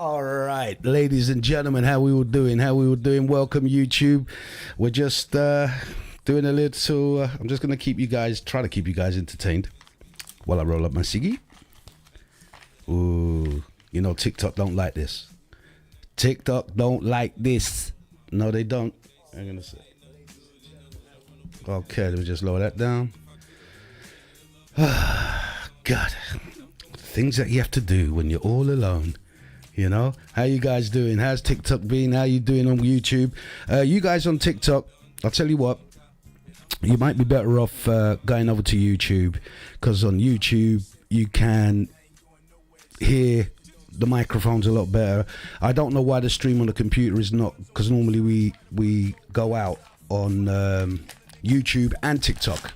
All right, ladies and gentlemen, how we all doing? Welcome, YouTube. We're just doing a little. I'm just gonna try to keep you guys entertained while I roll up my ciggy. Ooh, you know TikTok don't like this. TikTok don't like this. No, they don't. I'm gonna say. Okay, let me just lower that down. God, things that you have to do when you're all alone. You know, how you guys doing? How's TikTok been? How you doing on YouTube? You guys on TikTok, I'll tell you what, you might be better off going over to YouTube, because on YouTube you can hear the microphones a lot better. I don't know why the stream on the computer is not, because normally we go out on YouTube and TikTok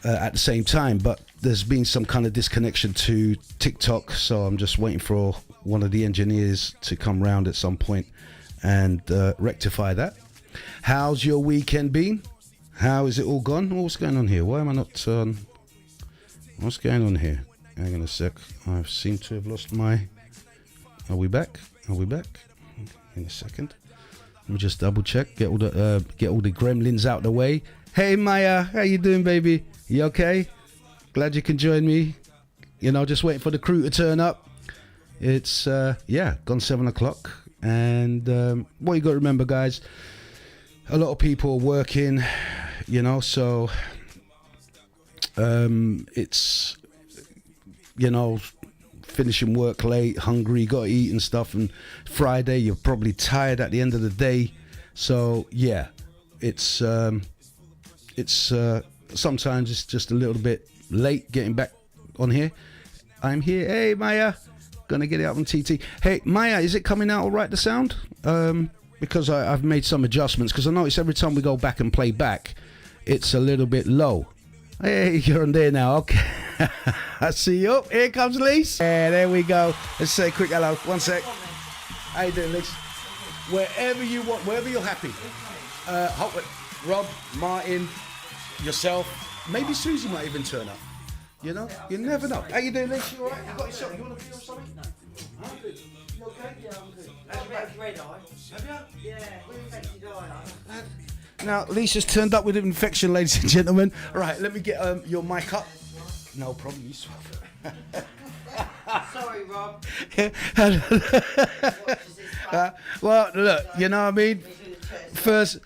at the same time, but there's been some kind of disconnection to TikTok, so I'm just waiting for one of the engineers to come round at some point and rectify that. How's your weekend been? How is it all gone? Oh, what's going on here? Why am I not what's going on here? Hang on a sec. I seem to have lost my... Are we back? In a second. Let me just double check. Get all the gremlins out the way. Hey Maya, how you doing, baby? You okay? Glad you can join me. You know, just waiting for the crew to turn up. It's gone 7 o'clock, and what you got to remember, guys, a lot of people are working, you know, so it's, you know, finishing work late, hungry, got to eat and stuff, and Friday you're probably tired at the end of the day, so yeah, it's sometimes it's just a little bit late getting back on here. I'm here. Hey Maya, gonna get it up on TT. Hey Maya, is it coming out all right, the sound? Because I've made some adjustments, because I notice every time we go back and play back, it's a little bit low. Hey, you're on there now. Okay. I see you. Here comes Lise. Yeah, there we go. Let's say a quick hello. 1 sec. How you doing, Lise? Wherever you want, wherever you're happy. Rob, Martin, yourself, maybe Susie might even turn up. You know, you never know. How you doing, Lise? You all right? You got yourself? You want to feel something? No. Huh? You okay? Yeah, I'm good. Have red eye. Have you? Yeah, infected eye. Now, Lisa's turned up with an infection, ladies and gentlemen. All right, let me get your mic up. No problem, you swap. Sorry, Rob. Well, look, you know what I mean? First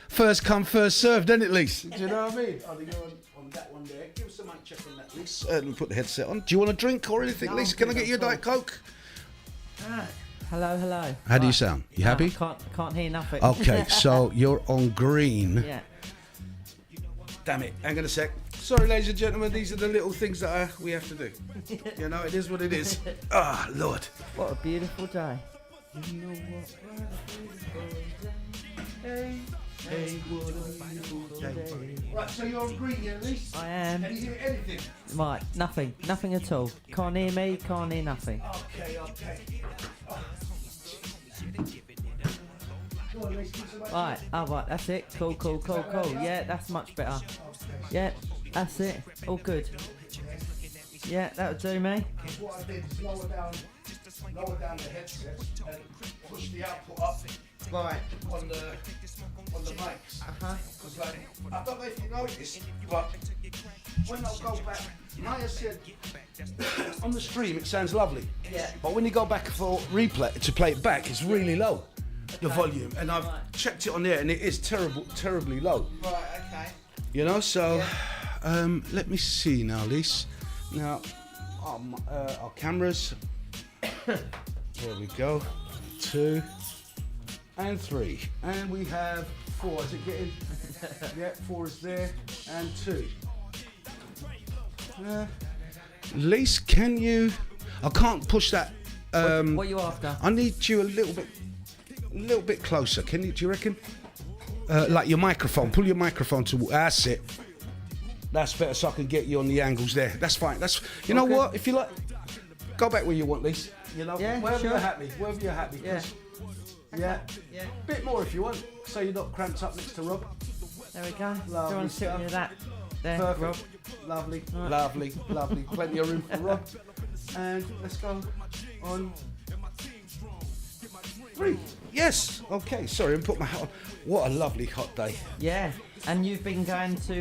come, first served, isn't it, Lisa? Do you know what I mean? Oh, you're on that one there. Give us a mic check on that, Lisa. Let me put the headset on. Do you want a drink or anything, Lisa? Can I get you a Diet Coke? Hello. How do you sound? You happy? Can't hear nothing. Okay, so you're on green. Yeah. Damn it, hang on a sec. Sorry, ladies and gentlemen, these are the little things that we have to do. You know, it is what it is. Ah, Lord. What a beautiful day. You know what? Hey, what a beautiful day. Right, so you're on green, yeah, Lise? I am. Can you hear anything? Right, nothing at all. Can't hear me, can't hear nothing. Okay. Oh. Go on, Lise, give some Right, right, that's it. Cool. Yeah, that's much better. Yeah, that's it. All good. Yeah, that would do me. What I did is lower down the headset and push the output up. Right. On the mics. Because I don't know if you noticed, but when I go back, Maya said on the stream it sounds lovely. Yeah. But when you go back for replay to play it back, it's really low, the volume, and I've checked it on there, and it is terribly low. Right. Okay. You know, so let me see now, Lise. Now, our cameras. There we go. 2 and 3, and we have 4. Is it getting? Yeah, 4 is there, and 2. Lise, can you? I can't push that. What are you after? I need you a little bit closer. Can you? Do you reckon? Like your microphone. Pull your microphone to. That's it. That's better, so I can get you on the angles there. That's fine. That's. You know what? If you like, go back where you want, Lise. You know, yeah, wherever sure. you're happy. Wherever you're happy. Yeah. Yeah. Yeah. Bit more if you want, so you're not cramped up next to Rob. There we go. Lovely Do you want to sit near that? There, Perfect. Rob. Lovely, Right. lovely. Plenty of room for Rob. And let's go on 3. Yes. Okay. Sorry, I put my hat on. What a lovely hot day. Yeah, and you've been going to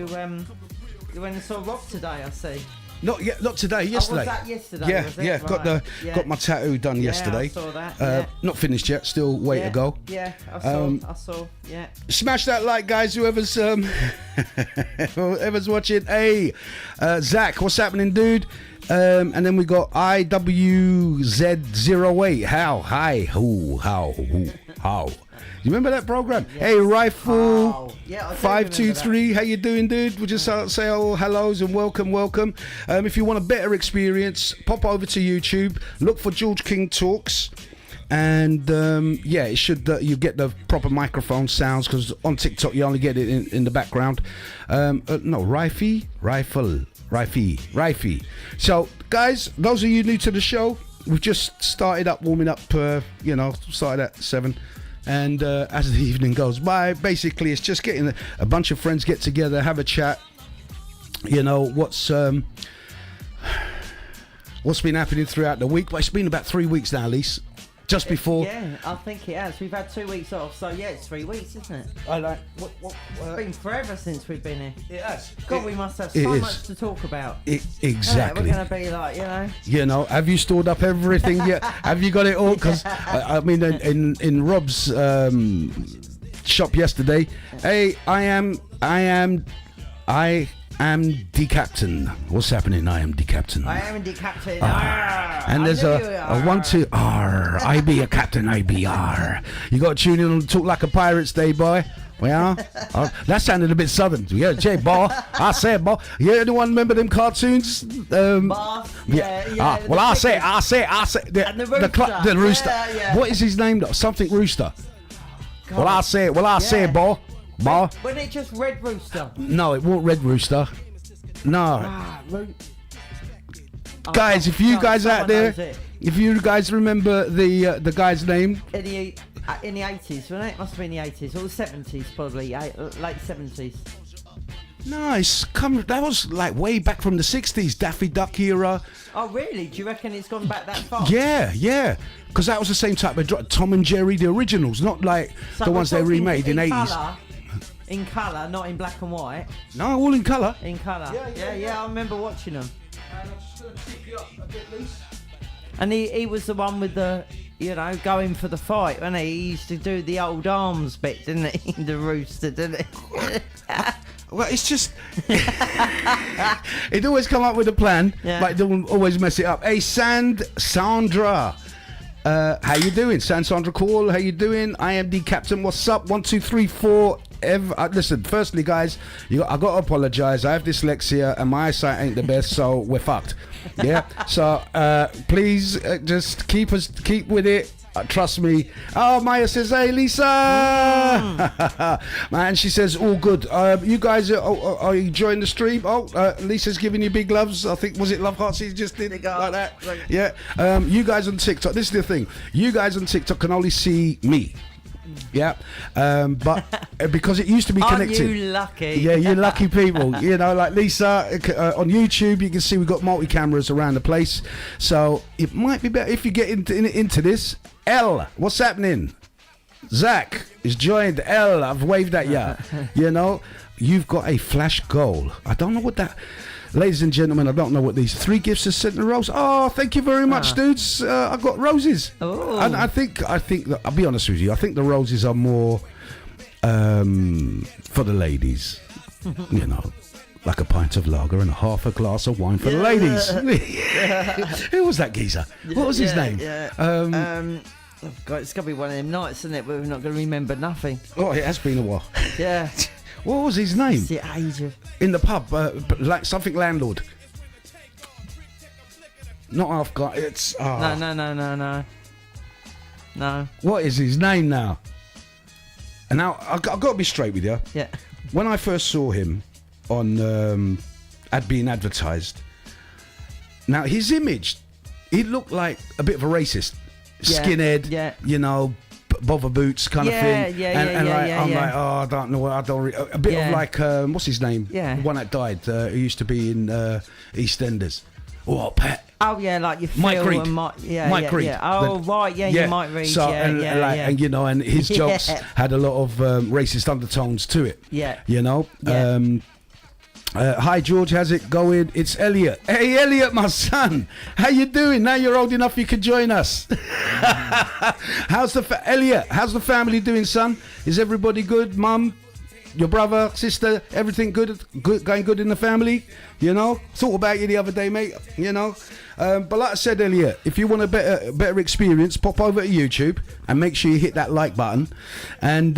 you went and saw Rob today, I see. Not yet. Not today. Yesterday. Oh, was that yesterday? Yeah. Was it? Yeah. Right. Got my tattoo done yesterday. I saw that. Not finished yet. Still way to go. Yeah, I saw. Yeah. Smash that like, guys. Whoever's whoever's watching. Hey, Zach, what's happening, dude? And then we got IWZ08. How? You remember that program? Yes. Hey, Rifle. Oh, yeah, 523. How you doing, dude? We'll just say all hellos and welcome. If you want a better experience, pop over to YouTube. Look for George King Talks. And it should you get the proper microphone sounds, because on TikTok you only get it in the background. Rifey. So guys, those of you new to the show, we've just started up warming up. Started at 7, and as the evening goes by, basically it's just getting a bunch of friends get together, have a chat. What's been happening throughout the week. But it's been about 3 weeks now, Lise. Just before. Yeah, I think it has. We've had 2 weeks off, so yeah, it's 3 weeks, isn't it? I like. It's been forever since we've been here. It has. God, we must have so much to talk about. Exactly. We're going to be like, have you stored up everything yet? Have you got it all? Because I mean, in Rob's shop yesterday, hey, I am the captain. What's happening? I am the captain. I am the captain. And there's a 1 2 R. I be a captain. I be R. You got to tune in and talk like a pirate's day, boy. Well, that sounded a bit southern. Yeah, Jay, boy. I said, boy. You anyone remember them cartoons? Boss. Yeah. Well, I say. And the rooster. The rooster. Yeah. What is his name? Something rooster. God. Well, I say, boy. Boy. Wasn't it just Red Rooster? No, it wasn't Red Rooster. No. Guys, if you guys out there, if you guys remember the guy's name. In the 80s, wasn't it? It must have been the 80s or the 70s, probably late 70s. Nice. That was like way back from the 60s, Daffy Duck era. Oh, really? Do you reckon it's gone back that far? Yeah. Because that was the same type of Tom and Jerry, the originals, not like the ones they remade in 80s. In colour, not in black and white. No, all in colour. In colour. Yeah, I remember watching them. I'm just going to tip you up a bit, Lise. And he was the one with the, going for the fight, wasn't he? He used to do the old arms bit, didn't he? The rooster, didn't he? Well, it's just... He'd always come up with a plan, but don't always mess it up. Hey, Sandra. How you doing? Sandra Call, how you doing? I am the captain. What's up? 1 2 3 4. Listen, firstly, guys, I got to apologise. I have dyslexia and my eyesight ain't the best, so we're fucked. Yeah. So please just keep with it. Trust me. Oh, Maya says, "Hey, Lisa." Man, she says, "All good." You guys are you enjoying the stream? Lisa's giving you big loves. I think was it love hearts he just did like that. Yeah. You guys on TikTok. This is the thing. You guys on TikTok can only see me. Yeah, but because it used to be connected. Aren't you lucky? Yeah, you're lucky people. Like Lisa on YouTube, you can see we've got multi-cameras around the place. So it might be better if you get into this. L, what's happening? Zach is joined. L, I've waved at ya. You've got a flash goal. I don't know what that. Ladies and gentlemen, I don't know what these 3 gifts are sent in rows. Oh, thank you very much, dudes. I got roses. Oh. And I think that, I'll be honest with you, I think the roses are more for the ladies. Like a pint of lager and half a glass of wine for the ladies. Who was that geezer? What was his name? God, it's going to be one of them nights, isn't it? Where we're not going to remember nothing. Oh, it has been a while. Yeah. What was his name? It's the age of... In the pub, like something landlord. Not half guy. It's No. What is his name now? And now I've got to be straight with you. Yeah. When I first saw him on being advertised, now his image, he looked like a bit of a racist, skinhead. Yeah. Bother boots kind of thing. I'm like, I don't know. A bit of like, what's his name? Yeah. The one that died, who used to be in EastEnders. Oh, Pat. Oh yeah, like you Mike Phil Reed. and Mike. Yeah, Mike yeah, Reed. yeah. Oh right, yeah, you might read. So, yeah, and, yeah, like, yeah. and you know, and his jokes Yeah. had a lot of racist undertones to it. Yeah. You know. Yeah. Hi George, how's it going? It's Elliot. Hey Elliot, my son, how you doing? Now you're old enough, you can join us. How's Elliot? How's the family doing, son? Is everybody good? Mum, your brother, sister, everything good? Good, going good in the family? You know, thought about you the other day, mate. You know, but like I said earlier, if you want a better experience, pop over to YouTube and make sure you hit that like button, and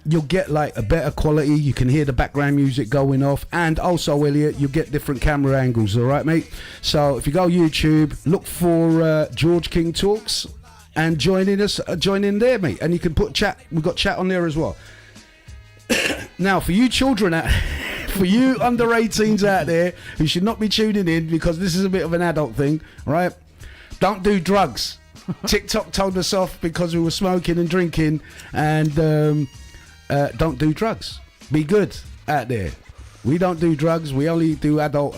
you'll get like a better quality. You can hear the background music going off, and also Elliot, you'll get different camera angles. All right, mate. So if you go YouTube, look for George King Talks, and join in there, mate. And you can put chat. We've got chat on there as well. Now, for you children for you under 18s out there who should not be tuning in, because this is a bit of an adult thing, right? Don't do drugs. TikTok told us off because we were smoking and drinking, and don't do drugs. Be good out there. We don't do drugs. We only do adult,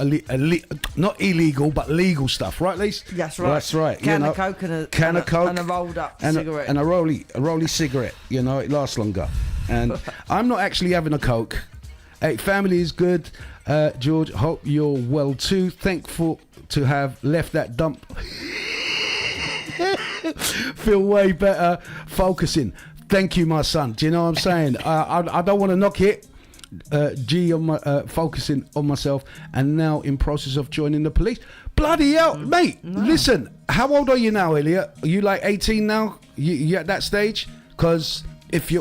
not illegal, but legal stuff, right, Lise? That's right. That's right. Can of Coke and a rolled up cigarette. And a rolly cigarette. You know, it lasts longer. And I'm not actually having a Coke. Hey, family is good. George, hope you're well too. Thankful to have left that dump. Feel way better. Focusing. Thank you, my son. Do you know what I'm saying? I don't want to knock it. G on my focusing on myself, and now in process of joining the police. Bloody hell, mate! No. Listen, how old are you now, Elliot? Are you like 18 now? You at that stage? Because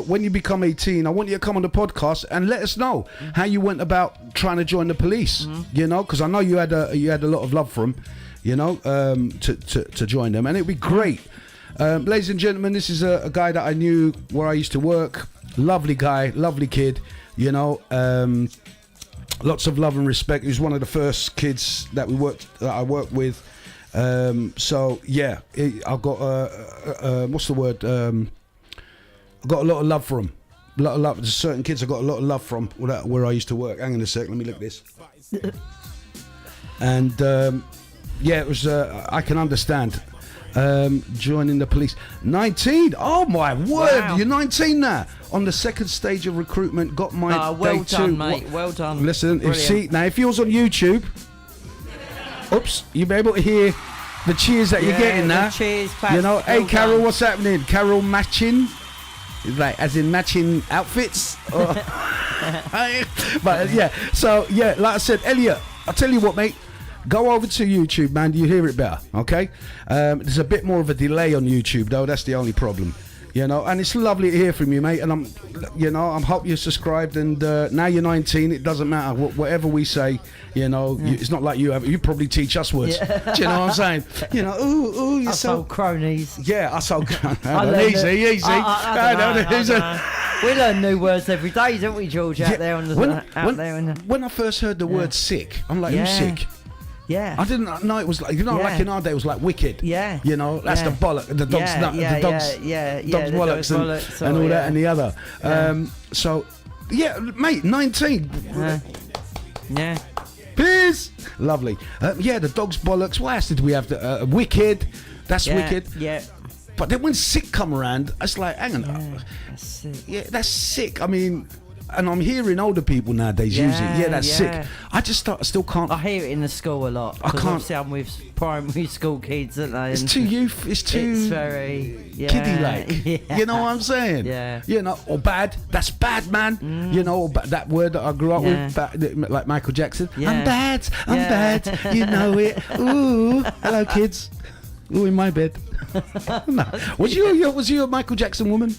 when you become 18, I want you to come on the podcast and let us know how you went about trying to join the police. You know, because I know you had a lot of love for them. You know, to join them, and it'd be great. Ladies and gentlemen, this is a guy that I knew where I used to work. Lovely guy, lovely kid. You know, lots of love and respect. He was one of the first kids that I worked with. So yeah, I got what's the word? I got a lot of love for him. A lot of love. There's certain kids I got a lot of love from where I used to work. Hang on a sec. Let me look at this. And yeah, it was. I can understand. Joining the police. 19. Oh my word! Wow. You're 19 now. On the second stage of recruitment, got my well day done, two. mate. Well done. Listen, if you was on YouTube, oops, you'll be able to hear the cheers that you're getting now. Cheers, you know, hey well Carol, done. what's happening? Carol matching, like as in matching outfits. But yeah, so yeah, like I said, Elliot, I'll tell you what, mate. Go over to YouTube, man. You hear it better, okay? There's a bit more of a delay on YouTube, though. That's the only problem, you know. And it's lovely to hear from you, mate. And I hope you're subscribed. And now you're 19. It doesn't matter whatever we say, you know. It's not like you probably teach us words. Yeah. Do you know what I'm saying? You know, ooh, you're us old cronies. Yeah, us old cronies. Easy. We learn new words every day, don't we, George? Out there on the when I first heard the word sick, I'm like, who's sick? Yeah, I didn't know it was like, you know, like in our day it was like wicked. Yeah, you know, that's the bollock, the dog's nut, the dog's bollocks and all that and the other. So yeah, mate, 19. Yeah. Peace. Lovely. Yeah, the dog's bollocks. What else did we have? Wicked. That's wicked. Yeah. But then when sick come around, it's like, hang on. That's sick. Yeah, that's sick. I mean. And I'm hearing older people nowadays use it. Yeah, that's sick. I still can't. I hear it in the school a lot. I can't. Obviously I'm with primary school kids, aren't they? It's too youth. It's very kiddie-like. Yeah. You know what I'm saying? Yeah. You know, or bad. That's bad, man. You know, that word that I grew up with, like Michael Jackson. Yeah. I'm bad. You know it. Ooh, hello, kids. Ooh, in my bed. No. Was you a Michael Jackson woman?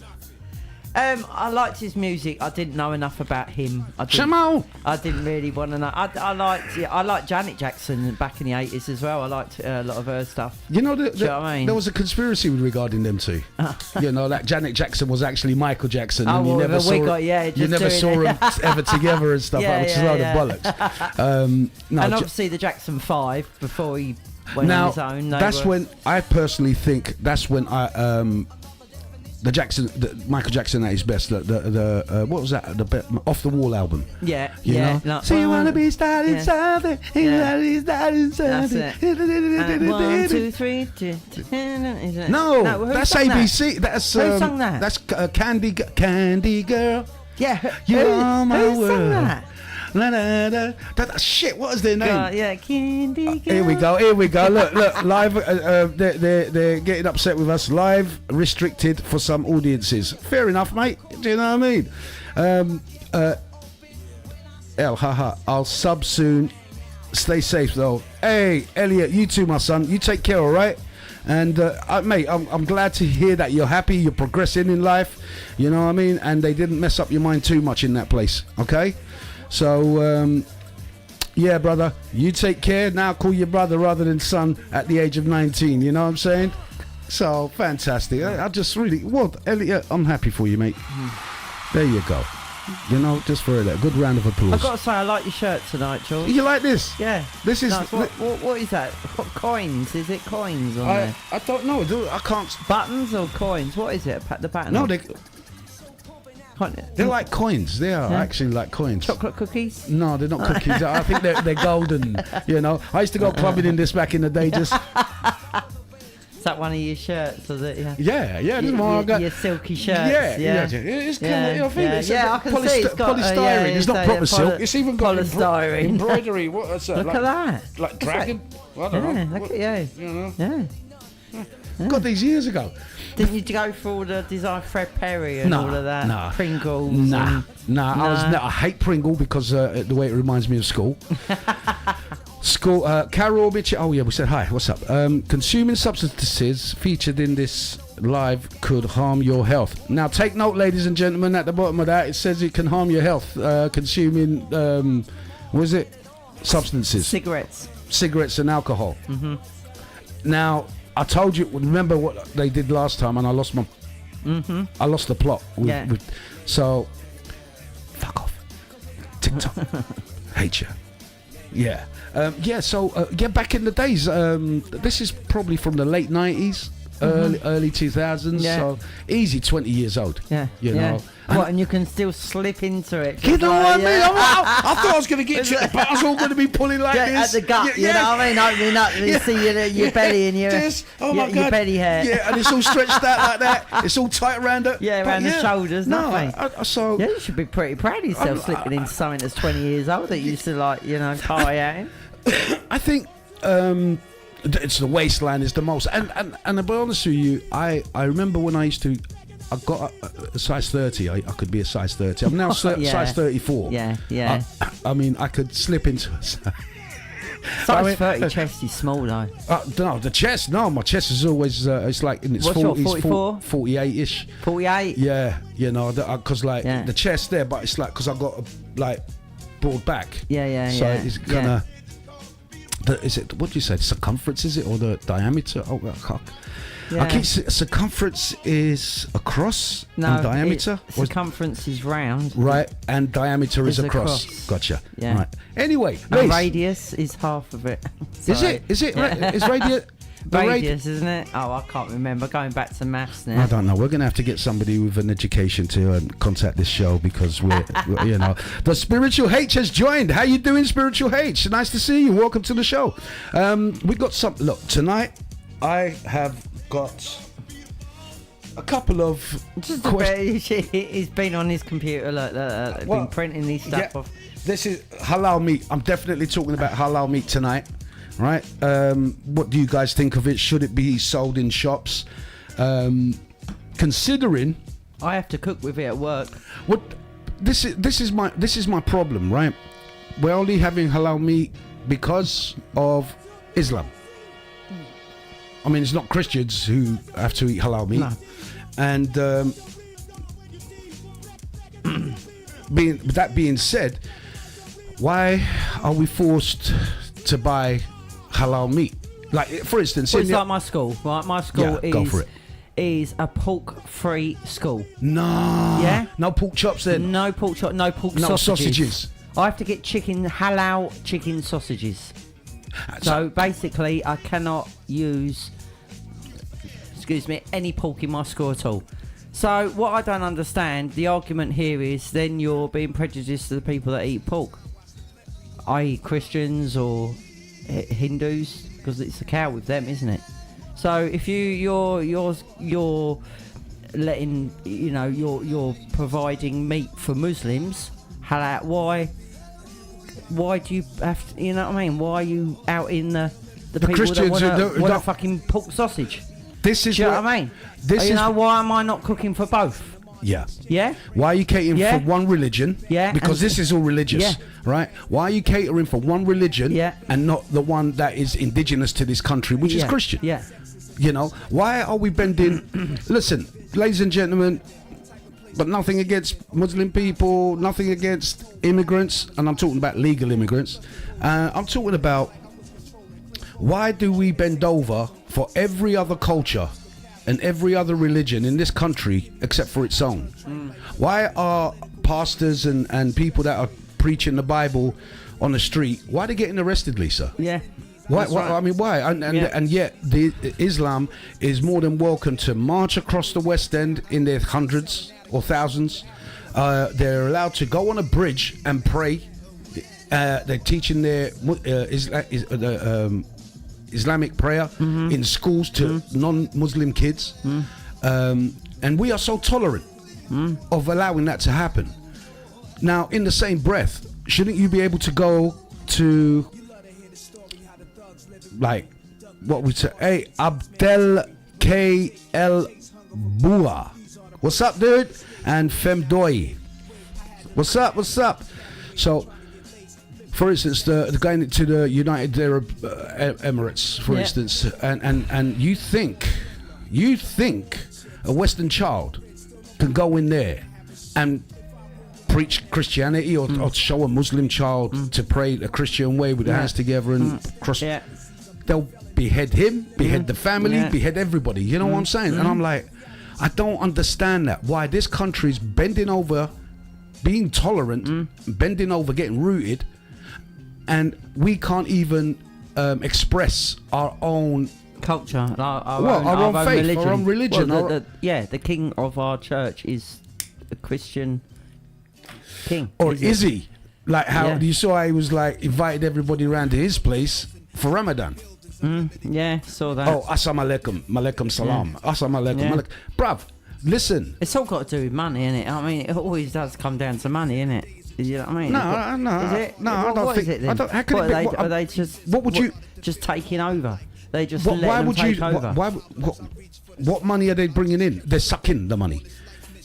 I liked his music. I didn't know enough about him. I didn't really want to know. I liked Janet Jackson back in the 80s as well. I liked a lot of her stuff. You know, what I mean? There was a conspiracy regarding them two. You know, that Janet Jackson was actually Michael Jackson, and you never saw them ever together and stuff. Which is a load of bollocks. And obviously the Jackson 5 before he went on his own. When I personally think that's when Michael Jackson at his best. The what was that? The Off the Wall album. Yeah, You know? Like, So you wanna be starting yeah. something? You wanna be starting That's something? it. 1, 2, 3. No, that's ABC. That's Who sung that? That's Candy Girl. Yeah, You are my who world. sung that? La, la, la. Shit, what is their name? Yeah, Candy Girl. Here we go. Look, live. They're getting upset with us. Live restricted for some audiences. Fair enough, mate. Do you know what I mean? Haha. I'll sub soon. Stay safe though. Hey, Elliot, you too, my son. You take care, all right? And mate, I'm glad to hear that you're happy. You're progressing in life. You know what I mean? And they didn't mess up your mind too much in that place. Okay. So, yeah, brother, you take care. Now call your brother rather than son at the age of 19. You know what I'm saying? So, fantastic. I just really, Elliot, I'm happy for you, mate. There you go. You know, just for a good round of applause. I've got to say, I like your shirt tonight, George. You like this? Yeah. This is... Nice. What is that? What coins? Is it coins on there? I don't know. I can't... Buttons or coins? What is it? The pattern? No, they're like coins. They are actually like coins. Chocolate cookies? No, they're not cookies. I think they're golden. You know, I used to go clubbing in this back in the day. Just is that one of your shirts? Or that, yeah. This is one I got. Your silky shirts. Yeah. It's kind of. I think it's I can see it's got polystyrene. It's not proper silk. It's even got polystyrene embroidery. What's that? Look at that. Like dragon. I don't know. Look at you. You know. Yeah. Got these years ago. Didn't you go for all the design Fred Perry and all of that? Nah. Pringles? Nah. I hate Pringle because the way it reminds me of school. Carol Mitchell. Oh yeah, we said hi. What's up? Consuming substances featured in this live could harm your health. Now take note, ladies and gentlemen. At the bottom of that, it says it can harm your health. Consuming, what is it? Substances. Cigarettes and alcohol. Mm-hmm. Now. I told you. Remember what they did last time, and I lost my. Mm-hmm. I lost the plot. So, fuck off. TikTok, hate you. Yeah. So back in the days. This is probably from the late 90s, early 2000s. Yeah. So easy, 20 years old. Yeah. You know. And you can still slip into it. You know what I mean? I thought I was going to get you. The buttons all going to be pulling like this. At the gut, you know what I mean? Opening up, you see your belly and your belly hair. Yeah, and it's all stretched out like that. It's all tight around it. Yeah, around the shoulders. So you should be pretty proud of yourself slipping into something that's 20 years old that you used to party at. I think it's the waistline is the most. And to be honest with you, I remember when I used to. I got a size 30. I could be a size 30. I'm now size 34. Yeah. I mean, I could slip into a size 30 chest is small though. No, the chest. No, my chest is always. It's like in its 40s, 48ish. 48. Yeah, you know, because the chest there, but it's like because I got broad back. Yeah. So it's kind of. Is it? What do you say? The circumference is it or the diameter? Oh, yeah. I keep circumference is across and diameter. Circumference is round. Right, and diameter is across. Gotcha. Yeah. Right. Anyway, radius is half of it. Is it? Is radius? Radius, isn't it? Oh, I can't remember. Going back to maths now. I don't know. We're going to have to get somebody with an education to contact this show because we're the Spiritual H has joined. How you doing, Spiritual H? Nice to see you. Welcome to the show. We got some. Look, tonight I have got a couple of questions. He's been on his computer, been printing these stuff off. This is halal meat. I'm definitely talking about halal meat tonight, right? What do you guys think of it? Should it be sold in shops? Considering I have to cook with it at work. What this is my problem, right? We're only having halal meat because of Islam. I mean, it's not Christians who have to eat halal meat. No. And that being said, why are we forced to buy halal meat? Like, for instance... it's like my school, right? My school is a pork-free school. No. Yeah? No pork chops then? No pork chop, no pork sausages. I have to get halal chicken sausages. So basically, I cannot use, any pork in my school at all. So what I don't understand, the argument here is then you're being prejudiced to the people that eat pork, i.e. Christians or Hindus, because it's a cow with them, isn't it? So if you're letting, you know, you're providing meat for Muslims, halal, why do you have to, you know what I mean? Why are you out in the people Christians that want a fucking pork sausage? This is do you know what I mean? Why am I not cooking for both? Yeah. Yeah? Why are you catering for one religion? Yeah. Because this is all religious, right? Why are you catering for one religion and not the one that is indigenous to this country, which is Christian? Yeah. You know, why are we bending? Listen, ladies and gentlemen, but nothing against Muslim people, nothing against immigrants, and I'm talking about legal immigrants. I'm talking about, why do we bend over for every other culture and every other religion in this country except for its own? Why are pastors and people that are preaching the Bible on the street, why are they getting arrested, Lisa? Yeah. Why? Right. I mean, why? And yet, the Islam is more than welcome to march across the West End in their hundreds or thousands. They're allowed to go on a bridge and pray. They're teaching their Islamic prayer in schools to non-Muslim kids, and we are so tolerant of allowing that to happen. Now, in the same breath, shouldn't you be able to go to, like, what we say? Hey, Abdel K El Bua, what's up, dude? And Femdoi, what's up? So, for instance, the going to the United Arab Emirates, for instance, and you think a Western child can go in there and preach Christianity or show a Muslim child to pray a Christian way with their hands together and cross? They'll behead him, behead the family, behead everybody. You know what I'm saying? And I'm like, I don't understand that. Why this country's bending over, being tolerant, bending over, getting rooted, and we can't even express our own culture, our own faith, religion. our own religion. Well, the king of our church is a Christian king. Or is he? Like how you saw, he was like invited everybody around to his place for Ramadan. Yeah, saw that. Oh, assalamu alaikum, malaikum salam, assalamu alaikum, bruv. Listen, it's all got to do with money, innit? I mean, it always does come down to money, innit? You know what I mean? No. Is it? No, what, I don't what think. Is it then? I don't. How can what, it be? are they just? What would you? Just taking over? They just Why let them would take you? over. What money are they bringing in? They're sucking the money.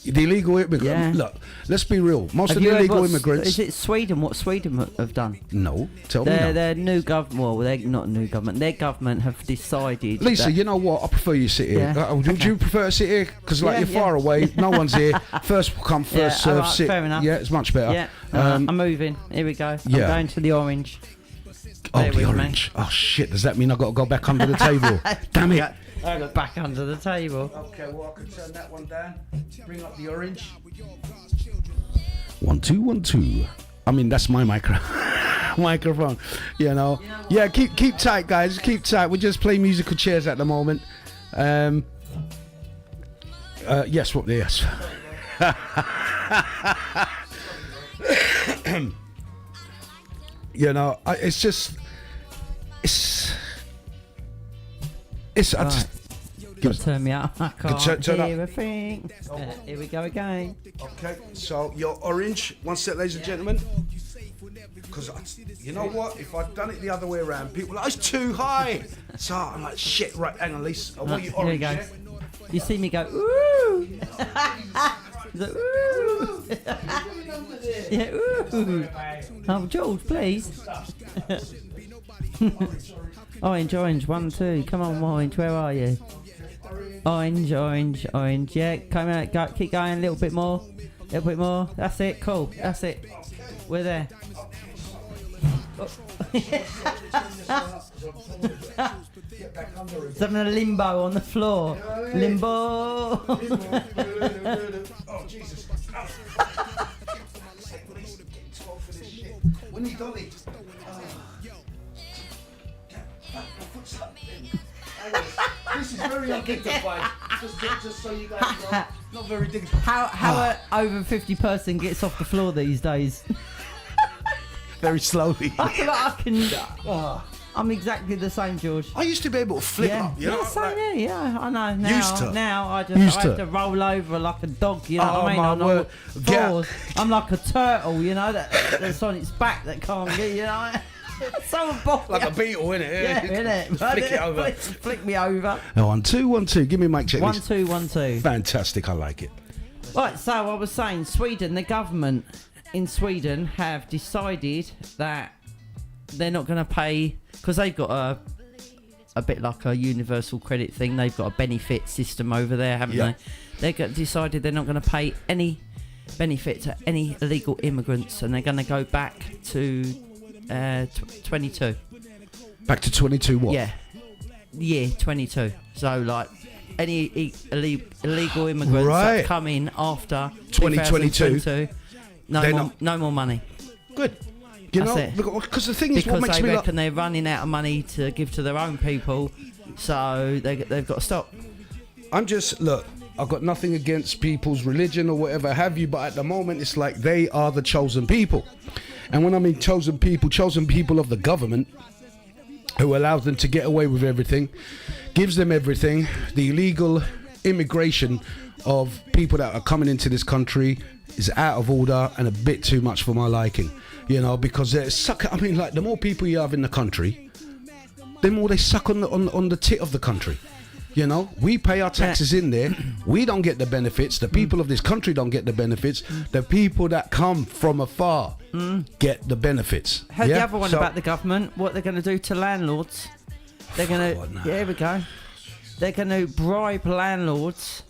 The illegal immigrants. Yeah. Look, let's be real. Most Have of you the heard illegal immigrants. Is it Sweden? What Sweden have done? No, tell me now. Their new government. Well, they're not new government. Their government have decided. Lisa, you know what? I prefer you sit here. Would you prefer to sit here? Because you're far away. No one's here. First come, first serve. Right, sit. fair enough. Yeah, it's much better. Yeah. I'm moving. Here we go. I'm going to the orange. Oh, the orange. Oh shit! Does that mean I got to go back under the table? Damn it! I got back under the table. Okay, well I can turn that one down. Bring up the orange. 1 2 1 2. I mean that's my microphone. You know. Yeah, keep tight, guys. Keep tight. We just play musical chairs at the moment. Yes. What? Yes. You know, it's just. I just turn me up. I can't turn hear up. a thing. Here we go again. Okay, so your orange, one sec, ladies and gentlemen. Because you know what? If I'd done it the other way around, people were like, it's too high. So I'm like, shit, right, hang on, Lisa. I want you orange. Here we go. You see me go, ooh. Like, ooh. Yeah, ooh. Oh, George, please. Orange, 1 2. Come on, orange, where are you? Orange. Yeah, come out, keep going a little bit more. That's it, cool. That's it. We're there. It's having a limbo on the floor. Limbo. Oh, Jesus. When he done it, This is very undignified. Just so you guys know, not very dignified. How an over 50 person gets off the floor these days? Very slowly. I feel like I'm exactly the same, George. I used to be able to flip up, you know? Same, yeah, I know. Now I have to roll over like a dog, you know what I mean? On all fours. I'm like a turtle, you know, that's on its back that can't get, you know? So like a beetle, innit? Yeah, innit? Flick it over. Flick me over. 1 2 1 2. Give me a mic check. 1 2 1 2. Fantastic, I like it. Right, so I was saying, Sweden, the government in Sweden have decided that they're not going to pay, because they've got a bit like a universal credit thing. They've got a benefit system over there, haven't they? They've decided they're not going to pay any benefit to any illegal immigrants, and they're going to go back to 22. Back to 22 what? Yeah, year 22. So like any illegal immigrants that come in after 2022, no more money. Good. You know, because the thing is, what makes me they reckon they're running out of money to give to their own people, so they've got to stop. Look, I've got nothing against people's religion or whatever have you, but at the moment it's like they are the chosen people. And when I mean chosen people of the government, who allows them to get away with everything, gives them everything. The illegal immigration of people that are coming into this country is out of order and a bit too much for my liking. You know, because they suck. I mean, like, the more people you have in the country, the more they suck on the tit of the country. You know, we pay our taxes in there. We don't get the benefits. The people of this country don't get the benefits. The people that come from afar get the benefits. Heard the other one about the government, what they're going to do to landlords. They're going to, here we go. They're going to bribe landlords.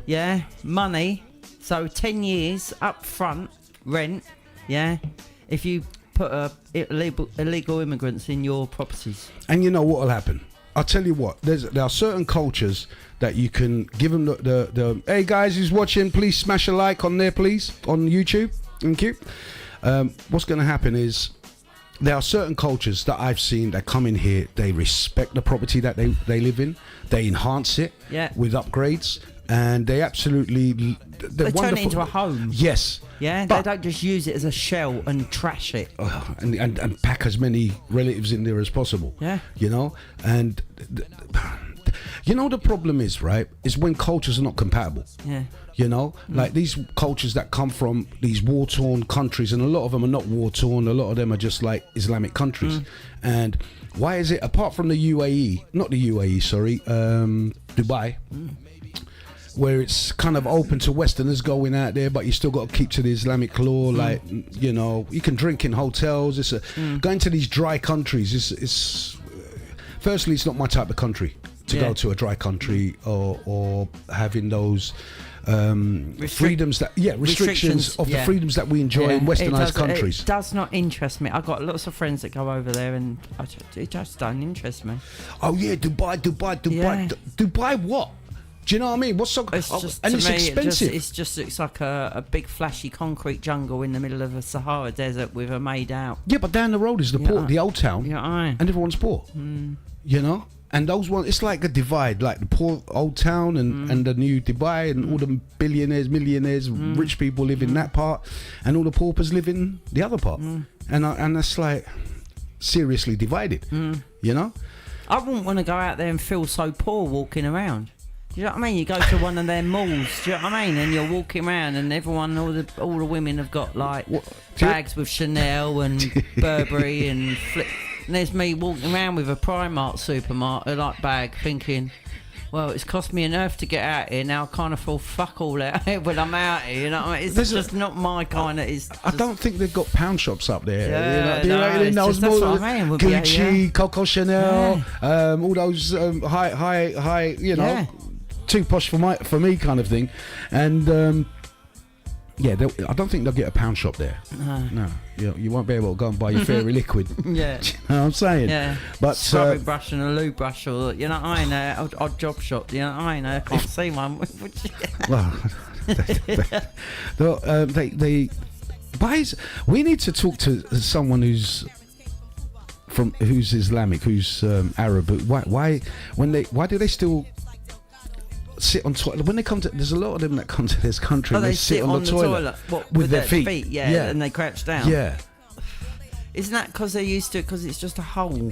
Yeah, money. So 10 years up front rent. Yeah. If you put illegal immigrants in your properties. And you know what will happen? I'll tell you what, there are certain cultures that you can give them the hey guys who's watching, please smash a like on there, please, on YouTube. Thank you. What's going to happen is there are certain cultures that I've seen that come in here, they respect the property that they live in, they enhance it with upgrades, and they absolutely... They turn it into a home. Yes. Yeah, they don't just use it as a shell and trash it. And pack as many relatives in there as possible. Yeah. You know? And, you know, the problem is, right, is when cultures are not compatible. Yeah. You know? Like these cultures that come from these war-torn countries, and a lot of them are not war-torn, a lot of them are just like Islamic countries. And why is it, apart from the UAE, not the UAE, sorry, Dubai, where it's kind of open to Westerners going out there, but you still got to keep to the Islamic law. Like, you know, you can drink in hotels. It's going to these dry countries. It's firstly, it's not my type of country to go to a dry country or having those freedoms that restrictions of the freedoms that we enjoy in Westernized countries. It does not interest me. I've got lots of friends that go over there, and it just don't interest me. Oh yeah, Dubai. Dubai what? Do you know what I mean? What's so? And it's expensive. It's like a big flashy concrete jungle in the middle of a Sahara desert with a made out. Yeah, but down the road is the port, the old town, and everyone's poor. You know, and those ones, it's like a divide, like the poor old town and the new Dubai, and all the billionaires, millionaires, rich people live in that part, and all the paupers live in the other part, and that's like seriously divided. You know, I wouldn't want to go out there and feel so poor walking around. Do you know what I mean? You go to one of their malls, do you know what I mean? And you're walking around, and everyone, all the women have got like bags with Chanel and Burberry and there's me walking around with a Primark supermarket like bag, thinking, well, it's cost me an earth to get out here. Now I kind of feel fuck all out here when I'm out here. You know what I mean? It's just not my kind of. I don't think they've got pound shops up there. That's what I mean. Gucci, Coco Chanel, all those high, you know. Too posh for me kind of thing, and I don't think they'll get a pound shop there. No, you won't be able to go and buy your fairy liquid. Yeah, you know what I'm saying. Yeah, but scrubbing brush and a lube brush, or you know what I mean, odd job shop. You know what I mean, I can't see one. Well, we need to talk to someone who's from who's Islamic, who's Arab. But why do they still sit on toilet when they come to? There's a lot of them that come to this country. Oh, and they sit on the toilet What, with their feet. Yeah, and they crouch down. Yeah, Isn't that because they're used to it? Because it's just a hole.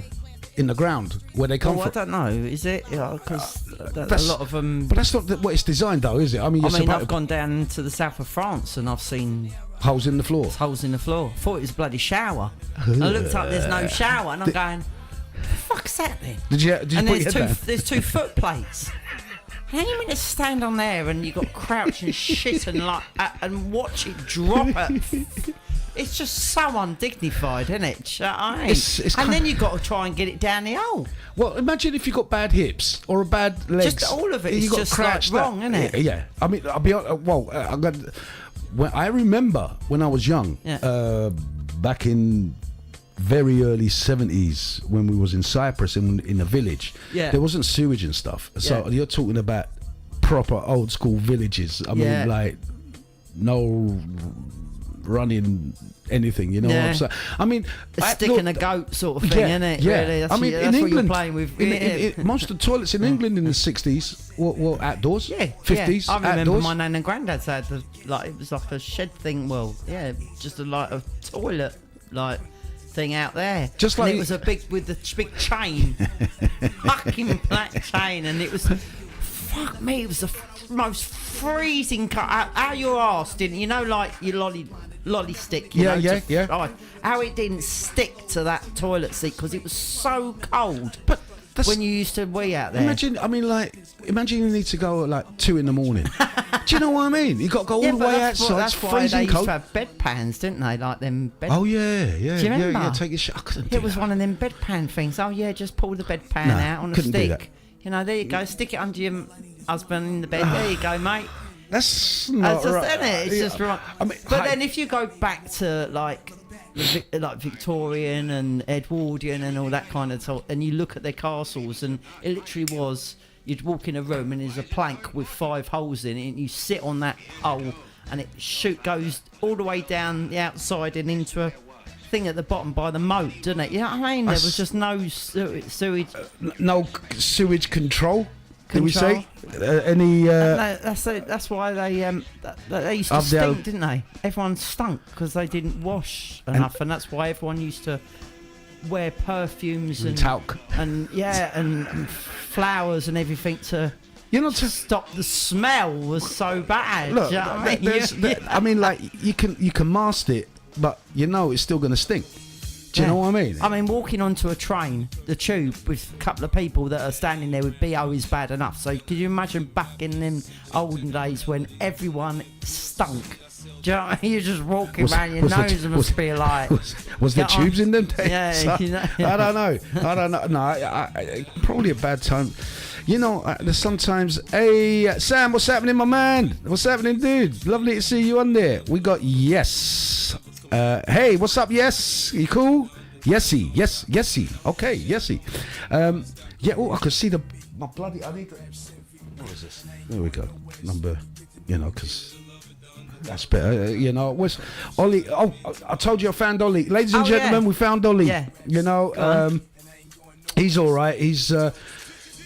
in the ground where they come I from. don't know. Is it? Because a That's- lot of them. But that's not what it's designed, though, is it? I mean, I've gone down to the south of France and I've seen holes in the floor. holes in the floor. I thought it was a bloody shower. I looked up, there's no shower, and I'm going, "What the fuck's that then?" Did you And put your head down? there's 2 foot plates. How you meant to stand on there and you got crouch and shit and and watch it drop it? It's just so undignified, isn't it? Do you know what I mean? And then you've got to try and get it down the hole. Well, imagine if you got bad hips or a bad legs. Just all of it You is got just crouched like wrong, down. isn't it? Yeah. I mean, I'll be honest. I remember when I was young, back in very early 70s, when we was in Cyprus in a village. Yeah. There wasn't sewage and stuff. So Yeah. you're talking about proper old school villages. I mean, like no running anything, you know what I'm saying? I mean, A stick and a goat sort of thing, isn't it? Yeah. Really? That's I mean, that's in what England, you're playing with. most of the toilets in England in the 60s were outdoors. Yeah, 50s, I remember outdoors. my nan and granddad's had it was like a shed thing. Well, yeah, just a toilet thing out there. Just and like it was a big big chain, fucking black chain, and it was fuck me. It was the most freezing cut. How your arse didn't, like your lolly stick. Yeah. How it didn't stick to that toilet seat because it was so cold. But when you used to wee out there. Imagine you need to go at like 2 in the morning. Do you know what I mean? You got to go all the but way that's outside. That's it's why they freezing used cold. to have bedpans, didn't they? Like them bed. Oh yeah. Do you remember? Yeah. Take your shit. I couldn't do It was that. one of them bedpan things. Oh yeah, just pull the bedpan No, out on a couldn't do that. stick. There you go. Stick it under your husband in the bed. There you go, mate. That's not That's just, right. isn't it? It's just right. I mean, but then if you go back to like Victorian and Edwardian and all that kind of stuff, and you look at their castles, and it literally was, you'd walk in a room and there's a plank with 5 holes in it, and you sit on that hole, and it goes all the way down the outside and into a thing at the bottom by the moat, doesn't it? You know what I mean? There was just no sewage. No sewage control. Did we Control. say any? That's why they used to stink, didn't they? Everyone stunk because they didn't wash enough, and that's why everyone used to wear perfumes and talc and flowers and everything to stop the smell. Was so bad. Look, Do you know what I mean, like you can mask it, but it's still going to stink. Do you know what I mean? I mean, walking onto a train, the tube, with a couple of people that are standing there with BO is bad enough. So could you imagine back in them olden days when everyone stunk? Do you know what I mean? You're just walking around, your nose must be like... Was there tubes in them days? Yeah, So, I don't know. No, I probably a bad time. There's sometimes... Hey, Sam, what's happening, my man? What's happening, dude? Lovely to see you on there. We got Yes. Hey, what's up, Yes? You cool? Yesy. Yesy. Okay, Yesy. I could see my bloody... I need to... What is this? There we go. Number... because... That's better, what's Ollie? Oh, I told you I found Ollie. Ladies and gentlemen, we found Ollie. Yeah. He's all right. He's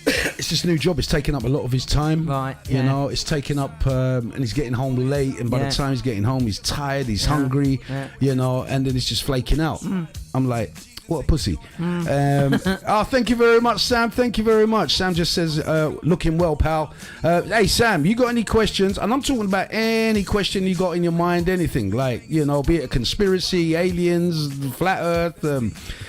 it's this new job. It's taking up a lot of his time. Right. It's taking up, and he's getting home late. And by the time he's getting home, he's tired. He's hungry. Yeah. And then he's just flaking out. I'm like, what a pussy. Thank you very much, Sam. Thank you very much. Sam just says, looking well, pal. Hey, Sam, you got any questions? And I'm talking about any question you got in your mind, anything. Like, be it a conspiracy, aliens, flat earth,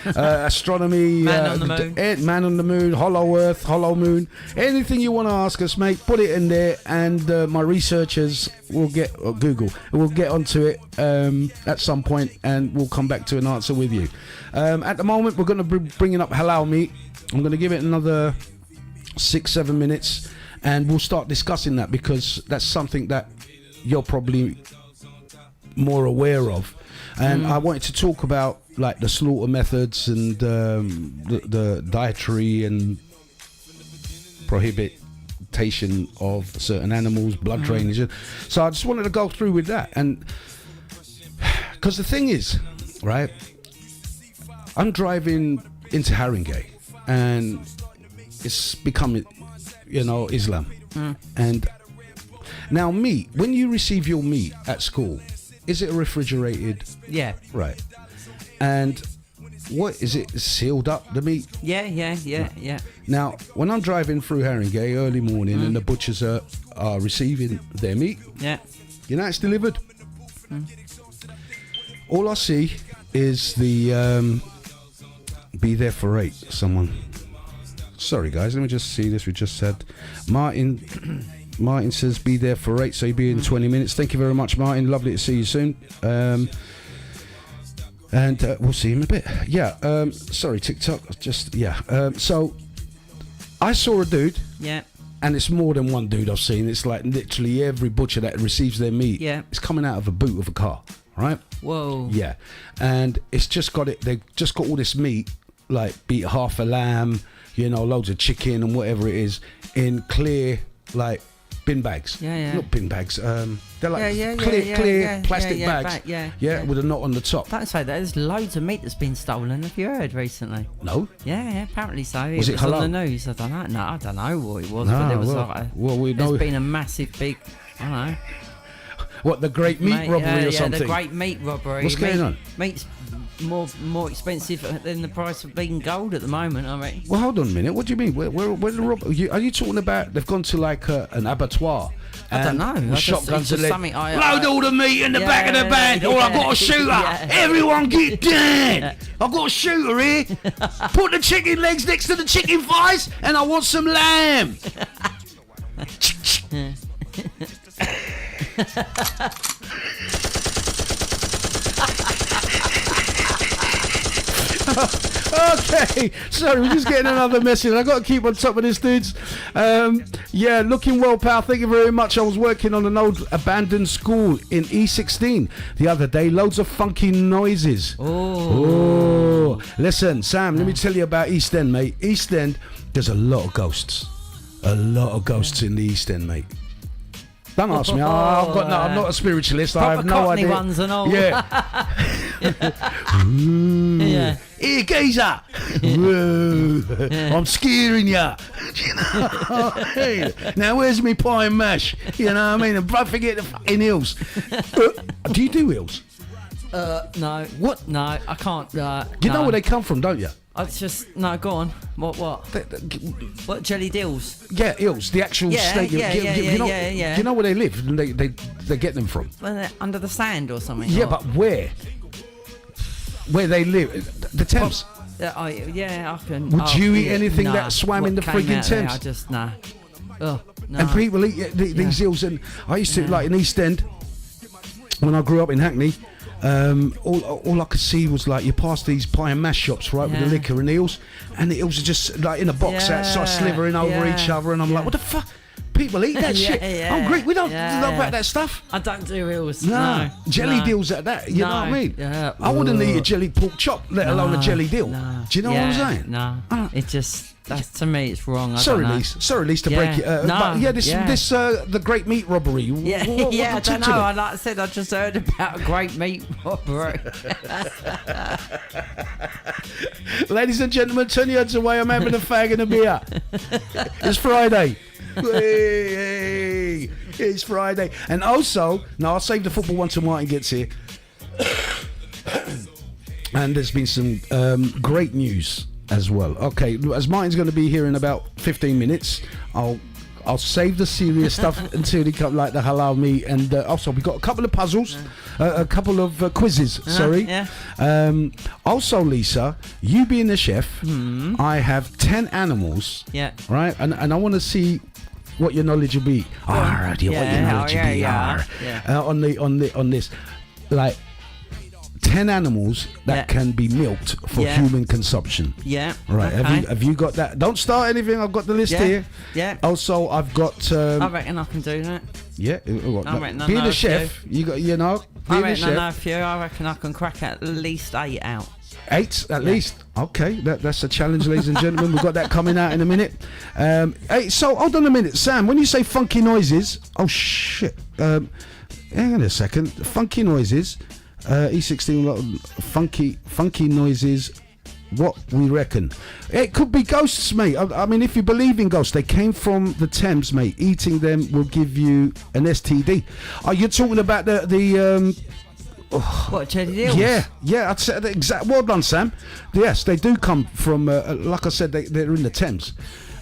astronomy, Man on the moon. Man on the moon, hollow earth, hollow moon. Anything you want to ask us, mate, put it in there. And my researchers will we'll get onto it at some point, and we'll come back to an answer with you. At the moment, we're going to be bringing up halal meat. I'm going to give it another 6-7 minutes, and we'll start discussing that, because that's something that you're probably more aware of. And I wanted to talk about like the slaughter methods and the dietary and prohibition of certain animals, blood drainage. So I just wanted to go through with that, and because the thing is, right, I'm driving into Haringey, and it's become, Islam. And now meat, when you receive your meat at school, is it refrigerated? Yeah. Right. And what is it, sealed up, the meat? Yeah. Now, when I'm driving through Haringey early morning and the butchers are receiving their meat, it's delivered. All I see is the be there for 8. Someone. Sorry, guys. Let me just see this. We just said Martin. Martin says be there for 8, so he'll be in 20 minutes. Thank you very much, Martin. Lovely to see you soon. And we'll see him in a bit. Yeah. Sorry, TikTok. So I saw a dude. Yeah. And it's more than one dude I've seen. It's like literally every butcher that receives their meat. Yeah. It's coming out of a boot of a car. Right? Whoa. Yeah. And it's just got it. They've just got all this meat, like beat half a lamb, loads of chicken and whatever it is, in clear, like, bin bags. Yeah. Not bin bags. They're like clear plastic bags. Yeah, with a knot on the top. Don't say that. There's loads of meat that's been stolen. Have you heard recently? No. Yeah, apparently so. Was it halal? On the news? I don't know. No, I don't know what it was. But there was there's been a massive big, I don't know. What, the great meat robbery or something? Yeah, the great meat robbery. What's going on? Meat's more expensive than the price of being gold at the moment, I reckon. Well, hold on a minute. What do you mean? Where the robbery? Are you talking about they've gone to like an abattoir? I don't know. With shotguns and load all the meat in the back of the van. I've got a shooter. Everyone get down. I've got a shooter here. Put the chicken legs next to the chicken thighs, and I want some lamb. Okay, sorry, we're just getting another message. I've got to keep on top of this, dudes. Looking well, pal. Thank you very much. I was working on an old abandoned school in E16 the other day. Loads of funky noises. Oh. Listen, Sam, let me tell you about East End, mate. East End, there's a lot of ghosts. A lot of ghosts in the East End, mate. Don't ask me. I'm not a spiritualist. I have no idea. Ones and all. Yeah. Yeah. Here, geezer. I'm scaring ya. Hey, now where's me pie and mash? You know what I mean? And don't forget the fucking hills. Do you do hills? No. What? No, I can't. You know where they come from, don't you? It's just no. Go on. What? What jelly deals? Yeah, hills. The actual state. You know where they live and they get them from? Well, they're under the sand or something. Yeah, but where? Where they live? The Thames. I can. Would you eat anything that swam in the frigging Thames? I just no. Oh no. And people eat these hills, and I used to like in East End when I grew up in Hackney. All I could see was like you pass these pie and mash shops, right, with the liquor and the eels, and the eels are just like in a box outside slithering over each other, and I'm like, what the fuck? People eat that shit. I'm Greek. We don't know about that stuff. I don't do eels. No. Jelly deals at that. You know what I mean? Yeah. I wouldn't eat a jelly pork chop, let alone a jelly deal. No. Do you know what I'm saying? No. It just. To me, it's wrong. Sorry, Lise, to break it. The great meat robbery. I don't know. Like I said, I just heard about a great meat robbery. Ladies and gentlemen, turn your heads away. I'm having a fag and a beer. It's Friday. Hey, it's Friday. And also, I'll save the football one till Martin gets here. And there's been some great news as well. Okay, as Martin's going to be here in about 15 minutes, I'll save the serious stuff until he comes, like the halal meat, and also we've got a couple of puzzles, a couple of quizzes. Also, Lisa, you being the chef, I have 10 animals. Yeah. Right, and I want to see what your knowledge will be. What your knowledge will be. On this, like. 10 animals that can be milked for human consumption. Yeah. Right. Okay. Have you got that? Don't start anything. I've got the list here. Yeah. Also, I've got. I reckon I can do that. Yeah. Being a chef, you got. I reckon I know a few. I reckon I can crack at least 8 out. 8 at least. Okay, that's a challenge, ladies and gentlemen. We've got that coming out in a minute. So hold on a minute, Sam. When you say funky noises, oh shit. Hang on a second. Funky noises. E16 funky noises what we reckon. It could be ghosts, mate. I mean, if you believe in ghosts, they came from the Thames, mate. Eating them will give you an STD. Are you talking about the What, Teddy Deals? Yeah, I'd say the exact. Well done, Sam. Yes, they do come from. Like I said, they're in the Thames.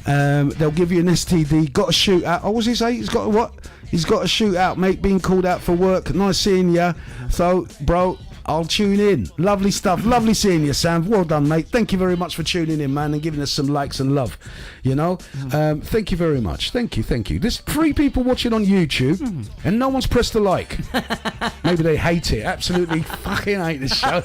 They'll give you an STD. Got a shootout. Oh, what's he say? He's got a what? He's got a shootout, mate. Being called out for work. Nice seeing ya. So, bro, I'll tune in. Lovely stuff. Lovely seeing you, Sam. Well done, mate. Thank you very much for tuning in, man, and giving us some likes and love. You know, thank you very much. Thank you. There's 3 people watching on YouTube, and no one's pressed a like. Maybe they hate it. Absolutely fucking hate this show,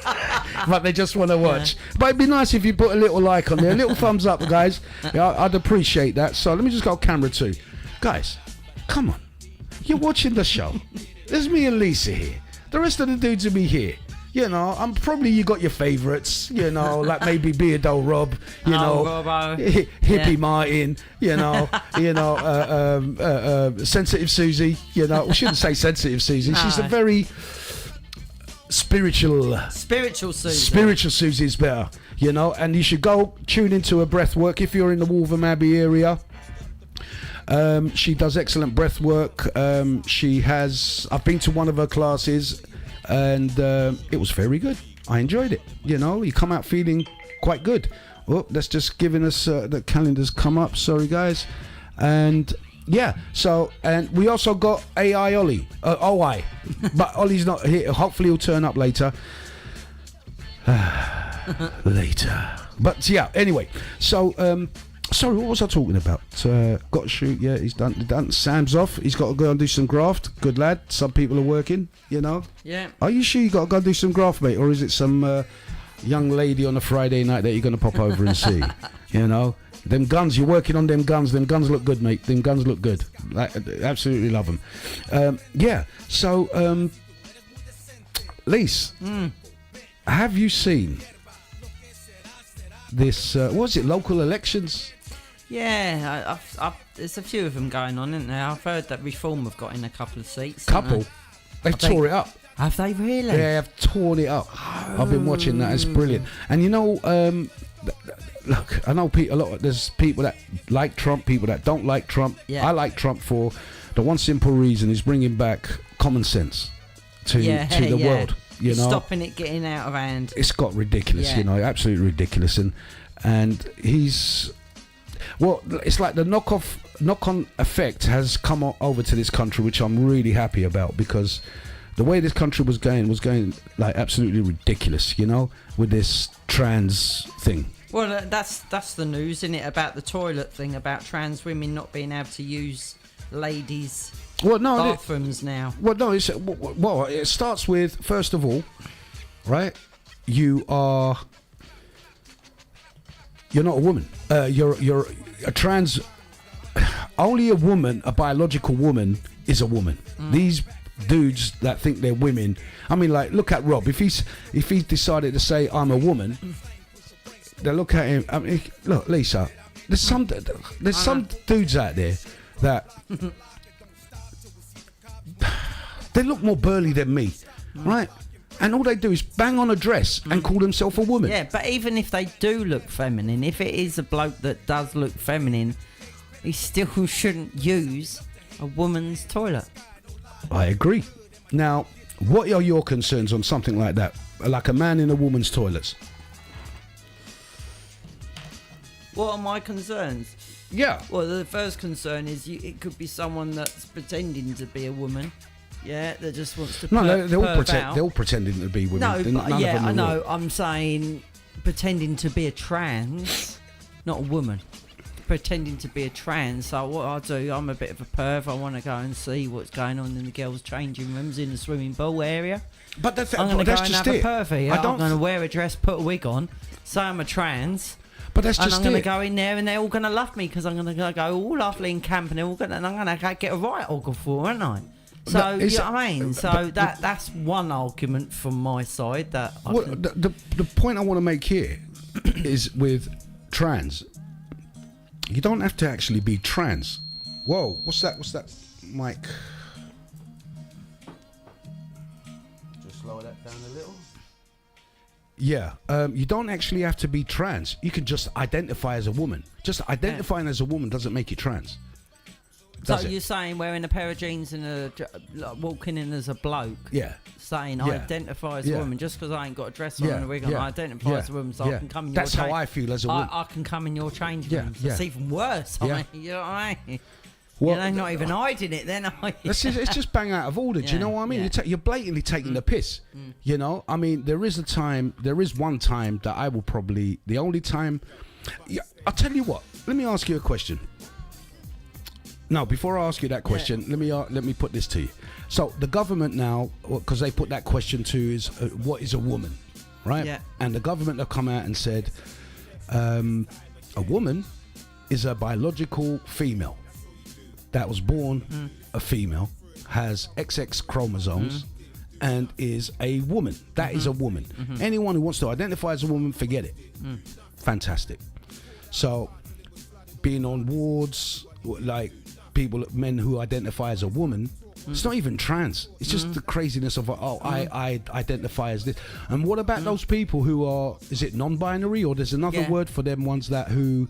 but they just want to watch. But it'd be nice if you put a little like on there, a little thumbs up, guys. Yeah, I'd appreciate that. So let me just go camera 2, guys. Come on, you're watching the show. There's me and Lisa here. The rest of the dudes will be here. You know, I'm probably you got your favourites, you know, like maybe Beardo Rob, you know, Hippie Martin, you know, Sensitive Susie, you know, we shouldn't say Sensitive Susie. No. She's a very spiritual Susie. Spiritual Susie is better, you know, and you should go tune into her breath work if you're in the Wolverhampton Abbey area. She does excellent breath work. I've been to one of her classes. And it was very good. I enjoyed it. You know, you come out feeling quite good. Oh, that's just giving us the calendars come up. Sorry, guys. And yeah, so and we also got AI Ollie, OI, but Ollie's not here. Hopefully, he'll turn up later. But yeah. Anyway, so. Sorry, what was I talking about? Got to shoot, yeah, he's done. Sam's off. He's got to go and do some graft. Good lad. Some people are working, you know. Yeah. Are you sure you got to go and do some graft, mate? Or is it some young lady on a Friday night that you're going to pop over and see? You know? Them guns, you're working on them guns. Them guns look good, mate. Them guns look good. Absolutely love them. Yeah, so, Lise, have you seen this, what was it, local elections? Yeah, there's a few of them going on, isn't there? I've heard that Reform have got in a couple of seats. They've tore it up. Have they really? Yeah, they've torn it up. Oh. I've been watching that. It's brilliant. And you know, look, I know there's people that like Trump, people that don't like Trump. Yeah. I like Trump for the one simple reason: he's bringing back common sense to the world. You know, stopping it getting out of hand. It's got ridiculous, you know, absolutely ridiculous, and he's. Well, it's like the knock-on effect has come over to this country, which I'm really happy about, because the way this country was going like absolutely ridiculous, you know, with this trans thing. Well, that's the news, isn't it, about the toilet thing, about trans women not being able to use ladies' bathrooms now. Well, no, it starts with, first of all, right? You're not a woman. You're a trans. Only a woman, a biological woman, is a woman. These dudes that think they're women. I mean, like, look at Rob. If he decided to say I'm a woman, they look at him. I mean, look, Lisa. There's some dudes out there that they look more burly than me, right? And all they do is bang on a dress and call themselves a woman. Yeah, but even if they do look feminine, if it is a bloke that does look feminine, he still shouldn't use a woman's toilet. I agree. Now, what are your concerns on something like that? Like a man in a woman's toilets? What are my concerns? Yeah. Well, the first concern is it could be someone that's pretending to be a woman. Yeah, that just wants to. No, they're all pretending to be women. No, but I know. I'm saying pretending to be a trans, not a woman. Pretending to be a trans. So what I do, I'm a bit of a perv. I want to go and see what's going on in the girls' changing rooms in the swimming pool area. But I'm going to go and have a pervy. I'm going to wear a dress, put a wig on, say I'm a trans. But that's just and I'm going to go in there and they're all going to love me because I'm going to go all lovely in camp and I'm going to get a right organ for, aren't I? So, you know what I mean? So that's one argument from my side. The point I want to make here is with trans. You don't have to actually be trans. Whoa, what's that? Mic. Just lower that down a little. Yeah, you don't actually have to be trans. You can just identify as a woman. Just identifying as a woman doesn't make you trans. So you're saying wearing a pair of jeans and like walking in as a bloke? Yeah. Saying I identify as a woman just because I ain't got a dress on and a wig on. I identify as a woman, so I can come in your That's how I feel as a woman. I can come in your changing room. It's even worse. I mean, you know what I mean? Well, you're not even hiding it then, are you? It's just bang out of order. Do you know what I mean? You're blatantly taking the piss. You know, I mean, there is one time that I will probably, the only time, I'll tell you what, let me ask you a question. No, before I ask you that question, let me put this to you. So the government now, because they put that question to is, what is a woman, right? Yeah. And the government have come out and said, a woman is a biological female that was born a female, has XX chromosomes, and is a woman. That is a woman. Anyone who wants to identify as a woman, forget it. Fantastic. So, being on wards, like men who identify as a woman, it's not even trans. It's just the craziness of, I identify as this. And what about those people who are, is it non-binary, or there's another word for them ones that who,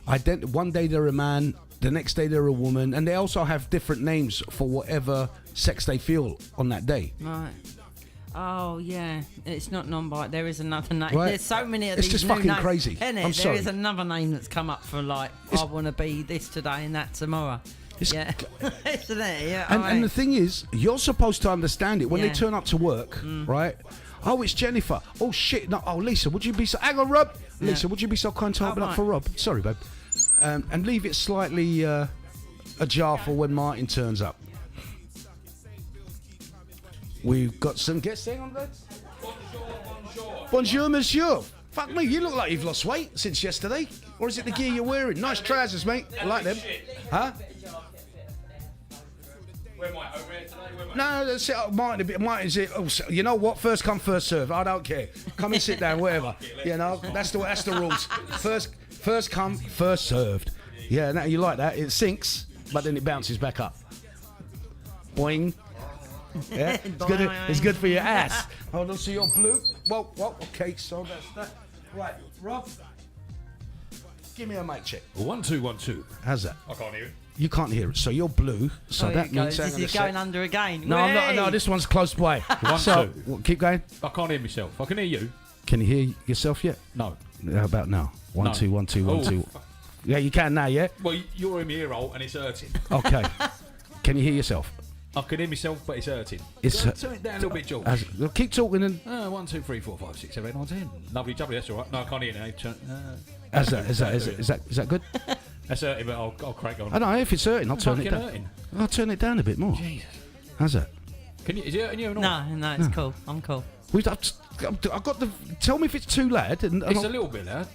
one day they're a man, the next day they're a woman, and they also have different names for whatever sex they feel on that day. Right. Oh yeah, it's not non-binary. There is another name. Right. There's so many of it's these just new fucking names, crazy. There is another name that's come up for like, I want to be this today and that tomorrow. Yeah, isn't it? Yeah. And the thing is, you're supposed to understand it when they turn up to work, right? Oh, it's Jennifer. Oh shit! No. Oh, Lisa, would you be so? Hang on, Rob. Lisa, would you be so kind to open up for Rob? Sorry, babe. And leave it slightly ajar for when Martin turns up. We've got some guests hang on there. Bonjour, monsieur. Fuck me, you look like you've lost weight since yesterday. Or is it the gear you're wearing? Nice trousers, mate. I like them. Huh? Where am I? Over here today? No, that's it. Martin's it. Oh, you know what? First come, first serve. I don't care. Come and sit down, wherever. You know, that's the rules. First come, first served. Yeah, now you like that. It sinks, but then it bounces back up. Boing. Yeah, it's good for your ass. Hold on, so you're blue. Whoa, okay, so that's that. Right, Rob, give me a mic check. 1 2 1 2. How's that? I can't hear it. You can't hear it, so you're blue. So that means... Is he going under again? No, I'm not. No, this one's close by. 1 2. Keep going. I can't hear myself. I can hear you. Can you hear yourself yet? No. How about now? 1 No. 2 1 2 1 2. Yeah, you can now, yeah? Well, you're in my ear hole and it's hurting. Okay. Can you hear yourself? I can hear myself, but it's hurting. Turn it down a little bit, George. Keep talking and... 1 2 3 4 5 6 7 8 9 10. Lovely, jubbly, that's all right. No, I can't hear now. Is that good? That's hurting, but I'll crack on. I know, if it's hurting, I'll turn it down. Hurting. I'll turn it down a bit more. Jesus. How's that? Is it hurting you or not? No, it's cool. I'm cool. I've got the... Tell me if it's too loud. And It's a little bit loud.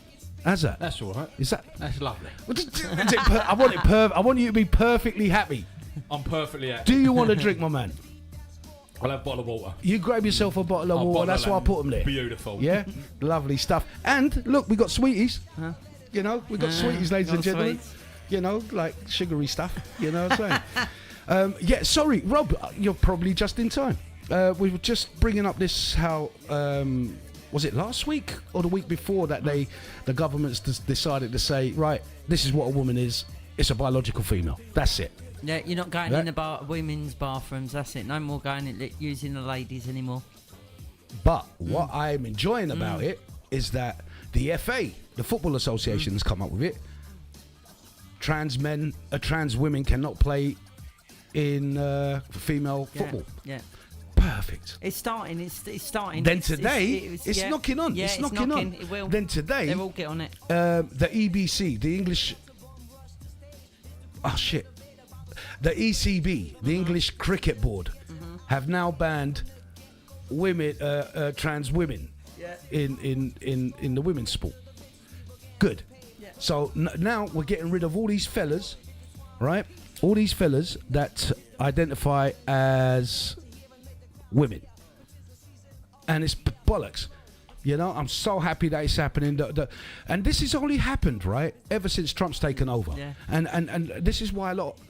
How's that? That's all right. Is that... That's lovely. I want you to be perfectly happy. I'm perfectly happy. Do you want a drink, my man? I'll have a bottle of water. You grab yourself a bottle of water. That's why I put them there. Beautiful. Yeah? Lovely stuff. And, look, we got sweeties. Huh? You know, we got sweeties, ladies and gentlemen. Sweets. You know, like sugary stuff. You know what I'm saying? Sorry, Rob, you're probably just in time. We were just bringing up this, how... was it last week or the week before that the government's decided to say, right, this is what a woman is. It's a biological female. That's it. Yeah, you're not going in the women's bathrooms. That's it. No more going using the ladies anymore. But what I'm enjoying about it is that the FA, the Football Association, has come up with it. Trans women cannot play in female football. Yeah. Perfect. It's starting. It's starting. Then it's knocking on. Yeah, it's knocking on. It will. Then today, they will get on it. The EBC, the English. Oh shit. The ECB, the English Cricket Board, have now banned women, trans women, in the women's sport. Good. Yeah. So now we're getting rid of all these fellas, right? All these fellas that identify as women, and it's bollocks. You know, I'm so happy that it's happening. And this has only happened, right, ever since Trump's taken over. Yeah. And this is why a lot of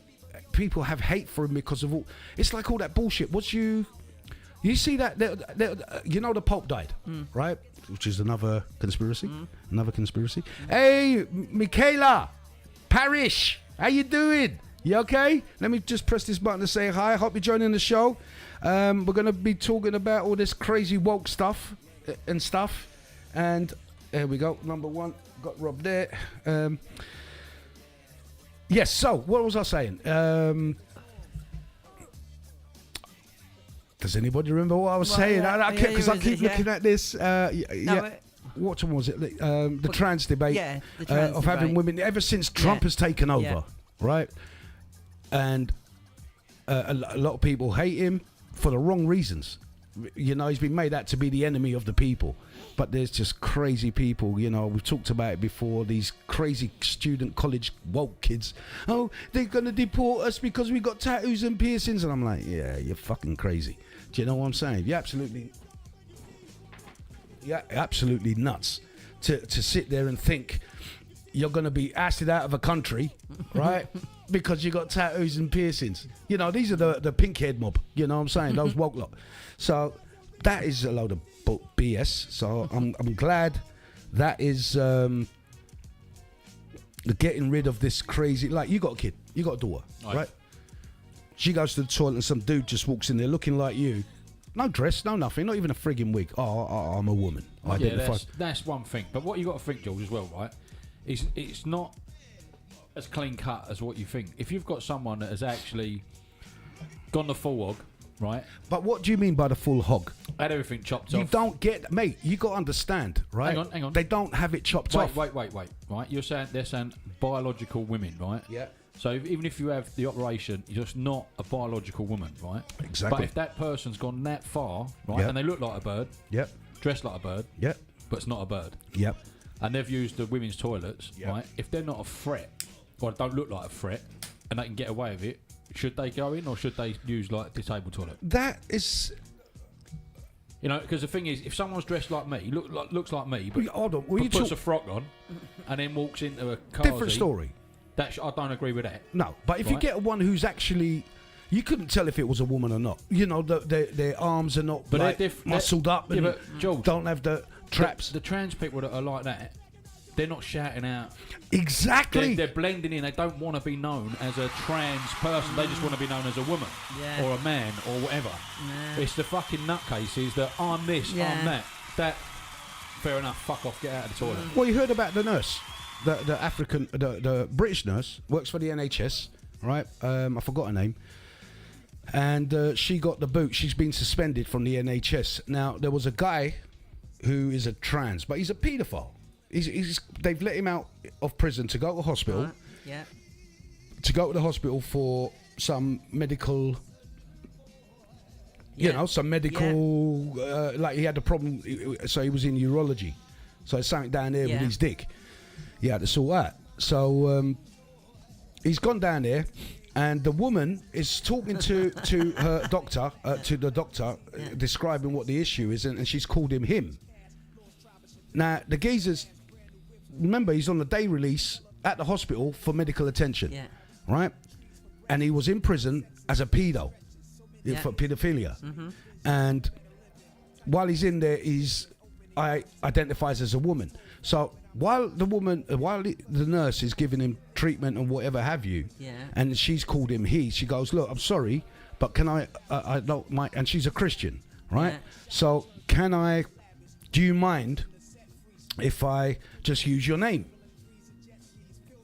people have hate for him, because of all. It's like all that bullshit. You see that? You know, the Pope died, right? which is another conspiracy. Another conspiracy. Hey, Michaela Parish, how you doing? You okay? Let me just press this button to say hi. Hope you're joining the show. We're going to be talking about all this crazy woke stuff and stuff. And there we go. Number one, got Rob there. Yes, so what was I saying? Does anybody remember what I was saying? Because I keep looking at this. What one was it? The trans debate the trans of having debate. women ever since Trump has taken over, right? And a lot of people hate him for the wrong reasons. You know, he's been made out to be the enemy of the people. But there's just crazy people, you know, we've talked about it before, these crazy student college woke kids. Oh, they're going to deport us because we got tattoos and piercings. And I'm like, yeah, you're fucking crazy. Do you know what I'm saying? You're absolutely nuts to sit there and think you're going to be ousted out of a country, right? Because you got tattoos and piercings. You know, these are the pink head mob, you know what I'm saying? Those woke lot. So that is a load of BS. So I'm glad that is getting rid of this crazy. Like, you got a kid, you got a daughter, right? She goes to the toilet and some dude just walks in there looking like you. No dress, no nothing, not even a frigging wig. Oh, I'm a woman. That's one thing. But what you got to think, George, as well, right? Is it's not as clean cut as what you think. If you've got someone that has actually gone the full hog, right? But what do you mean by the full hog? Had everything chopped You off. don't get, mate. You got to understand, right? Hang on. They don't have it chopped off. Wait. Right? They're saying biological women, right? Yeah. So even if you have the operation, you're just not a biological woman, right? Exactly. But if that person's gone that far, right, Yep. and they look like a bird, Yep. dressed like a bird, Yep. but it's not a bird, Yep. and they've used the women's toilets, Yep. right? If they're not a threat, or don't look like a threat, and they can get away with it, should they go in or should they use like a disabled toilet? That is. You know, because the thing is, if someone's dressed like me, looks like me, but Hold on. puts a frock on, and then walks into a car, Different story. I don't agree with that. No, but if you get one who's actually, you couldn't tell if it was a woman or not. You know, their arms are not muscled up and but George, don't have the traps. The trans people that are like that, they're not shouting out. Exactly. They're blending in. They don't want to be known as a trans person. They just want to be known as a woman or a man or whatever. Nah. It's the fucking nutcases that I'm this, I'm that. That, fair enough, fuck off, get out of the toilet. Well, you heard about the nurse, the African, the British nurse, works for the NHS, right? I forgot her name. And she got the boot. She's been suspended from the NHS. Now, there was a guy who is a trans, but he's a paedophile. They've let him out of prison to go to hospital. Yeah. To go to the hospital for some medical, some medical, like he had a problem, so he was in urology. So it's something down there with his dick. He had to sort out. So he's gone down there, and the woman is talking to her doctor, describing what the issue is, and she's called him. Now, the geezer's, remember, he's on the day release at the hospital for medical attention, right? And he was in prison as a pedo, for paedophilia. Mm-hmm. And while he's in there, identifies as a woman. So while the nurse is giving him treatment and whatever have you, and she's called him he, she goes, look, I'm sorry, but can I don't mind, and she's a Christian, right? Yeah. So do you mind if I just use your name?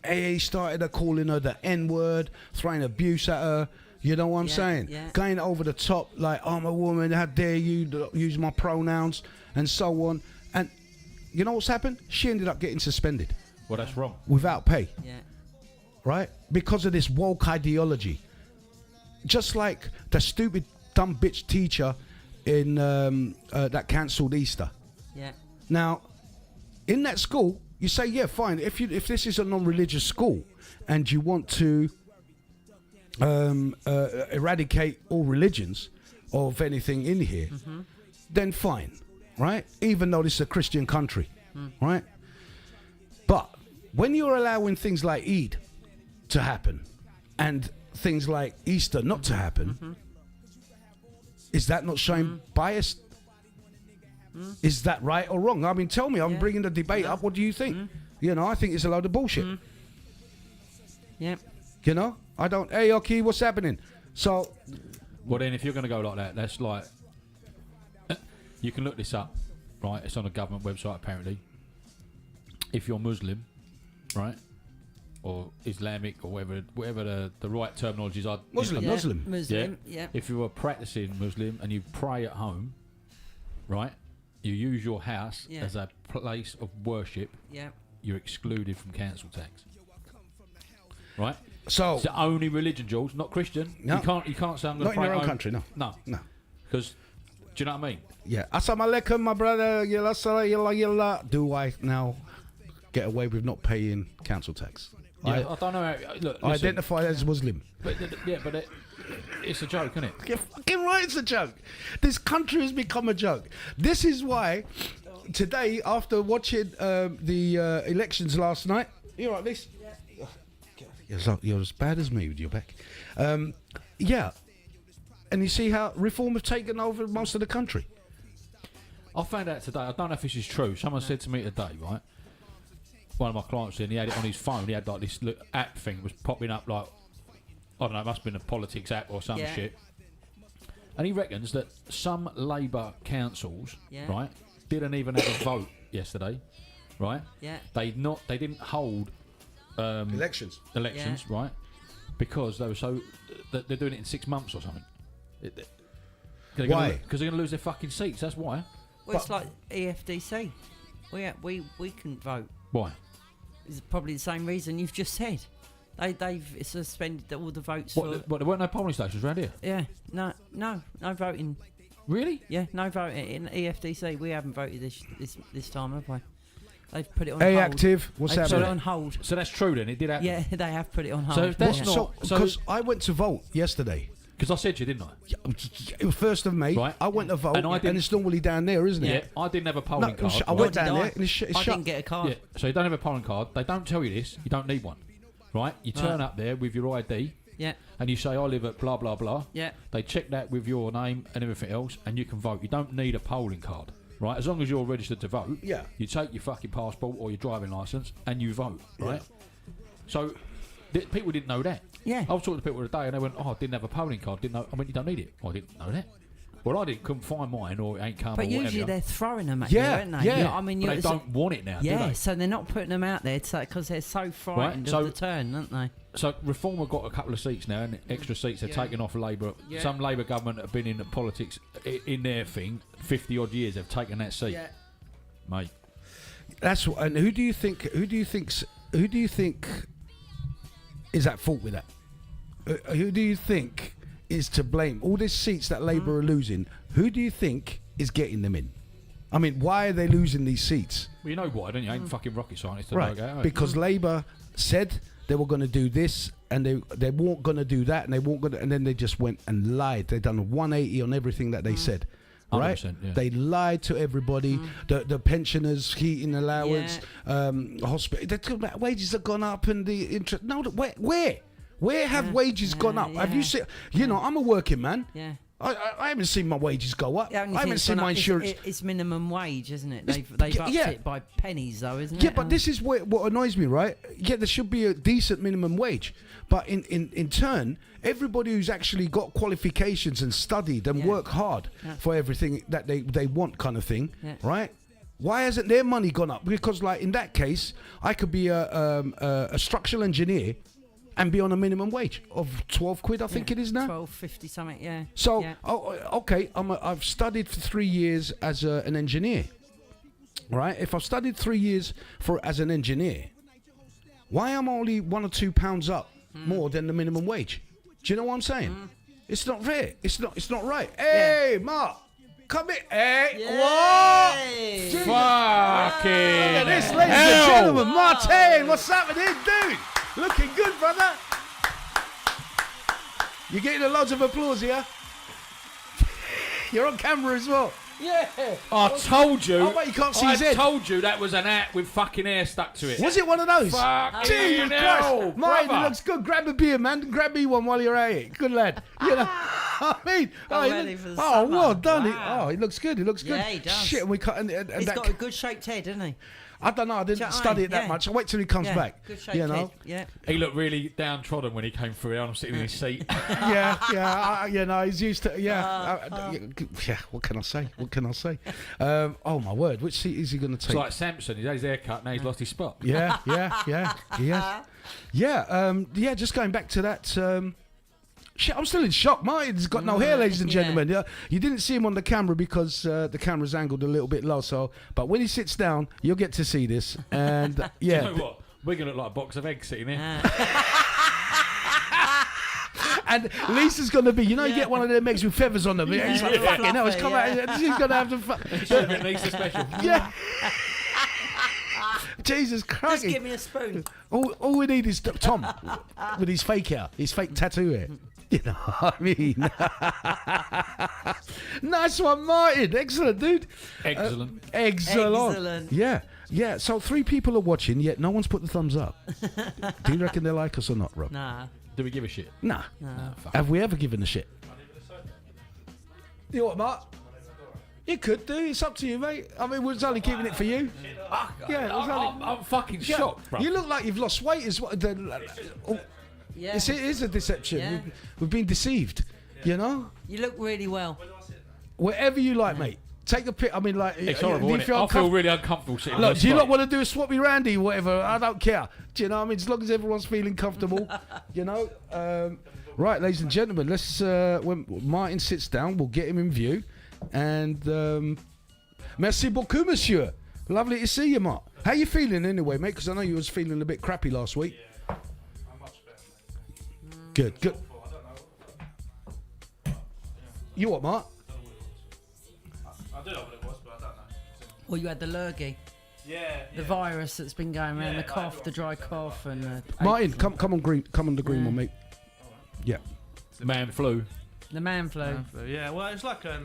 He started calling her the N-word, throwing abuse at her. You know what I'm saying? Yeah. Going over the top, like, I'm a woman, how dare you use my pronouns, and so on. And you know what's happened? She ended up getting suspended. Well, that's wrong. Without pay. Yeah. Right? Because of this woke ideology. Just like the stupid, dumb bitch teacher in that cancelled Easter. Yeah. Now, in that school, you say, yeah, fine. If this is a non-religious school and you want to eradicate all religions of anything in here, then fine, right? Even though this is a Christian country, right? But when you're allowing things like Eid to happen and things like Easter not to happen, is that not showing bias? Is that right or wrong? I mean, tell me. I'm Yeah. bringing the debate up. What do you think? You know, I think it's a load of bullshit. Yeah. You know, I don't. Hey, Oki, what's happening? So, Well, then, if you're going to go like that, that's like you can look this up, right? It's on a government website apparently. If you're Muslim, right, or Islamic, or whatever the right terminologies are. Muslim. Yeah. Muslim. Muslim. Yeah. If you are practicing Muslim and you pray at home, right, you use your house Yeah. as a place of worship, Yeah. you're excluded from council tax. Right? So, It's the only religion, Jules, not Christian. No. You can't say I'm going not to in pray your at own home. country, no. No. No. Because, do you know what I mean? Yeah. Assalamu alaikum, my brother. Yalla, salah, yalla, yalla. Do I now get away with not paying council tax? Yeah, I don't know. Look, I listen, identify as Muslim. but, it's a joke, isn't it? You're fucking right, it's a joke. This country has become a joke. This is why today, after watching the elections last night, you like this? You're as bad as me with your back. Yeah. And you see how reform have taken over most of the country. I found out today, I don't know if this is true. Someone said to me today, right? One of my clients, and he had it on his phone. He had like this app thing was popping up like, I don't know, it must have been a politics app or some shit. And he reckons that some Labour councils, right, didn't even have a vote yesterday, right? Yeah. They didn't hold Elections. right? Because they were so they're doing it in 6 months or something. Why? Because they're going to lose their fucking seats. That's why. Well, it's like EFDC. We couldn't vote. Why? It's probably the same reason you've just said. They've suspended all the votes for. What? There weren't no polling stations around here. Yeah. No voting. Really? Yeah. No voting in EFDC. We haven't voted this time, have we? They've put it on Hey, hold. active. What's They've put it happening? on hold. So that's true then. It did happen. Yeah, they have put it on hold. So that's yeah. not- Because I went to vote yesterday. Because I said you, didn't I? It was 1st of May. Right. I went to vote, And I didn't- it's normally down there, isn't Yeah. it? I didn't have a No, polling card. I went Nor down did there, and it's I shut. didn't get a card. Yeah. So you don't have a polling card. They don't tell you this. You don't need one. Right? You turn up there with your ID. Yeah. And you say, I live at blah, blah, blah. Yeah. They check that with your name and everything else, and you can vote. You don't need a polling card, right? As long as you're registered to vote, Yeah. you take your fucking passport or your driving licence and you vote, right? So people didn't know that. Yeah. I was talking to people today, and they went, "Oh, I didn't have a polling card. Didn't know." I mean, you don't need it. Well, I didn't know that. Well, I couldn't find mine, or it ain't come. But or whatever. usually they're throwing them at Yeah, you, aren't they? yeah. You know, I mean, But they it's- don't want it now, do Yeah, they? so they're not putting them out there because they're so frightened so- of the turn, aren't they? So Reform have got a couple of seats now, and extra seats they're taking off Labour. Yeah. Some Labour government have been in politics in their thing 50 odd years. They've taken that seat, mate. That's what. And who do you think is at fault with that? Who do you think is to blame? All these seats that Labour are losing, who do you think is getting them in? I mean, why are they losing these seats? Well, you know why, don't you? Ain't fucking rocket scientist to Right, know that. because Labour said they were going to do this, and they weren't going to do that, and they weren't going to, and then they just went and lied. They done a 180 on everything that they said. Right? 100%, yeah. They lied to everybody. The pensioners, heating allowance, hospital. They talk about wages have gone up and the interest. No, where have wages gone up? Have you seen? You know, I'm a working man. Yeah. I haven't seen my wages go up. The only I thing haven't that's seen gone my up insurance. It's minimum wage, isn't it? It's- They've upped yeah. it by pennies, though, isn't it? Yeah, but this is what annoys me, right? Yeah, there should be a decent minimum wage. But in turn, everybody who's actually got qualifications and studied and work hard for everything that they want kind of thing, right? Why hasn't their money gone up? Because, like, in that case, I could be a structural engineer and be on a minimum wage of 12 quid, I think it is now. 12.50 something, yeah. So, yeah. okay, I've studied for 3 years as an engineer, right? If I've studied 3 years as an engineer, why am I only £1 or £2 up more than the minimum wage? Do you know what I'm saying? It's not fair. It's not right. Hey, Mark, come in. Hey, what? Yay! Fucking Look at this, ladies and gentlemen. Martin, what's happening, dude? Looking good, brother. You're getting a lot of applause here. You're on camera as well. Yeah. I told you. Oh, wait, you can't see his I head. told you that was an hat with fucking hair stuck to it. Was it one of those? Fucking Jesus hell, Christ. Mine brother. looks good. Grab a beer, man. Grab me one while you're at it. Good lad. You know. I mean, I'm he ready for the oh, summer. well done. Wow. He looks good. He looks good. Yeah, he does. Shit, and we cut. And He's that, got a good shaped head, hasn't he? I don't know. I didn't Do you know what I study mean? it that Yeah. much. I'll wait till he comes Yeah, back. good shaped You know. head. Yeah. He looked really downtrodden when he came through. I'm sitting in his seat. Yeah. You know, he's used to. Yeah. Yeah. What can I say? Oh my word! Which seat is he going to take? It's like Samson. He's had his haircut. Now he's lost his spot. Yeah. He has. Yeah. Just going back to that. Shit, I'm still in shock. Martin's got no hair, ladies and gentlemen. Yeah, you didn't see him on the camera because the camera's angled a little bit low. So, but when he sits down, you'll get to see this. And yeah, You know what? We're gonna look like a box of eggs sitting here. and Lisa's gonna be, you get one of them eggs with feathers on them. Yeah, he's like, Yeah. fucking hell, it's come Fluffy, out. She's gonna have to. It's a bit Lisa special. Yeah. Jesus Just Christ. give me a spoon. All we need is Tom with his fake hair, his fake tattoo hair. You know what I mean? Nice one, Martin. Excellent, dude. Excellent. Excellent. Yeah. So 3 people are watching, yet no one's put the thumbs up. Do you reckon they like us or not, Rob? Nah. Do we give a shit? Nah. Fuck. Have we ever given a shit? You know what, Mark? You could do. It's up to you, mate. I mean, we're only keeping it for you. Yeah, it was only. I'm fucking Yeah. shocked, bro. You look like you've lost weight as well. Yeah. It is a deception. Yeah. We've been deceived. You know. You look really well. Whatever you like, mate. Take a pic. I mean, like, It's do horrible, you isn't it? feel I feel uncomfortable? really uncomfortable sitting Look, on do you the not want to do a Swappy Randy, whatever? I don't care. Do you know what I mean? As long as everyone's feeling comfortable, you know. Right, ladies and gentlemen, let's. When Martin sits down, we'll get him in view. And merci beaucoup, monsieur. Lovely to see you, Mark. How you feeling anyway, mate? Because I know you was feeling a bit crappy last week. I'm much better, mate. Good. I don't know. You what, Mark? I do know what it was, but I don't know. Well, you had the lurgy, Yeah. the virus that's been going around, Yeah, the cough, like the dry cough, and Martin, come on green. Come on the green one, mate. Yeah. Man flu. the man flu. Yeah, well, it's like I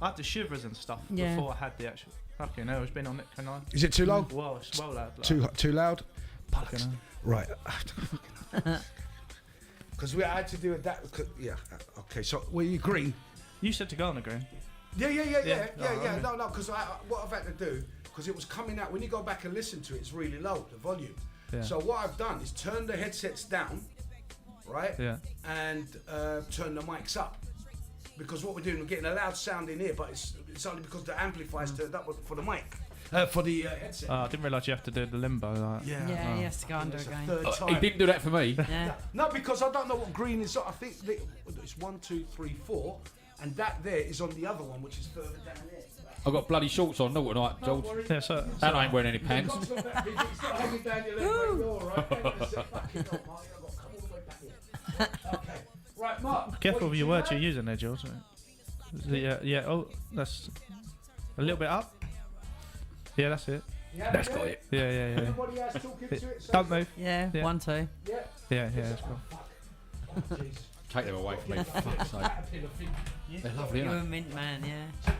had the shivers and stuff Yeah. before I had the actual. Fucking hell, it's been on it, can I? Is it too low? Well, it's well loud. Like, Too loud? fucking hell. Right. Because I had to do it that. Yeah. Okay. So were you green? You said to go on the green. Yeah. Yeah. No. Because what I've had to do, because it was coming out when you go back and listen to it, it's really low, the volume. Yeah. So what I've done is turn the headsets down, right? Yeah. And turn the mics up. Because what we're doing, we're getting a loud sound in here, but it's only because the amplifier's turned up for the mic, for the headset. I didn't realise you have to do the limbo. Like. Yeah, he has to go under That's the again. third He time. didn't do that for me. Yeah. No, because I don't know what green is. I think it's 1, 2, 3, 4, and that there is on the other one, which is further down there. I've got bloody shorts on, not tonight, Don't George. worry. Yeah, so And I ain't wearing any pants. It's not that big. It's not hanging down your leg, mate. You're all right. Hang on a sec. Fucking hell, Mark. I've got to come all the way back here. Okay. Right, Mark. careful what with you your words had? you're using there, George. Yeah. Oh, that's a little bit up. Yeah, that's it. You happy That's there? got it. Yeah. Everybody else talking to it. Don't move. Yeah, Yeah. 1, 2. Yeah. Yeah, that's cool. Oh, jeez. Take them away from me. For fuck's sake. They're lovely, You're a aren't mint man, yeah.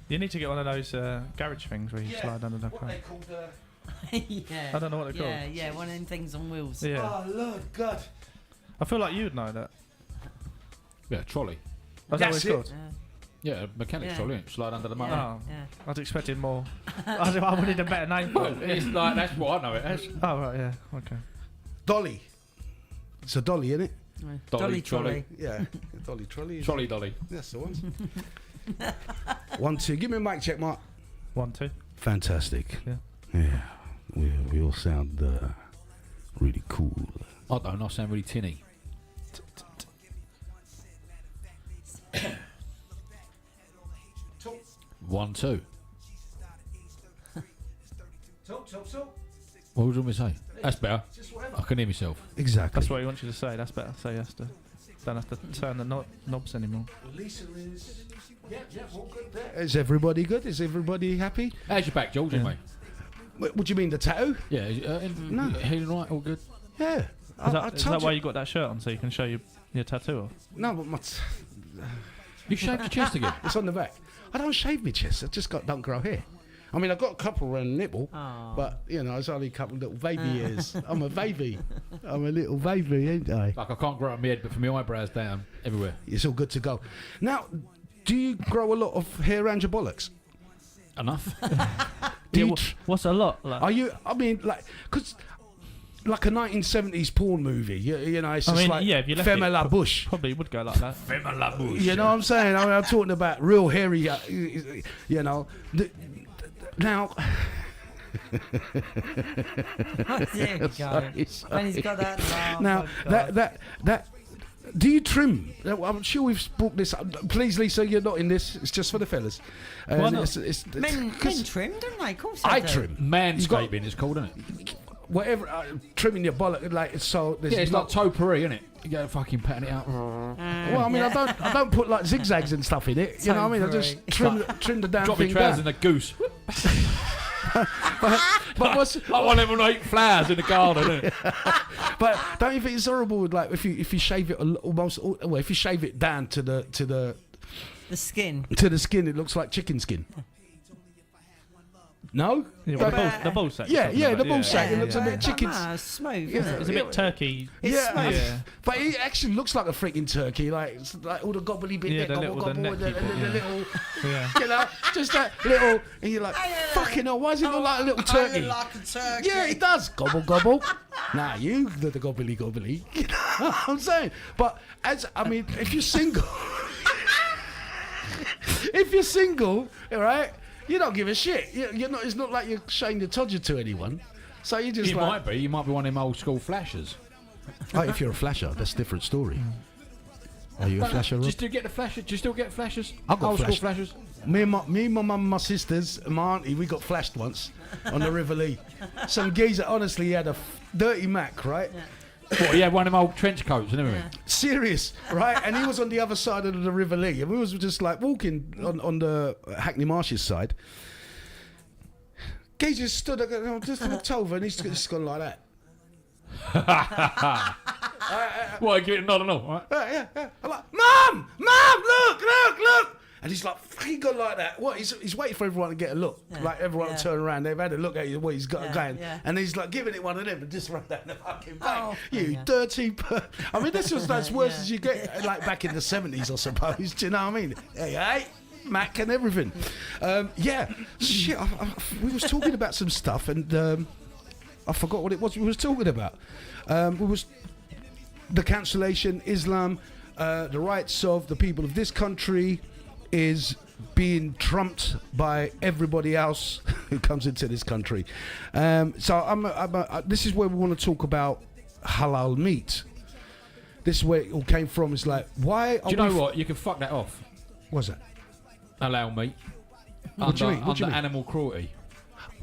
You need to get one of those garage things where you slide under the What car. they called? Yeah. I don't know what they're Yeah, called. yeah, one of them things on wheels. Yeah. Oh Lord God. I feel like you'd know that. they? Yeah, trolley. That's what it's That's it. called. Yeah, Yeah, mechanics Yeah. trolley. Slide under the motor. Oh. yeah. I was expecting more. I wanted a better name for Well, it. it's like, that's what I know it as. Oh, right, yeah. Okay. Dolly. It's a dolly, isn't it? Yeah. Dolly, trolley. Yeah. Dolly trolley. Trolley dolly. That's the one. 1, 2. Give me a mic check, Mark. 1, 2. Fantastic. Yeah. Yeah. We all sound really cool. I don't know, I sound really tinny. Talk, 1, 2. talk. What would you want me to say? That's better. Just whatever. I can hear myself. Exactly. That's what he wants you to say. That's better. So you have to. Don't have to turn the knobs anymore. Lisa is. Yeah, all good there. Is everybody good? Is everybody happy? How's your back, George, anyway? What do you mean, the tattoo? Yeah, No. healing right, all good? Yeah. Is that why you got that shirt on so you can show your tattoo off? No, but You shaved your chest again? it's on the back. I don't shave my chest. I just don't grow hair. I mean, I've got a couple around the nipple, Aw. but you know, it's only a couple of little baby ears. I'm a baby. I'm a little baby, ain't I? Like I can't grow up my head, but from my eyebrows down, everywhere. It's all good to go. Now, do you grow a lot of hair around your bollocks? Enough. Do Yeah, you tr- what's a lot? Like, Are you? I mean, because like a 1970s porn movie, you know, it's I just mean, like yeah, if you left Femme it, la Bush. probably would go like that. You know what I'm saying? I mean, I'm talking about real hairy, you know. Now, There you go. Sorry. And he's got that laugh. now oh God. that. Do you trim? I'm sure we've brought this up. Please, Lisa, you're not in this. It's just for the fellas. Why not? Men 'cause trim, don't they? Of course they I do. trim. Manscaping it's called, isn't it? Whatever, trimming your bollock, like so. There's Yeah, it's not, like topiary, isn't it? You go fucking patting it up. Well, I mean, I don't put like zigzags and stuff in it. You know what I mean? I just trim the damn Drop your thing trousers down. in a goose. But what's I want them to eat flowers in the garden, isn't it? but don't you think it's horrible? Like if you shave it almost, well, if you shave it down to the The skin. skin, it looks like chicken skin. No? Yeah, Like- well, the ball sack. Yeah, something yeah, like the that, ball sack. It looks a Yeah. bit chicken. Nah, it's smooth. Yeah. Isn't It's it? a bit turkey. It's Yeah, smooth. Yeah. but it actually looks like a freaking turkey. Like it's like all the gobbly bit, Yeah, there, the gobble, little- the gobble, neck and the bit, little, Yeah. you know, just that little, and you're like, fucking hell, why does it look like a little turkey? Like a turkey. Yeah, it does. Gobble, gobble. Nah, you the gobbly, gobbly. You know what I'm saying? But if you're single, all right, you don't give a shit. You're not. It's not like you're showing your todger to anyone. So you just You like, might be. You might be one of them old school flashers. oh, if you're a flasher, that's a different story. Are you a flasher, Do Rob? you still get the flashes? Do you still get flashers? I've got old flash- school flashers. Me, my mum, and my sisters, and my auntie, we got flashed once on the River Lee. Some geezer, honestly, he had a dirty Mac, right? What, you had one of them old trench coats and everything. Serious, right? And he was on the other side of the River Lee, and we was just like walking on the Hackney Marshes side. Geezer stood, just looked over, and he's just gone like that. What, give it a nod and all, right? Yeah. I'm like, Mum, look. And he's like, fucking gone like that. What? He's waiting for everyone to get a look. Like everyone to turn around. They've had a look at you, what he's got going. Yeah. And he's like giving it one of them and just run down the fucking back. Oh, you yeah. dirty I mean, this was as worse as you get, like back in the 70s, I suppose. Do you know what I mean? Hey, Mac and everything. Yeah. Shit, we was talking about some stuff and I forgot what it was we was talking about. We was the cancellation, Islam, the rights of the people of this country is being trumped by everybody else who comes into this country. So this is where we want to talk about halal meat. This is where it all came from. It's like, why? Do you know what? You can fuck that off. What's that? Allow meat. What do you mean? What do you Under mean? animal cruelty.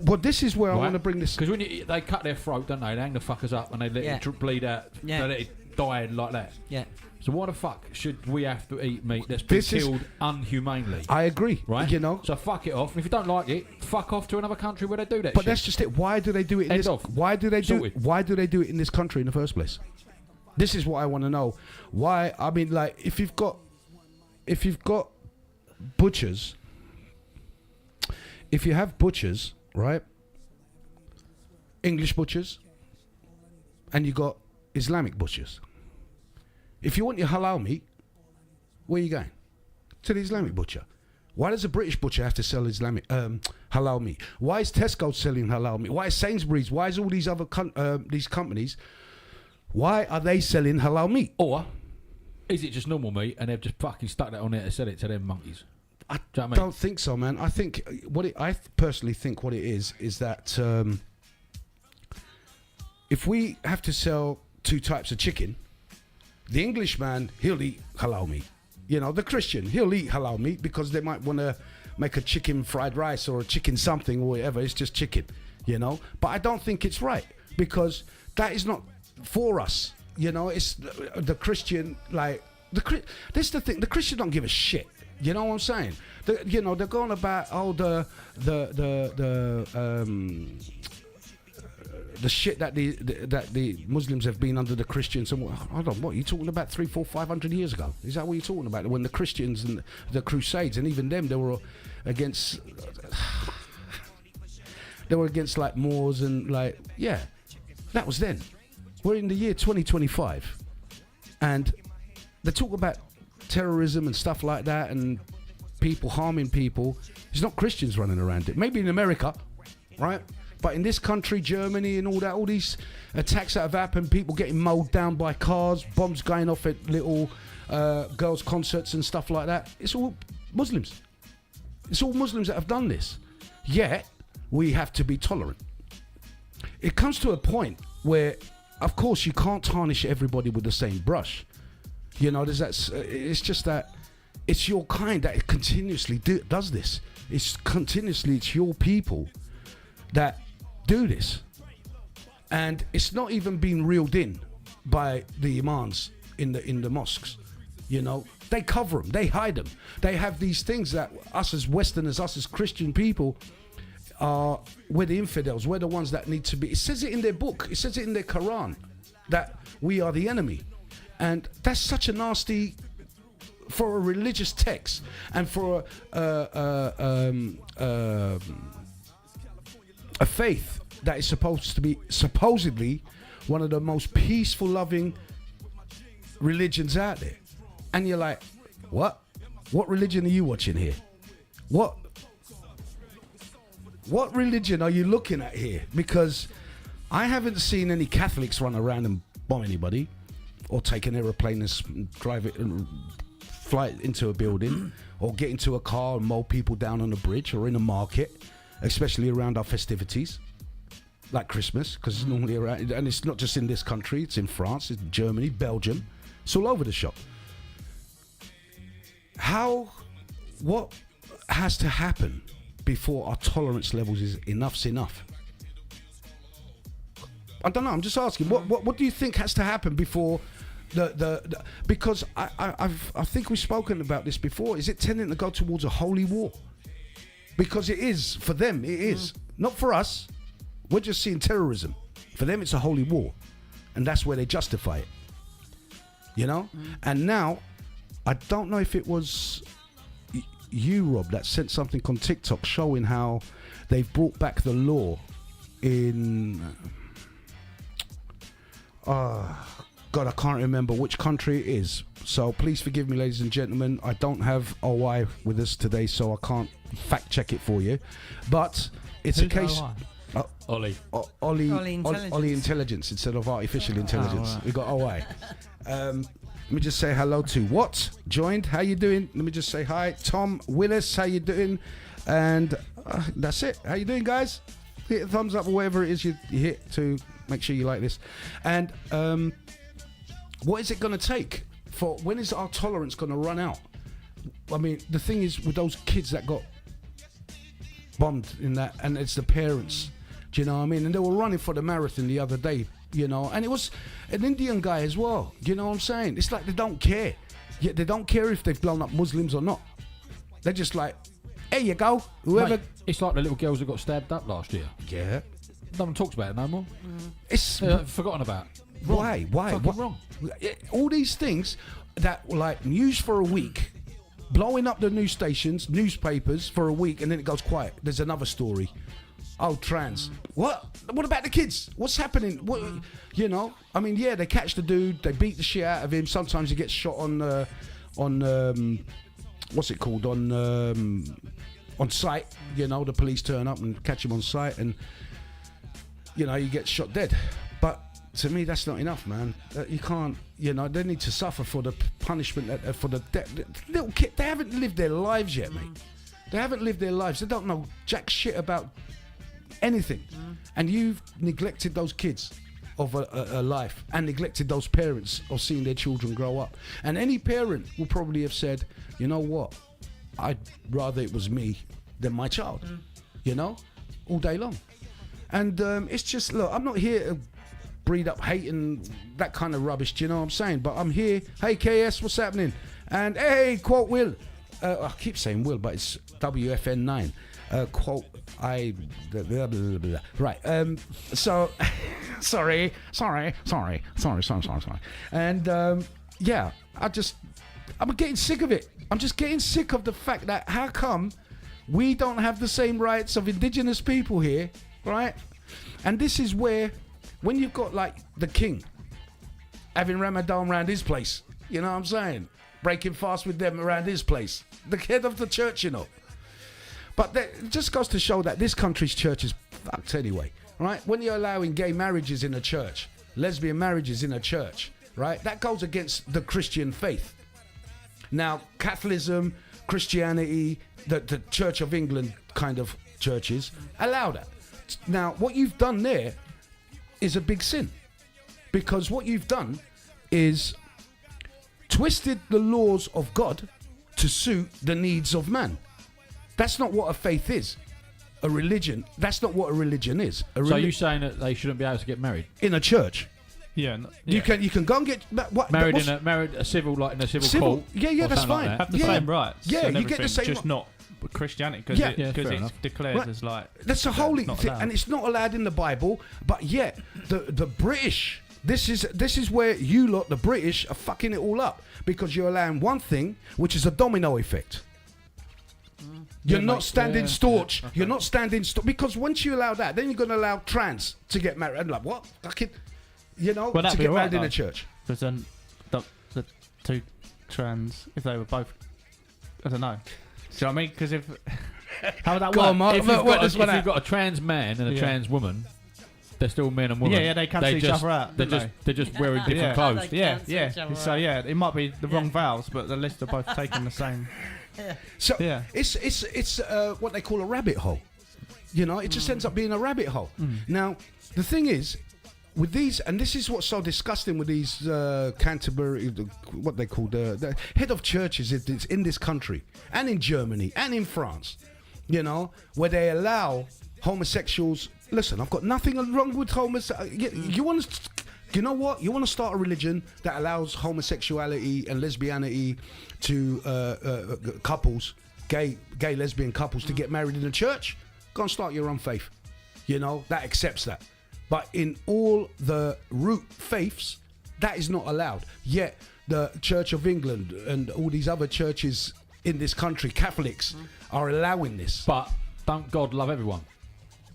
Well, this is where I want to bring this. Because when they cut their throat, don't they? They hang the fuckers up and they let it bleed out. Yeah. They let it die like that. Yeah. So why the fuck should we have to eat meat that's been killed unhumanely? I agree. Right? You know. So fuck it off. And if you don't like it, fuck off to another country where they do that But shit. that's just it. Why do they do it in End this? of. Why do they do? Sorted. Why do they do it in this country in the first place? This is what I want to know. Why? I mean, like, if you've got butchers, if you have butchers, right? English butchers, and you got Islamic butchers. If you want your halal meat, where are you going? To the Islamic butcher. Why does a British butcher have to sell Islamic halal meat? Why is Tesco selling halal meat? Why is Sainsbury's? Why is all these other these companies? Why are they selling halal meat? Or is it just normal meat and they've just fucking stuck that on there to sell it to them monkeys? I Do you know what I mean? don't think so, man. I think I personally think what it is that if we have to sell two types of chicken, the Englishman, he'll eat halal meat. You know, the Christian, he'll eat halal meat because they might want to make a chicken fried rice or a chicken something or whatever. It's just chicken, you know. But I don't think it's right because that is not for us. You know, it's the Christian, like, this is the thing. The Christian don't give a shit. You know what I'm saying? You know, they're going about, the shit that the Muslims have been under the Christians. And hold on, what are you talking about? 300, 400, 500 years ago? Is that what you're talking about? When the Christians and the Crusades, and even them, they were against. They were against like Moors and like, yeah, that was then. We're in the year 2025, and they talk about terrorism and stuff like that, and people harming people. It's not Christians running around it. Maybe in America, right? But in this country, Germany and all that, all these attacks that have happened, people getting mowed down by cars, bombs going off at little girls' concerts and stuff like that. It's all Muslims. It's all Muslims that have done this. Yet, we have to be tolerant. It comes to a point where, of course, you can't tarnish everybody with the same brush. You know, it's just that it's your kind that continuously does this. It's your people that do this. And it's not even being reeled in by the imams in the mosques. You know, they cover them, they hide them. They have these things that us as Westerners, us as Christian people, we're the infidels. We're the ones that need to be. It says it in their book. It says it in their Quran that we are the enemy. And that's such a nasty, for a religious text and for a faith that is supposed to be supposedly one of the most peaceful, loving religions out there. And you're like, what? What religion are you watching here? What religion are you looking at here? Because I haven't seen any Catholics run around and bomb anybody, or take an aeroplane and drive it and fly it into a building, or get into a car and mow people down on a bridge or in a market, especially around our festivities, like Christmas, because it's normally around, and it's not just in this country, it's in France, it's Germany, Belgium, it's all over the shop. What has to happen before our tolerance levels is enough's enough? I don't know, I'm just asking, what do you think has to happen before the because I think we've spoken about this before. Is it tending to go towards a holy war? Because it is, for them, it is. Not for us. We're just seeing terrorism. For them, it's a holy war. And that's where they justify it. You know? And now, I don't know if it was you, Rob, that sent something on TikTok showing how they've brought back the law in... God, I can't remember which country it is. So please forgive me, ladies and gentlemen. I don't have OI with us today, so I can't fact check it for you. But it's Who's a case... Ollie. Ollie Intelligence instead of artificial intelligence. Right. We got OI. Let me just say hello to What joined. How you doing? Let me just say hi. Tom Willis, how you doing? And that's it. How you doing, guys? Hit a thumbs up or whatever it is you hit to make sure you like this. And what is it going to take? For when is our tolerance going to run out? I mean, the thing is with those kids that got bombed in that, and it's the parents. Do you know what I mean? And they were running for the marathon the other day, you know, and it was an Indian guy as well. You know what I'm saying? It's like they don't care. Yeah, they don't care if they've blown up Muslims or not. They're just like, here you go. Whoever. Mate, it's like the little girls that got stabbed up last year. Yeah. No one talks about it no more. It's Forgotten about. why? Fucking wrong. All these things that were like news for a week, blowing up the news stations, newspapers for a week, and then it goes quiet. There's another story. Oh, trans. What about the kids? What's happening? What, you know? I mean, yeah, they catch the dude, they beat the shit out of him. Sometimes he gets shot on what's it called? On site. You know, the police turn up and catch him on site, and you know, he gets shot dead. But to me, that's not enough, man. You can't. You know, they need to suffer for the punishment for the little kid. They haven't lived their lives yet, mate. They haven't lived their lives. They don't know jack shit about anything, and you've neglected those kids of a life, and neglected those parents of seeing their children grow up. And any parent will probably have said, you know what, I'd rather it was me than my child, you know, all day long. And it's just, look, I'm not here to breed up hate and that kind of rubbish, do you know what I'm saying? But I'm here. Hey KS, what's happening? And hey, quote Will, I keep saying Will, but it's WFN9. Quote I blah, blah, blah, blah. Right. So sorry. And yeah, I'm getting sick of it. I'm just getting sick of the fact that how come we don't have the same rights of indigenous people here right? And this is where, when you've got like the king having Ramadan around his place, you know what I'm saying? Breaking fast with them around his place. The head of the church, you know. But it just goes to show that this country's church is fucked anyway, right? When you're allowing gay marriages in a church, lesbian marriages in a church, right? That goes against the Christian faith. Now, Catholicism, Christianity, the Church of England kind of churches allow that. Now, what you've done there is a big sin, because what you've done is twisted the laws of God to suit the needs of man. That's not what a faith is. A religion, that's not what a religion is. So you're saying that they shouldn't be able to get married? In a church. Yeah, You can go and get married in a civil court. Yeah, that's fine. Like that. have the same rights. Yeah, and you get the same just not Christianity, because Yeah. it's declared Right. as like That's a holy not thing, allowed. and it's not allowed in the Bible. But yet, the British, this is where you lot, the British, are fucking it all up, because you're allowing one thing, which is a domino effect. You're not standing staunch. You're not standing because once you allow that, then you're going to allow trans to get married. And like, what? Fucking, to that'd be get all married right, in a though. church. because then the two trans, if they were both, I don't know. Do you know what I mean? Because if how would that Go work? on, Mark. If you've got a trans man and a Yeah. trans woman, they're still men and women. Yeah, they cancel each other out. They're don't just wearing different Yeah. clothes. They yeah, cancel yeah. each other So out. yeah, it might be the wrong vowels, but at least they're both taking the same. So Yeah. it's what they call a rabbit hole. You know, it just ends up being a rabbit hole. Now, the thing is, with these, and this is what's so disgusting with these Canterbury, what they call the head of churches it's in this country, and in Germany, and in France, you know, where they allow homosexuals. Listen, I've got nothing wrong with homosexuals. You want to, you know what? You want to start a religion that allows homosexuality and lesbianity to couples, gay lesbian couples, to get married in the church? Go and start your own faith. You know, that accepts that. But in all the root faiths, that is not allowed. Yet the Church of England and all these other churches in this country, Catholics, are allowing this. But don't God love everyone?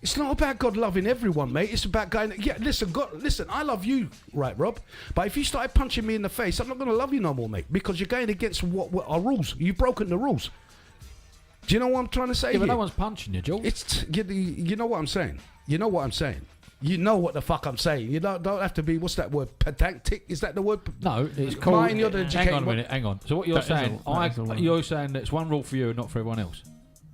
It's not about God loving everyone, mate. It's about going, listen, God, listen, I love you, right, Rob? But if you started punching me in the face, I'm not going to love you no more, mate, because you're going against what our rules. You've broken the rules. Do you know what I'm trying to say Yeah, but here? no one's punching you, Joel. You know what I'm saying. You know what I'm saying. You know what the fuck I'm saying. You don't have to be, what's that word? Pedantic? Is that the word? No, it's called. Mine, you're the hang educated on a one. minute, hang on. So what you're That is saying, you're saying that it's one rule for you and not for everyone else.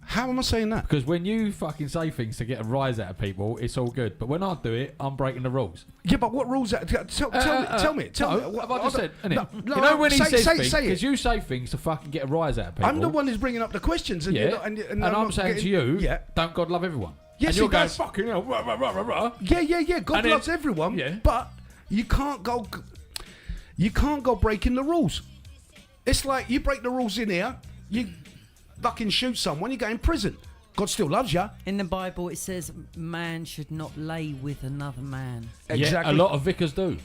How am I saying that? Because when you fucking say things to get a rise out of people, it's all good. But when I do it, I'm breaking the rules. Yeah, but what rules? Tell me. What I just said, innit? No, you know when he says things, say because it. you say things to fucking get a rise out of people. I'm the one who's bringing up the questions, and Yeah, you're not, and I'm not saying getting, to you, yeah, don't God love everyone? Yes, and you're he going, does. fucking hell, rah, rah, rah, rah, rah. yeah. God And then- loves everyone, Yeah. but you can't go breaking the rules. It's like you break the rules in here, you fucking shoot someone, you go in prison. God still loves you. In the Bible, it says man should not lay with another man. Exactly. Yeah, a lot of vicars do,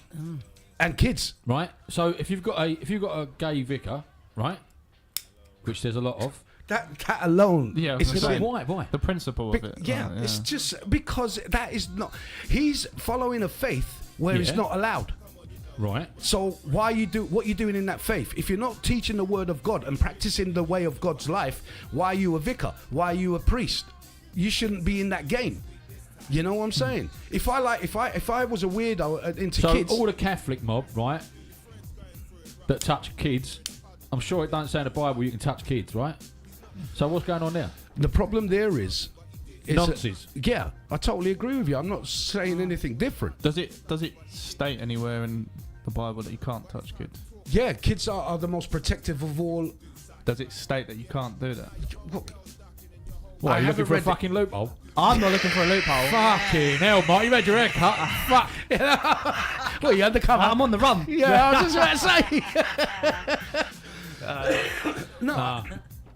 And kids. right? So if you've got a gay vicar, right, which there's a lot of, That alone. Yeah, I was is gonna a say, sin. why? The principle of it. Yeah, right, it's just because that is not. He's following a faith where it's Yeah. not allowed. Right. So why what are you doing in that faith? If you're not teaching the word of God and practicing the way of God's life, why are you a vicar? Why are you a priest? You shouldn't be in that game. You know what I'm saying? If I was a weirdo into So kids, all the Catholic mob, right, that touch kids, I'm sure it don't say in the Bible you can touch kids, right? So what's going on there? the problem there is Nonsense. yeah, I totally agree with you. I'm not saying anything different. Does it state anywhere in the Bible that you can't touch kids? Yeah, kids are the most protective of all. Does it state that you can't do that? What, are you haven't looking for a read it. fucking loophole? I'm not looking for a loophole. Fucking hell, Mark, you've had your hair cut. Fuck. Well, you undercover. I'm on the run. Yeah, I was just about to say. No.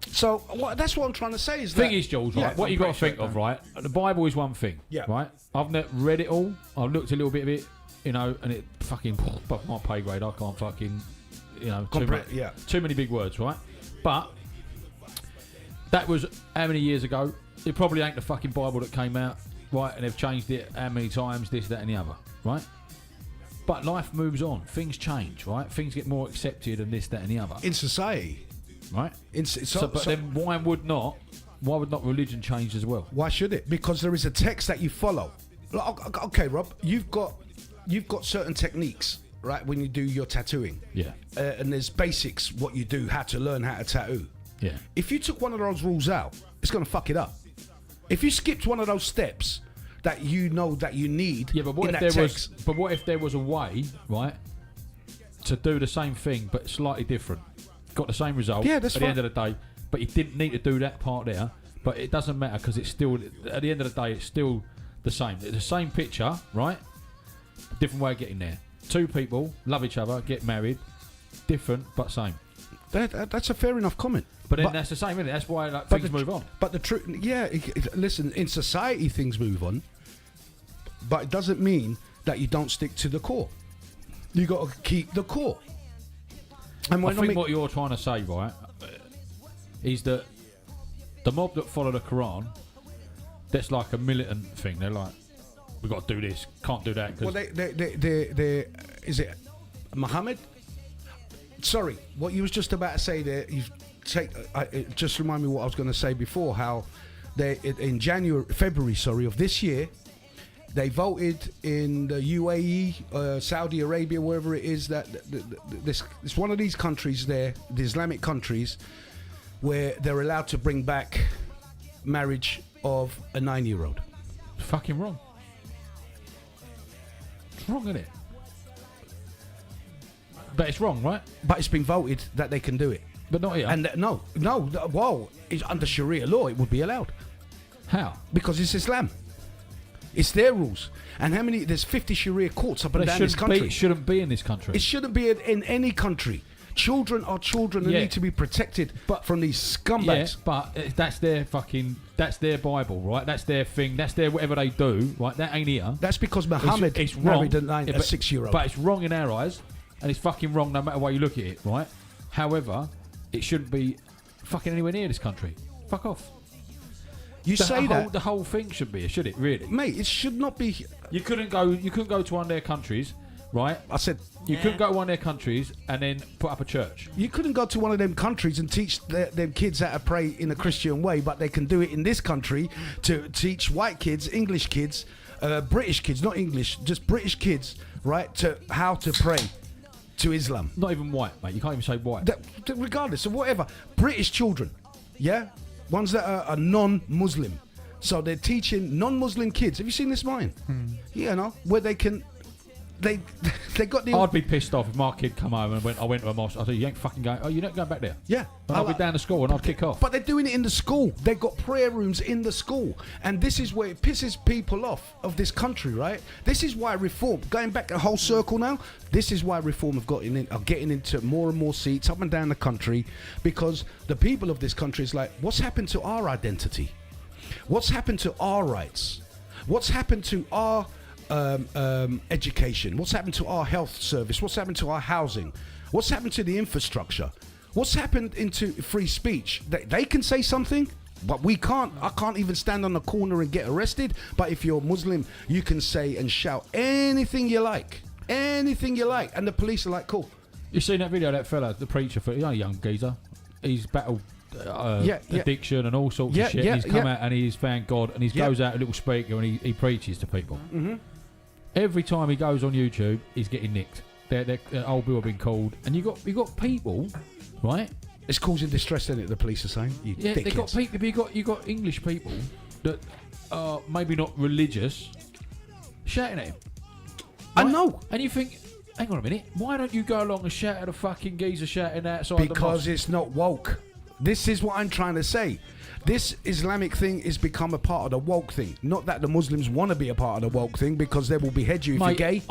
So that's what I'm trying to say is Thing that. is, Jules, right? Yeah, What I'm you got to pretty think of, right? The Bible is one thing, Yeah. right? I've not read it all. I've looked a little bit of it, you know, and it fucking above my pay grade. I can't fucking, you know, Yeah. too many big words, right? But that was how many years ago? It probably ain't the fucking Bible that came out right? And they've changed it how many times, this, that, and the other, right? But life moves on. Things change, right? Things get more accepted and this, that, and the other. In society. Right? Then why would not religion change as well? Why should it? Because there is a text that you follow. Okay, Rob, you've got certain techniques, right, when you do your tattooing. Yeah. And there's basics, what you do, how to learn how to tattoo. Yeah. If you took one of those rules out, it's going to fuck it up. If you skipped one of those steps that you know that you need, yeah, but what if there was a way, right, to do the same thing but slightly different, got the same result at the end of the day, but you didn't need to do that part there, but it doesn't matter because it's still at the end of the day it's still the same. It's the same picture, right? Different way of getting there. Two people love each other, get married, different but same. That's a fair enough comment. But then that's the same, isn't it? That's why things move on. But the truth, listen, in society things move on, but it doesn't mean that you don't stick to the core. You got to keep the core. And I think what you're trying to say, right, is that the mob that follow the Quran, that's like a militant thing. They're like, we've got to do this, can't do that. Well, they is it Muhammad? Sorry, what you was just about to say there, it just remind me what I was going to say before, how they in February of this year, they voted in the UAE, Saudi Arabia, wherever it is, that it's one of these countries there, the Islamic countries, where they're allowed to bring back marriage of a 9-year-old. Fucking wrong. It's wrong, isn't it? But it's wrong, right? But it's been voted that they can do it. But not here. And it's under Sharia law, it would be allowed. How? Because it's Islam. It's their rules. And there's 50 Sharia courts up and down this country. It shouldn't be in this country. It shouldn't be in any country. Children are children and need to be protected from these scumbags. Yeah, but that's their Bible, right? That's their thing. That's their whatever they do, right? That ain't here. That's because Muhammad married a 6-year-old. But it's wrong in our eyes, and it's fucking wrong no matter way you look at it, right? However, it shouldn't be fucking anywhere near this country. Fuck off. The whole thing should be, should it really? Mate, it should not be. You couldn't go to one of their countries, right? I said you couldn't go to one of their countries and then put up a church. You couldn't go to one of them countries and teach them kids how to pray in a Christian way, but they can do it in this country to teach white kids, English kids, British kids, not English, just British kids, right, to how to pray to Islam. Not even white, mate. You can't even say white. Regardless of whatever, British children, yeah, ones that are non-Muslim. So they're teaching non-Muslim kids. Have you seen this mine? You know, where they can. They got the. I'd be pissed off if my kid come home and I went to a mosque. I said, you ain't fucking going. Oh, you're not going back there. Yeah. And I'll be down to school and I'd kick off. But they're doing it in the school. They've got prayer rooms in the school, and this is where it pisses people off of this country, right? This is why reform, going back a whole circle now. This is why reform are getting into more and more seats up and down the country, because the people of this country is like, what's happened to our identity? What's happened to our rights? What's happened to our education? What's happened to our health service? What's happened to our housing? What's happened to the infrastructure? What's happened into free speech? They can say something, but we can't. I can't even stand on the corner and get arrested. But if you're Muslim, you can say and shout anything you like. Anything you like. And the police are like, cool. You seen that video of that fella, the preacher, he's a young geezer. He's battled addiction and all sorts of shit. He's come out and he's found God, and he goes out a little speaker and he preaches to people. Mm-hmm. Every time he goes on YouTube, he's getting nicked. Their old bill have been called, and you got people, right? It's causing distress, isn't it? The police are saying. They got people. You got English people that are maybe not religious, shouting at him. Right? I know. And you think, hang on a minute, why don't you go along and shout at a fucking geezer shouting outside the mosque? Because it's not woke. This is what I'm trying to say. This Islamic thing is become a part of the woke thing. Not that the Muslims want to be a part of the woke thing, because they will behead you if you're gay.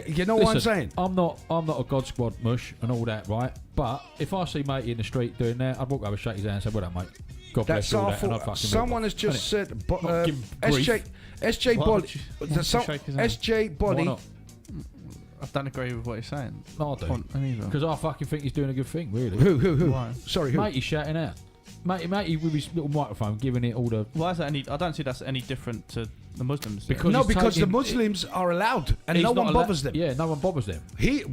You know what I'm saying? I'm not a God squad mush and all that, right? But if I see matey in the street doing that, I'd walk over, shake his hand, and say, "Well done, mate. God bless you." All that, and I'd fucking someone has just said, SJ Body. SJ Body. I don't agree with what he's saying. No, I do. Because I fucking think he's doing a good thing, really. Who? Why? Sorry, who? Mate, he's shouting out. matey with his little microphone, giving it all the. Why is that any? I don't see that's any different to the Muslims. Because No, he's because the taking- Muslims are allowed, and he's no not one allo- bothers them. Yeah, no one bothers them.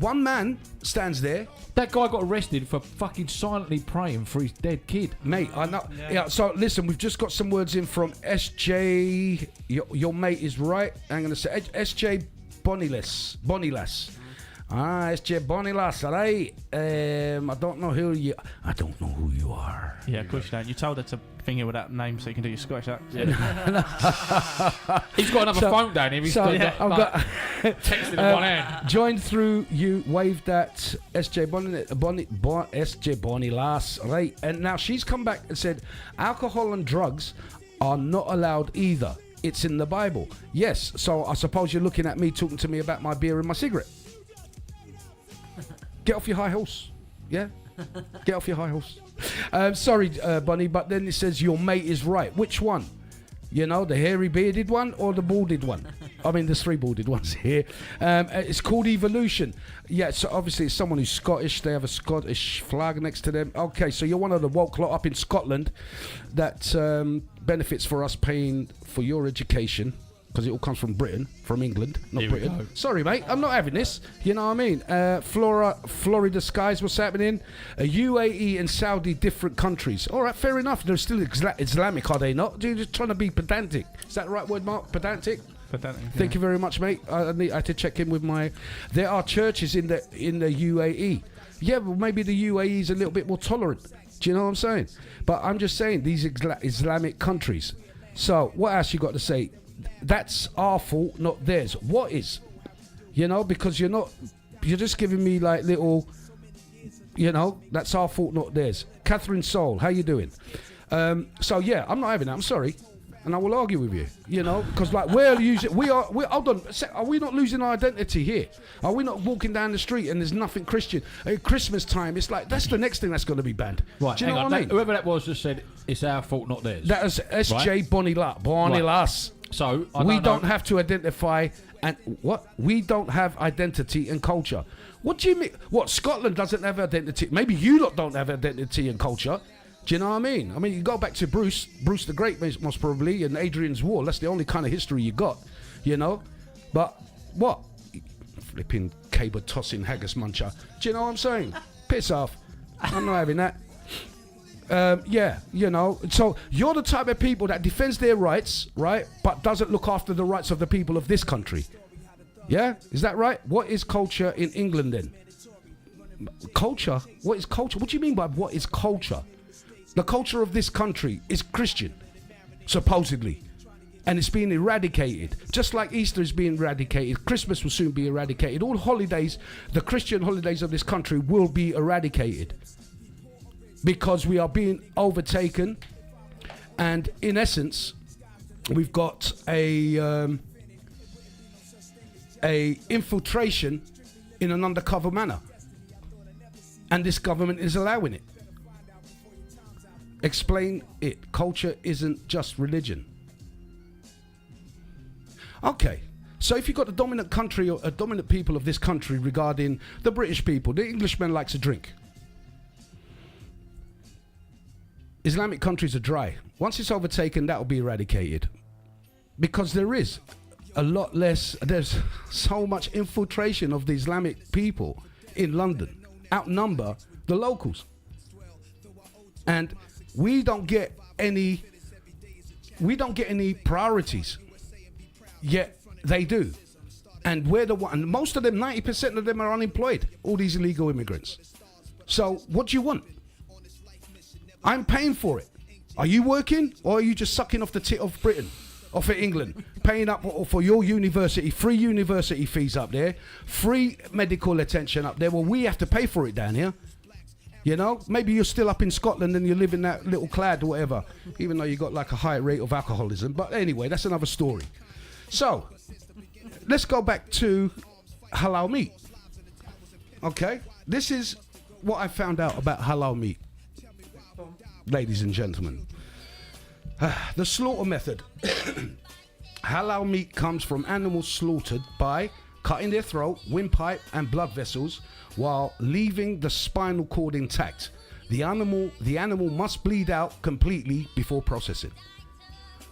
One man stands there, That guy got arrested for fucking silently praying for his dead kid. mate. I know. Yeah. So listen, we've just got some words in from SJ. Your mate is right. I'm gonna say SJ Bonilas. SJ Bonilas. All right. I don't know who you. I don't know who you are. Yeah, of course you don't. You told her to finger with that name so you can do your Scottish accent. He's got another phone down here. He's So got, I've like, got texting in one hand. joined through you. Waved at SJ SJ Bonilas. Right. And now she's come back and said, alcohol and drugs are not allowed either. It's in the Bible. Yes. So I suppose you're looking at me talking to me about my beer and my cigarette. Get off your high horse. Yeah? Get off your high horse. Sorry, Bunny, but then it says your mate is right. Which one? You know, the hairy bearded one or the balded one? I mean, there's 3 balded ones here. It's called evolution. Yeah, so obviously it's someone who's Scottish. They have a Scottish flag next to them. Okay, so you're one of the woke lot up in Scotland that benefits for us paying for your education. Because it all comes from Britain, from England, not Here we Britain. go. Sorry, mate, I'm not having this. You know what I mean? Florida skies, what's happening? UAE and Saudi, different countries. All right, fair enough. They're still Islamic, are they not? You're just trying to be pedantic. Is that the right word, Mark? Pedantic? Thank you very much, mate. I had to check in with my. There are churches in the UAE. Yeah, well, maybe the UAE is a little bit more tolerant. Do you know what I'm saying? But I'm just saying these Islamic countries. So what else you got to say? That's our fault, not theirs. What is? You know, because you're just giving me like little, you know, that's our fault, not theirs. Catherine Soul, how you doing? So yeah, I'm not having that. I'm sorry. And I will argue with you, you know, because like hold on, are we not losing our identity here? Are we not walking down the street and there's nothing Christian? At Christmas time, it's like, that's the next thing that's going to be banned. Right, do you know hang what on. I mean? Whoever that was just said, it's our fault, not theirs. That was SJ Right. Bonilas. So, We don't have to identify and what? We don't have identity and culture. What do you mean? What, Scotland doesn't have identity? Maybe you lot don't have identity and culture. Do you know what I mean? I mean, you go back to Bruce the Great, most probably, and Adrian's War. That's the only kind of history you got, you know? But what? Flipping caber tossing haggis muncher. Do you know what I'm saying? Piss off. I'm not having that. Yeah, you know, so you're the type of people that defends their rights, right, but doesn't look after the rights of the people of this country. Yeah, is that right? What is culture in England then? Culture? What is culture? What do you mean by what is culture? The culture of this country is Christian, supposedly, and it's being eradicated. Just like Easter is being eradicated, Christmas will soon be eradicated. All holidays, the Christian holidays of this country will be eradicated. Because we are being overtaken, and in essence, we've got a infiltration in an undercover manner, and this government is allowing it. Explain it. Culture isn't just religion. Okay, so if you've got the dominant country or a dominant people of this country regarding the British people, the Englishman likes to drink. Islamic countries are dry. Once it's overtaken, that will be eradicated. Because there is a lot less, there's so much infiltration of the Islamic people in London, outnumber the locals. And we don't get any priorities, yet they do. And we're the one, and most of them, 90% of them are unemployed, all these illegal immigrants. So what do you want? I'm paying for it. Are you working, or are you just sucking off the tit of Britain, off of England, paying up for your university, free university fees up there, free medical attention up there? Well, we have to pay for it down here. You know, maybe you're still up in Scotland and you live in that little clad or whatever, even though you got like a high rate of alcoholism. But anyway, that's another story. So, let's go back to halal meat. Okay, this is what I found out about halal meat. Ladies and gentlemen, the slaughter method. Halal meat comes from animals slaughtered by cutting their throat, windpipe and blood vessels while leaving the spinal cord intact. The animal must bleed out completely before processing.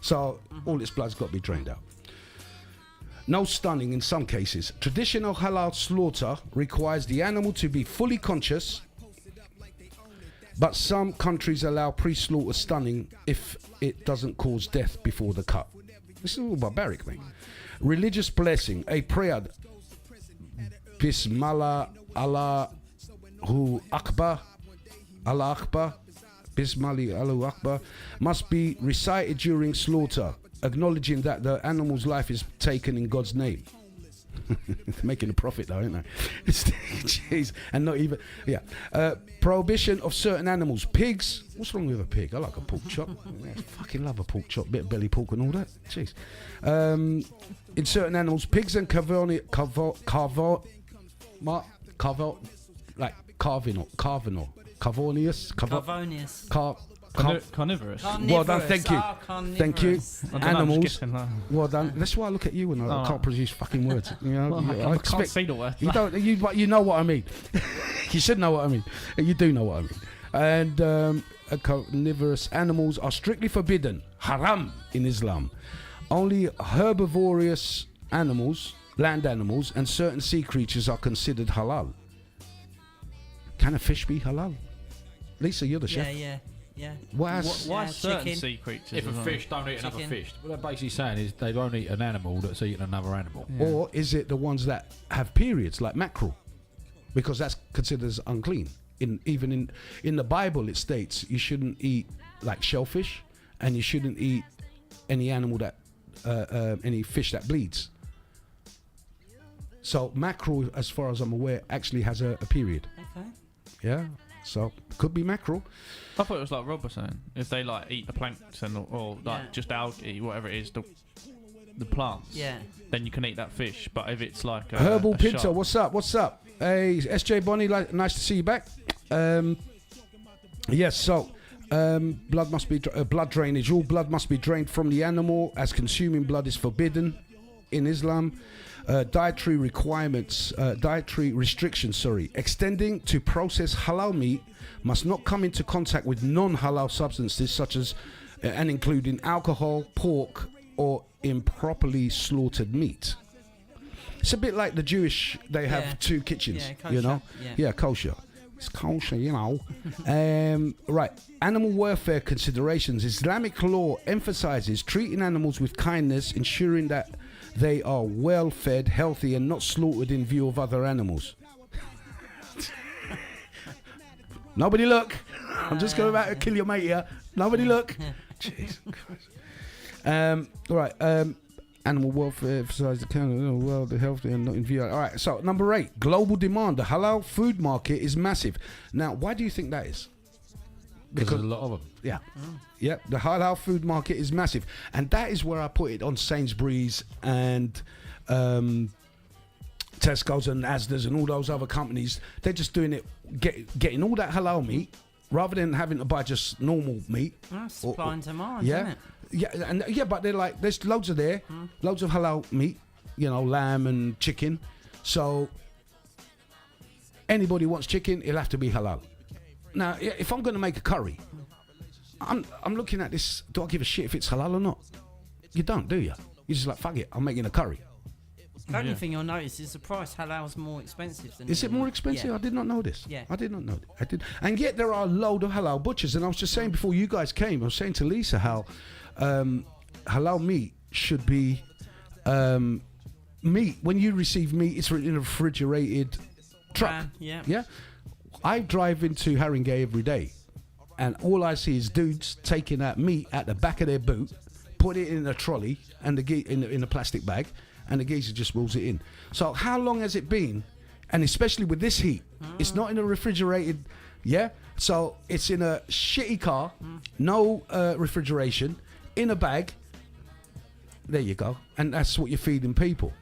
So all its blood's got to be drained out. No stunning in some cases. Traditional halal slaughter requires the animal to be fully conscious, but some countries allow pre-slaughter stunning if it doesn't cause death before the cut. This is all barbaric, mate. Religious blessing, a prayer, Bismillah, Allahu Akbar, Allah Akbar, Bismillah, Allahu Akbar, must be recited during slaughter, acknowledging that the animal's life is taken in God's name. Making a profit though, ain't they? Jeez. And not even, yeah. Prohibition of certain animals. Pigs. What's wrong with a pig? I like a pork chop. I fucking love a pork chop. Bit of belly pork and all that. Jeez. In certain animals, pigs and Carnivorous. Well done, thank you. Thank you. I don't know, I'm Animals. just guessing that. Well done. That's why I look at you and I can't produce fucking words. You know, Well, I can't see the word. You don't. But you know what I mean. You should know what I mean. You do know what I mean. And carnivorous animals are strictly forbidden, haram in Islam. Only herbivorous animals, land animals, and certain sea creatures are considered halal. Can a fish be halal? Lisa, you're the chef. Yeah. Why? Why certain chicken. sea creatures? If a as well? fish don't eat another Chicken. fish, what they're basically saying is they won't eat an animal that's eating another animal. Yeah. Or is it the ones that have periods, like mackerel? Because that's considered as unclean. Even in the Bible, it states you shouldn't eat like shellfish, and you shouldn't eat any animal that any fish that bleeds. So mackerel, as far as I'm aware, actually has a period. Okay. Yeah. So could be mackerel. I thought it was like Rob was saying. If they like eat the plankton or like Yeah. just algae, whatever it is, the plants. Yeah. Then you can eat that fish. But if it's like a, Herbal a Pinto, shark- what's up? What's up? Hey, SJ Bonnie, nice to see you back. Yes, so blood must be blood drainage. All blood must be drained from the animal, as consuming blood is forbidden in Islam. Dietary requirements, dietary restrictions, extending to processed halal meat must not come into contact with non-halal substances such as and including alcohol, pork, or improperly slaughtered meat. It's a bit like the Jewish, they have Yeah. two kitchens, Yeah, kosher, you know? yeah. Kosher. It's kosher, you know. Right. Animal welfare considerations. Islamic law emphasizes treating animals with kindness, ensuring that they are well fed, healthy, and not slaughtered in view of other animals. Nobody look. I'm just going about to kill your mate here. Nobody look. Jesus Christ. Right. Animal welfare emphasizes the kind of well, the healthy and not in view. All right. So number 8, global demand. The halal food market is massive. Now, why do you think that is? Because there's a lot of them. Yeah. Yeah, the halal food market is massive. And that is where I put it on Sainsbury's and Tesco's and Asda's and all those other companies. They're just doing it, getting all that halal meat rather than having to buy just normal meat. Supply and demand, Yeah. isn't it? Yeah, but they're like, there's loads of loads of halal meat, you know, lamb and chicken. So anybody wants chicken, it'll have to be halal. Now, if I'm going to make a curry, I'm looking at this. Do I give a shit if it's halal or not? You don't, do you? You're just like, fuck it, I'm making a curry. The only thing you'll notice is the price. Halal's more expensive than. Is it more expensive? Yeah. I did not know this. Yeah. I did not know. I did, and yet there are a load of halal butchers. And I was just saying before you guys came, I was saying to Lisa how halal meat should be meat. When you receive meat, it's in a refrigerated truck. Yeah. Yeah. I drive into Haringey every day, and all I see is dudes taking that meat at the back of their boot, put it in a trolley and in a plastic bag, and the geezer just rolls it in. So how long has it been? And especially with this heat, it's not in a refrigerated, yeah? So it's in a shitty car, no refrigeration, in a bag. There you go. And that's what you're feeding people.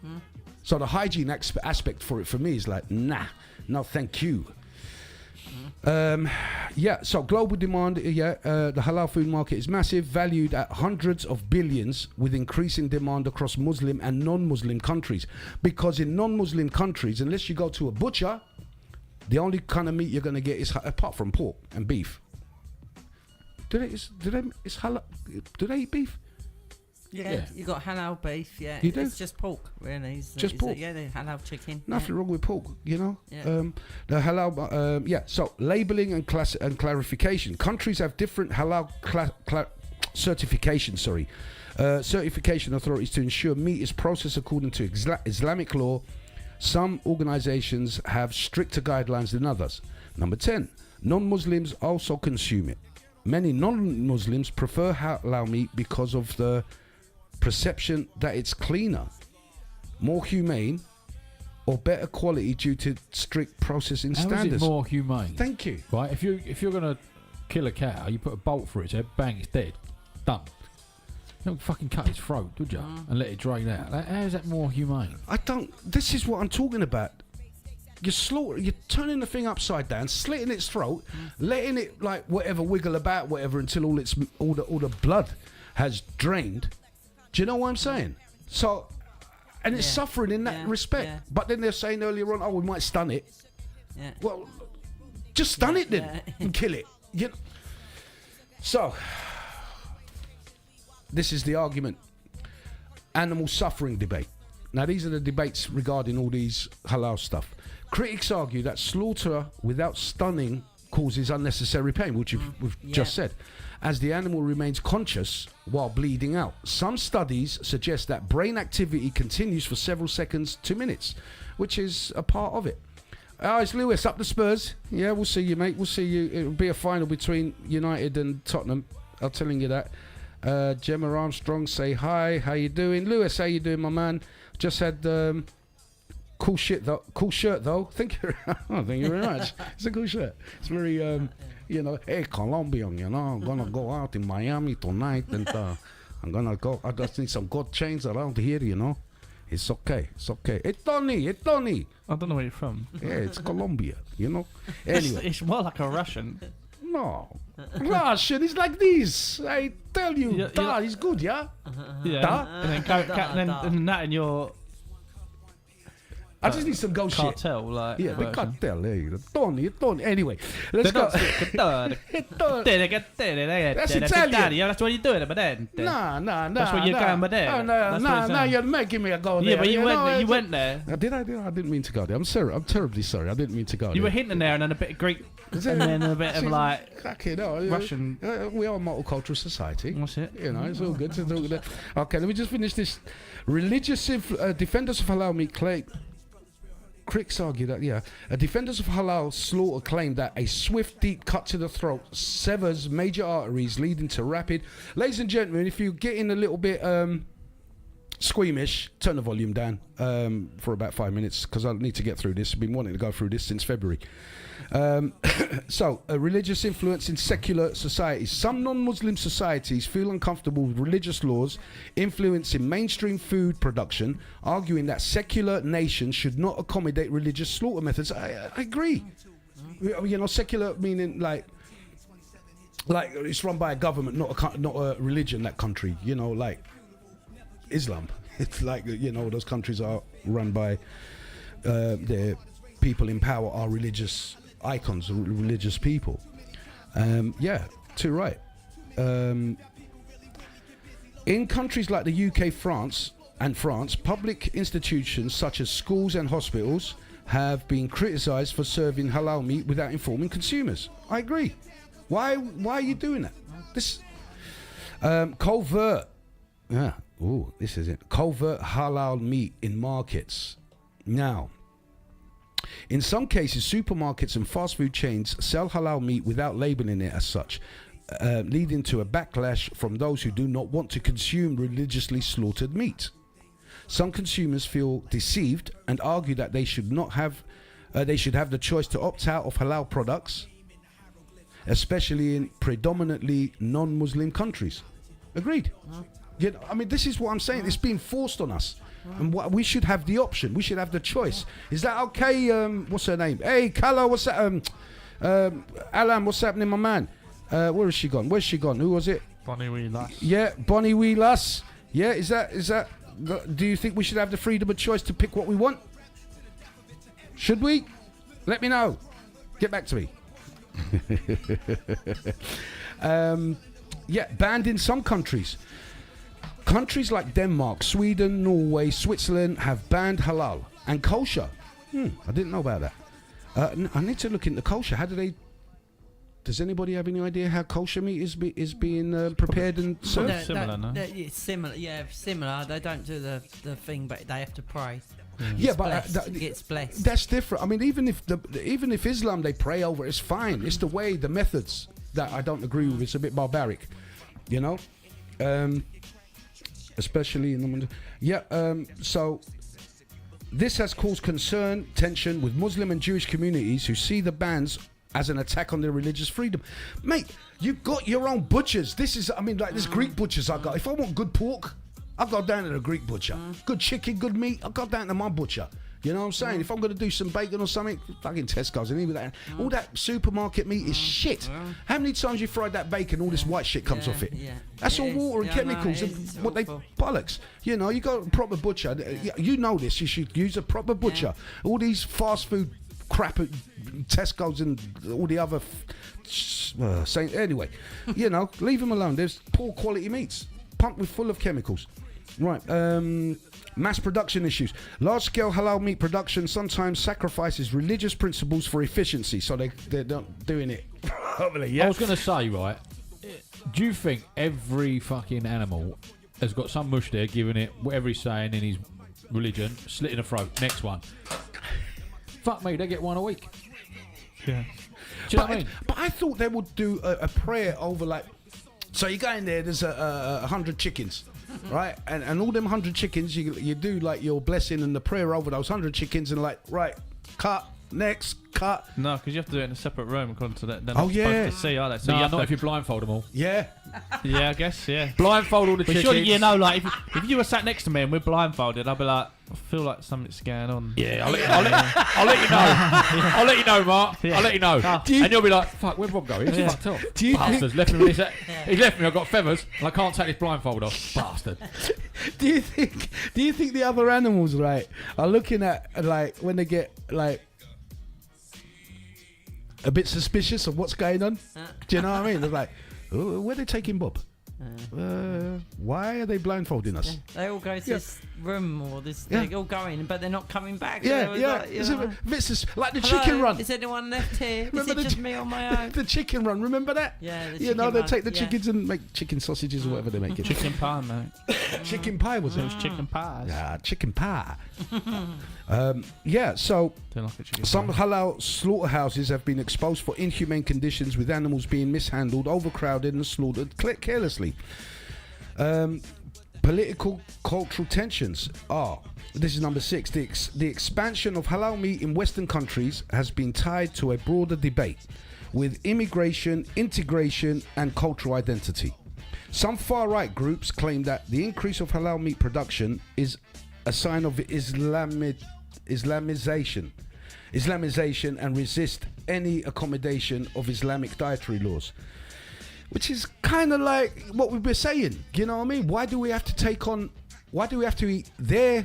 So the hygiene aspect for it for me is like, nah, no thank you. So global demand, the halal food market is massive, valued at hundreds of billions, with increasing demand across Muslim and non-Muslim countries. Because in non-Muslim countries, unless you go to a butcher, The only kind of meat you're going to get is apart from pork and beef. Do they eat beef? Yeah, you got halal beef. Yeah, You do? it's just pork, really. Just pork? Yeah, the halal chicken. Nothing wrong with pork, you know. Yeah. The halal, So labeling and clarification. Countries have different halal certification. Certification authorities to ensure meat is processed according to Islamic law. Some organizations have stricter guidelines than others. Number 10. Non-Muslims also consume it. Many non-Muslims prefer halal meat because of the perception that it's cleaner, more humane, or better quality due to strict processing standards. How is it more humane? Thank you. Right, if you're gonna kill a cow, you put a bolt through its head, bang, it's dead, done. You don't fucking cut its throat, would you? And let it drain out. How is that more humane? This is what I'm talking about. You're turning the thing upside down, slitting its throat, letting it like whatever wiggle about, whatever, until all the blood has drained. Do you know what I'm saying? So, and it's suffering in that respect. Yeah. But then they're saying earlier on, we might stun it. Yeah. Well, just stun it then and kill it. You know? So, this is the argument. Animal suffering debate. Now, these are the debates regarding all these halal stuff. Critics argue that slaughter without stunning causes unnecessary pain, which we've just said, as the animal remains conscious while bleeding out. Some studies suggest that brain activity continues for several seconds to minutes, which is a part of it. It's Lewis, up the Spurs. Yeah, we'll see you, mate. We'll see you. It'll be a final between United and Tottenham. I'm telling you that. Gemma Armstrong, say hi. How you doing? Lewis, how you doing, my man? Just had cool shirt though. Thank you very much. It's a cool shirt. It's very hey, Colombian, I'm gonna go out in Miami tonight and I'm gonna go. I just need some good chains around here, It's okay. Hey Tony. I don't know where you're from. Yeah, it's Colombia, Anyway. It's more like a Russian. No. Russian is like this. I tell you, it's good, yeah? Yeah. Da? And then that in your I just need some ghost shit. cartel, like. Yeah, the version. cartel. Tony. Anyway, let's go. That's Italian. Yeah, that's what you're doing, but then. Nah. That's what you're going with there. Oh, That's what nah, you're saying. you're making me go there. Yeah, but you went there. Did I? I didn't mean to go there. I'm sorry. I'm terribly sorry. I didn't mean to go there. You were hinting there, and then a bit of Greek, and then a bit of like Russian. We are a multicultural society. What's it? It's all good. Okay, let me just finish this. Religious defenders of halal meat claim. Critics argue that, defenders of halal slaughter claim that a swift, deep cut to the throat severs major arteries, leading to rapid. Ladies and gentlemen, if you're getting a little bit squeamish, turn the volume down for about 5 minutes, because I need to get through this. I've been wanting to go through this since February. So, religious influence in secular societies. Some non-Muslim societies feel uncomfortable with religious laws influencing mainstream food production, arguing that secular nations should not accommodate religious slaughter methods. I agree. Secular meaning like it's run by a government, not a religion. That country, like Islam. It's like those countries are run by their people in power are religious icons, religious people. Too right. In countries like the UK, France, public institutions such as schools and hospitals have been criticised for serving halal meat without informing consumers. I agree. Why are you doing that? This covert. This is it. Covert halal meat in markets. Now, in some cases, supermarkets and fast food chains sell halal meat without labeling it as such, leading to a backlash from those who do not want to consume religiously slaughtered meat. Some consumers feel deceived and argue that they should have the choice to opt out of halal products, especially in predominantly non-Muslim countries. Agreed. This is what I'm saying. It's being forced on us. And we should have the option. We should have the choice. Is that okay? What's her name? Hey, Kala, what's that? Alan, what's happening, my man? Where is she gone? Where's she gone? Who was it? Bonnie Wee Lass. Yeah, Bonnie Wee Lass. Yeah, is that? Do you think we should have the freedom of choice to pick what we want? Should we? Let me know. Get back to me. Yeah, banned in some countries. Countries like Denmark, Sweden, Norway, Switzerland have banned halal and kosher. I didn't know about that. I need to look into kosher. How do they... Does anybody have any idea how kosher meat is being prepared and served? Similar, no? It's similar, yeah, similar. They don't do the thing, but they have to pray. Yeah, It's but blessed. It gets blessed. that's different. I mean, even if Islam they pray over, it's fine. It's the way, the methods that I don't agree with. It's a bit barbaric, you know. Especially in the so this has caused concern, tension with Muslim and Jewish communities who see the bans as an attack on their religious freedom. Mate, you've got your own butchers. This is, I mean, like this Greek butchers I got. If I want good pork, I'll go down to the Greek butcher. Good chicken, good meat, I'll go down to my butcher. You know what I'm saying? If I'm going to do some bacon or something, fucking Tesco's and even that. All that supermarket meat is shit. How many times you fried that bacon, all this white shit comes off it? Yeah. That's all It is. water and Yeah, I know, chemicals it and is what they awful. bollocks. You know, you got a proper butcher. You know this. You should use a proper butcher. All these fast food crap at Tesco's and all the other saying anyway. You know, leave them alone. There's poor quality meats pumped with full of chemicals. Right. Mass production issues. Large-scale halal meat production sometimes sacrifices religious principles for efficiency, so they're not doing it properly. I was going to say, right, do you think every fucking animal has got some mush there giving it whatever he's saying in his religion, slit in the throat, next one? Fuck me, they get one a week. Yeah. Do you know what I mean? But I thought they would do a prayer over, like, so you go in there, there's 100 chickens, right? And all them 100 chickens, you do like your blessing and the prayer over those 100 chickens and like, right, cut, next, cut. No, because you have to do it in a separate room according to that. They're Oh, not yeah. supposed to see, are they? So No, you have not to, if you blindfold them all. Yeah. yeah, I guess, yeah. Blindfold all the But chickens. surely you know, like, if you were sat next to me and we're blindfolded, I'd be like, I feel like something's going on. Yeah, I'll let you know. I'll let you know, Mark. Yeah. I'll let you know. Oh. And you'll be like, fuck, where'd Rob go? He's Yeah. fucked off. Do you Bastards. Left me with this, he left me, I've got feathers, and I can't take this blindfold off. Bastard. Do you think the other animals, right, are looking at, like, when they get, like, a bit suspicious of what's going on? Do you know what I mean? They're like, oh, where are they taking Bob? Why are they blindfolding us? They all go to Yeah. this room or this. Yeah. They're all going, but they're not coming back. So Yeah, they was yeah. like, you It's a know, bit like the "Hello, chicken run. Is anyone left here? Is Remember it the just chi- me on my own? The chicken run, remember that? Yeah, the You know, chicken they run, take the yeah. chickens and make chicken sausages or whatever they make it. Chicken pie, mate. Chicken pie, was It it? was chicken pies. Ah, chicken pie. Yeah, so Don't like a chicken some pie. halal slaughterhouses have been exposed for inhumane conditions with animals being mishandled, overcrowded and slaughtered carelessly. Political cultural tensions are, this is number 6, the expansion of halal meat in Western countries has been tied to a broader debate with immigration, integration and cultural identity. Some far-right groups claim that the increase of halal meat production is a sign of Islamization and resist any accommodation of Islamic dietary laws. Which is kind of like what we've been saying. You know what I mean? Why do we have to eat their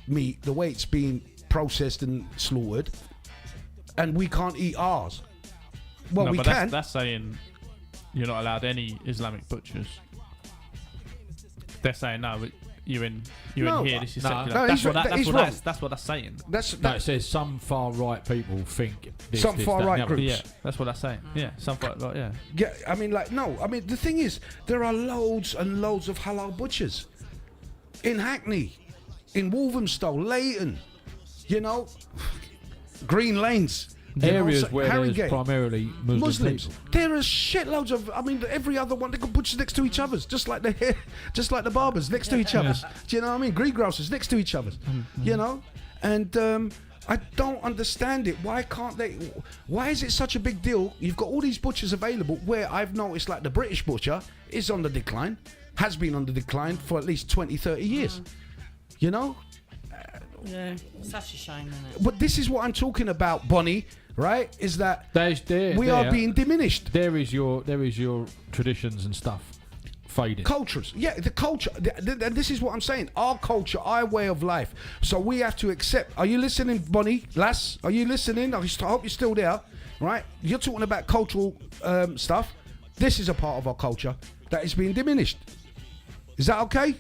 meat the way it's being processed and slaughtered, and we can't eat ours? Well, No, we but can. That's saying you're not allowed any Islamic butchers. They're saying no, but you're in No, here. This is no. secular. No, that's, he's what right, that, that's, he's what wrong. that's what that's saying. That's No, it says some far right people think this, Some this, far that, and right the other. groups. Yeah, that's what that's saying. Yeah, something like that. Yeah. Yeah, I mean, like, no. I mean, the thing is, there are loads and loads of halal butchers in Hackney, in Walthamstow, Leighton, you know, Green Lanes. you know, Areas so- where there's Harringay. primarily Muslim Muslims. people. There are shitloads of. I mean, every other one they got butchers next to each other's, just like the barbers next to each other's. Do you know what I mean? Greengrocers next to each other's. You know, and I don't understand it. Why can't they? Why is it such a big deal? You've got all these butchers available. Where I've noticed, like the British butcher is on the decline, has been on the decline for at least 20, 30 years. You know. Yeah, such a shame, isn't it? But this is what I'm talking about, Bonnie. Right? Is that we are are being diminished. There is your traditions and stuff fading. Cultures, yeah, the culture. And this is what I'm saying. Our culture, our way of life. So we have to accept. Are you listening, Bonnie? Lass, are you listening? I hope you're still there. right? You're talking about cultural stuff. This is a part of our culture that is being diminished. Is that okay?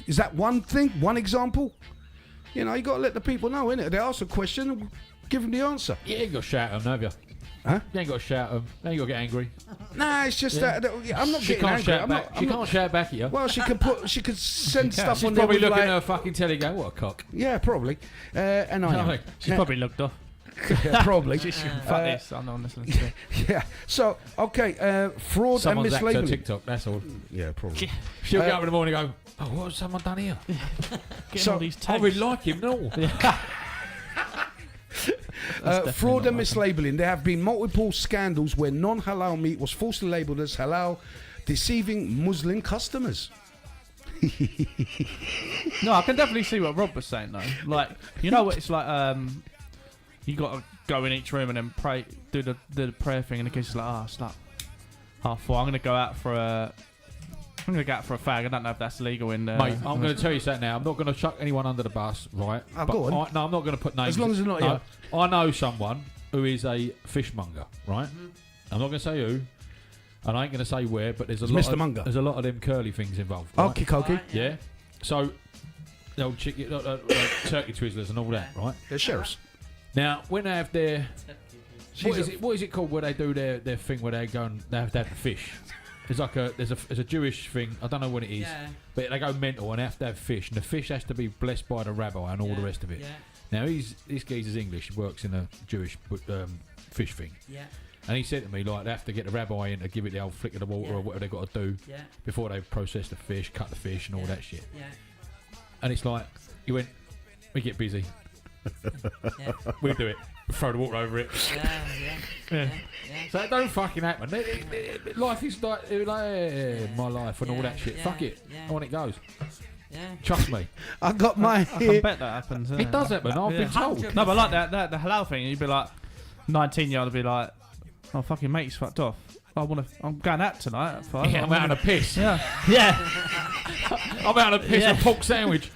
Is that one thing, one example? You know, you got to let the people know, innit? They ask a question, give them the answer. You ain't got to shout at them, have you? Huh? You ain't got to shout at them. You ain't got to get angry. Nah, it's just that I'm not She getting can't angry. shout I'm back. not, She can't shout back at you. well, she could send stuff She's on there probably with, looking like, at her fucking telly going, what a cock. yeah, probably. And I am. She's probably looked off. Yeah, probably. Fuck this. I'm not listening to it. Yeah. So, okay, fraud Someone's and hacked her mislabeling. TikTok, that's all. Yeah, probably. She'll get up in the morning and go, oh, what has someone done here? Getting So, all these I tags. really like him, no. Fraud and not mislabeling. There have been multiple scandals where non-halal meat was falsely labelled as halal, deceiving Muslim customers. No, I can definitely see what Rob was saying though. Like, you know what it's like. You got to go in each room and then pray, do the prayer thing, and the kids is like, oh, it's like 4:30. I'm gonna go out for a fag. I don't know if that's legal in. Mate, I'm going to tell you something now. I'm not going to chuck anyone under the bus, right? Oh, But go on. no, I'm not going to put names. As long as it's not no, I know someone who is a fishmonger, right? I'm not going to say who, and I ain't going to say where, but there's a It's lot. Mr. Munger. There's a lot of them curly things involved. Right? Okay, Koki. Yeah. So, the old turkey twizzlers and all that, right? They're sheriffs. Now, when they have their what is it called where they do their thing where they go and they have the fish? There's like there's a Jewish thing. I don't know what it is, but they go mental and they have to have fish, and the fish has to be blessed by the rabbi and all the rest of it. Yeah. Now this geezer's English. He works in a Jewish fish thing. Yeah. And he said to me, like, they have to get the rabbi in to give it the old flick of the water or whatever they've got to do before they process the fish, cut the fish and all that shit. Yeah. And it's like, he went, we get busy. We'll do it. Throw the water over it. Yeah. So it don't fucking happen. Life is like my life and all that shit. Fuck it. I want it goes. Yeah. Trust me. I got my I can bet that happens. It does happen. I've been told. No, but like that the halal thing, you'd be like, 19-year-old would be like, oh fucking mate's fucked off. I'm going out tonight at 5. Yeah, I'm out on a piss. Yeah. I'm out on a piss and a pork sandwich.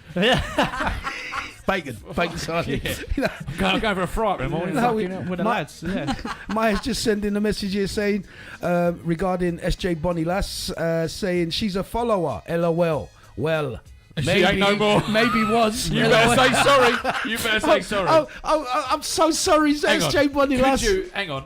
bacon sardine. Yeah. I'm going for a fry up in the morning. No, With the lads, yeah. Maya's just sending a message here saying, regarding SJ Bonnie Lass, saying she's a follower. LOL. Well, She maybe, ain't no more. Maybe was. You better say sorry. You better say sorry. I'm so sorry, Hang on. SJ Bonnie Lass. Hang on.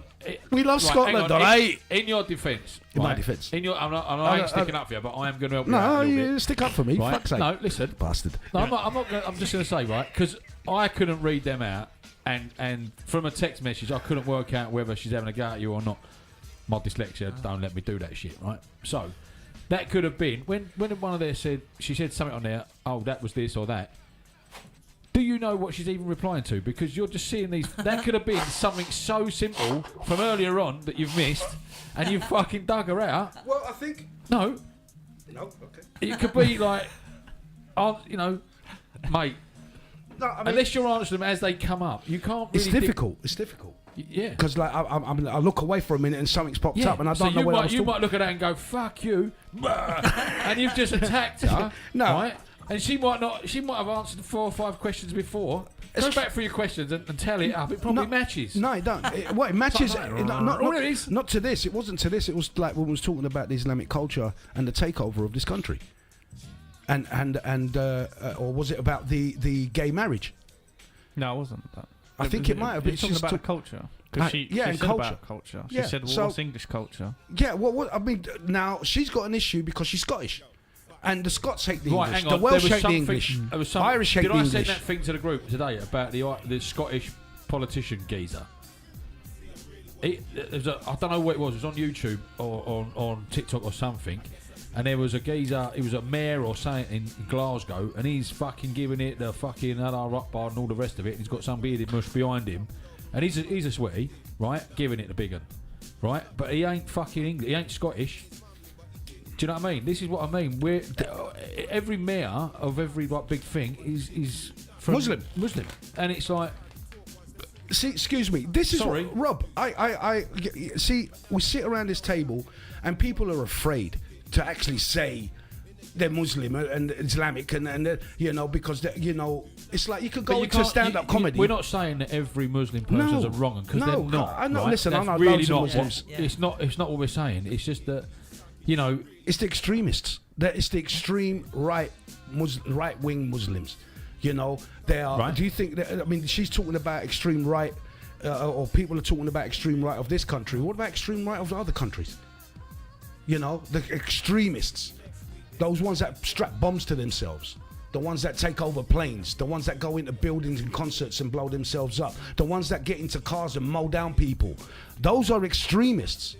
We love Right, Scotland, hang on. alright? In your defence. In my right, defence. I ain't sticking up for you, but I am going to help you out No, a little you bit. stick up for me. Right? Fuck's sake. No, listen. Bastard. No, I'm just going to say, right, because I couldn't read them out, and from a text message, I couldn't work out whether she's having a go at you or not. My dyslexia don't let me do that shit, right? So, that could have been, when one of theirs said, she said something on there, oh, that was this or that. Do you know what she's even replying to? Because you're just seeing these. That could have been something so simple from earlier on that you've missed, and you fucking dug her out. Well, I think. No, Okay. it could be like, you know, mate. No, I mean, Unless you're answering them as they come up, you can't. Really it's difficult. It's difficult. Yeah. Because like I look away for a minute and something's popped Yeah. up and I So don't know where I was you talking. might look at that and go, "Fuck you," and you've just attacked her, No. right? And she might not. She might have answered 4 or 5 questions before. Go back through your questions and tally it up. It probably matches. No, it don't. It matches. It Not to this. It wasn't to this. It was like when we was talking about the Islamic culture and the takeover of this country, and or was it about the gay marriage? No, it wasn't that. I think it might have been. It's talking Just about culture. Because she said culture. about culture. She Yeah, said, well, so- what's English culture? Yeah. Well, I mean, now she's got an issue because she's Scottish, and the Scots hate the Right, English. hang The on. Welsh There was hate the something- English. there was something- Irish hate Did the I English. send that thing to the group today about the Scottish politician geezer? I don't know what it was. It was on YouTube or on TikTok or something. And there was a geezer, he was a mayor or something in Glasgow, and he's fucking giving it the fucking Allah Akbar and all the rest of it. And he's got some bearded mush behind him. And he's a sweaty, right? Giving it the big one, right? But he ain't fucking English. He ain't Scottish. Do you know what I mean? This is what I mean. Every mayor of every big thing is from Muslim. And it's like, See, excuse me. This is Sorry. what, Rob. I see. We sit around this table, and people are afraid to actually say they're Muslim and Islamic and you know, because you know, it's like you could go into can't- stand-up comedy. We're not saying that every Muslim person's a wrong because they're not. I know. right? Listen, That's I know really loads of not. Muslims. Yeah. It's not. It's not what we're saying. It's just that, you know, It's the extremists. It's the extreme right-wing Muslims. You know, they are. Right. Do you think that? I mean, she's talking about extreme right, or people are talking about extreme right of this country. What about extreme right of other countries? You know, the extremists, those ones that strap bombs to themselves, the ones that take over planes, the ones that go into buildings and concerts and blow themselves up, the ones that get into cars and mow down people. Those are extremists.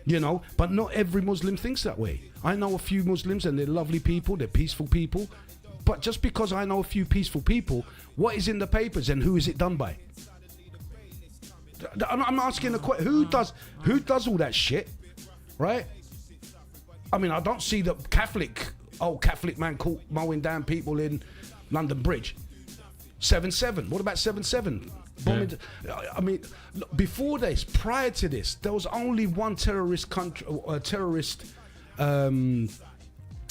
You know, but not every Muslim thinks that way. I know a few Muslims and they're lovely people, they're peaceful people. But just because I know a few peaceful people, what is in the papers and who is it done by? I'm asking the question, who does all that shit, right? I mean, I don't see the Catholic man caught mowing down people in London Bridge. 7/7. What about 7/7? Bombing. I mean, look, before this, prior to this, there was only one terrorist country, terrorist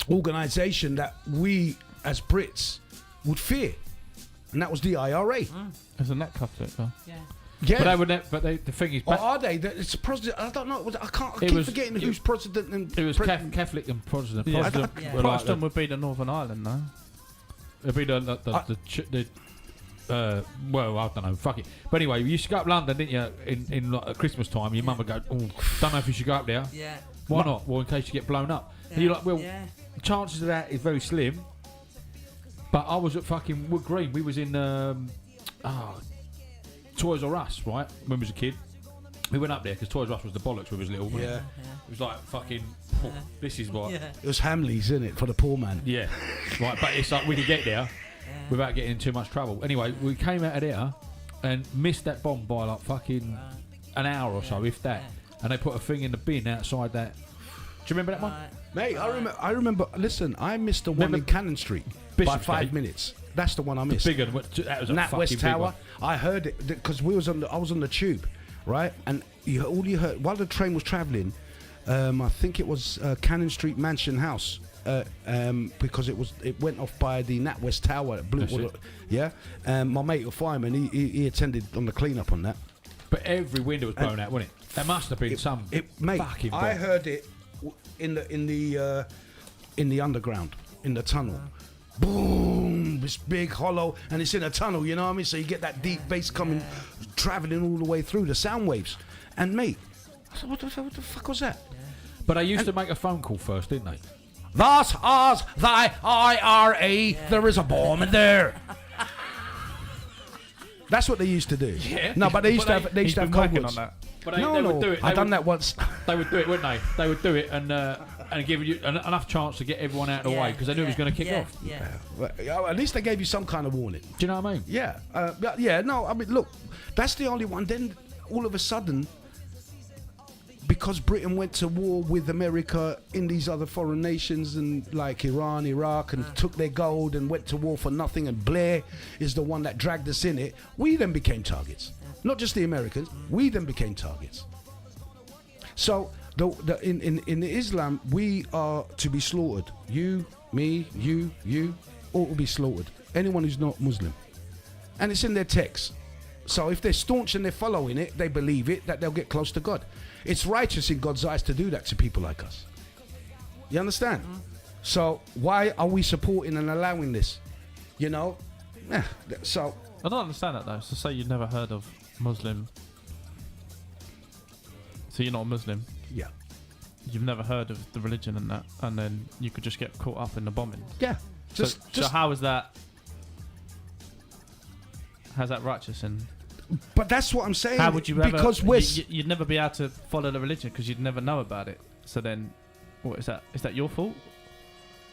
organization that we as Brits would fear, and that was the IRA. There's a net cut to it, though. Yeah. Yeah. but they would. The thing is, Or are they? It's president. I don't know. I can't. I It keep was- forgetting who's president. And it was president. Catholic and Protestant. Yeah. Protestant, Yeah. were like Protestant would be the Northern Ireland, though. it'd be well, I don't know, fuck it. But anyway, you used to go up London, didn't you? In like, at Christmas time, your mum would go, "Oh, don't know if you should go up there. Yeah. Why not? Well, in case you get blown up." And you're like, "Well, Yeah. chances of that is very slim." But I was at fucking Wood Green. We was in Toys R Us, right? When we was a kid. We went up there because Toys R Us was the bollocks when we was little. Yeah. It was like fucking. Oh, this is what. Yeah. It was Hamleys, isn't it, for the poor man? Yeah, right. But it's like we could get there without getting in too much trouble. Anyway, we came out of there and missed that bomb by like fucking an hour or so, if that. And they put a thing in the bin outside that. Do you remember that one? Mate, I remember. Listen, I missed the one Remember in Cannon Street by Bishopsgate? 5 minutes. That's the one I missed. Bigger. That was a Nat fucking West big Tower. one. I heard it because I was on the tube, right? And all you heard while the train was travelling, I think it was Cannon Street Mansion House, because it went off by the Nat West Tower. That's it. Yeah. My mate, a fireman, he attended on the clean-up on that. But every window was blown out, wasn't it? There must have been some Mate, fucking bomb. I heard it in the underground, in the tunnel. Boom! This big hollow, and it's in a tunnel. You know what I mean? So you get that deep bass coming, traveling all the way through the sound waves. And mate, I said, what the fuck was that? But they used to make a phone call first, didn't they? Thus ars thy IRA. There is a bomb in there. That's what they used to do. Yeah. No, but they used to have He's code been working words. on that. But they No, would do it. I done that once. They would do it, wouldn't they? They would do it and give you enough chance to get everyone out of the way because they knew it was going to kick off. Yeah. Well, at least they gave you some kind of warning. Do you know what I mean? Yeah, yeah. No, I mean, look, that's the only one. Then all of a sudden, because Britain went to war with America in these other foreign nations and like Iran, Iraq, and took their gold and went to war for nothing, and Blair is the one that dragged us in it. We then became targets. Not just the Americans. We then became targets. So in Islam, we are to be slaughtered. You, me, you, all will be slaughtered. Anyone who's not Muslim. And it's in their text. So if they're staunch and they're following it, they believe it, that they'll get close to God. It's righteous in God's eyes to do that to people like us. You understand? So why are we supporting and allowing this? You know? So I don't understand that though. So say you've never heard of Muslim. So you're not a Muslim. yeah. You've never heard of the religion and that, and then you could just get caught up in the bombing. Yeah. So how is that? How's that righteous? And but that's what I'm saying. how would you ever? Because we're You'd never be able to follow the religion because you'd never know about it. So then, what is that? Is that your fault?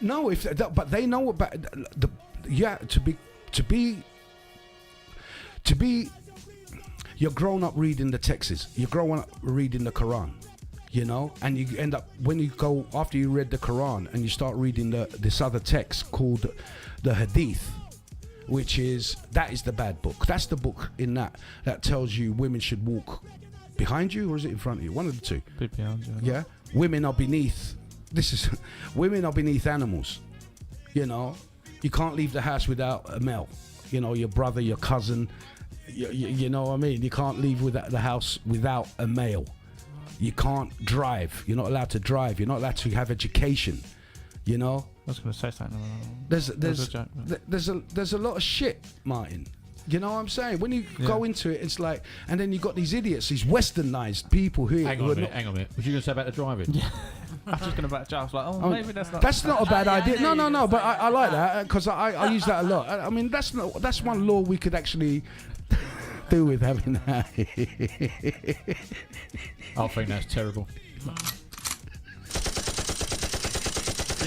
no, but they know about the to be. You're grown up reading the texts. You're growing up reading the Quran, you know, and you end up when you go after you read the Quran and you start reading this other text called the Hadith, which is the bad book. That's the book in that tells you women should walk behind you, or is it in front of you? One of the two. People behind you. Yeah, women are beneath this is women are beneath animals. You know, you can't leave the house without a male. You know, your brother, your cousin. You know what I mean? You can't leave the house without a male. You can't drive. You're not allowed to drive. You're not allowed to have education. You know. I was going to say something. There's a lot of shit, Martin. You know what I'm saying? When you go into it, it's like, and then you got these idiots, these westernized people who. Hang on a minute. What you going to say about the driving? Yeah. I was just going to back I was like, maybe that's not. That's not a bad idea. No. But I like that because I use that a lot. I mean, that's one law we could actually do with having that. I think that's terrible.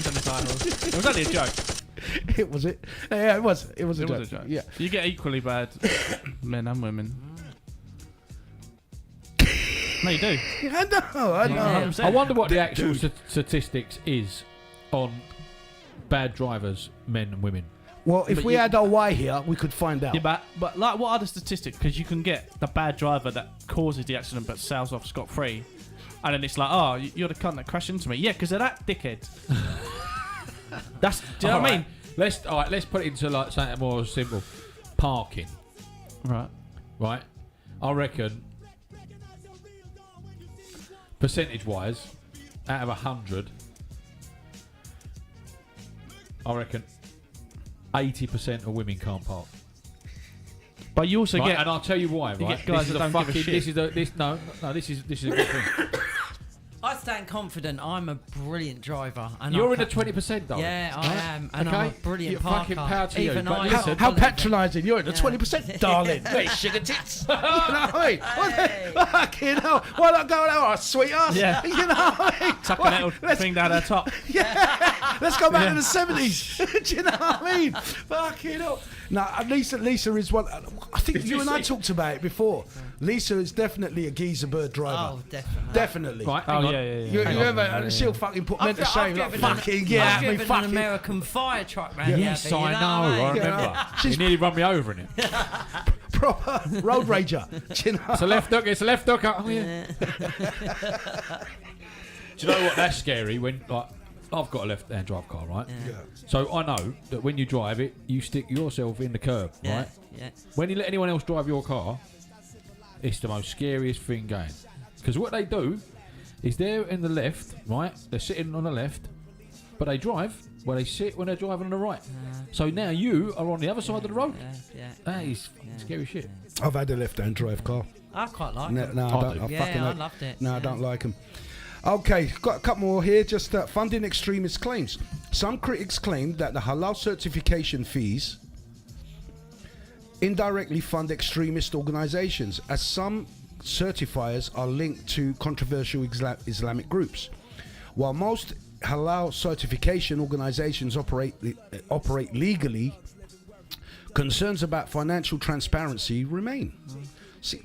It was only a joke. It was it. Yeah, it was. It was a joke. Yeah. You get equally bad men and women. No, you do. I know. I wonder what the actual statistics is on bad drivers, men and women. Well, if we had our Y here, we could find out. Yeah, but like, what are the statistics? Because you can get the bad driver that causes the accident but sails off scot-free, and then it's like, oh, you're the cunt that crashed into me. Yeah, because of that dickhead. Do you know what I mean? Let's put it into like something more simple. Parking. Right. I reckon, percentage-wise, out of 100, I reckon 80% of women can't park. But you also get, and I'll tell you why. Right, get guys that don't give a shit. This is a good thing. I stand confident I'm a brilliant driver. And You're in the 20%, though. Yeah, I am. And I'm a brilliant You're parker. fucking power to Even you. I How patronising. You're in the 20%, darling. Hey, sugar tits. You know what I mean? Hey. Fucking hell. Why not go out, oh, sweet ass? Yeah. You know what I mean? Tuck a little thing down her top. Yeah. Let's go back to the 70s. Do you know what I mean? Fucking hell. No, Lisa is one. I think you and I talked about it before. Lisa is definitely a geezer bird driver. Oh, definitely. Definitely. Right, You ever, she'll fucking put men to shame. Like, fucking get I've at me, driven an fucking. American fire truck round Yes, here, I you know. I what remember. She's- He nearly run me over in it. Proper road rager. Do you know? It's a left hook. It's a left hook. Oh, yeah. Do you know what? That's scary. When like I've got a left-hand drive car, right? Yeah. So I know that when you drive it, you stick yourself in the curb, Yeah, right? yeah. When you let anyone else drive your car, it's the most scariest thing going. Because what they do is they're in the left, right? They're sitting on the left, but they drive where they sit when they're driving on the right. So now you are on the other side of the road. Yeah. That is scary shit. I've had a left-hand drive car. I quite like No, it. I don't. I fucking I hate- loved it. No, I don't like them. Okay, got a couple more here. Just funding extremist claims. Some critics claim that the halal certification fees indirectly fund extremist organizations, as some certifiers are linked to controversial Islamic groups. While most halal certification organizations operate legally, concerns about financial transparency remain. See,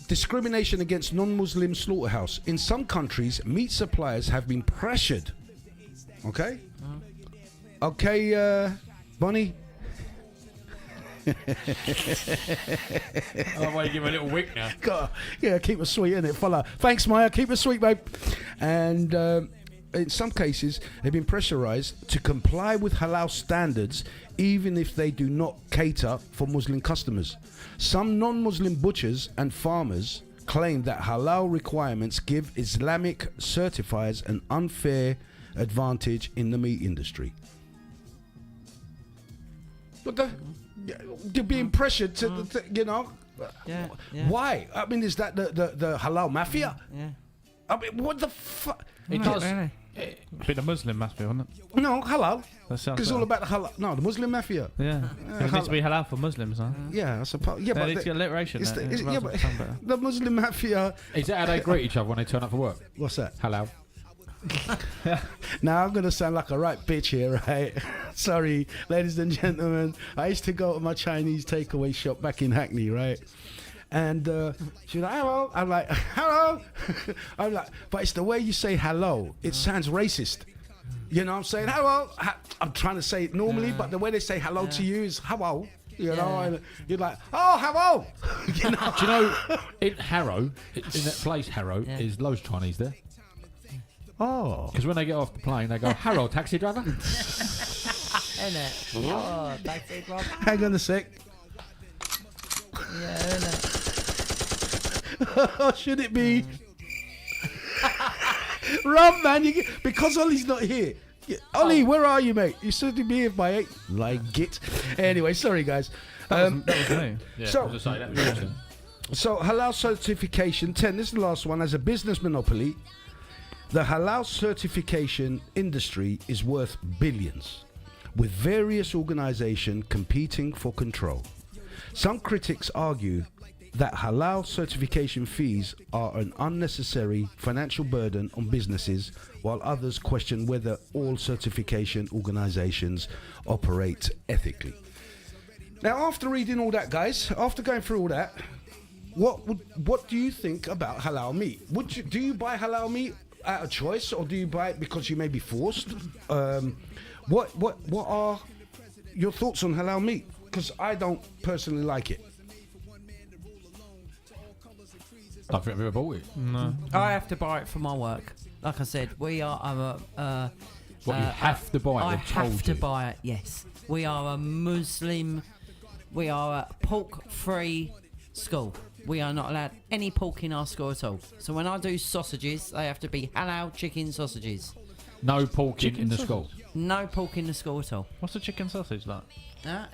discrimination against non-Muslim slaughterhouse. In some countries, meat suppliers have been pressured. Okay? Okay, Bonnie? I want to give a little wink now. Yeah, keep it sweet, innit, fella? Thanks, Maya. Keep it sweet, babe. And in some cases, they've been pressurized to comply with halal standards, even if they do not cater for Muslim customers. Some non-Muslim butchers and farmers claim that halal requirements give Islamic certifiers an unfair advantage in the meat industry. But you're being pressured to, you know. Yeah. Why? I mean, is that the halal mafia? Yeah. I mean, what the fuck? It does. Really. Bit of Muslim mafia, wasn't it? No, halal. That sounds It's all about the halal. No, the Muslim mafia. Yeah. It needs to be halal for Muslims, huh? Yeah, I suppose. Yeah, They but need to get alliteration it's there. the- It yeah, might as but well sound better. the Muslim mafia. Is that how they greet each other when they turn up for work? What's that? Hello. Now I'm gonna sound like a right bitch here, right? Sorry, ladies and gentlemen. I used to go to my Chinese takeaway shop back in Hackney, right? And she's like, hello. I'm like, hello. I'm like, but it's the way you say hello. It sounds racist. You know what I'm saying? Hello. I'm trying to say it normally, but the way they say hello to you is hello. You know, and you're like, oh, hello. You know? Do you know, in Harrow, in that place Harrow, is loads of Chinese there. Oh. Because when they get off the plane, they go, "Hello, taxi driver." Innit? Oh, that's it, Rob. Hang on a sec. Yeah, innit? Should it be? Rob, man, because Ollie's not here. Ollie, where are you, mate? You said to be here by 8. Like it. Anyway, sorry, guys. That was me. Yeah, So- I was gonna say, that was awesome. So, halal certification 10. This is the last one. As a business monopoly, the halal certification industry is worth billions, with various organizations competing for control. Some critics argue that halal certification fees are an unnecessary financial burden on businesses, while others question whether all certification organizations operate ethically. Now, after reading all that, guys, after going through all that, what do you think about halal meat? Do you buy halal meat out of choice, or do you buy it because you may be forced? What are your thoughts on halal meat? Because I don't personally like it. I don't think I've ever bought it. No. I have to buy it for my work. Like I said, we are. What, you have to buy it? I They've told have to you. buy it. Yes, we are a Muslim. We are a pork-free school. We are not allowed any pork in our school at all. So when I do sausages, they have to be halal chicken sausages. No pork in Chicken the sausage? school. No pork in the school at all. What's the chicken sausage like?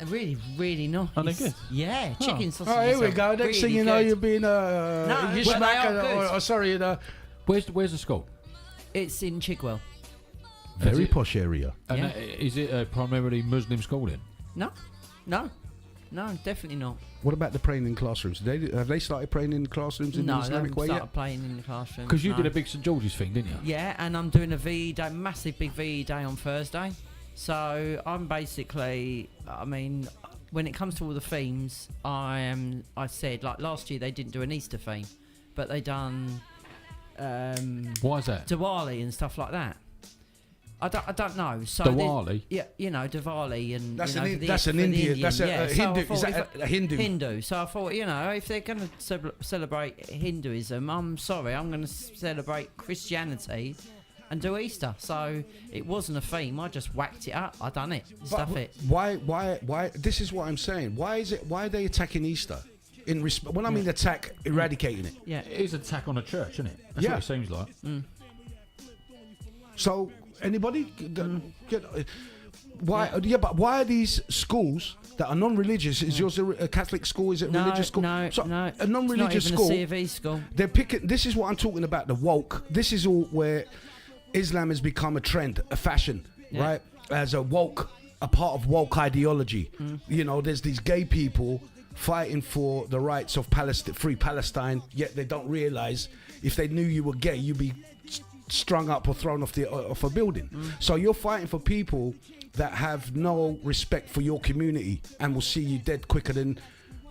Really, really nice. Are they good? Yeah, chicken sausages. Oh, here we are go. Next really thing you know, good. you're being No, you but they smack are good. sorry, Where's the school? It's in Chigwell. very it- posh area. And Yeah. is it a primarily Muslim school then? No, definitely not. What about the praying in classrooms? Have they started praying in classrooms in No, the they Islamic haven't way started yet? playing in the classroom. Because you no. did a big St George's thing, didn't you? Yeah, and I'm doing a VE day, massive big VE day on Thursday. So I'm basically, I mean, when it comes to all the themes, I said, like last year they didn't do an Easter theme, but they done Why is that? Diwali and stuff like that. I don't know. So Diwali? Yeah, you know, Diwali and That's you know, that's an for the Indian. That's yeah. a So I Hindu. thought Is that if a Hindu? Hindu. So I thought, you know, if they're going to celebrate Hinduism, I'm sorry, I'm going to celebrate Christianity and do Easter. So it wasn't a theme. I just whacked it up. I done it. Stuff it. Why? This is what I'm saying. Why are they attacking Easter? When I mean attack, eradicating it. Yeah. It is an attack on a church, isn't it? That's Yeah. what it seems like. So anybody why? Yeah, but why are these schools that are non-religious? Is yours a Catholic school? Is it a No, religious school? no, So no. a non-religious it's not school. even a C of E school. They're picking. This is what I'm talking about. The woke. This is all where Islam has become a trend, a fashion, Yeah. right? As a part of woke ideology. You know, there's these gay people fighting for the rights of free Palestine. Yet they don't realize if they knew you were gay, you'd be strung up or thrown off a building. So you're fighting for people that have no respect for your community and will see you dead quicker than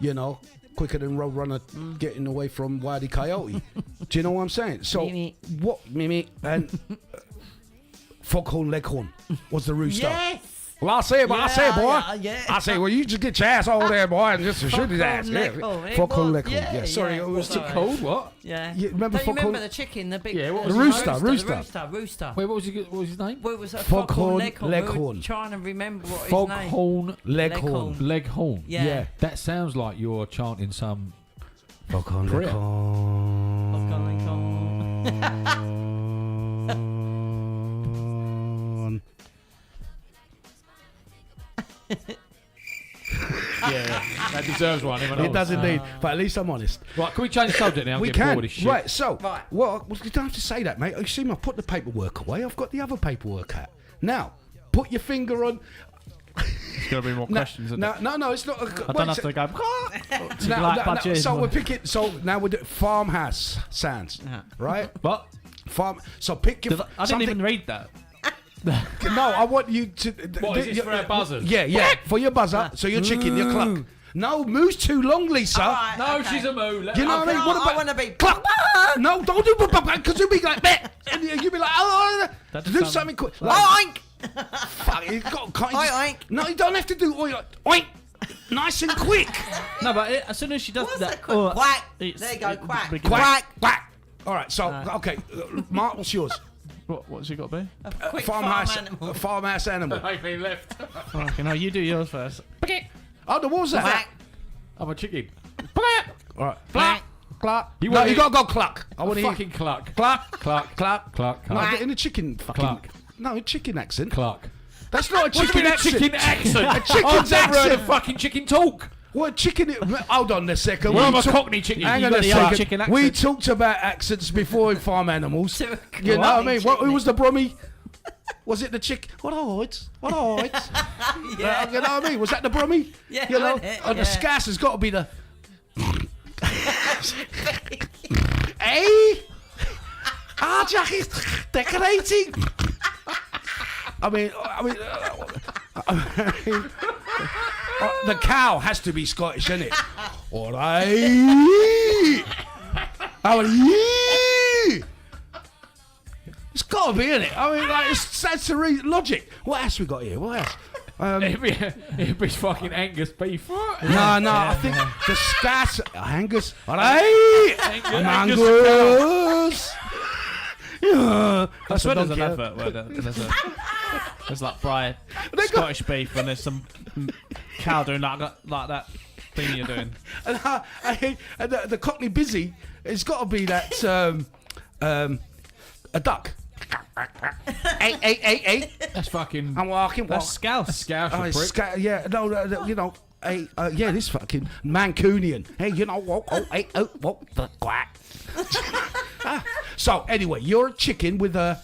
Roadrunner getting away from Wiley Coyote. Do you know what I'm saying? So Mimi. what Mimi and Foghorn Leghorn was the rooster. Yes. Well, I say, boy. Yeah. I say, well, you just get your ass over there, boy, and just shoot his ass. Leghorn. It Foghorn was- Leghorn. Yeah, sorry, it was sorry. Called what? Yeah. You remember Don't you Foghorn- remember the chicken, the big... Yeah, what the was his name? Rooster. Wait, what was his name? What was that? Foghorn Leghorn. Leghorn. We were trying to remember what his name... Foghorn Leghorn. Leghorn. Yeah. Yeah. That sounds like you're chanting some. Foghorn Prayer. Leghorn. Yeah, that deserves one. It does indeed, but at least I'm honest. Right, can we change the subject now? We Get bored can. of this shit. Right, so, Right. well, you don't have to say that, mate. You see, I put the paperwork away. I've got the other paperwork out. Now, put your finger on. There's got to be more questions. isn't there? No, it's not. I don't have to go. So we're picking. So now we're doing farmhouse sounds, right? What? Farm. So pick your. I didn't even read that. No, I want you to. What, is this for our buzzers? Yeah, for your buzzer. So your chicken, your cluck. No, moo's too long, Lisa. Alright, No, okay. she's a moo. Let You her know what I mean? No, What about I want to be... cluck? No, don't do because you'll be like that, and you'll be like, oh, That do sounds- something quick. Like, Oink! fuck, you can't you just- Oink. No, you don't have to do oink. Oink, nice and quick. No, but as soon as she does What's that, that? Quack. it's- There you go, it- quack. it- Quack, quack. All right, so okay, Mark, what's yours? What's it got to be? A quick farmhouse farm animal. A farmhouse animal. I've been left. Fucking hell, you do yours first. Oh, what was that? Quack. I'm a chicken. All right. Quack. Cluck. You No, want you it- got to go cluck. I A want to hear fucking cluck. cluck. Cluck. Cluck. Cluck. No, Cluck. in a chicken fucking. Cluck. No, a chicken accent. Cluck. That's not a What do you chicken mean a accent. chicken accent? A chicken's I've never heard accent. a fucking chicken talk. What chicken? Hold on a second. Well, I'm We a talk- Cockney chicken. Hang You on got a the old second. chicken We accent. talked about accents before in farm animals. To a You know what I mean? Cockney Who was the Brummy? Was it the chick? What odds? What odds? Yeah. You know what I mean? Was that the Brummy? Yeah, You know? wasn't it? And the Yeah. scass has got to be the. Hey! Ah, Jackie's decorating. I mean, the cow has to be Scottish, isn't it? All right. How are you? It's got to be, isn't it? I mean, like, that's the logic. What else we got here? What else? It'd be fucking Angus beef. No, I think the scass Angus. All right, Angus. Yeah, I swear there's an donkey. advert where there's like fried They got- Scottish beef and there's some cow doing like that thing you're doing. And the Cockney busy, it's got to be that a duck. Hey. That's fucking. I'm walking. That's Scouse. Scouse, Oh, you it's prick. yeah, no, you know, hey, yeah, this fucking Mancunian. Hey, you know, the quack. So anyway, you're a chicken with a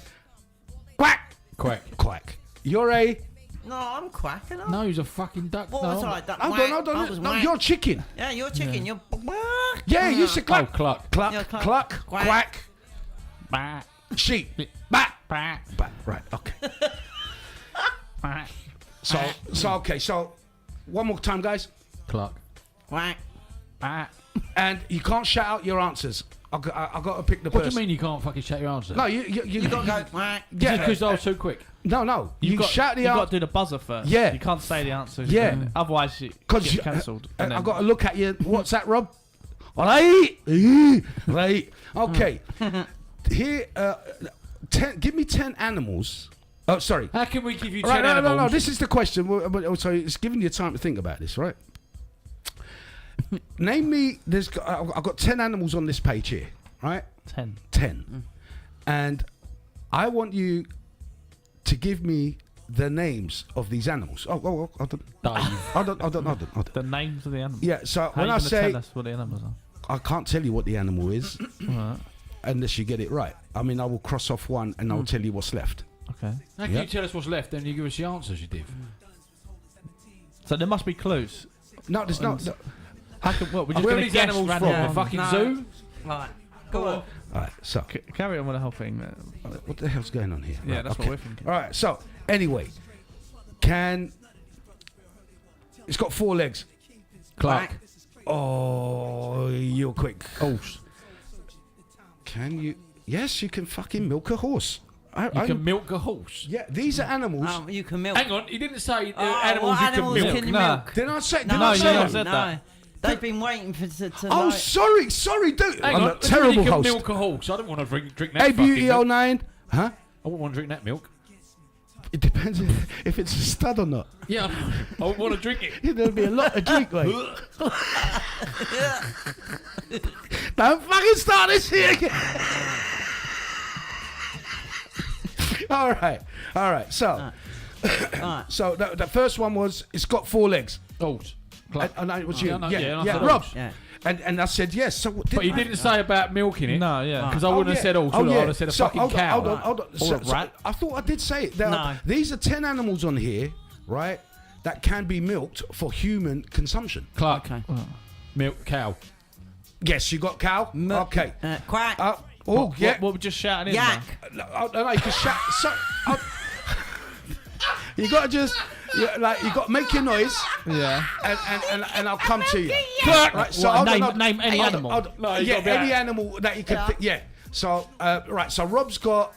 quack. Quack. You're a. No, I'm quacking. No, he's a fucking duck. What no. was I? Duck, Hold whack. on. I was No, whack. you're a chicken. Yeah, you're a chicken. You're. Yeah, you said Oh, cluck, cluck. Yeah, cluck, cluck. cluck, Quack. quack, Bah, sheep, bat, bah, bat. Right, okay. bah. So one more time, guys, Cluck. Quack. Bah. and you can't shout out your answers. I got to pick the What do person. you mean you can't fucking shout your answer? No, you You gotta go quack. Yeah, Because I was too quick. no. You shout the You've got answer. to do the buzzer first. Yeah. You can't say the answer. Yeah. Otherwise, you Because get cancelled. I've got to look at you. What's that, Rob? All right. Right. Okay. Here, give me 10 animals. Oh, sorry. How can we give you 10 Right, animals? no. This is the question. But also, it's giving you time to think about this, right? Name me. I've got 10 animals on this page here, right? 10. 10. And I want you to give me the names of these animals. Oh, hold on. Dave. Hold on. The names of the animals. Yeah, so How when you I gonna say tell us what the animals are? I can't tell you what the animal is Right. unless you get it right. I mean, I will cross off one and I'll tell you what's left. Okay. How can Yeah. you tell us what's left and you give us the answers you did? So there must be clues. No, there's not. No. How can, what, we're just Where are going to these guess animals from? random. A fucking No. zoo? Right. Go on. All right, so Carry on with the whole thing. what the hell's going on here? Yeah, Right, that's what we're thinking. All right, so anyway, it's got 4 legs. Cluck. Oh, you're quick. Horse. Can you? Yes, you can fucking milk a horse. You can milk a horse. Yeah, these are animals. Oh, you can milk. Hang on, he didn't say Oh, animals what you animals can milk. can you Nah. milk? Didn't I say? No, Did I you say never that? said no. that. They've been waiting to Oh, like, sorry, dude. Hang I'm on, a terrible you can host. milk a horse. I don't want to drink that Hey, fucking Beauty milk. 09. Huh? I wouldn't want to drink that milk. It depends if it's a stud or not. Yeah, I would want to drink it. There'll be a lot of drink, mate. Don't fucking start this here again. All right. So, Alright. so the first one was it's got 4 legs. Horse. Cluck. And it was you. Yeah, no, Yeah, yeah, I yeah, said Rob. horse. Yeah. And I said yes. So But he didn't say about milking it. No, yeah. Because I wouldn't have said horse. I would have said a fucking hold cow. On, hold on. Or a rat. I thought I did say it. No. These are 10 animals on here, right, that can be milked for human consumption. Cluck. Okay. Milk cow. Yes, you got cow. Okay. Quack. Yeah. What we're just shouting in Yak. No, you can shout. You got to just, you got to make your noise, there. Yeah. and I'll come to you. Cluck. Right, so What, hold on, name any hold on, animal. hold on. No, you Yeah, gotta be any out. animal that you can think. Yeah. So, right. So Rob's got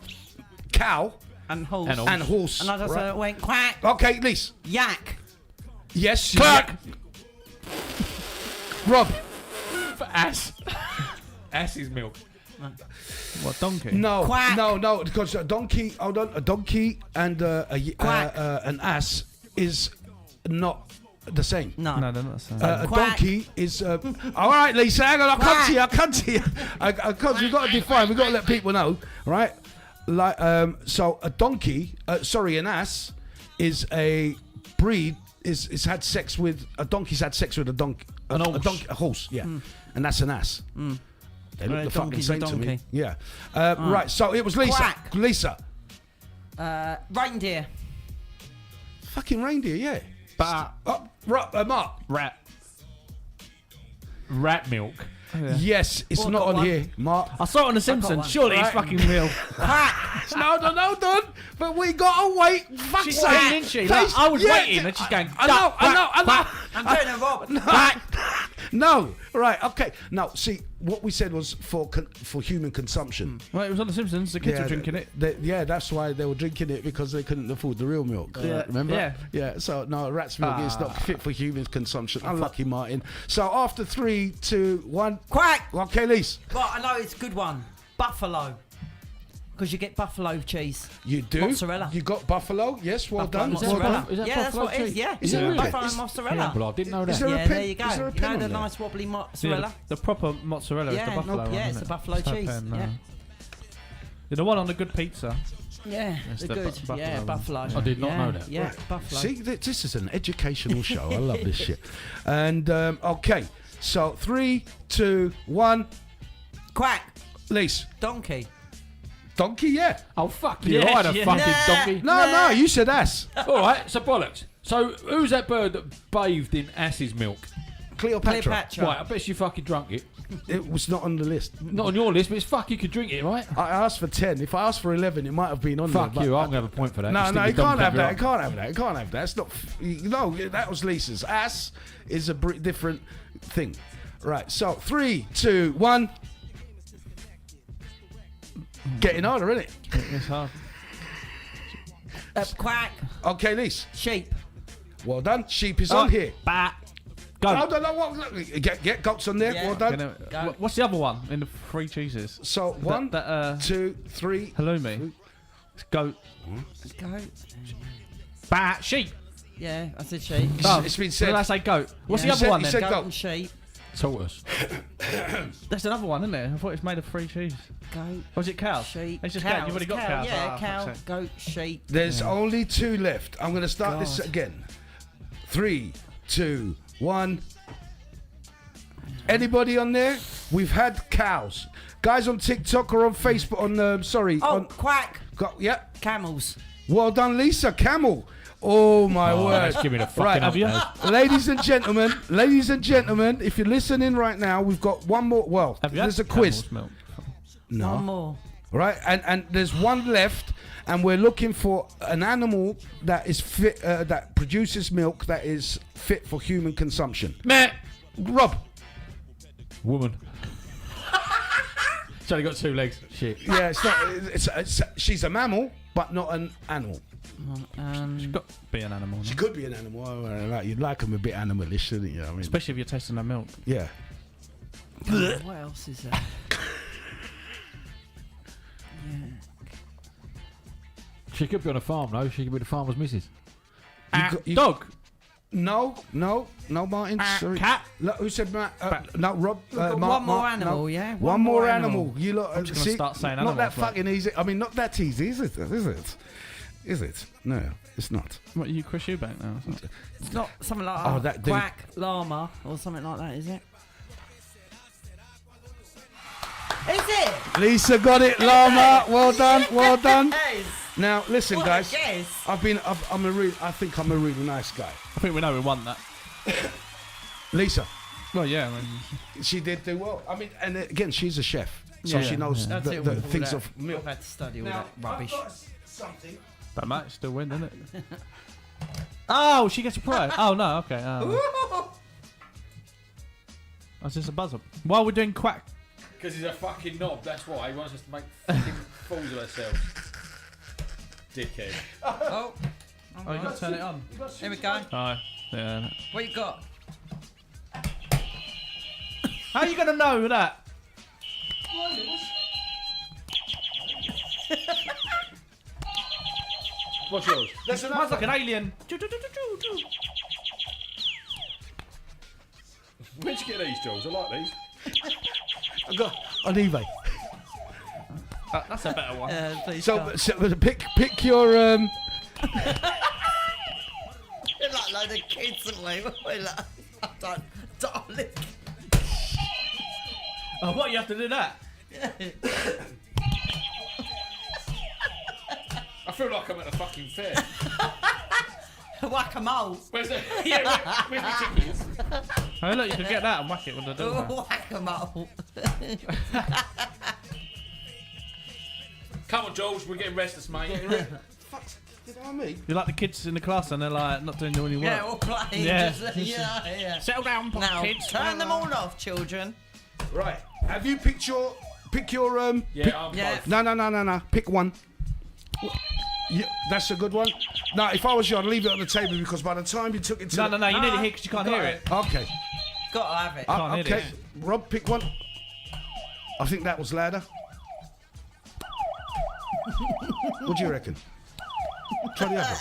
cow And horse. And horse. and horse. And I just right? went quack. Okay, Lise. Yak. Yes. Cluck. Rob. For ass. Ass is milk. What, donkey? No, Quack. no, because a donkey, a donkey and an ass is not the same. No. No, they're not the same. A Quack. donkey is. All right, Lisa, hang on. I'll come to you. We've got to define. We've got to let people know, right? Like, so a donkey, an ass, is a breed. Is had sex with a donkey's had sex with a donkey. A horse, yeah, and that's an ass. They look the fucking donkey's same a to me. donkey. Yeah. Right. So it was Lisa. Quack. Lisa. Reindeer. Fucking reindeer. Yeah. Mark. Rat. Rat milk. Yeah. Yes, it's Oh, I not got on one. here, Mark. I saw it on The one. Simpsons. Surely it's Right. fucking real. Quack. No, done. But we gotta wait. Fuck's She's sake. saying, didn't she? Like, I was waiting, and she's going. I know. I'm doing a Rob. No. Right. Okay. No. See, what we said was for human consumption. Well, it was on The Simpsons. The kids were drinking it. That's why they were drinking it, because they couldn't afford the real milk. Yeah. Remember? Yeah. So no, rat's milk is not fit for human consumption. Unlucky, Martin. So after 3, 2, 1. Quack. Okay, Lise. Right, I know it's a good one. Buffalo. Because you get buffalo cheese. You do. Mozzarella. You got buffalo. Yes. Well Buffalo done. Well mozzarella. done. Is that Yeah, that's buffalo what it is. cheese? Yeah. Is it really? Buffalo Is- mozzarella. Well, I didn't know Is that. there a Yeah, pen- there you go. is there a You pen know on the there? nice wobbly Yeah, mozzarella? the proper mozzarella is Yeah, the buffalo one. yeah, it's isn't the it? buffalo It's no cheese, pen, no. yeah. Yeah, the one on the good pizza. Yeah, It's they're the good. buffalo Yeah, one. buffalo. I did not know that. Yeah, buffalo. See, this is an educational show. I love this shit. And okay, so 3, 2, 1. Quack. Lise. Donkey. Donkey, yeah. Oh, fuck you. Yeah, I had a yeah. fucking Nah. donkey. No, you said ass. All right, so bollocks. So who's that bird that bathed in ass's milk? Cleopatra. Cleopatra. Right, I bet you fucking drunk it. It was not on the list. Not on your list, but it's fuck, you could drink it, right? I asked for 10. If I asked for 11, it might have been on Fuck there. you, but I'm going to have a point for that. No, Stick no, your you can't donkey have up that. your You can't have that. You can't have that. It's not. No, that was Lisa's. Ass is a different thing. Right. So 3, 2, 1. Getting harder, isn't it? It's hard. Quack. Okay, Lise. Sheep. Well done. Sheep is on here. Bat. Goat. No. Get goats on there. Yeah. Well done. Goat. What's the other one in the three cheeses? So 1, That 2, 3. halloumi. It's goat. Goat. Bat. Sheep. Yeah, I said sheep. It's been What said. did I say? Goat. What's Yeah. the other one You then? said Goat goat. and sheep. Tortoise. That's another one, isn't it? I thought it's made of three cheese. Goat. Was it cow? Sheep. It's just cow. cow. You've already got Cow, cows. Yeah, Ah, cow, fuck's sake. goat, sheep. There's only 2 left. I'm going to start this God. again. 3, 2, 1. Anybody on there? We've had cows. Guys on TikTok or on Facebook, Oh, quack. Yeah. Camels. Well done, Lisa. Camel. Oh, my word. Give me the fucking Right, up, have you? mate. ladies and gentlemen, if you're listening right now, we've got one more. Well, Have you there's a had quiz. camel's milk? No. One more. Right, and there's one left, and we're looking for an animal that is fit, that produces milk that is fit for human consumption. Meh. Rob. Woman. It's only got 2 legs. Shit. Yeah, it's not. She's a mammal, but not an animal. Got to be an animal. No? She could be an animal. Like, you'd like them a bit animalish, shouldn't you? I mean, Especially if you're tasting her milk. yeah. What else is there? She could be on a farm, though. She could be the farmer's missus. Dog. No, Martin. Sorry. Cat. Look, who said no, Rob? got Mark, one more Mark, animal, no. yeah? One more animal. You look. I'm just gonna start saying not that animals, like- fucking easy. I mean, not that easy, is it? Is it? Is it? No, it's not. What, you Chris Eubank now? It's not something like Oh, that dude. quack, llama, or something like that, is it? Is it? Lisa got it, llama. Well done, well done. Yes. Now listen, What a guys. guess. I think I'm a really nice guy. I think we know we won that. Lisa, Well, yeah. I mean, she did do well. I mean, and again, she's a chef, so Yeah, she knows That's it, the with all things that. of milk. I've had to study all that rubbish. Something. that might still win, doesn't it? Oh, she gets a prize. Oh no, okay. Oh, is this a buzzer? While we're doing quack. Because he's a fucking knob, that's why. He wants us to make fucking fools of ourselves. Dickhead. Oh, Oh, you got to turn it on. here we go. Oh, yeah. What you got? How are you gonna know that? What's yours? There's Mine's like an alien. Where'd you get these, Jules? I like these. I got on eBay. That's a better one. Please So, can't. so pick your You're like load of kids and we're like, darling. Oh, what, you have to do that? I feel like I'm at a fucking fair. Whack-a-mole. Where's the where's the tickets? Oh, look, you can get that and whack it with the door. Whack-a-mole. Come on, Jules, we're getting restless, mate. fuck. You know what I mean? You're like the kids in the class and they're like not doing any work. Yeah, all playing. Yeah. Yeah. Settle down, Now, kids. turn them all off, children. Right. Have you picked your Yeah, I'm Yeah. both. No. Pick one. Yeah, that's a good one. Now, if I was you, I'd leave it on the table because by the time you took it to No, you need it here because you can't hear it. Okay. Gotta have it. Can't hear Okay. this. Rob, pick one. I think that was louder. What do you reckon? Try the other.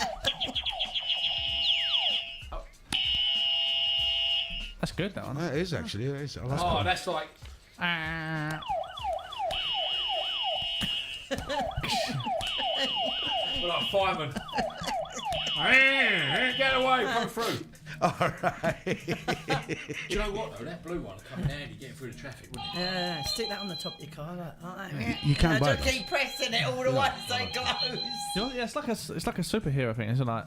That's good, that one. That is actually. It is. I like Oh, that. that's like. We're like firemen. Get away, come through. All right. Do you know what though? That blue one would come in handy getting through the traffic, wouldn't it? Yeah, stick that on the top of your car, like that. You can buy Don't those. keep pressing it all the way so close. You know, yeah, it's like a superhero thing, isn't it? Like,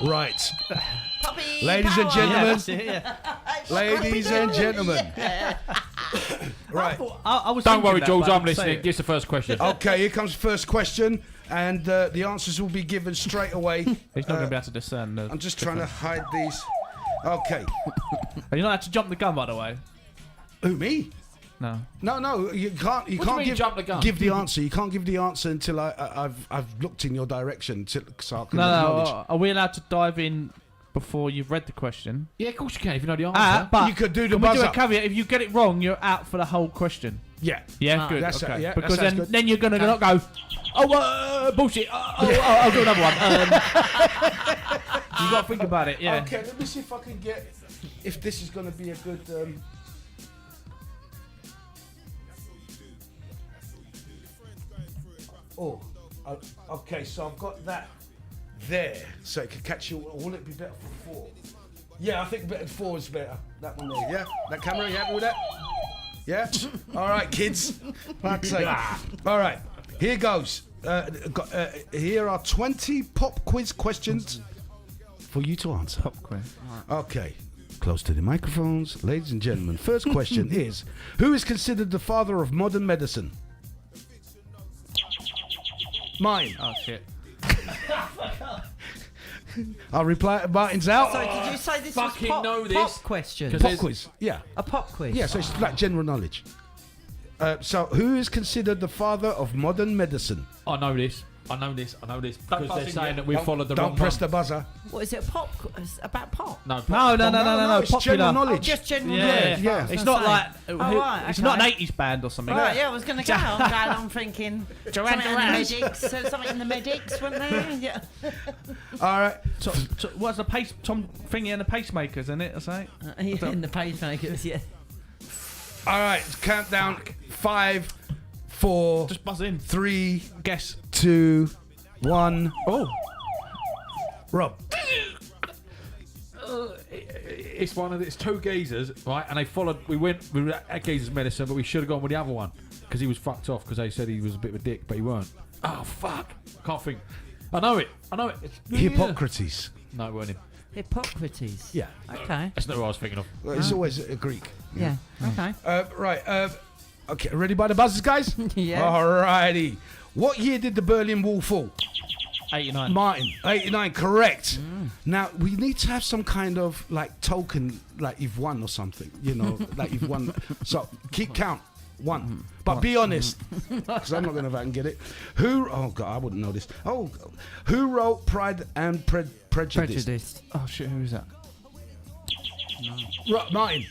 Right. Puppy Ladies and power. gentlemen. yeah, that's it, yeah. Ladies and gentlemen. Right. I was Don't thinking worry, that, Jules, but I I'm didn't say listening. it. Guess the first question. Okay, here comes the first question, and the answers will be given straight away. He's not going to be able to discern. The I'm just trying to hide these. Okay. You're not allowed to jump the gun, by the way. Who, me? No. No, you can't. You What do you can't mean, jump the gun? give the answer. You can't give the answer until I've looked in your direction, so I can No. acknowledge. Are we allowed to dive in before you've read the question? Yeah, of course you can if you know the answer. But You could do the can we buzz do a up. caveat? If you get it wrong, you're out for the whole question. Yeah. Yeah, Ah. good. That's okay. it, yeah, Because that sounds then, good. then you're gonna not go. Oh, bullshit. I'll do another one. You got to think about it. Yeah. Okay, let me see if I can get. If this is going to be a good. Okay, so I've got that there, so it can catch you. Will it be better for 4? Yeah, I think better 4 is better. That one there, yeah? That camera, you happy with that? Yeah? All right, kids. Fuck's sake. All right, here goes. Here are 20 pop quiz questions for you to answer. Pop quiz. Okay, close to the microphones. Ladies and gentlemen, first question is, who is considered the father of modern medicine? Mine. Oh shit. I'll reply. Martin's out. So did you say this was Fucking pop, know this. pop question? 'Cause Pop there's- quiz. Yeah. A pop quiz? Yeah, so it's like general knowledge. So who is considered the father of modern medicine? I know this. Because buzz they're in saying yet. that we followed the wrong Don't press one. the buzzer. What is it, pop? It's about pop? No, No. It's Popular. general Oh, knowledge. just general Yeah, knowledge. yeah. I was It's gonna not say. like right, it's okay. not an 80s band or something. Right, yeah, I was going to go. I'm going on thinking something in the medics. Something in the medics, wasn't there? Yeah. All right. So, what's the pace? Tom Thingy and the pacemakers, isn't it? I say. In the pacemakers, yeah. All right. Countdown. 5, 4, Just buzz in. 3, Guess. 2, 1. Oh. Rob. It's it's 2 geezers, right? And they followed. We were at geezer's medicine, but we should have gone with the other one because he was fucked off because they said he was a bit of a dick, but he weren't. Oh fuck! I can't think. I know it. It's, Hippocrates. No, it weren't him. Hippocrates. Yeah. Okay. That's not what I was thinking of. Well, it's always a Greek. Yeah. Okay. Right. Okay. Ready by the buzzers, guys? Yeah. All righty. What year did the Berlin Wall fall? 89. Martin, 89, correct. Now, we need to have some kind of, like, token, like you've won or something, you know, like you've won. So, keep count. 1. But be honest, because I'm not going to fucking get it. Oh, God, I wouldn't know this. Oh, who wrote Pride and Prejudice? Prejudiced. Oh shit, who is that? Right, Martin.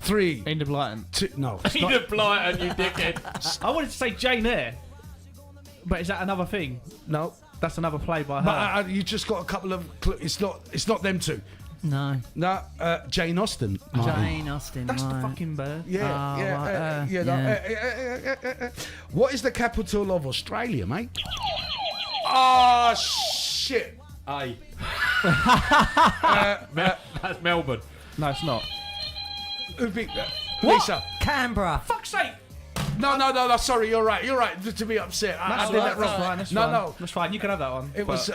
3, Enid Blyton. 2. No. It's not. Enid Blyton, you dickhead. I wanted to say Jane Eyre, but is that another thing? No. That's another play by her. But you just got a couple of. It's not them two. No. No. Jane Austen. Martin. Jane Austen. That's the right. fucking bird. Yeah. yeah. What is the capital of Australia, mate? Oh shit. Aye. That's Melbourne. No, it's not. Who beat Lisa? Canberra. Fuck's sake! No. Sorry, you're right. To be upset. I did that wrong. That's No, fine. no. That's fine. You can have that one. It was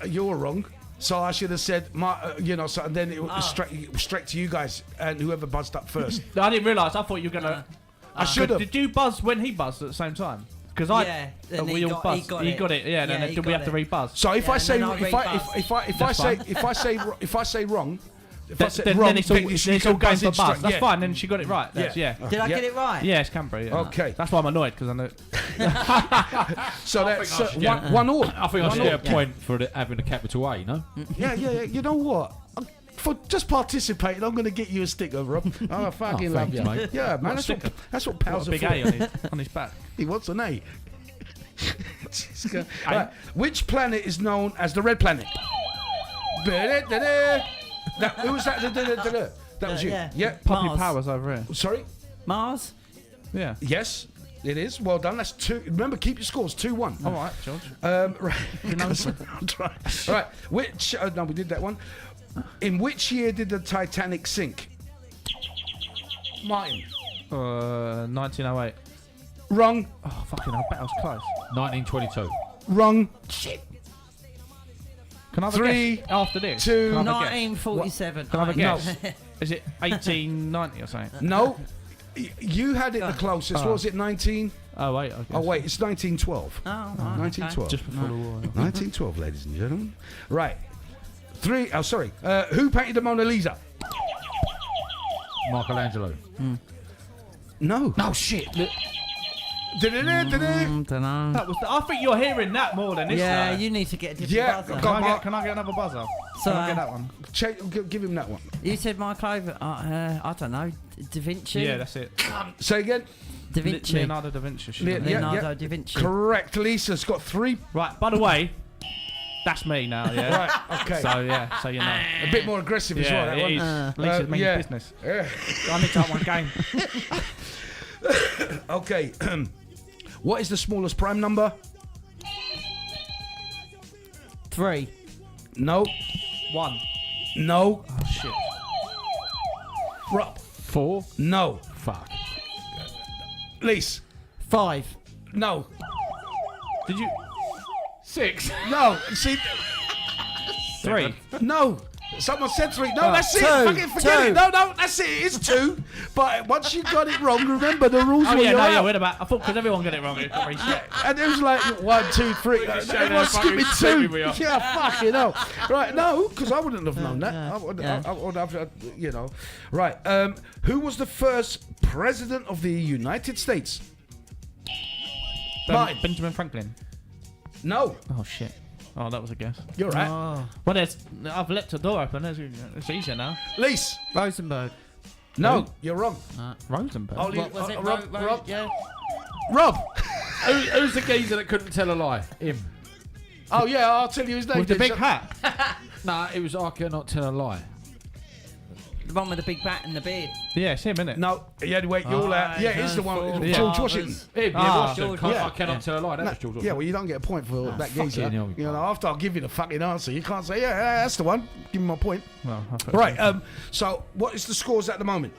you were wrong. So I should have said so and then it was straight to you guys and whoever buzzed up first. No, I didn't realise. I thought you were gonna. I should have. Did you buzz when he buzzed at the same time? Because I. Yeah, and we all buzzed. He got it. Yeah. Yeah, Then he did we got have to rebuzz? So if Yeah, I and say then I if I say wrong, if I say Then wrong, it's all, then you it's all can going buzz for in buzz. straight. That's Yeah. fine. Then she got it right. That's, yeah. Did I get it right? Yeah, it's Canberra. Yeah. Okay. That's why I'm annoyed because I know. So that's think I should get- one all. I think I should get a point for having a capital A, no? Yeah. You know what? For just participating, I'm going to get you a sticker, Rob. I fucking love thanks, you, mate. Yeah, man. What a That's what Got pals a are big for. A on his back. He wants an A. Right. Which planet is known as the red planet? Who was that? That was you. Yeah. Yeah. Puppy Mars. Powers over here. Sorry. Mars. Yeah. Yes, it is. Well done. That's 2. Remember, keep your scores 2-1. All right, George. Right. I'm trying. Right. Which? No, we did that one. In which year did the Titanic sink? Martin. 1908. Wrong. Oh fucking! I bet I was close. 1922. Wrong. Shit. Can I have 3, a guess after this? 2. Can I have a guess? 1947. Can I have a No. guess? Is it 1890 or something? No. You had it the closest. What was it? 19? Oh wait. I guess. Oh wait, it's 1912. Oh, right, 1912. Just before the war. 1912, ladies and gentlemen. Right. 3. Oh, sorry. Who painted the Mona Lisa? Michelangelo. No. Oh shit! Dunno. That was. I think you're hearing that more than this. Yeah, though. you need to get a different Yeah, buzzer. go- Can I get another buzzer? So, Can I get that one? Give him that one. You said Michael over. I don't know. Da Vinci. Yeah, that's it. Say again. Da Vinci. Leonardo da Vinci. shouldn't it? Leonardo da Vinci. Correct. Lisa's got 3. Right. By the way, that's me now. Yeah. Right. Okay. So yeah. So you know. A bit more aggressive as well. Yeah, That it one. is. Lisa's means yeah. business. Yeah. I need to have one game. Okay. What is the smallest prime number? 3. No. 1. No. Oh shit. Rob. 4. No. Fuck. Lise. 5. No. Did you? 6. No. See. 3. No. Someone said 3. No, that's it. 2. Fucking forget 2. it. No, that's it. It's 2. But once you got it wrong, remember the rules Oh were yeah, you're no, yeah, out. wait about. I thought because everyone got it wrong, it got reset. And it was like 1, 2, 3. just showed Everyone's how fucking skipping 2. stupid we are. Yeah, fucking hell. Right, no, because I wouldn't have known that. yeah, I would have, Right. Who was the first president of the United States? Martin. Benjamin Franklin. No, Oh shit. Oh, that was a guess. you're right. Oh. Well, I've left the door open. It's easier now. Lise. Rosenberg. No, you're wrong. Rosenberg. Ollie- What was it? Rob. Yeah. Rob. Who's the geezer that couldn't tell a lie? Him. Oh, yeah, I'll tell you his name. With the then. big hat. Nah, it was I cannot tell a lie. The one with the big bat and the beard. Yeah, it's him, isn't it? No, yeah, wait, you're all out. Yeah, it's the one. Yeah. George Washington. Him, Ah, Washington. George- I cannot tell a lie. That was George Yeah, Washington. well, you don't get a point for that fucking geezer. hell, You know, after I'll give you the fucking answer, you can't say, yeah, that's the one. Give me my point. Well, I thought- Right, so what is the scores at the moment?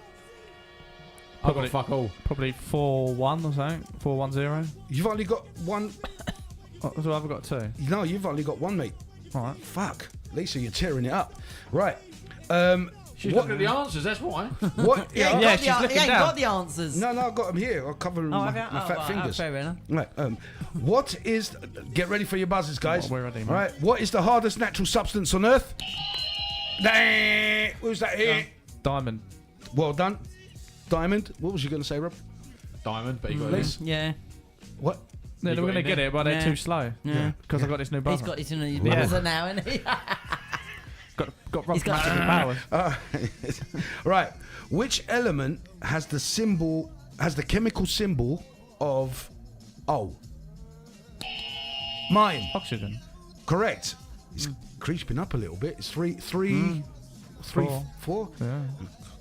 I got fuck all. Probably 4-1 or something. 4-1-0. You've only got one. Oh, so I've got 2. No, you've only got one, mate. All right. Fuck. Lisa, you're tearing it up. Right. She's What- looking at the answers, that's why. What? He ain't Yeah, got she's the, looking he ain't down. got the answers. No, I've got them here. I'll cover them Oh, with have my you? fat Right, fingers. fair enough. Right. What is? Get ready for your buzzers, guys. We're ready, man. Right. What is the hardest natural substance on Earth? Who's that here? Diamond. Well done. Diamond. What was you going to say, Rob? Diamond, but you got it. Please. Yeah. What? Yeah, You they got were going to it get in it, but they're Yeah. too slow. Yeah. Because I got this new He's buzzer. got his new Yeah. buzzer now, isn't he? Got got Rob's He's got- magical powers. Right. Which element has the chemical symbol of O? Mine. Oxygen. Correct. It's creeping up a little bit. It's three, four. Yeah.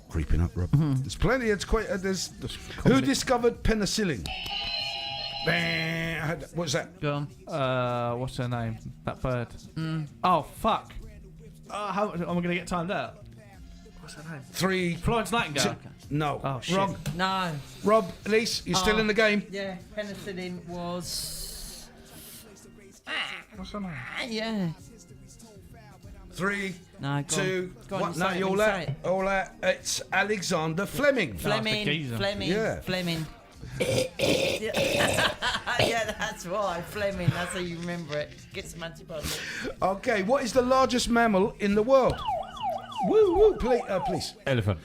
Creeping up, Rob. There's plenty. It's quite. There's. Who discovered penicillin? What's that? Go on. What's her name? That bird. Oh fuck. How am I gonna get timed out? What's her name? Three. Florence Nightingale. No. Oh, shit. Wrong. No. Rob, Elise, you're still in the game. Yeah, penicillin was. What's her name? Yeah. 3, No, go 2, Go on, 1. say No, it, you're say all it. out. All out. It's Alexander Fleming. Fleming. geezer. Fleming. Yeah. Fleming. Yeah, that's right. Fleming. That's how you remember it. Get some antibiotics. Okay, what is the largest mammal in the world? Woo, woo, please. Elephant.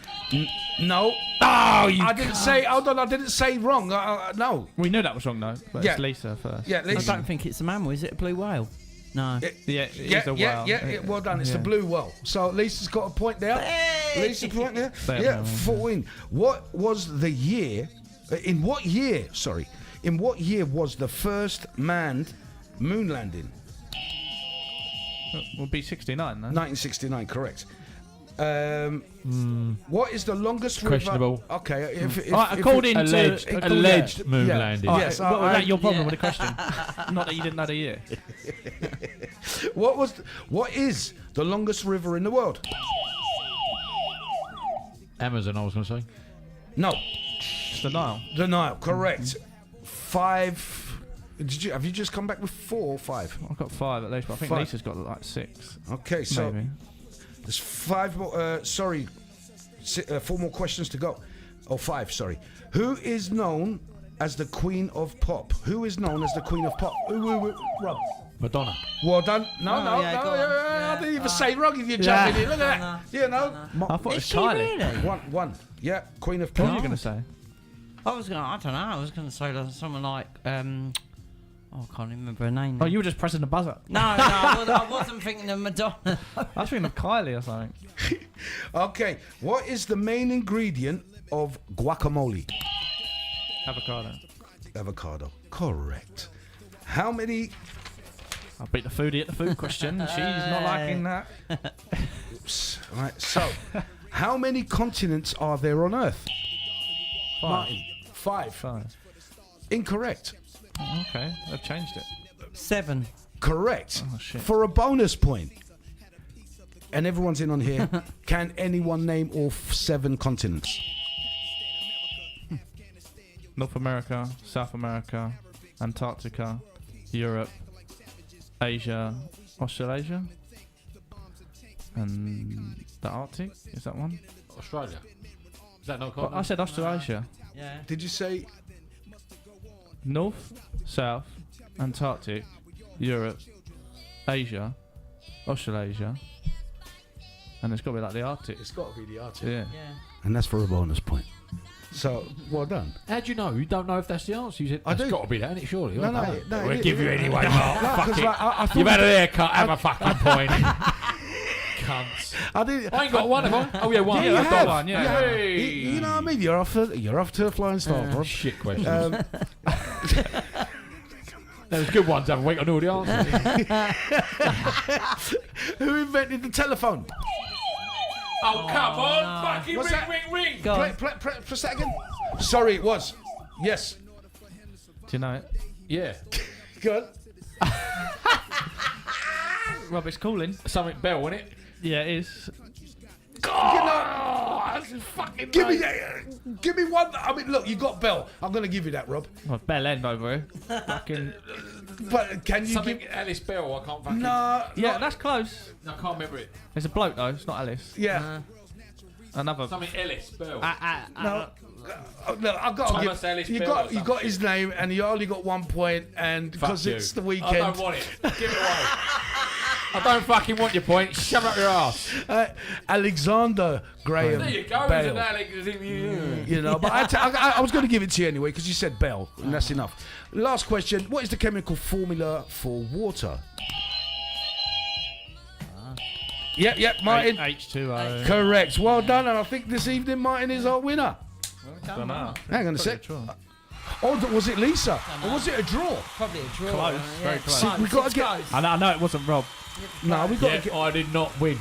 No. Oh, you I didn't say. Hold on, I didn't say wrong. No. We knew that was wrong though. But Yeah. it's Lisa first. Yeah, I Lisa. don't think it's a mammal. Is it a blue whale? No. Yeah, it is a whale. Well done. It's Yeah. the blue whale. So Lisa's got a point there. Hey! Lisa point there. Fair Yeah, enough. 14. What was the year? In what year? Sorry. In what year was the first manned moon landing? Will be 69 then. 1969. Correct. What is the longest Questionable. river? Okay. If according alleged, to alleged moon yeah. landing. Oh, Yes, Yes, what was I- that your problem yeah. with the question? Not that you didn't know the year. what is the longest river in the world? Amazon, I was going to say. No, It's the Nile. the Nile. Correct. 5. Have you just come back with 4 or 5? I've got 5 at least, but I think 5. Lisa's got like 6. Okay, so Maybe. there's 5 more. 4 more questions to go. Oh, 5. Sorry. Who is known as the Queen of Pop? Who is known as the Queen of Pop? Rob. Madonna. Well done. No, Oh, no, yeah, go no. on. I Yeah. didn't even say wrong if you're jumping in. Look at No, that. You know. I thought it Is was she Kylie. really? One. Yeah, Queen of What Pop. are you going to say? I don't know. I was going to say like, someone like. I can't remember her name. Oh, you were just pressing the buzzer. No, I wasn't thinking of Madonna. I was thinking of Kylie or something. Okay, what is the main ingredient of guacamole? Avocado. Avocado. Correct. How many? I beat the foodie at the food question. She's not liking that. Oops. All right. So, how many continents are there on Earth? 5. Martin. 5. 5. Incorrect. Okay, they've changed it. 7. Correct. Oh, shit. For a bonus point, and everyone's in on here, can anyone name all 7 continents? North America, South America, Antarctica, Europe, Asia, Australasia, and the Arctic. Is that one? Australia. Is that not Well, I continent? said Australasia. Yeah. Did you say? North, South, Antarctic, Europe, Asia, Australasia, and it's got to be like the Arctic. It's got to be the Arctic. Yeah. Yeah. And that's for a bonus point. So, well done. How do you know? You don't know if that's the answer. You said, I that's do. got to be that, isn't it? Surely. No, Okay. no, We'll give you anyway, Mark. No, 'cause, like, I thought You've had a haircut, have a fucking point. Cunts. I didn't. I ain't got one, have I? Oh, yeah, one. Yeah, you I've have. got one, yeah. You have. Hey. You know what I mean? You're off to a flying start, bro. Shit questions. Um, There's good ones, haven't we? I know the answer. who invented the telephone? Oh, come on. Fucking What's that? ring. Go on. Press that again. Sorry, it was. Yes. Do you know it? Yeah. Good. Rob, it's calling. Something bell, isn't it? Yeah, it is. Fucking Give me one. I mean, look, you got Bell. I'm going to give you that, Rob. Oh, Bell End over here. Fucking. But can you Something give? Alice Bell, I can't fucking... No. Yeah, that's close. I can't remember it. It's a bloke though. It's not Alice. Yeah. Another. Something Ellis Bell. No. No, I've got to Thomas give. Ellis You Bell got or you some got shit. his name, and you only got 1 point, and because Fuck it's you. the weekend. I don't want it. Give it away. I don't fucking want your point. Shove it up your ass. Alexander Graham There you go. Bale. Alex. You know, but I was going to give it to you anyway because you said Bell, and that's enough. Last question: what is the chemical formula for water? Yep, Martin. H2O. Correct. Well done, and I think this evening Martin is our winner. Don't know. Hang on a sec. Probably a Oh, was it Lisa? Or was it a draw? Probably a draw. Close, very close. See, we got to get. I know it wasn't Rob, No, we got Yeah, to get. I did not win.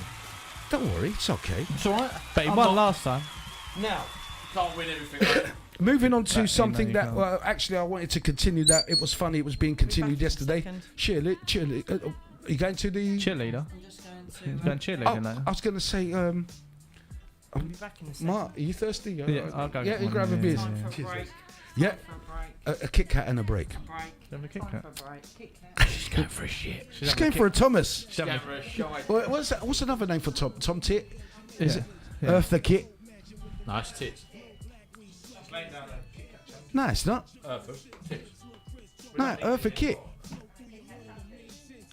Don't worry, it's okay. It's all right. but he I'm won not- last time. Now, Can't win everything. Moving on to That something email you that, got. well, actually, I wanted to continue that. It was funny. It was being continued back in a yesterday. second. Cheerlead. Are you going to the? Cheerleader. I'm just going He's to. going cheerleading Oh, later. I was going to say, I'll be back in a second. Mark, are you thirsty? Yeah, I'll go Yeah, get you one, grab a yeah, beer. yeah. Time for a Cheers. break. Yeah, Time for a break. a Kit Kat and a break. Break. Having a Kit Time Kat. for a break. Kit Kat. She's going for a shit. She's going for a Thomas. She's having a- for a shite. Well, what's another name for Tom? Tom Tit? Is Yeah. it Yeah. Earth the Kit? Nice tits. No, it's not. Tits. No, Earth the Kit.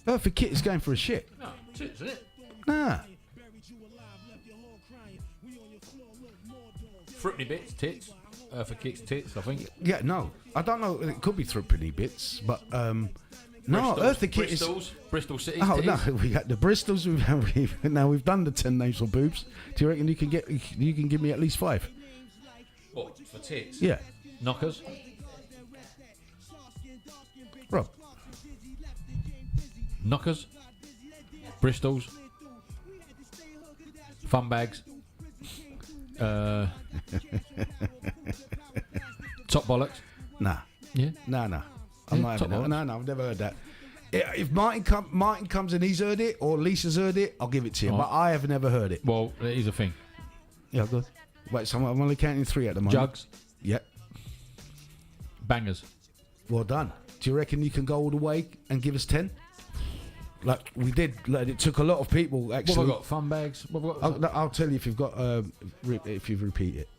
Earth the Kit is going for a shit. No, tits, isn't it? Nah. Fruity bits, tits. For kicks, tits, I think. Yeah, no. I don't know. It could be threepenny bits, but no, Earth the Kit is. Bristol City. Oh titties. no, we got the Bristols. Now we've done the 10 names for boobs. Do you reckon you can give me at least 5? What, for tits? Yeah, Knockers. Rob. Knockers. Bristols. Fun bags. Top bollocks. Nah, Yeah. nah. I'm Yeah, not having top that. No, I've never heard that. If Martin comes and he's heard it, or Lisa's heard it, I'll give it to him. Oh. But I have never heard it. Well, it is a thing. Yeah, good. Wait, so I'm only counting 3 at the moment. Jugs. Yeah. Bangers. Well done. Do you reckon you can go all the way and give us 10? Like we did. Like, it took a lot of people What have actually. I got? Fun bags. What have I got? I'll tell you if you've got if you repeat it.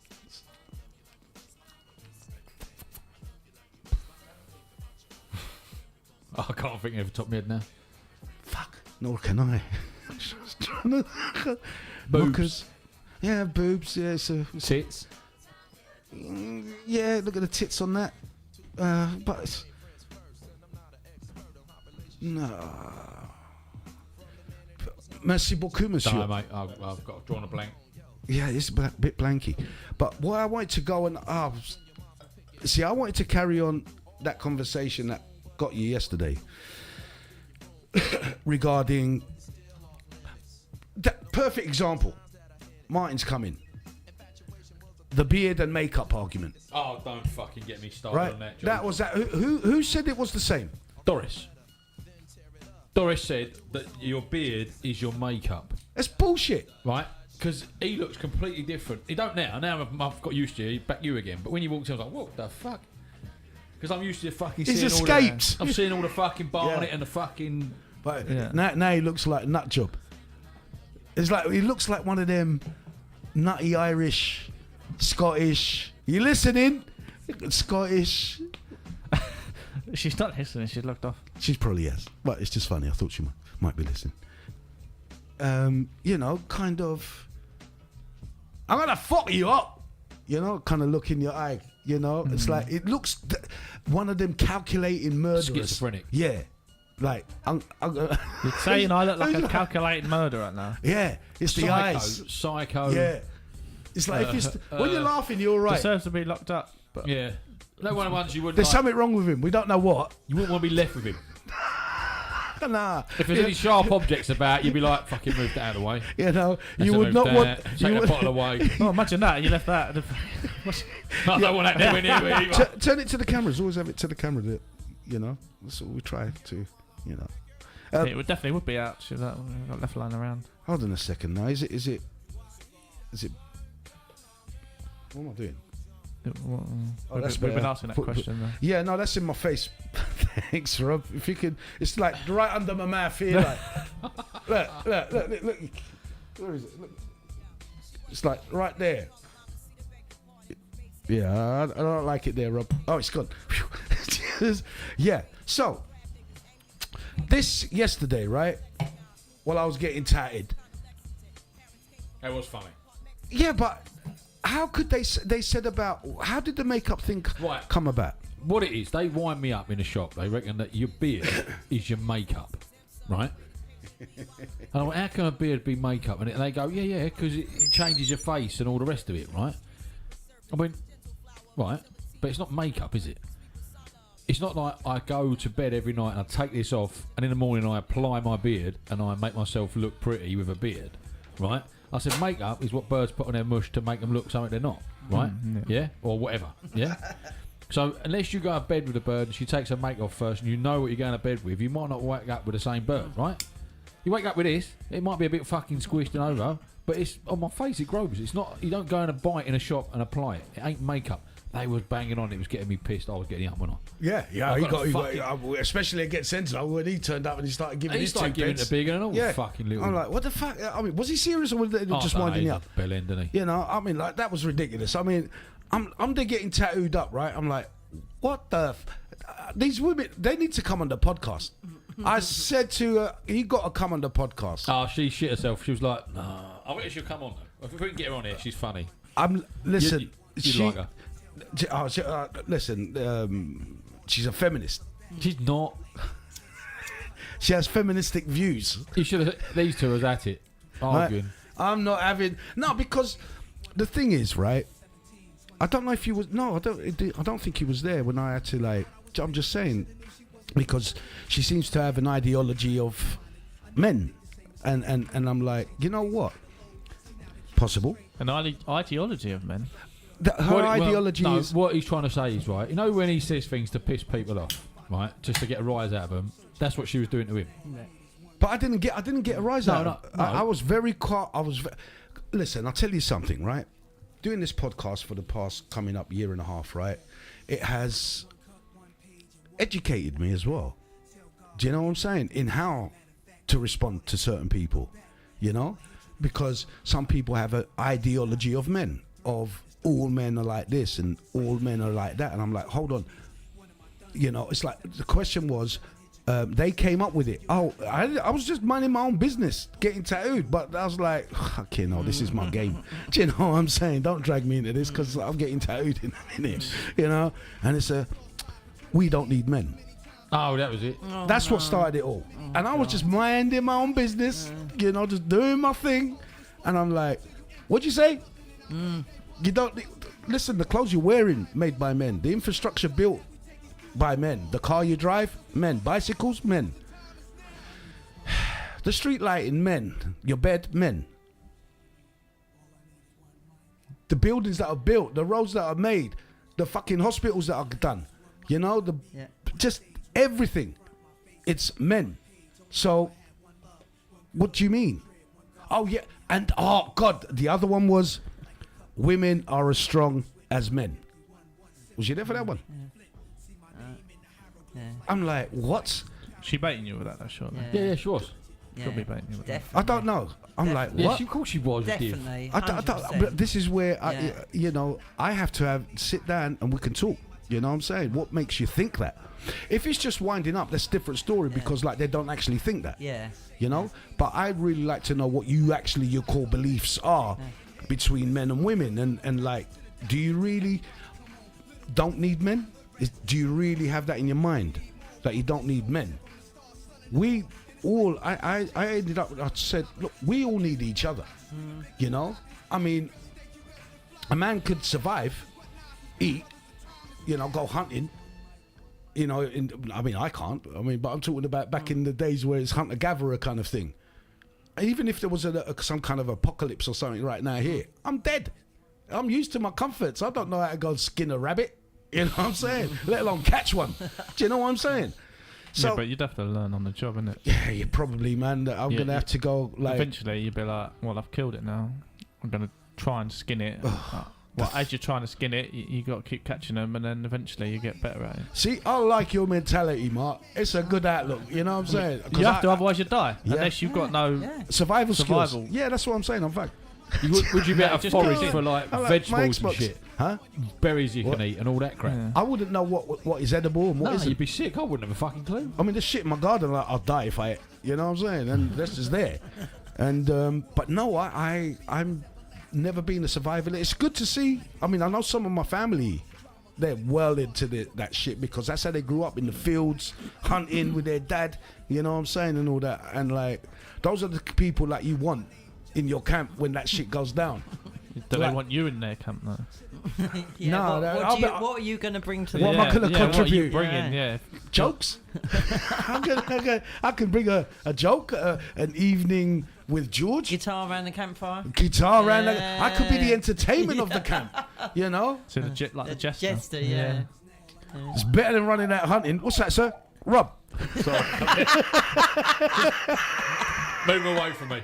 Oh, I can't think of the top of my head now. Fuck. Nor can I. Just trying to. Boobs. Knockers. Yeah, boobs. Yeah, so Tits. yeah. Look at the tits on that. But it's, no. Merci beaucoup, monsieur. No, mate. I've got drawn a blank. Yeah, it's a bit blanky. But what I wanted to go and see, I wanted to carry on that conversation that got you yesterday regarding that perfect example. Martin's coming. The beard and makeup argument, Oh, don't fucking get me started right? on that. John. That was that. Who said it was the same? Doris. Doris said that your beard is your makeup, That's bullshit. right? Because he looks completely different. He don't now. Now I've got used to you. Back you again. But when you walked in, I was like, what the fuck? Because I'm used to fucking He's seeing escaped. I'm seeing all the fucking barnet Yeah. and the fucking. But Yeah. now he looks like a nut job. It's like he looks like one of them nutty Irish, Scottish. You listening? Scottish. She's not listening. She's looked off. She probably has, but it's just funny. I thought she might be listening. You know, kind of. I'm gonna fuck you up. You know, kind of look in your eye. You know, it's like it looks one of them calculating murderers. Schizophrenic. Yeah, like I'm You're saying I look like a calculated murderer now. yeah, it's the Psycho. eyes. Psycho. Yeah, it's like if it's when you're laughing, you're all right. Deserves to be locked up. But Yeah. No one of the ones you wouldn't There's like, something wrong with him. We don't know what. you wouldn't want to be left with him. Nah, If there's any sharp objects about, you'd be like, fucking move that out of the way. you know, Let's you would move not that. want. Take You that would, bottle away. oh, imagine that. You left that. I don't want that nowhere near me either. turn it to the cameras. Always have it to the camera. That you know, that's what we try to. You know. it would definitely would be out. Should that got left lying around. Hold on a second. Now, is it? What am I doing? Oh, that's We've been better. asking that Put- question. Though. Yeah, no, that's in my face. Thanks, Rob. If you could, it's like right under my mouth here. Like, look. Where is it? Look. It's like right there. Yeah, I don't like it there, Rob. Oh, it's gone. Yeah. So, this yesterday, right? While I was getting tatted. That was funny. Yeah, but how could they said about how did the makeup thing Right. come about? What it is, they wind me up in a shop. They reckon that your beard is your makeup, right? And I went, how can a beard be makeup? And they go, yeah, because it changes your face and all the rest of it, right? I went, right, but it's not makeup, is it? It's not like I go to bed every night and I take this off and in the morning I apply my beard and I make myself look pretty with a beard, right? I said makeup is what birds put on their mush to make them look something they're not, right? Yeah? Or whatever, yeah? So unless you go to bed with a bird and she takes her makeup off first and you know what you're going to bed with, you might not wake up with the same bird, right? You wake up with this, it might be a bit fucking squished and over, but it's on my face, it grows. It's not, you don't go and bite in a shop and apply it. It ain't makeup. They was banging on. It was getting me pissed. I was getting up, wasn't I? Yeah. He got especially against Sentinel when he turned up and he started giving. He started giving it a big and all. Yeah. Fucking little. I'm like, what the fuck? I mean, was he serious or was it just winding me up? Bell end, didn't he? You know, I mean, like that was ridiculous. I mean, I'm there getting tattooed up, right? I'm like, what the? These women, they need to come on the podcast. I said to her, you got to come on the podcast. Oh, she shit herself. She was like, nah. I bet she'll come on though. If we can get her on here, she's funny. Listen, you like her. Listen, she's a feminist. She's not. She has feministic views. You should have. These two was at it arguing. Right? I'm not having because the thing is, right? I don't know if he was. No, I don't think he was there when I had to like. I'm just saying because she seems to have an ideology of men, and I'm like, you know what? Possible. An ideology of men. Her ideology is... What he's trying to say is, right, you know when he says things to piss people off, right, just to get a rise out of them, that's what she was doing to him. But I didn't get a rise out of him. I was very... Listen, I'll tell you something, right? Doing this podcast for the past coming up year and a half, right, it has educated me as well. Do you know what I'm saying? In how to respond to certain people, you know? Because some people have an ideology of men, of all men are like this and all men are like that, and I'm like, hold on, you know, it's like the question was, they came up with it. Oh, I was just minding my own business, getting tattooed, but I was like, okay, no, this is my game. Do you know what I'm saying? Don't drag me into this because I'm getting tattooed in a minute, you know. And it's we don't need men. Oh, that was it. That's what started it all. And I was just minding my own business, you know, just doing my thing, and I'm like, what'd you say? You don't listen. The clothes you're wearing made by men. The infrastructure built by men. The car you drive, men. Bicycles, men. The street lighting, men. Your bed, men. The buildings that are built, the roads that are made, the fucking hospitals that are done. You know, just everything. It's men. So, what do you mean? Oh yeah, and oh god, the other one was. Women are as strong as men. Was you there for that one? Yeah. I'm like, what? She baiting you with that, surely. Yeah, she was. Yeah. She'll be baiting you with that. I don't know. I'm like, Yeah, what? of course she was. Definitely. I don't, but this is where Yeah. I have to sit down and we can talk. You know what I'm saying? What makes you think that? If it's just winding up, that's a different story because like they don't actually think that. Yeah. You know? But I'd really like to know what your core beliefs are. Between men and women, and like, do you really don't need men? Do you really have that in your mind that you don't need men? We all, I ended up, I said, look, we all need each other. You know, I mean, a man could survive, eat, you know, go hunting. You know, I mean, I can't. I mean, but I'm talking about back in the days where it's hunter-gatherer kind of thing. Even if there was some kind of apocalypse or something right now here, I'm dead. I'm used to my comforts. I don't know how to go skin a rabbit. You know what I'm saying? Let alone catch one. Do you know what I'm saying? So, yeah, but you'd have to learn on the job, innit? Yeah, you probably, man. I'm going to have to go like... Eventually, you'd be like, well, I've killed it now. I'm going to try and skin it. Well, as you're trying to skin it, you got to keep catching them, and then eventually you get better at it. See, I like your mentality, Mark. It's a good outlook. You know what I'm saying? You have to, otherwise you die. Yeah. Unless you've got no survival skills. Yeah, that's what I'm saying. In fact, would you be able to forage for like vegetables and shit? Huh? Berries you can eat and all that crap. Yeah. I wouldn't know what is edible and what isn't. You'd be sick. I wouldn't have a fucking clue. I mean, there's shit in my garden. Like, I'll die if I. You know what I'm saying? And that's just there. And but no, I'm. Never been a survivor. It's good to see. I mean, I know some of my family they're well into that shit because that's how they grew up in the fields, hunting with their dad. You know what I'm saying, and all that. And like, those are the people that you want in your camp when that shit goes down. Do they want you in their camp though? Yeah, No, what are you going to bring to What the am I gonna What are you contribute? bringing? Yeah. Jokes. I can bring a joke, an evening with George. guitar around the campfire? Guitar around. I could be the entertainment of the camp. You know, So the the jester. Jester, yeah. it's better than running out hunting. What's that, sir? Rob. Sorry. Move away from me.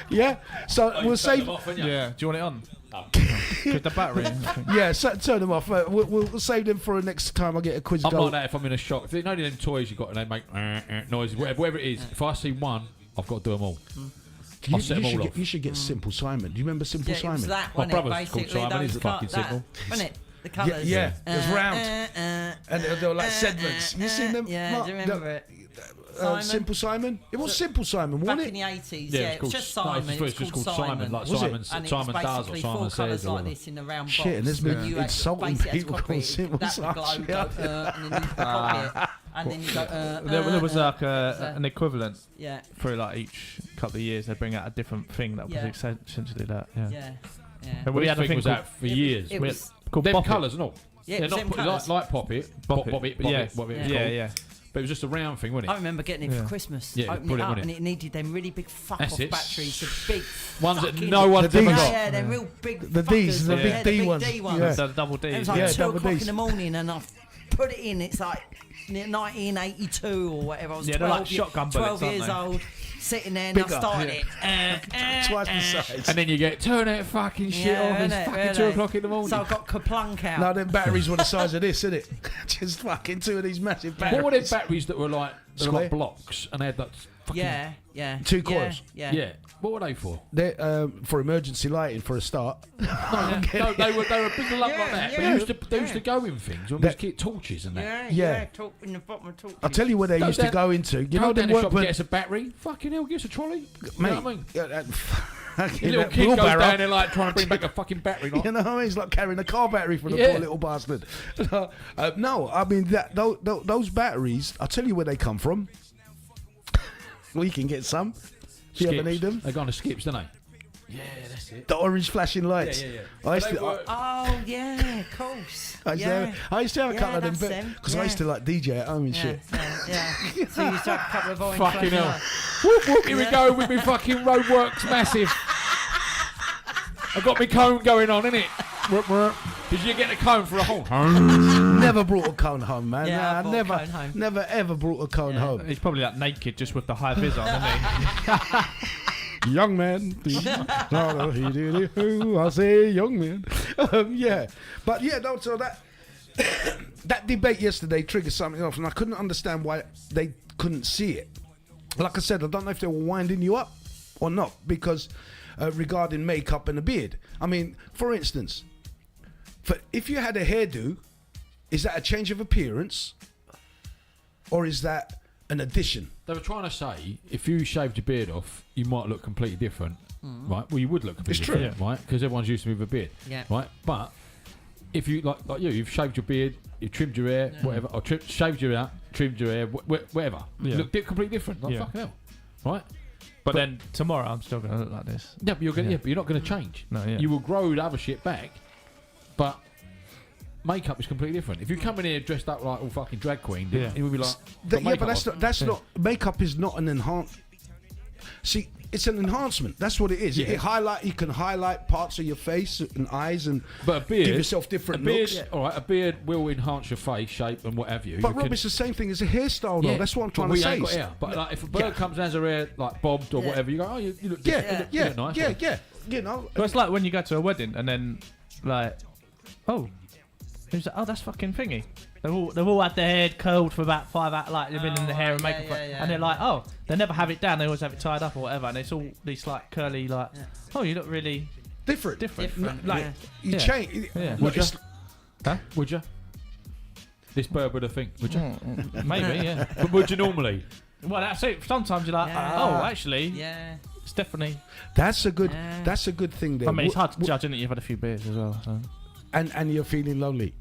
Yeah. So Oh, we'll you turned save. them off, haven't you? Yeah. Do you want it on? Oh. With the battery. I think. Yeah, turn them off. We'll save them for next time I get a quiz I'm go. like that if I'm in a shop. If you know them toys you got and they make noises, whatever it is. If I see one, I've got to do them all. I'll set them all off. You should get Simple Simon. Do you remember Simple Yeah, it was Simon? that, My wasn't brother's it? called Basically, Simon, he's those fucking that, simple. wasn't it? The colours. Yeah, it was round. And they were like segments. You seen them? Yeah, Mark, do you remember it? Simon? Simple Simon? It was Simple Simon, Back wasn't in the it? 80s, Yeah, yeah, it was just Simon. It's just called Simon, like Was it? Simon, And it was Simon does or basically Simon four says colours or like whatever. this in a round box. Shit, and there's been and you had insulting basically had to people copy called it. Simple That would Simon. go, and then you copy it, and then you go, There was like an equivalent yeah, for like each couple of years. They bring out a different thing that was Yeah. essentially that. Yeah. yeah, yeah. And Well, we this had a thing thing was called, out for years. It was, called Them Bop It. colours and all. yeah, it They're was not them put, colours. like Pop It, Bop It. Bop It, Yeah. Bop It, it's Yeah. called. Yeah. But it was just a round thing, wasn't I it? remember getting it Yeah. for Christmas. Yeah, Opening put it it up, on and it. it needed them really big fuck That's off it. batteries, the big Ones that fucking- no one's The ever Ds. got. Yeah, they're real big. The Ds, fuckers, the yeah, big D ones. Yeah. The double D. It was like Yeah, 2 double o'clock Ds. in the morning, and I put it in. It's like 1982 or whatever. I was Yeah, they're 12, like shotgun bullets, 12 years aren't old, sitting there, and I Bigger. started it. Twice the size. And then you get, turn that fucking shit off, it's innit, fucking 2 really. o'clock in the morning. So I got Kaplunk out. Now them batteries were the size of this, innit? Just fucking 2 of these massive batteries. What were them batteries that were like, they were Square? like blocks and they had that fucking... yeah. 2 yeah, coils. Yeah. Yeah. What were they for? They're for emergency lighting for a start. No, they were a big lump like that. But yeah. they used to go in things when we was kid torches and that. Yeah. Talk in the bottom of talk. I'll tell you where they Go used to down- go into. You know Go down them the shop and work get us a battery. Fucking hell, get us a trolley. mate. You know what I mean? Yeah, that, Your little that kid goes wheelbarrow. down there like trying to bring back a fucking battery. Like, You know what I mean? It's like carrying a car battery for the Yeah. poor little bastard. No, I mean those batteries. I'll tell you where they come from. We can get some if you ever skips. need them. They go on the skips, don't they? Yeah, that's it. The orange flashing lights. Yeah. I used They to, were- Oh yeah, of course. I used to have a Yeah, couple of that's them them. because I used to like DJ at home and Yeah, shit. yeah. So you used to have a couple of orange Fucking flashing hell. lights. Whoop, whoop, here we go with me fucking roadworks massive. I got my cone going on, innit? Whoop, whoop. Did you get a cone for a whole? Never brought a cone home, man. Yeah, I Nah, brought a never, cone home. never ever brought a cone home. He's probably like naked just with the high vis on, isn't he? Young man, I say young man. Yeah, but yeah, no. So that that debate yesterday triggered something else, and I couldn't understand why they couldn't see it. Like I said, I don't know if they were winding you up or not, because regarding makeup and a beard. I mean, for instance, if you had a hairdo, is that a change of appearance, or is that an addition? They were trying to say if you shaved your beard off, you might look completely different, right? Well, you would look completely It's true. different, right? Because everyone's used to me with a beard, Yeah. right? But if you like you've shaved your beard, you trimmed your hair, whatever, or shaved your hair, trimmed your hair, whatever, Yeah. you look completely different, like Yeah. fucking hell, right? But then tomorrow I'm still gonna look like this. Yeah, but you're gonna, Yeah. but you're not going to change. No, yeah. You will grow the other shit back, but makeup is completely different. If you come in here dressed up like all fucking drag queen, then Yeah. it would be like. Yeah, got but makeup that's on. not. That's Yeah. not. Makeup is not an enhance. See, it's an enhancement. That's what it is. Yeah. You can highlight parts of your face and eyes and But a beard, give yourself different a beard, looks. all right, a beard will enhance your face shape and what have you. But you Rob, can- it's the same thing as a hairstyle, though. That's what I'm but trying we to say. ain't got hair. But like, if a bird Yeah. comes and has her hair like bobbed or Yeah. whatever, you go, oh, you look Yeah, different. yeah, You look nice. yeah. You know, Well, it's like when you go to a wedding and then, like, oh, who's that? Oh, that's fucking thingy. They've all had their hair curled for about 5 hours, like they've been in the hair and yeah, makeup, yeah. and they're like, oh, they never have it down. They always have it tied up or whatever, and it's all these like curly, like, Yeah. oh, you look really different. different. Like yeah. you Yeah. change. Yeah. Look, Would you? it's- Huh? Would you? This bird would have think. Would you? Maybe, yeah. But would you normally? Well, that's it. Sometimes you're like, Yeah. oh, actually, Yeah. it's definitely. That's a good. Yeah. That's a good thing there. I mean, it's hard to judge, isn't it? You've had a few beers as well. So. and you're feeling lonely.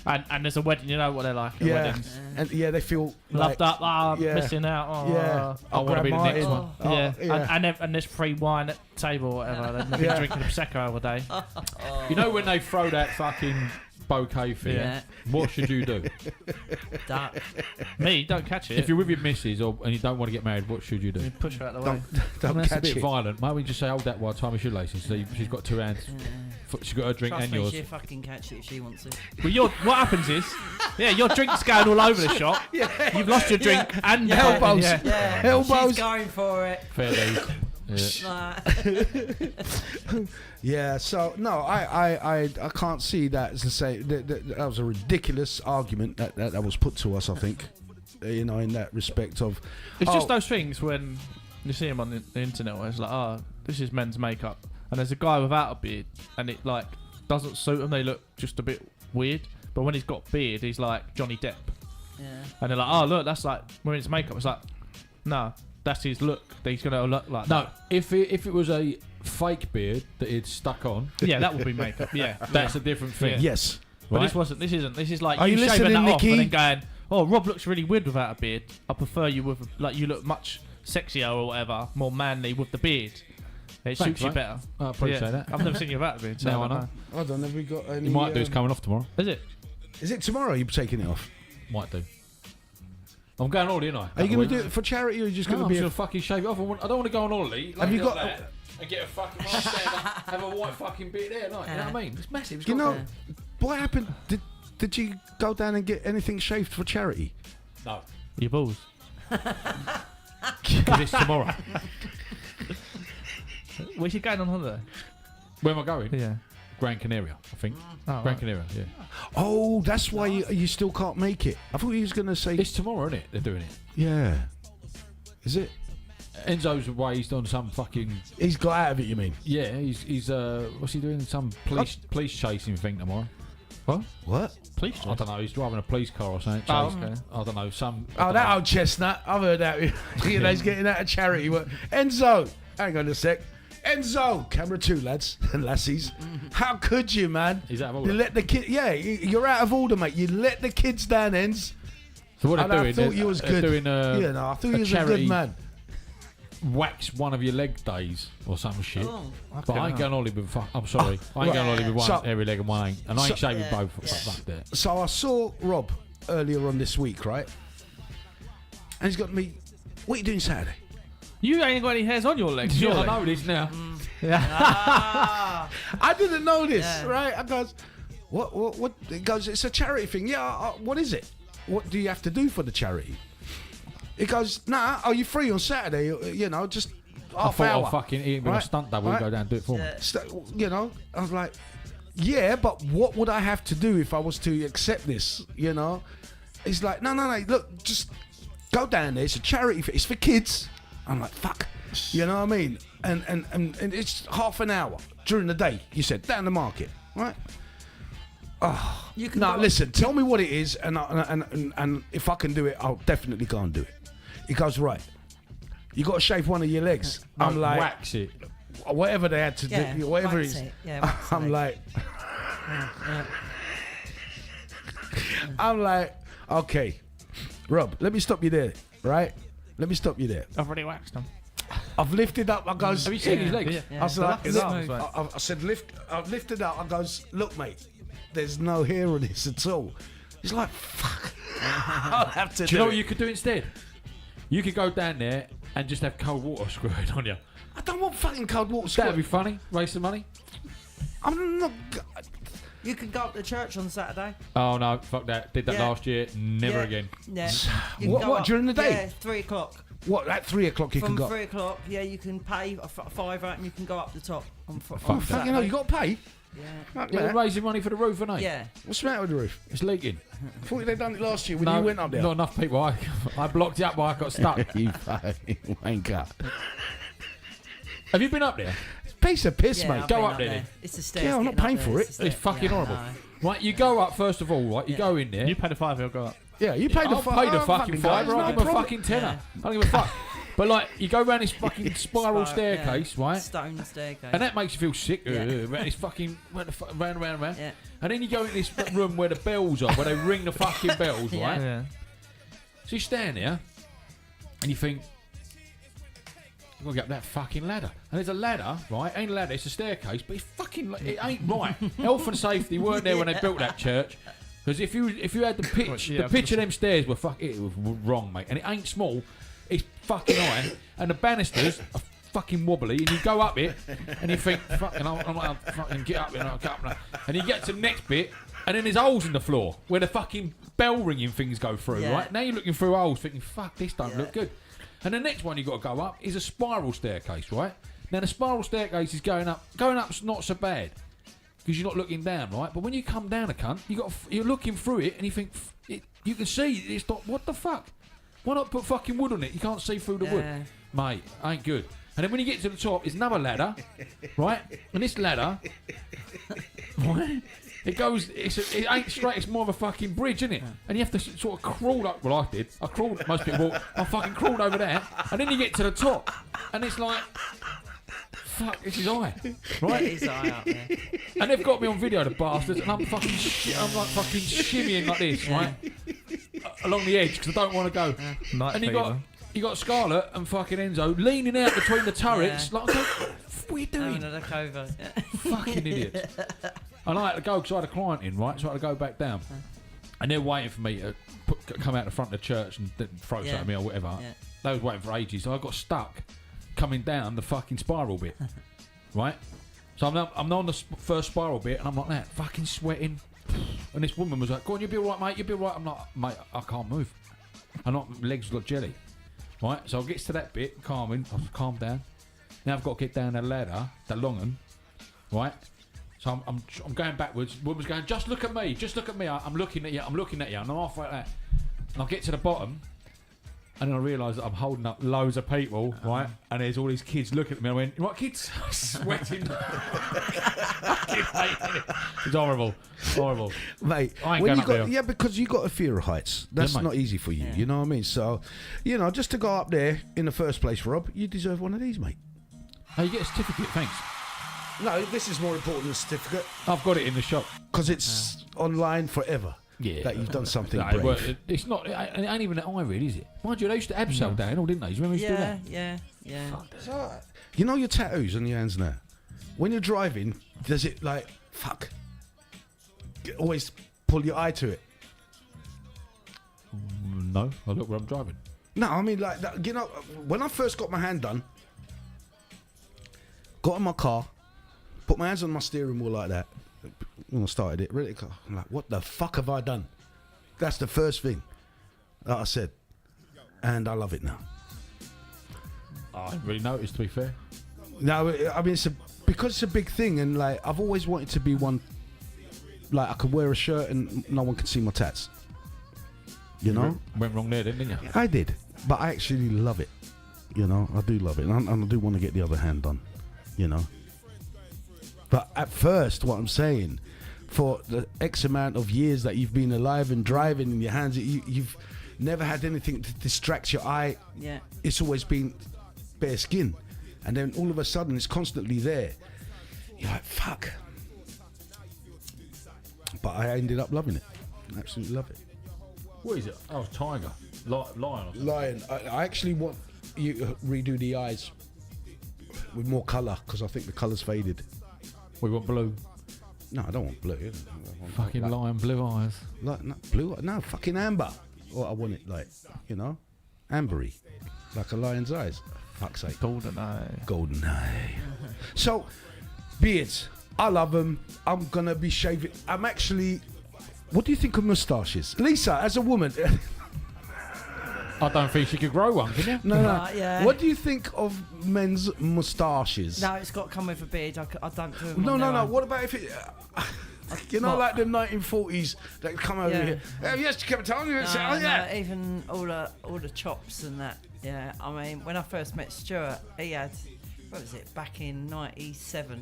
And there's a wedding, you know what they're like. At Yeah, weddings. and they feel Loved like, up, yeah. missing out. Oh, Yeah, I want to be the Grandma next in. one. Oh, yeah. yeah. And there's free wine at the table or whatever. They've been Yeah. drinking Prosecco all day. You know when they throw that fucking bouquet thing? Yeah. What should you do? Duck. Me, don't catch it. If you're with your missus and you don't want to get married, what should you do? You push her out the way. Don't That's a catch bit it. violent. Might we just say, hold that while I tie my shoelaces? So she's got 2 hands. She's got her drink Trust and me, yours. she'll fucking catch it if she wants to. Well, what happens is, your drink's going all over the shop. You've lost your drink and Elbows. Yeah. Yeah, Elbows. she's going for it. Fair days. Like, Yeah, so no, I can't see that as to say that was a ridiculous argument that was put to us. I think, in that respect of It's just those things when you see them on the internet where it's like, oh, this is men's makeup, and there's a guy without a beard, and it like doesn't suit them. They look just a bit weird. But when he's got beard, he's like Johnny Depp, yeah. and they're like, oh look, that's like women's makeup. It's like, no, that's his look. He's gonna look like No, that. if it was a fake beard that he'd stuck on, Yeah, that would be makeup. Yeah, that's a different thing. Yeah. yes. But Right? this wasn't. This isn't. This is like Are you shaving listening, that off Nikki? and then going, oh, Rob looks really weird without a beard. I prefer you with like you look much sexier or whatever, more manly with the beard. It Thanks, suits you mate. better. I appreciate that. I've never seen you without a beard. So Now I I don't know. I don't know. Have we got any? You might do. It's coming off tomorrow. Is it? Is it tomorrow? You're taking it off? Might do. I'm going holiday, aren't I? Are you going to do it for charity, or are you just No, going I'm to just be? going to fucking shave it off. I don't want to go on holiday. Have you got- that and get a fucking right stand up, have a white fucking beard there, like, you know what I mean? It's massive. It's You got- know, what happened? Did you go down and get anything shaved for charity? No, Your balls. because it's tomorrow. Where's you going on holiday? Where am I going? Yeah. Gran Canaria, I think. Oh, Gran right. Canaria, yeah. Oh, that's why you still can't make it. I thought you was going to say. It's tomorrow, isn't it? They're doing it. Yeah. Is it? Enzo's away. He's done some fucking. He's got out of it. You mean? Yeah, he's what's he doing? Some police chasing thing tomorrow. What? Please. I don't know. He's driving a police car or something. Oh, chasing- okay. I don't know. Oh, that old chestnut. I've heard that. He's getting out of charity work. Enzo, hang on a sec. Enzo, camera 2, lads and lassies. How could you, man? Is that all? You let the kid. Yeah, you're out of order, mate. You let the kids down, Enz. So what And they're I doing? thought you was they're good. doing Yeah, no, I thought you was a charity good man. wax one of your leg days or some shit. Oh. But I ain't going holiday with. I'm sorry. I ain't going holiday with one So- every leg and one ain't. And I ain't so- shaving Yeah, both. yeah. Fuck that. So I saw Rob earlier on this week, right? And he's got me. What are you doing Saturday? You ain't got any hairs on your legs. Yeah, I surely. know this now. Ah. I didn't know this, Yeah. right? I goes, what? It goes, it's a charity thing. Yeah, what is it? What do you have to do for the charity? It goes, nah, are you free on Saturday? You know, just I half thought hour. I'll fucking eat with a Right, stunt double and right. go down and do it for me. Yeah. You know, I was like, yeah, but what would I have to do if I was to accept this? You know, he's like, no, look, just go down there. It's a charity. It's for kids. I'm like, fuck. You know what I mean? And it's half an hour during the day. You said down the market, right? Oh, You can no, go- listen. Tell me what it is, and if I can do it, I'll definitely go and do it. He goes, right. You got to shave one of your legs. I'm like, wax it. whatever they had to Yeah, do, whatever it wax is. it. Yeah, wax I'm it. like, Yeah. I'm like, okay, Rob, let me stop you there, right? Let me stop you there. I've already waxed them. I've lifted up. I goes, Have you seen his legs? Yeah. I was like, His look, arms, mate. I said, I've lifted up. I goes, look, mate, there's no hair on this at all. He's like, fuck. I'll have to Do you know what it. you could do instead? You could go down there and just have cold water squirted on you. I don't want fucking cold water. That'd be funny. Waste of money. I'm not. You can go up to church on Saturday. Oh no, fuck that. Did that Yeah. last year. Never Yeah. again. Yeah. You can What- go what, up- during the day? Yeah, 3 o'clock. What, at 3 o'clock you From can go? 3 o'clock, yeah, you can pay a fiver and you can go up the top on Oh, on fucking hell, you got to pay? Yeah. Fuck Yeah, that. they're raising money for the roof, aren't they? Yeah. What's the matter with the roof? It's leaking. I thought they done it last year when you went up there. Not enough people. I blocked it up, but I got stuck. You fucking wanker. Have you been up there? Piece of piss, Yeah, mate. I've Go been up there then. It's the stairs. Yeah, I'm not getting up paying there, for it's the It's stair- fucking yeah, horrible. I know. Right, you go up first of all, right? You Yeah. go in there. You paid a fiver, you'll go up. Yeah, you paid the I'll pay the fucking guys, fiver. I'll no give him a problem. fucking tenner. I don't give a fuck. But like, you go around this fucking spiral staircase, right? Stone staircase. And that makes you feel sick. Yeah. Around this fucking round. Yeah. And then you go in this room where the bells are, where they ring the fucking bells, Yeah. right? Yeah. So you stand there, and you think, you've got to get up that fucking ladder. And there's a ladder, right? Ain't a ladder, it's a staircase, but it's fucking, it ain't right. Health and safety weren't there when they built that church. Because if you had the pitch, Yeah, the pitch of them stairs were it was wrong, mate. And it ain't small, it's fucking high, and the banisters are fucking wobbly. And you go up it, and you think, fucking, I'm like, fucking get up here, and I'll get up now. And you get to the next bit, and then there's holes in the floor where the fucking bell ringing things go through, Yeah. right? Now you're looking through holes, thinking, fuck, this don't look good. And the next one you got to go up is a spiral staircase, right? Now the spiral staircase is going up. Going up's not so bad because you're not looking down, right? But when you come down a cunt, you're looking through it and you think you can see it's not. What the fuck? Why not put fucking wood on it? You can't see through the wood, mate. Ain't good. And then when you get to the top, there's another ladder, right? And this ladder, right? It goes. It ain't straight. It's more of a fucking bridge, isn't it? And you have to sort of crawl up. Well, I did. I crawled. Most people walk. I fucking crawled over there, and then you get to the top, and it's like, fuck, this is high, right? It is high up there. And they've got me on video, the bastards, and I'm like fucking shimmying like this, right, along the edge because I don't want to go. Night And fever. you got Scarlett and fucking Enzo leaning out between the turrets, like, okay, what are you doing? Having a look over. Fucking idiots. And I had to go because I had a client in, right? So I had to go back down. And they're waiting for me to come out the front of the church and throw something at me or whatever. Yeah. They was waiting for ages. So I got stuck coming down the fucking spiral bit, right? So I'm on the first spiral bit and I'm like that, fucking sweating. And this woman was like, go on, you'll be all right, mate, you'll be all right. I'm like, mate, I can't move. My legs look jelly. Right? So I get to that bit, calm down. Now I've got to get down the ladder, the long one, right? So I'm going backwards. Woman's going, just look at me. I'm looking at you. And I'm halfway like that. And I get to the bottom, and then I realise that I'm holding up loads of people, right? And there's all these kids looking at me. I went, you what, kids? Sweating. It's horrible. Mate, I ain't when going you up got, there. yeah, because you got a fear of heights. That's mate. not easy for you. You know what I mean? So, just to go up there in the first place, Rob, you deserve one of these, mate. Oh, you get a certificate, thanks. No, this is more important than a certificate I've got it in the shop. because it's online forever. Yeah. That you've done something No, brave. well, it's not. It ain't even that high, really, is it? Mind you, they used to abseil down, all didn't they? Do you remember used to do that? Yeah. You know your tattoos on your hands now? When you're driving, does it like, fuck, always pull your eye to it? No, I look where I'm driving. No, I mean, like, when I first got my hand done, got in my car, put my hands on my steering wheel like that, when I started it, really, I'm like, what the fuck have I done? That's the first thing that I said. And I love it now. I didn't really noticed, to be fair. No, I mean, because it's a big thing, and like, I've always wanted to be one, like, I could wear a shirt and no one can see my tats. You know? Went wrong there, didn't you? I did, but I actually love it. You know, I do love it, and I do want to get the other hand done. You know, but at first, what I'm saying, for the X amount of years that you've been alive and driving in your hands, you've never had anything to distract your eye. Yeah. It's always been bare skin, and then all of a sudden, it's constantly there. You're like, fuck. But I ended up loving it. Absolutely love it. What is it? Oh, tiger. Lion or something. Lion. I actually want you to redo the eyes with more colour because I think the colour's faded. We want blue. No, I don't want blue. I want Fucking like, lion, blue eyes. like not blue. No, fucking amber. Or I want it like, ambery, like a lion's eyes. Fuck's sake. Golden eye. Golden eye. So, beards. I love them. I'm gonna be shaving. I'm actually. What do you think of moustaches, Lisa? As a woman. I don't think she could grow one, can you? No. Yeah. What do you think of men's moustaches? No, it's got to come with a beard. I don't do them. No. What about if it? What? Like the 1940s that come over Yeah. here. Yes, Captain. No, even all the chops and that. Yeah, I mean, when I first met Stuart, he had, what was it, back in '97.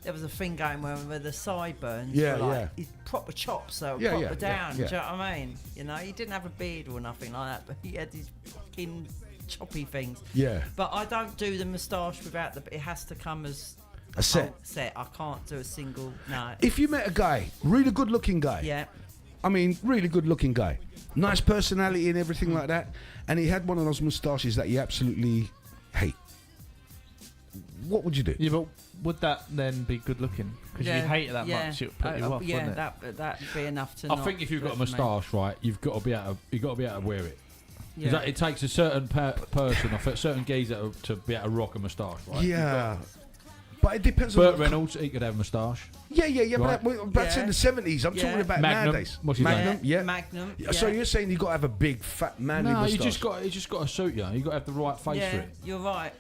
There was a thing going where the sideburns Yeah, were like yeah. his proper chops, they were Yeah, proper yeah, down. yeah. Do you know what I mean? He didn't have a beard or nothing like that, but he had his fucking choppy things. Yeah. But I don't do the moustache without the. It has to come as A set. Set. I can't do a single. No. If you met a guy, really good looking guy. Yeah. I mean, really good looking guy. Nice personality and everything like that. And he had one of those moustaches that you absolutely hate. What would you do? Yeah, but would that then be good looking? Because you hate it that much, it would put you off, yeah, wouldn't it? that'd be enough to. I think if you've got a moustache, right, you've got to be able to wear it. 'Cause Yeah. it takes a certain person, or a certain geezer to be able to rock a moustache, right? Yeah. But it depends Burt on... Reynolds, he could have a moustache. Yeah, Right. but that's in the 70s. I'm talking about Magnum. nowadays. What's his Magnum, name? yeah. Magnum. Yeah, so you're saying you got to have a big, fat, manly No, moustache? you just got to suit you. You got to have the right face for Yeah, it. you're right.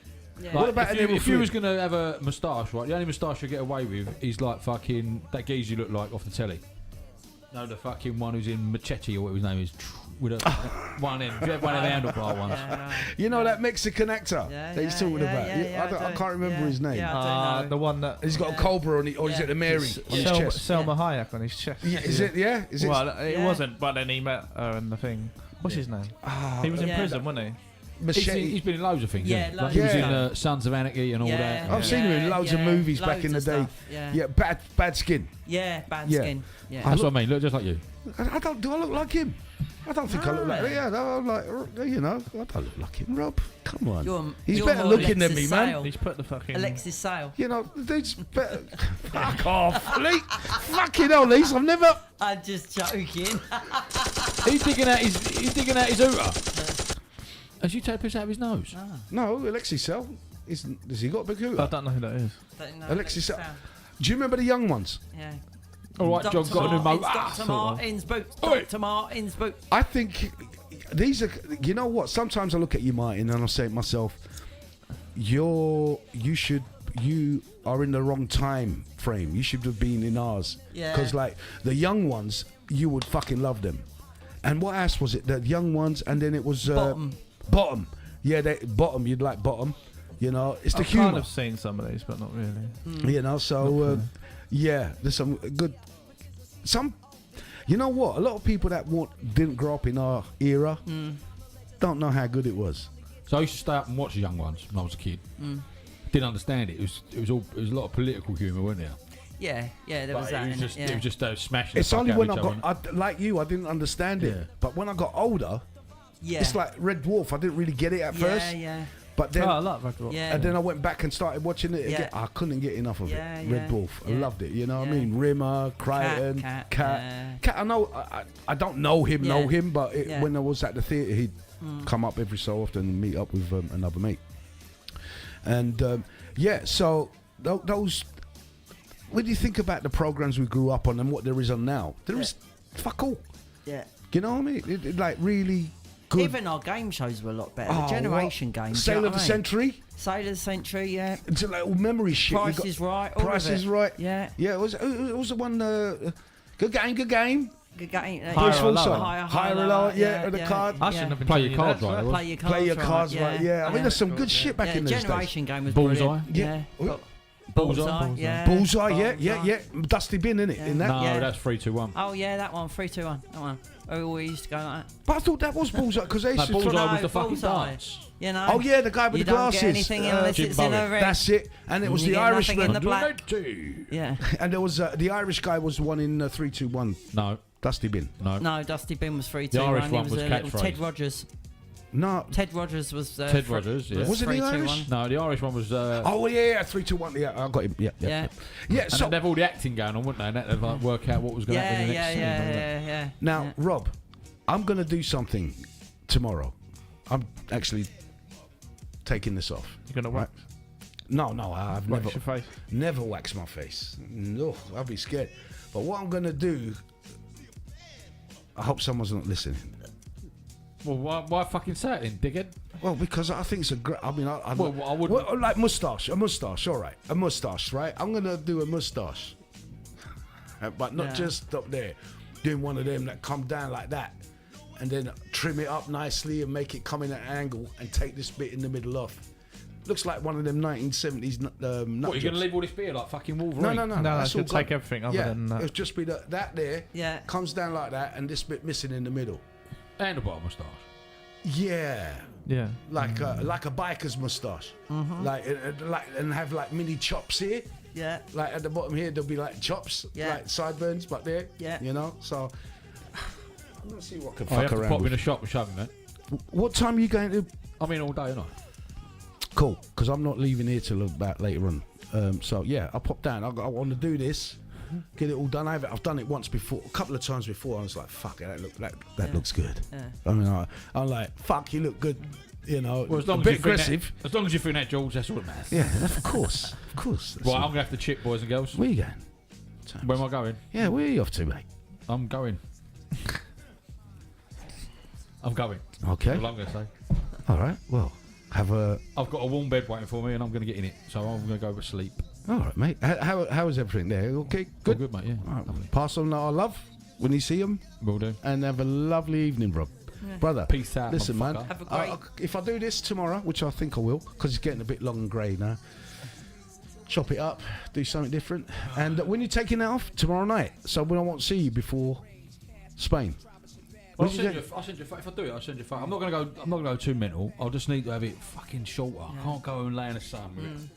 Yeah. What about if an you Evil was going to have a moustache, right, the only moustache you get away with is like fucking that geezer you look like off the telly. No, the fucking one who's in Machete or whatever his name is. With a one in, one of the handlebar ones. You know that Mexican actor that he's talking about? I can't remember his name. Yeah, I do know. The one that He's got a cobra on it, or is it the Mary on his chest? Selma Hayek on his chest. Yeah, is it? Yeah, is it? Well, it wasn't, but then he met her in the thing. What's his name? He was in prison, wasn't he? Machete. He's been in loads of things. Yeah, hasn't he? loads He was of in stuff. Sons of Anarchy and all Yeah. that. I've seen him in loads of movies back loads in the of day. stuff, yeah. Yeah, bad skin. Yeah, bad Yeah. skin. Yeah. That's what I mean. Look just like you. I don't. Do I look like him? I don't think I look like. Yeah, no, I'm like, you know, I don't look like him. Rob, come on. He's you're better more looking than me, Alexis man. Sale. He's put the fucking. Alexis Sale. You know, dude's better. Fuck off, Lee. Fucking hell, Lee. I've never. I'm just joking. He's digging out his hooter. As you take a piss out of his nose. No, Alexis Sell. Has he got a big hooter? I don't know who that is. Alexis Sell. Do you remember the young ones? Yeah. All right, John got a new motor. Dr. Martin's boots. Oi. Dr. Martin's boots. I think these are. You know what? Sometimes I look at you, Martin, and I say to myself, you are in the wrong time frame. You should have been in ours. Yeah. Because like the young ones, you would fucking love them. And what else was it? The young ones, and then it was Bottom. Bottom. Yeah, Bottom. You'd like Bottom. You know, it's the I've humour. kind of seen some of these, but not really. You know, so yeah, there's some good. Some, you know what? A lot of people that didn't grow up in our era don't know how good it was. So I used to stay up and watch the young ones when I was a kid. Didn't understand it. It was a lot of political humour, wasn't there? Yeah, there was But that. it was in just yeah. it was just smashing. It's the fuck only out when of I each got like you, I didn't understand it. Yeah. But when I got older, Yeah. it's like Red Dwarf. I didn't really get it at first. Yeah. But then, I like Red Dwarf. Yeah. and then I went back and started watching it again. Yeah. I couldn't get enough of Yeah, it. yeah, Red Dwarf. I yeah. loved it. You know what I Yeah. mean? Rimmer, Crichton, Cat, Cat. I know. I don't know him. Yeah. Know him. But Yeah. when I was at the theatre, he'd come up every so often and meet up with another mate. And yeah, so those. When you think about the programs we grew up on and what there is on now, there is fuck all. Yeah. You know what I mean? It like really good. Even our game shows were a lot better. Oh, the Generation games. Sale of the Century. Sale of the Century, yeah. It's like all memory shit. You Price got- is Right. All Price of it. is Right. Yeah. Yeah, it was the one. Good game. Good game. Bruce or Wilson. lower. Higher or lower. Yeah, the card. I shouldn't have been Play telling your you cards that, right. so- Play your cards Play your cards right. Yeah, I mean, there's some good shit back in those days. Generation game was Bullseye. brilliant. Yeah. Bullseye. Yeah. Bullseye. Yeah. Dusty bin in it. In that. No, Yeah. that's 3-2-1. Oh yeah, that one. 3-2-1. That one. Oh, we used to go like that. But I thought that was Bullseye because they No, used to. Bullseye No, was the fucking Bullseye. dance. You know. Oh yeah, the guy with You the don't glasses. get anything unless Jim it's in a Bowie. red. That's it. And it was You the get nothing in Irishman. the black. Yeah. And there was the Irish guy was the one in 3-2-1. No, Dusty bin. no. No, Dusty Bin was 3-2-1. The Irish He one was a little catchphrase. Ted Rogers. No. Ted Rogers was. Ted Rogers, yeah. Wasn't he 3-2-1. Irish? No, the Irish one was. Oh yeah, 3-2-1. Yeah, I got him. Yeah. Yeah. Yeah. So and they'd have all the acting going on, wouldn't they? And they'd like work out what was going to happen in the next scene. and all that. Yeah. now, Yeah. Rob, I'm gonna do something tomorrow. I'm actually taking this off. You're gonna wax, No, I've wax your face. never waxed my face. No, I'll be scared. But what I'm gonna do, I hope someone's not listening. Well, why fucking say it then, dickhead? Well, because I think it's a great. I mean, I wouldn't. well, like a moustache. All right, a moustache, right? I'm gonna do a moustache, but not Yeah. just up there, doing one of them that come down like that, and then trim it up nicely and make it come in at an angle and take this bit in the middle off. Looks like one of them 1970s nut What, you're going jobs. to leave all this beard like fucking Wolverine? No. No, that's that's all gonna take gone. everything other Yeah, than that. it'll just be that there. Yeah. Comes down like that, and this bit missing in the middle. Handlebar moustache. Yeah. Yeah. Like a biker's moustache. Like and have like mini chops here. Yeah. Like at the bottom here, there'll be like chops, Yeah. like sideburns, but there. Yeah. You know, so I'm gonna see what can I have fuck to around pop in with. a shop and shoving it. What time are you going to? I'm in all day, aren't I? Cool, because I'm not leaving here till about later on. So yeah, I'll pop down. I want to do this, get it all done. I've done it once before, a couple of times before. I was like, fuck it, that looks good. Yeah. I mean, I'm like, fuck, you look good. You know, Well, as long a as bit you think aggressive. That, as long as you think that, George, that's all that matters. Yeah, of course, of course. That's Right, all. I'm gonna have to chip, boys and girls. Where you going? Where am I going? Yeah, where are you off to, mate? I'm going. I'm going. Okay. That's all I'm gonna say. All right. Well, have a. I've got a warm bed waiting for me, and I'm gonna get in it. So I'm gonna go to sleep. All right, mate. How is everything there? Okay, All good. good, mate. Yeah. All right. Pass on our love when you see them, Will do. and have a lovely evening, Rob. Brother. Peace out. Listen, man. motherfucker. Have a great. If I do this tomorrow, which I think I will, because it's getting a bit long and grey now, chop it up, do something different. And when you're taking that off tomorrow night, so when I won't see you before Spain. I'll When you send get- you. I'll send you. If I do it, I'll send you. I'm not gonna go too mental. I'll just need to have it fucking shorter. I can't go and lay in the sun with it.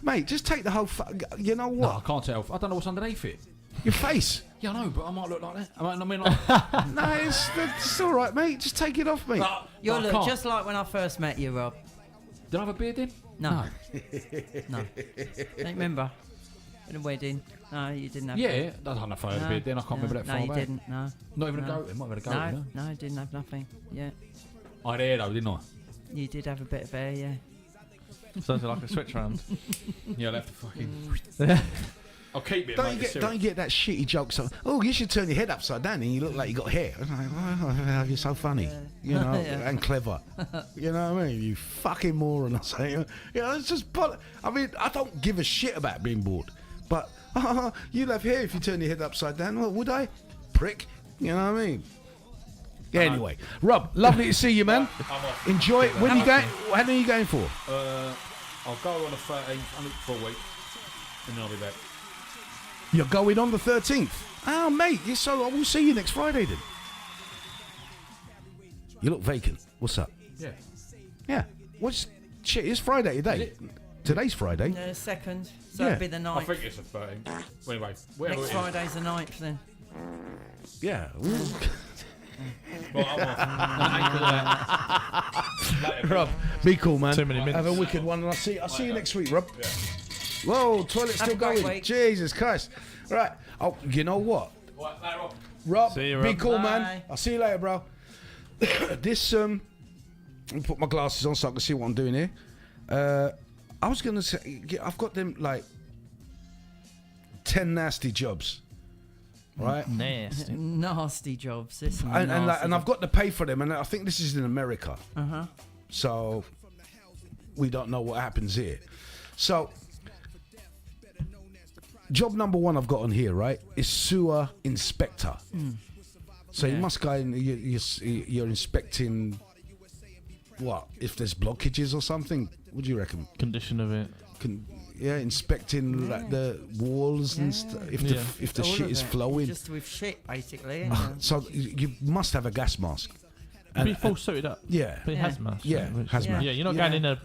Mate, just take the whole. You know No, what? I can't tell. I don't know what's underneath it. Your face. Yeah, I know, but I might look like that. I mean, like, No, it's all right, mate. Just take it off, mate. You I look can't. just like when I first met you, Rob. Did I have a beard then? No. No. Don't remember? At a wedding. No, you didn't have Yeah, that. I don't know if I had a beard then. I can't remember that No, far you back. didn't. No. Not even No. a goat. It might have been a goat. No, you know? no, I didn't have nothing. Yeah. I had hair though, didn't I? You did have a bit of hair, yeah. Sounds like a switch round. Yeah, I'll have to fucking. I'll keep it. Don't you get that shitty joke? So, oh, you should turn your head upside down and you look like you got hair. I'm like, oh, you're so funny, you know, Yeah. and clever. You know what I mean? You fucking moron. I say, you know, it's just. I mean, I don't give a shit about being bored, but you'll have hair if you turn your head upside down. Well, would I? Prick. You know what I mean? Yeah. Anyway, Rob, lovely to see you, man. I'm off. Enjoy it. When are you going? How long are you going for? I'll go on the 13th. Only for a week, and then I'll be back. You're going on the 13th. Oh, mate. So I will see you next Friday then. You look vacant. What's up? Yeah. Yeah. What's shit? It's Friday today. Today's Friday. No, second. So Yeah. it'll be the I 9th. think it's the 13th. Well, anyway, whatever Next it is. Friday's the 9th then. Yeah. Well, I'm off. Later. Rob, be cool, man. Too many minutes. Have a wicked one, and I'll see you next week, Rob. Whoa, toilet's Have still a great going. week. Jesus Christ. Right. Oh, you know what? Right, later on. Rob, See you, be Rob. cool, man. Bye. I'll see you later, bro. This let me put my glasses on so I can see what I'm doing here. I was gonna say, I've got them like 10 nasty jobs, right? Nasty. Nasty jobs. This one. And I've got to pay for them, and I think this is in America, Uh-huh. so we don't know what happens here. So, job number one I've got on here, right, is sewer inspector. So you Yeah. must go and you're inspecting what if there's blockages or something. What do you reckon? Condition of it. Inspecting like the walls and stuff. If Yeah. the All shit of is it. flowing. Just with shit, basically. Isn't it? So you must have a gas mask. Be full suited up. Yeah. But it Yeah. has mask. Yeah, which- hazmat. Yeah, you're not Yeah. going in a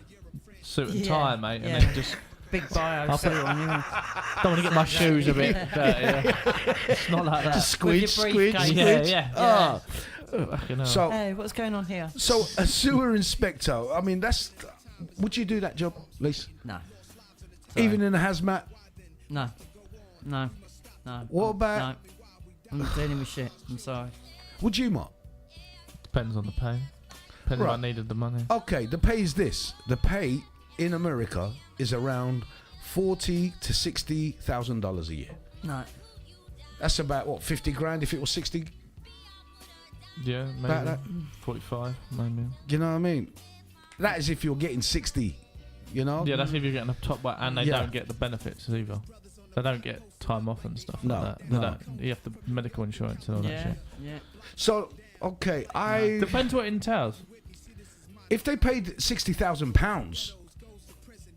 suit and Yeah. tie, mate, and Yeah. then just Big bio suit on you. don't want to get my shoes a bit dirty. Yeah. It's not like that. Just With your squidge, briefcase. squidge. Yeah, yeah. Ah. Fucking hell. So Hey, what's going on here? So a sewer inspector. I mean, would you do that job, Lise? No. Even in a hazmat? No. No. What about- No. I'm dealing with shit. I'm sorry. Would you, Mark? Depends on the pay. Depends if Right. I needed the money. Okay, the pay is this. The pay in America is around $40,000 to $60,000 a year. No. That's about what, 50 grand if it was 60. Yeah, maybe. About that. 45, maybe. You know what I mean? That is if you're getting 60. You know? Yeah, that's if you're getting a top whack and they Yeah. don't get the benefits either. They don't get time off and stuff No, like that. They no. don't. You have the medical insurance and all that Yeah. shit. Yeah. So okay, Depends what it entails. if they paid £60,000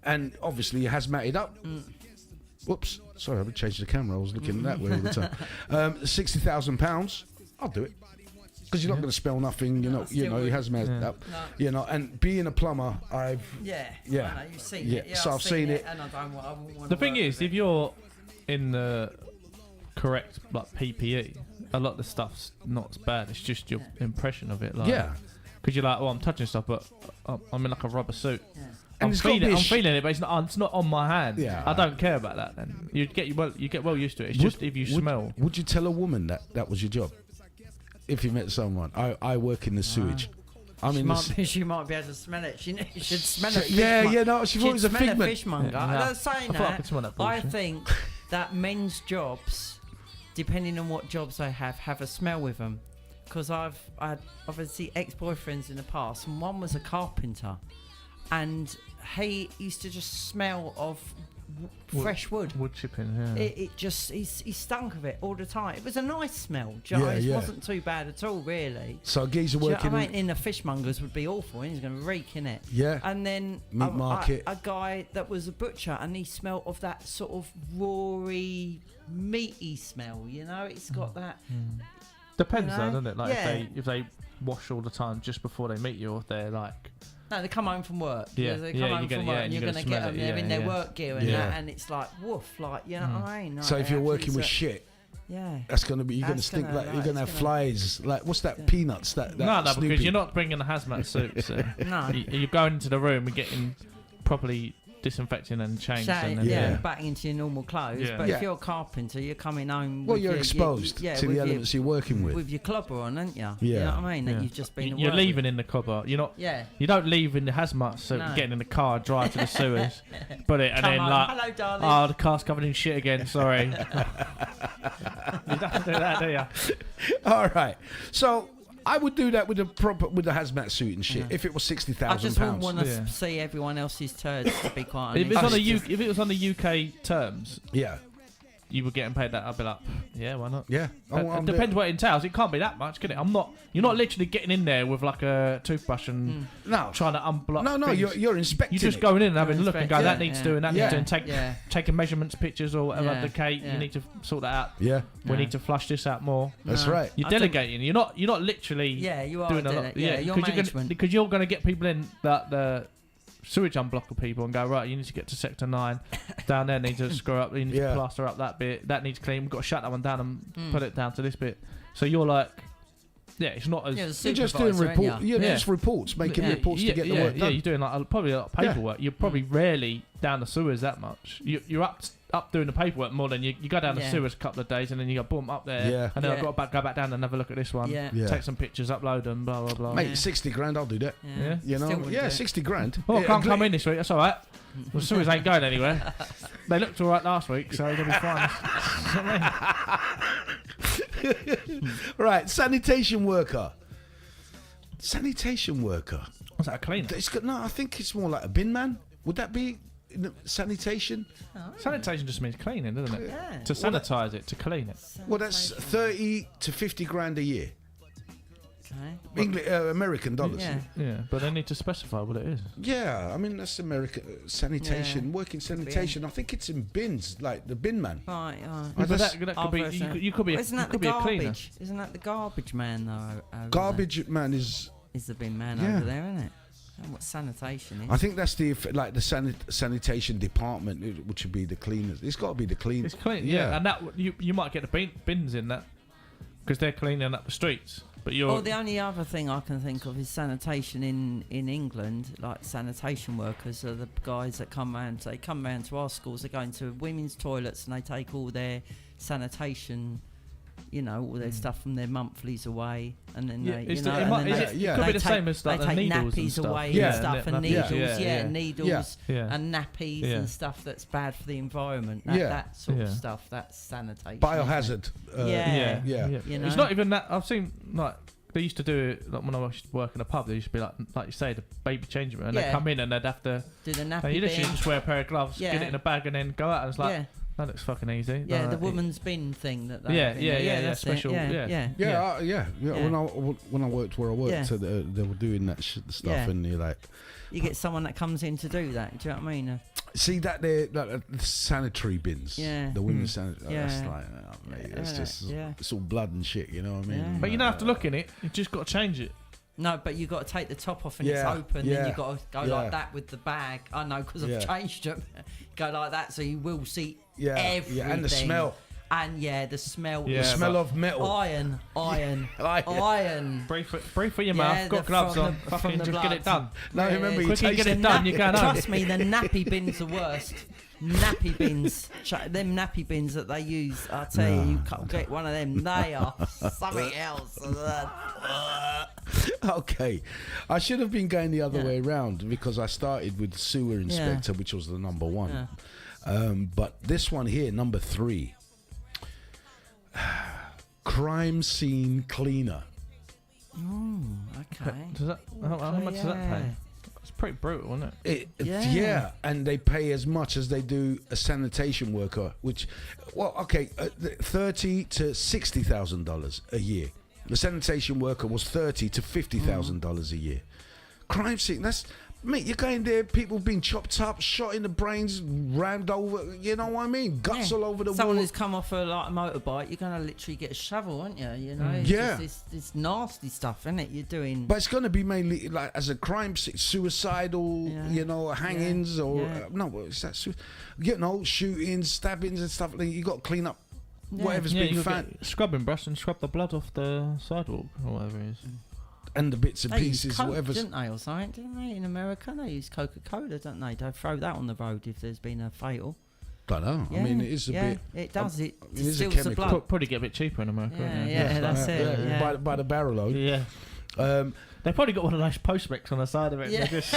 and obviously you hazmated up. Whoops, sorry, I changed the camera. I was looking that way all the time. £60,000, I'll do it. because you're not going to smell nothing. You're not, you know, he has messed up. No. You know, and being a plumber, Yeah. Yeah. I know, you've seen Yeah, it. Yeah, so I've seen it. And I wouldn't want The thing is, if you're in the correct like PPE, a lot of the stuff's not as bad. It's just your impression of it. Like, yeah. Because you're like, oh, I'm touching stuff, but I'm in like a rubber suit. Yeah. And it's gotta be I'm feeling it, but it's not on my hand. Yeah. I don't care about that. Then you get well used to it. It's just if you smell. Would you tell a woman that was your job? If you met someone, I work in the sewage. I mean, she might be able to smell it. She should smell it. no, she thought it was a figment. Fishmonger. Yeah, I'm not saying I thought I could smell that I bullshit. think that men's jobs, depending on what jobs they have a smell with them. Because I've had obviously ex-boyfriends in the past, and one was a carpenter, and he used to just smell of fresh wood. Wood chipping, yeah. He stunk of it all the time. It was a nice smell. Do you know what I mean? It wasn't too bad at all, really. So a geezer working in the fishmongers would be awful. He's going to reek in it. Yeah. And then Meat market. a guy that was a butcher, and he smelled of that sort of rawy, meaty smell. You know, it's got that. Depends, you know? though, doesn't it? Like Yeah. if they wash all the time just before they meet you, or if they're like. No, they come home from work. Yeah, They come yeah, home you're from gonna- work, yeah, and you're you're gonna going to get smell them it, there in yeah, their yeah. work gear and Yeah. that, and it's like woof, like you know what I mean? So if you're working with absolutely shit, yeah, that's gonna be you're gonna That's stink gonna, like you're like, gonna it's have gonna- flies. Like what's that? Peanuts. That No, because Snoopy. you're not bringing a hazmat suit. So no. you're going into the room and getting properly disinfecting and changed. And then, Yeah. Back into your normal clothes. Yeah. But Yeah. if you're a carpenter, you're coming home. Well, with you're your, exposed yeah, to with the elements you're working with. with your clobber on, aren't you? Yeah. You know what I mean? Yeah. That you've just been. You're leaving in the cobber. You're not. Yeah. You don't leave in the hazmat suit, No. getting in the car, drive to the sewers, put it, and Come then on. like, Hello, darling. oh, the car's covered in shit again. Sorry. You don't do that, do you? All right. So I would do that with the hazmat suit and shit. Yeah. If it was I £60,000. just wouldn't want to Yeah. see everyone else's turds, to be quite If honest. it was on the UK terms, Yeah. you were getting paid that. I'd be like, yeah, why not? Yeah. It depends what it entails. It can't be that much, can it? You're not literally getting in there with like a toothbrush and No. trying to unblock. No. things. You're inspecting. You're just it. going in and having a look and go, that inspecting, needs yeah. doing, that Yeah. needs doing. Taking measurements, pictures, or whatever. Yeah, The cake, yeah. you need to sort that out. Yeah. We Yeah. need to flush this out more. That's No. right. You're I think- delegating. You're not literally. Yeah, you are doing a doing lot. it. Yeah, your management. Because you're going to get people in the sewage unblocker people and go, right, you need to get to sector 9 down there, need to screw up, you need Yeah. to plaster up that bit, that needs clean, we've got to shut that one down and put it down to this bit. So you're like, yeah, it's not as Yeah, the You're just doing supervisor, report. aren't you? Yeah, Yeah. just reports, making yeah, reports to get the work yeah, done. you're doing like probably a lot of paperwork. You're probably rarely down the sewers that much. You're up doing the paperwork more than you go down the Yeah. sewers a couple of days and then you go boom up there Yeah. and then I've Yeah. got to go back down and have a look at this one. Yeah. Yeah. Take some pictures, upload them, blah blah blah. Mate, Yeah. 60 grand, I'll do that. Yeah. You Still know, wouldn't yeah, do it. 60 grand. Oh, I Yeah, can't come in this week. That's all right. Well, the sewers ain't going anywhere. They looked all right last week, so they'll be fine. Right, sanitation worker. Sanitation worker. Was that a cleaner? No, I think it's more like a bin man. Would that be sanitation? Sanitation just means cleaning, doesn't it? Yeah. To sanitise it, to clean it. Well, that's 30 to 50 grand a year. Okay. American dollars. Yeah. Yeah, but they need to specify what it is. Yeah, I mean, that's American sanitation, Yeah. working sanitation. I think it's in bins, like the bin man. Right. But But that's- that could be. You could be. Isn't You that the could be a cleaner. garbage? Isn't that the garbage man though? over Garbage man is. there? Is the bin man Yeah. over there, isn't it? And what sanitation is? I think that's the sanitation department, which would be the cleaners. It's got to be the cleaners. It's clean. Yeah, and that you might get the bins in that because they're cleaning up the streets. But you're. Oh, the only other thing I can think of is sanitation in England. Like sanitation workers are the guys that come round. They come round to our schools. They go into women's toilets and they take all their sanitation, all their stuff from their monthlies away, and then they, it's you know, it and might, then is they, it, yeah. could they be the take, same as like they the take needles nappies and stuff. away Yeah. and stuff, and Yeah, needles, yeah. needles Yeah. and nappies Yeah. and stuff that's bad for the environment. Yeah. That sort of Yeah. stuff. That's sanitation. isn't it? Biohazard. Yeah. Yeah. You know? It's not even that. I've seen like they used to do it like when I used to work in a pub. They used to be like you say, the baby changing room, and Yeah. they'd come in and they'd have to. Do the nappy You literally bin. just wear a pair of gloves, Yeah. get it in a bag, and then go out. And it's like Yeah. that looks fucking easy. Yeah, Like, the woman's bin thing that they Yeah, have in yeah, there. yeah, that's it. special- yeah. yeah. Yeah. Yeah. When I worked where I worked, Yeah. so they were doing that stuff, Yeah. and you're like, You get someone that comes in to do that. Do you know what I mean? See that they're like the sanitary bins. Yeah. The women's sanitary. Yeah. That's like, mate, it's just it's all blood and shit. You know what I mean? Yeah. But you don't have to look in it. You just got to change it. No, but you got to take the top off and Yeah, it's open. yeah, Then you got to go yeah. like that with the bag. I know because I've Yeah. changed them. Go like that, so you will see Yeah, everything. yeah, and the smell. And the smell. Yeah, The smell of metal. Iron. Iron. Breathe for your mouth. Got gloves on. Fucking just get it done. No, remember you Quicker you taste get it done, you're going home. Trust me, the nappy bins are worst. Nappy bins, them nappy bins that they use. I tell you can't get one of them. They are something else. Okay, I should have been going the other way around because I started with sewer inspector, which was the number one. But this one here, number 3, crime scene cleaner. Okay. Does that, how much does that pay? It's pretty brutal, isn't it? Yeah, and they pay as much as they do a sanitation worker, which, well, okay, $30,000 to $60,000 a year. The sanitation worker was $30,000 to $50,000 a year. Crime scene, that's, mate, you're going there, people being chopped up, shot in the brains, rammed over, you know what I mean? Guts all over the Someone wall. who's come off a motorbike, you're gonna literally get a shovel, aren't you? You know, it's Yeah. just this nasty stuff, isn't it? You're doing. But it's going to be mainly like as a crime scene, suicidal, you know, hangings or no, it's that, you know, shootings, stabbings and stuff. Like you got to clean up whatever's been you found get scrubbing brush and scrub the blood off the sidewalk or whatever it is. and the bits and They use pieces, Coke, whatever's. didn't they, or something? Didn't they? In America, they use Coca-Cola, don't they? They throw that on the road if there's been a fatal. Don't know. I mean, it is a bit. It does. It it is a distills the chemical. blood. Probably get a bit cheaper in America. Yeah, wouldn't it? yeah, that's it. Yeah. By the barrel load. Yeah. They probably got one of those postbacks on the side of it. Yeah. Just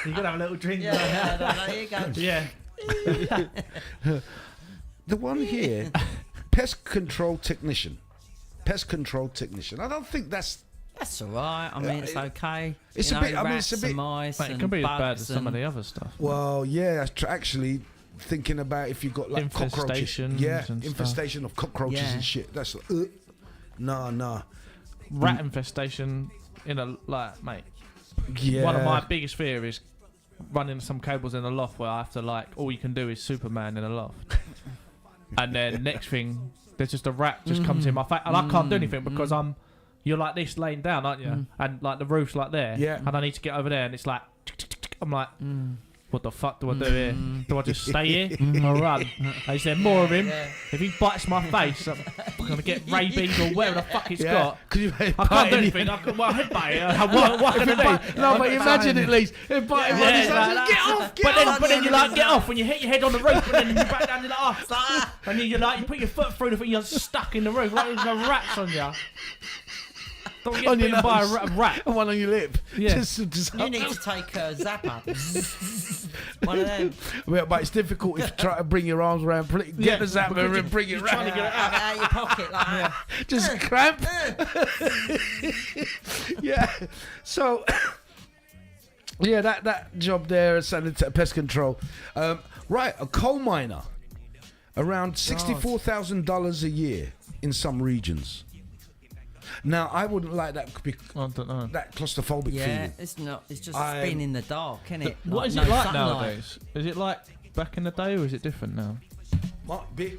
you gotta have a little drink. There you go. Yeah. The one here, pest control technician. Pest control technician. I don't think that's. That's all right. I mean, it's okay. It's You a know, bit. I mean, rats it's a bit. and mice Mate, it and can be as bad bugs as some of and- the other stuff. Well, yeah, actually thinking about if you've got like cockroaches. Infestations Yeah, and infestation of cockroaches Yeah. and shit. That's nah. Rat infestation in a mate. Yeah. One of my biggest fear is running some cables in a loft where I have to all you can do is Superman in a loft, and then next thing there's just a rat just comes in my face and I can't do anything because you're like this laying down, aren't you? And like the roof's like there, Yeah. and I need to get over there and it's like I'm like. What the fuck do I do here? Do I just stay here or run? Is there more of him? If he bites my face, I'm going to get rabies or whatever the fuck it's got. I can't do anything. I can headbutt it. What can I do? No, but imagine at least. Get off! But then you get off when you hit your head on the roof and then you back down to the off. And then you put your foot through the thing, you're stuck in the roof like there's no rats on you. Don't get bitten by a rat. One on your lip. Yeah. You need to take a zapper. One of them. Well, but it's difficult if you try to bring your arms around, get the zapper and bring it you're trying round. to get it Out of your pocket like that. Just cramp. Yeah. So, yeah, that job there as pest control. Right, a coal miner. Around $64,000 a year in some regions. Now, I wouldn't like that I don't know. that claustrophobic Yeah, feeling. it's not. It's just I'm- spin in the dark, isn't it? What is no it like sunlight. nowadays? Is it like back in the day or is it different now? Might be.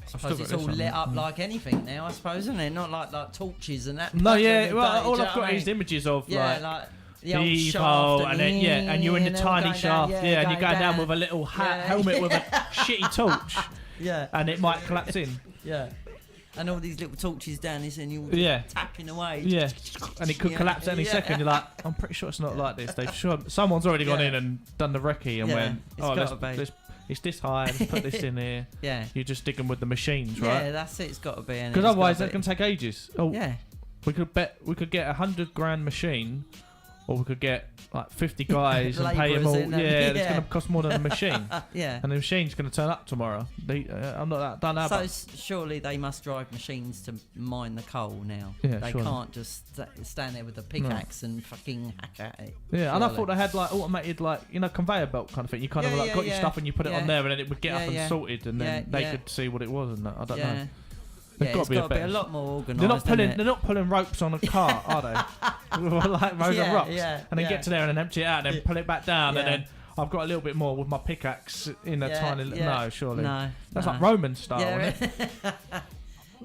I suppose it's all lit up like anything now, I suppose, isn't it? Not like torches and that. No, back yeah. in the Well, day, all do you I've know got what I is mean? images of Yeah, like the old the shaft pole, and then and you're in the and they're all tiny going shaft, down, and you're going down down. with a little hat Yeah. helmet with a shitty torch, Yeah, and it might collapse in. yeah. And all these little torches down this, and you're Yeah. tapping away. Yeah, and it could Yeah. collapse any Yeah. second. You're like, I'm pretty sure it's not like this. Someone's already gone Yeah. in and done the recce and Yeah, went, it's oh, gotta be. it's this high. Let's put this in here. Yeah. You just dig them with the machines, Yeah, right? that's it. It's got to be. Because otherwise, that can take ages. Oh, Yeah. we could get $100,000 machine, or we could get like 50 guys and pay them all. Labourers in Yeah, them. it's Yeah. going to cost more than a machine, Yeah. and the machine's going to turn up tomorrow. I'm not that done. So surely they must drive machines to mine the coal now. Yeah, they surely. can't just stand there with a pickaxe and fucking hack at it. Yeah, and I surely. thought they had like automated, conveyor belt kind of thing. You kind of Yeah, like yeah, got your yeah. stuff and you put it on Yeah. there, and then it would get Yeah, up and yeah. sorted, and then Yeah, they yeah. could see what it was. And that. I don't Yeah. know. There's it's gotta got to be a better- lot more organised. They're not pulling. isn't it? They're not pulling ropes on a cart, are they? Like rows of rocks, yeah, and then yeah. get to there and then empty it out, and then pull it back down, Yeah. and then I've got a little bit more with my pickaxe in a tiny. No, surely. No, That's no. like Roman style. Yeah, Isn't it?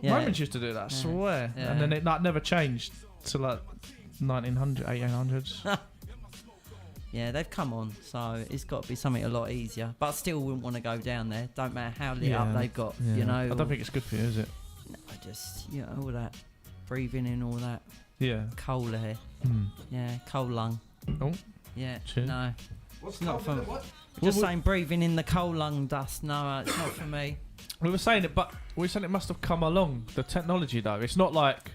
yeah. Romans used to do that, I swear. Yeah. And then it like never changed to like 1900, 1800s. Yeah, they've come on, so it's got to be something a lot easier. But I still wouldn't want to go down there. Don't matter how lit up they've got, Yeah. you know. I don't think it's good for you, is it? No, just all that breathing in all that Yeah. coal air. Hmm. Yeah, coal lung. Oh, Yeah, cheers. no. What's Not cold? for- What? Just saying, breathing in the coal lung dust. No, it's not for me. We were saying it, but we were saying it must have come along. The technology, though, it's not like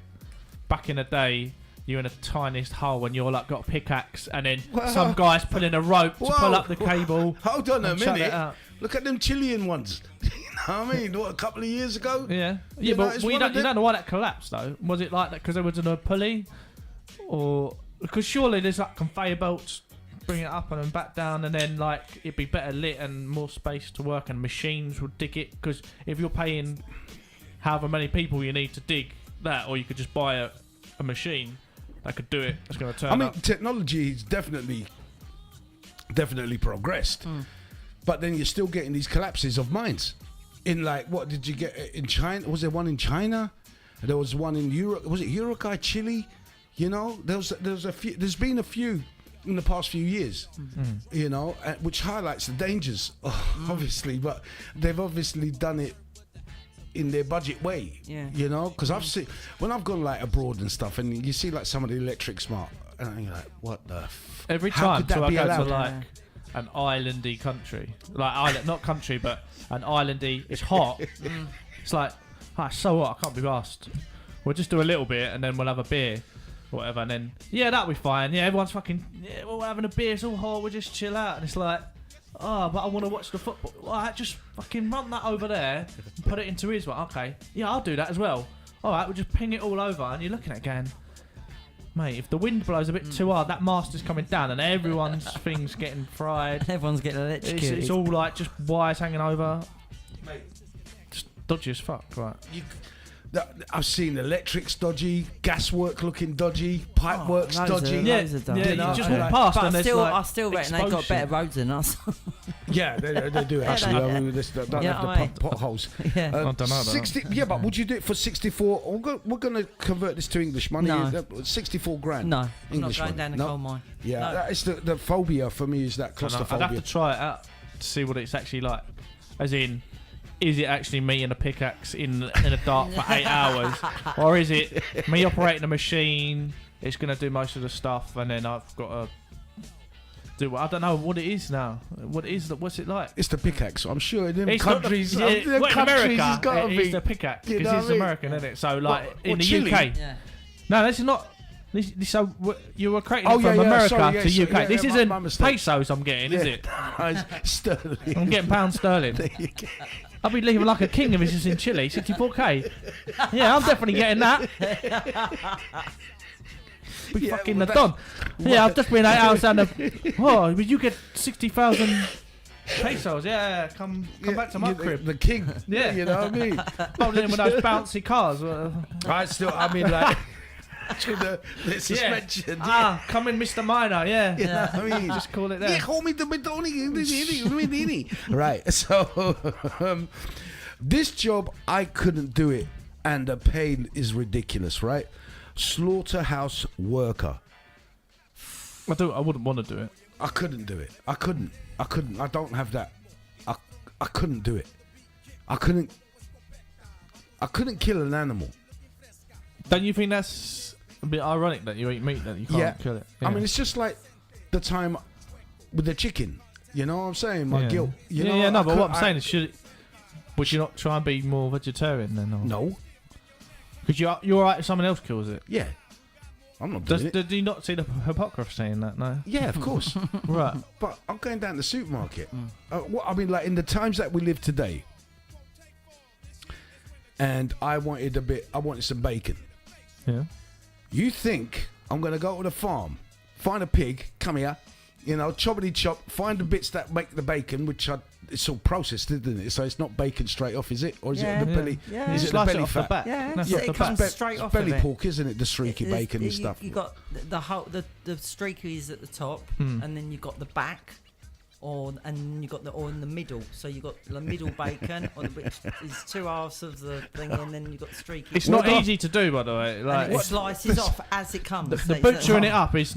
back in the day. You're in a tiniest hole and you're like got a pickaxe, and then Well, some guy's pulling a rope to whoa. pull up the cable. Hold on a and shut it minute. out. Look at them Chilean ones. You know what I mean? What, a couple of years ago? Yeah, You yeah, know, but it's we one don't, of you them- don't know why that collapsed though. Was it like that because there was a pulley, or because surely there's like conveyor belts, bring it up and then back down, and then like it'd be better lit and more space to work, and machines would dig it. Because if you're paying however many people you need to dig that, or you could just buy a machine that could do it. That's going to turn I mean, up. technology's definitely progressed, but then you're still getting these collapses of mines. In like, what did you get in China? Was there one in China? There was one in Europe. Was it Uruguay, Chile? You know, there's a few. There's been a few in the past few years. You know, which highlights the dangers, obviously. But they've obviously done it in their budget way. Yeah. You know, because I've seen when I've gone like abroad and stuff, and you see like some of the electric smart, and you're like, what the? Every how time, could that so I be go allowed? to like an islandy country, like island, not country, but an islandy. It's hot. It's like, so what? I can't be asked. We'll just do a little bit, and then we'll have a beer, or whatever, and then that'll be fine. Yeah, everyone's fucking. Yeah, we're having a beer. It's all hot. We'll just chill out, and it's like. Oh, but I want to watch the football. Alright, just fucking run that over there and put it into his one. Okay, yeah, I'll do that as well. Alright, we'll just ping it all over, and you're looking at it going, mate, if the wind blows a bit too hard, that mast is coming down, and everyone's thing's getting fried. Everyone's getting electrocuted. It's all like just wires hanging over. Mate, Just dodgy as fuck, right? I've seen electrics dodgy, gas work looking dodgy, pipe works loads of- dodgy. loads of dodgy. Yeah, know, you just and walk like- past But and there's still, like I still reckon they've got explosion. better roads than us. Yeah, they do actually. don't- I mean, they don't Yeah, have the I mean- potholes. Yeah. I don't know about 60, yeah, but would you do it for 64? We're going to convert this to English money. No. 64 grand. No, I'm not English going money. down the No. coal mine. Yeah, No. that is the phobia for me, is that I'd claustrophobia. have to try it out to see what it's actually like. As in, is it actually me and a pickaxe in the dark for 8 hours, or is it me operating a machine? It's going to do most of the stuff, and then I've got to do. I don't know what it is now. What is what's it like? It's the pickaxe. I'm sure in them It's not countries, the, them well, in countries, America, it's got to it's be. the pickaxe You know because what it's I mean? American, isn't it? So like What, in the Chile? UK. Yeah. No, this is not. So you were creating Oh, it from yeah, yeah, America sorry, yeah, to so- UK. yeah, This yeah, isn't my mistake. pesos I'm getting, is it? Sterling. I'm getting pound sterling. There you go. I'll be living like a king if it's just in Chile. 64k. Yeah, I'm definitely getting that. Be Yeah, fucking well, the that- don. Yeah, I've just been 8 hours down the. Oh, but you get 60,000 pesos. Yeah, come back to my crib. The king. Yeah. You know what I mean? Holding in with those bouncy cars. I mean, like, to the suspension. Come in, Mr. Minor. Yeah. You know what I mean? Just call it Yeah, there. call me the Medoni. Right. So, this job, I couldn't do it, and the pay is ridiculous, right? Slaughterhouse worker. I wouldn't want to do it. I couldn't do it. I couldn't. I don't have that. I couldn't do it. I couldn't kill an animal. Don't you think that's a bit ironic that you eat meat that you can't kill it? I mean, it's just like the time with the chicken. You know what I'm saying? My guilt. You know, no, I but what I'm couldn't- saying is, would you not try and be more vegetarian then? Or? No. Because you're alright if someone else kills it. Yeah. I'm not doing it. Do you not see the hypocrisy in that? No. Yeah, of course. Right. But I'm going down to the supermarket. I mean, like in the times that we live today, and I wanted some bacon. Yeah. You think I'm going to go to the farm, find a pig, come here, choppity chop, find the bits that make the bacon, which I it's all processed, isn't it? So it's not bacon straight off, is it? Or is it the belly? Yeah. Is it the Slice belly off fat? the back. Yeah, That's so off it the comes back. straight off belly of it. pork, isn't it? The streaky There's- bacon and stuff. You got the whole the streakies at the top, Hmm. and then you got the back, and you got in the middle. So you got the middle bacon, which is two halves of the thing, and then you got the streaky. It's not easy to do, by the way. Like And it slices off as it comes. the butchering it up is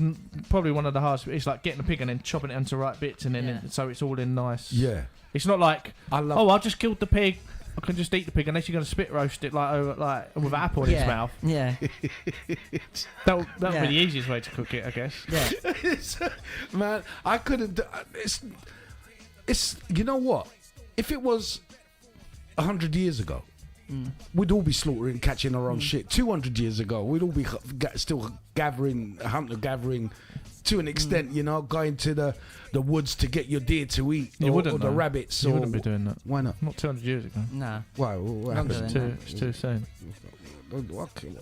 probably one of the hardest. It's like getting a pig and then chopping it into right bits, and then Yeah. so it's all in nice. Yeah, It's not like I love. I just killed the pig. I can just eat the pig unless you're going to spit roast it with an apple in its mouth. Yeah, That would Yeah. be the easiest way to cook it, I guess. yeah. Man, I couldn't. It's you know what? If it was 100 years ago, we'd all be slaughtering, catching our own shit. 200 years ago, we'd all be still hunter gathering, to an extent. You know, going to the woods to get your deer to eat, You wouldn't, or the though. rabbits. You or, wouldn't be doing that. Why not? Not 200 years ago. No. Why? What Longer happened? than It's too soon.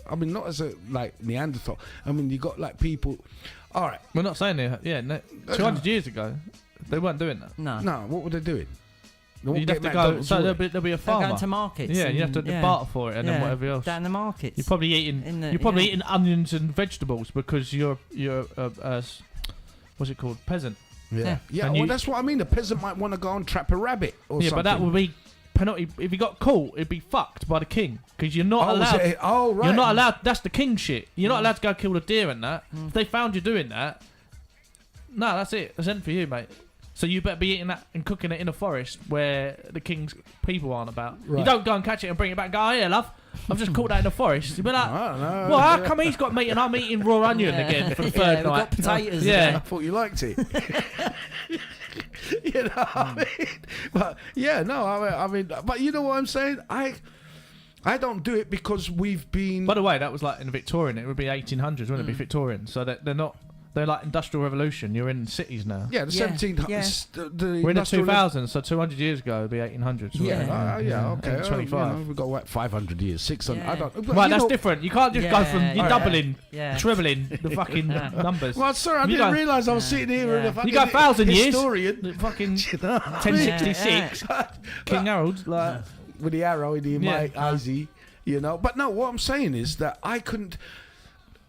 I mean, not as a like Neanderthal. I mean, you got like people. All right, We're not saying that. Yeah, 200 years ago, they weren't doing that. No. no. What were they doing? They won't You'd get have to go. McDonald's, So will there'll they? be a They're farmer. going to markets. Yeah, you have to barter for it and then whatever else. Down the markets. You're probably eating. In the- You're probably yeah. eating onions and vegetables because you're what's it called, peasant. Yeah, yeah. And Well, you- that's what I mean. The peasant might want to go and trap a rabbit or Yeah, something. but that would be penalty. If you got caught, it'd be fucked by the king because you're not allowed. Right. You're not allowed. That's the king shit. You're not allowed to go kill the deer and that. If they found you doing that, no, that's it. That's end for you, mate. So you better be eating that and cooking it in a forest where the king's people aren't about. Right. You don't go and catch it and bring it back and go, oh, yeah, love, I've just caught that in the forest. You'd be like, I don't know. well, how come he's got meat and I'm eating raw onion again for the third we've night? got potatoes. Yeah. again. I thought you liked it. You know what I mean? But yeah, no, I mean, but you know what I'm saying? I don't do it because we've been. By the way, that was like in the Victorian. It would be 1800s, wouldn't it? Be Victorian. So they're not. They're like industrial revolution. You're in cities now. yeah, the Yeah, 1700s. yeah. The We're in the industrial- 2000s, so 200 years ago it'd be 1800s. Yeah, yeah, okay. 25. We've got like 500 years, 600. I Yeah. don't. but Right, you that's know- different. You can't just go from Yeah, you're yeah. doubling, Yeah. trebling the fucking numbers. Well, sorry, I You didn't go- realise I was sitting here with Yeah. a fucking You go 1,000 years. historian. The fucking You know what I mean? 1066, King Harold. Like, With the arrow in the Yeah. eyesy, you know. But no, what I'm saying is that I couldn't.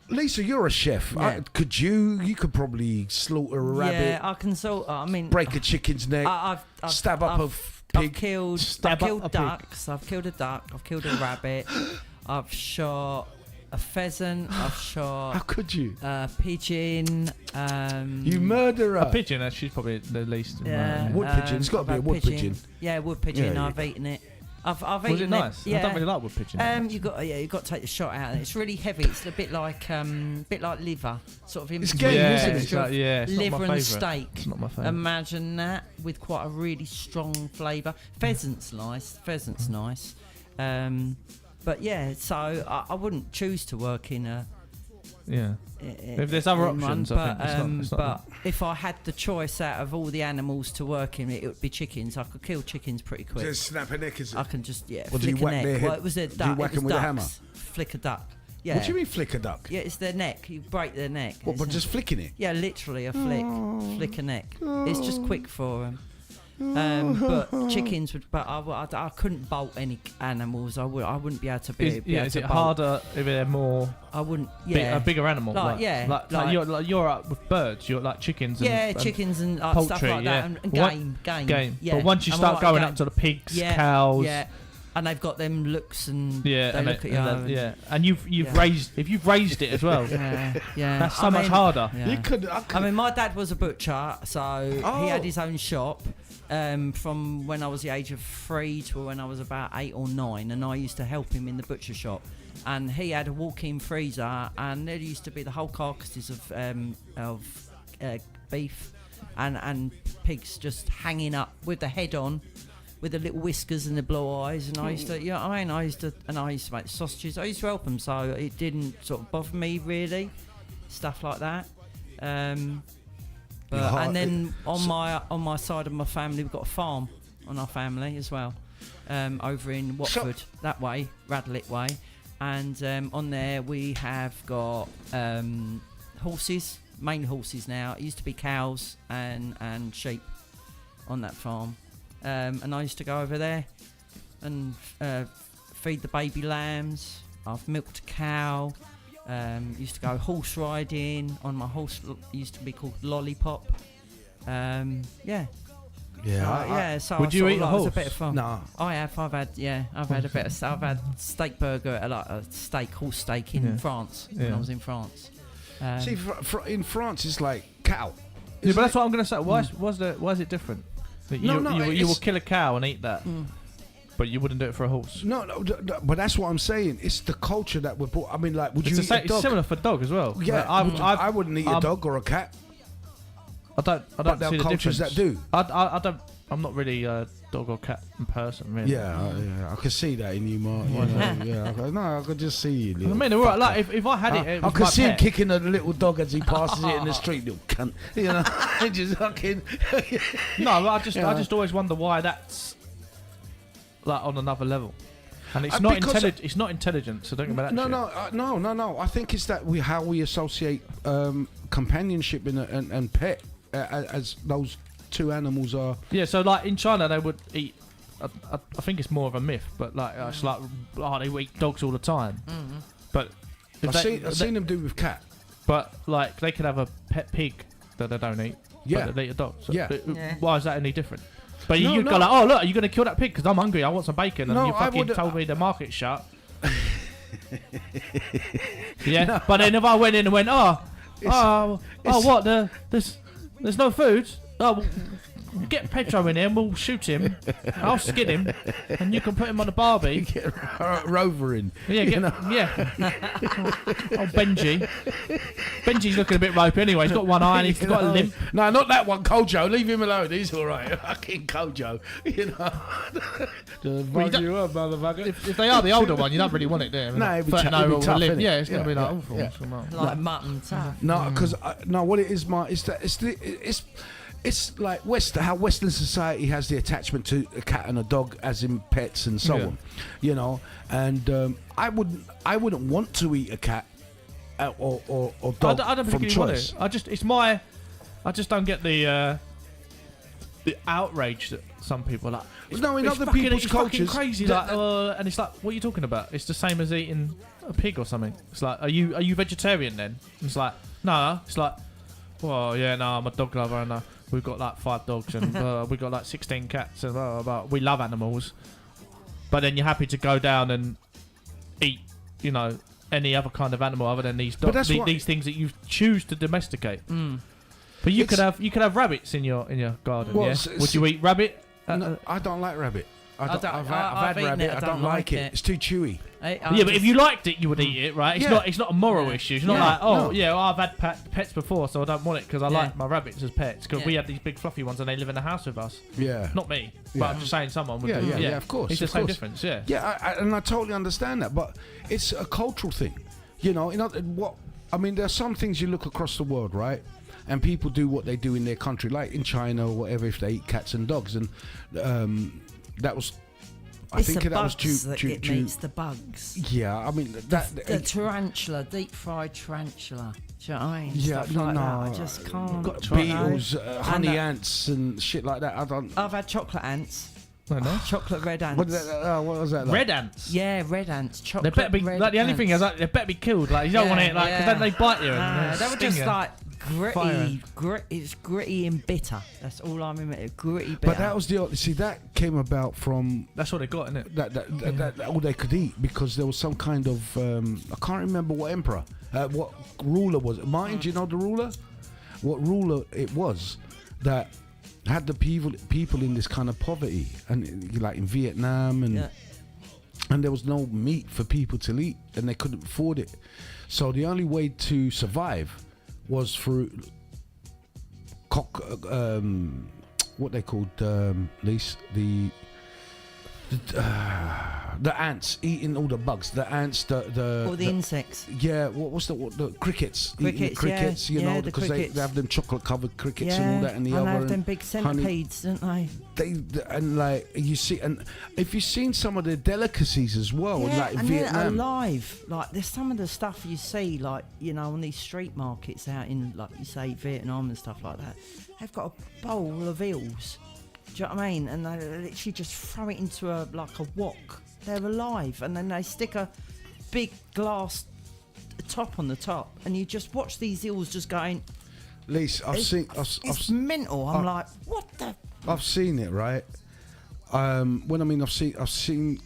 Lisa, you're a chef. Yeah. Could you? You could probably slaughter a rabbit, Yeah, I can sort. I mean, break a chicken's neck, I've stab up I've, a I've pig. killed. Stab I've up a killed pig. ducks. I've killed a duck. I've killed a rabbit. I've shot a pheasant. I've How shot could you? a pigeon. You murderer. a pigeon, she's probably the least. Yeah, Wood pigeon. It's gotta be I've a had wood pigeon. Yeah, wood pigeon. Yeah, I've eaten it. I've Was eaten it nice? Yeah. I don't really like wood pigeon. You got to take the shot out. It's really heavy. It's a bit like liver, sort of in It's between game, yeah, isn't it? it's texture like, of yeah, it's liver not my and favourite. steak. It's not my favourite. Imagine that with quite a really strong flavour. Pheasant's nice. Pheasant's nice. But yeah, so I wouldn't choose to work in a. Yeah. If there's other options, I think it's not but if I had the choice out of all the animals to work in, it would be chickens. I could kill chickens pretty quick. Just snap a neck, is it? I can just Or do you flick a whack neck. their head? Well, it was a Do you duck. whack It was 'em with a ducks. hammer? Flick a duck. Yeah. What do you mean flick a duck? Yeah, it's their neck. You break their neck. What, but It's just flicking it? yeah, literally a flick, flick a neck. It's just quick for them. But chickens would. But I couldn't bolt any animals. I wouldn't be able to be. Is it harder if they're more I wouldn't. Yeah. a bigger animal? Like, yeah, like like- you're up with birds. You're like chickens. Yeah, and chickens and stuff poultry, like yeah. that, and What- game. Yeah. But once you I'm start alright going game. up to the pigs, Yeah, cows, yeah, and they've got them looks and yeah, they and look they- at you. and and- yeah, and you've Yeah. raised if you've raised it as well. yeah. That's so I much mean, harder. yeah. You could. I mean, my dad was a butcher, so Oh. he had his own shop from when I was the age of 3 to when I was about 8 or 9, and I used to help him in the butcher shop. And he had a walk-in freezer, and there used to be the whole carcasses of beef and pigs just hanging up with the head on, with the little whiskers and the blue eyes. And I used to, I used to make sausages. I used to help them, so it didn't sort of bother me really, stuff like that. Your heart- And then on my side of my family, we've got a farm on our family as well, over in Watford, that way, Radlett way, and on there we have got horses, main horses now. It used to be cows and sheep on that farm. and I used to go over there and feed the baby lambs. I've milked a cow. Used to go horse riding on my horse. Used to be called Lollipop. Yeah. Yeah. So Would I you sort of eat a like- it was horse? bit of fun. No. I have. I've had. Yeah. I've had a bit of. I've had steak burger at like a horse steak in Yeah. France when Yeah. I was in France. See, in France, it's like cow. Yeah, but that's what I'm going to say. Why is it different? That you will it's- kill a cow and eat that, but you wouldn't do it for a horse. No, but that's what I'm saying. It's the culture that we're brought. I mean, like, would you eat a It's dog? similar for dog as well. Yeah, Like, I wouldn't eat a dog or a cat. I don't But there see are the cultures difference. that do. I don't. I'm not really a dog or cat in person, really. Yeah, I could see that in you, Mark. I could just see you. I little mean, all right, fucker. like if I had it, I was could my see him pet. kicking a little dog as he passes it in the street, little cunt. You know, just fucking. No, I just Yeah. always wonder why that's like on another level, and it's Uh, not because- intelligent. It's not intelligent. So don't get about that. No. I think it's that how we associate companionship and pet as those two animals are. Yeah, so like in China they would eat. I think it's more of a myth, but like it's like they eat dogs all the time. But if I've seen them do with cat. But like they could have a pet pig that they don't eat. Yeah. But they eat a dog. So Yeah. Why is that any different? But No, you'd no. go like, oh look, are you going to kill that pig because I'm hungry? I want some bacon, and No, you I fucking wouldn't- told me the market's shut. Yeah. But then if I went in and went, what? There's no food. Oh, well, get Pedro in here and we'll shoot him. I'll skin him, and you can put him on the barbie. Get Rover in. Yeah, oh, Benji. Benji's looking a bit ropey anyway. He's got one eye and he's got a limp. No, not that one, Kojo. Leave him alone. He's all right. Fucking Kojo. You know. Just Well, you bug you up, motherfucker. If they are the older one, you don't really want it there. No, it'd be But tough, no, it'd be with a tough, limp. innit? Yeah, it's going to be Yeah, like awful. yeah. It's gonna be Like mutton tough. No, because what it is, Mark, is that it's like how Western society has the attachment to a cat and a dog as in pets and so Yeah. on, you know. And I wouldn't want to eat a cat or dog I don't from particularly want choice. it. I just don't get the outrage that some people are like. No, in it's other fucking- people's it's fucking cultures, crazy. that- And it's like, what are you talking about? It's the same as eating a pig or something. It's like, are you vegetarian then? It's like, no. It's like, well, yeah, no, I'm a dog lover and we've got like 5 dogs and we've got like 16 cats and blah, blah, blah. We love animals. But then you're happy to go down and eat, you know, any other kind of animal other than these But dogs, that's what- these things that you choose to domesticate. But you could have rabbits in your garden. Well, Yeah? Would you eat rabbit? No, I don't like rabbit. I've I've had eaten rabbit. it, I don't like it. It's too chewy. Yeah, but if you liked it, you would eat it, right? It's not a moral issue. It's not Yeah, like, oh, no. yeah, well, I've had pets before, so I don't want it because I Yeah. like my rabbits as pets. Because we Yeah. had these big fluffy ones and they live in the house with us. Yeah. Not me, Yeah. but I'm just saying someone would. Yeah, do. yeah, of course, It's the of same course. difference, yeah. Yeah, and I totally understand that, but it's a cultural thing. You know, there's some things you look across the world, right? And people do what they do in their country, like in China or whatever, if they eat cats and dogs. And that was, I think that was due. It meets the bugs. Yeah, I mean, The tarantula, deep fried tarantula. Do you know what I mean? Yeah, Stuff no, like no. that. I just can't. got you know? beetles, honey And, ants, and shit like that. I don't. I've had chocolate ants. I know. Chocolate red ants. What was that like? Red ants. Yeah, red ants. They Chocolate better be red like the only ants. thing is like they better be killed. Like you don't want it like because then they bite you. And They were sting just you. like Fire. it's gritty and bitter. That's all I remember. Gritty, bitter. But that was that came about from That's what they got, isn't it? that all they could eat because there was some kind of I can't remember what emperor, what ruler was it? Martin, do you know the ruler? What ruler it was that had the people in this kind of poverty and like in Vietnam and there was no meat for people to eat and they couldn't afford it, so the only way to survive was through what they called Lise, the ants eating all the bugs, the ants, all the insects. yeah, what's the crickets? Eating the Crickets, crickets, yeah. you know, Yeah, the because they crickets. have them chocolate covered crickets Yeah, and all that and the I other. have and them big honey. centipedes, don't they? And like you see, and if you've seen some of the delicacies as well, Yeah, like in and they're Vietnam. alive. Like there's some of the stuff you see, like you know, on these street markets out in, like you say, Vietnam and stuff like that. They've got a bowl of eels Do you know what I mean? And they literally just throw it into a wok. They're alive, and then they stick a big glass top on the top, and you just watch these eels just going. Lise, It's mental. I'm like, what the? I've seen it, right? I've seen.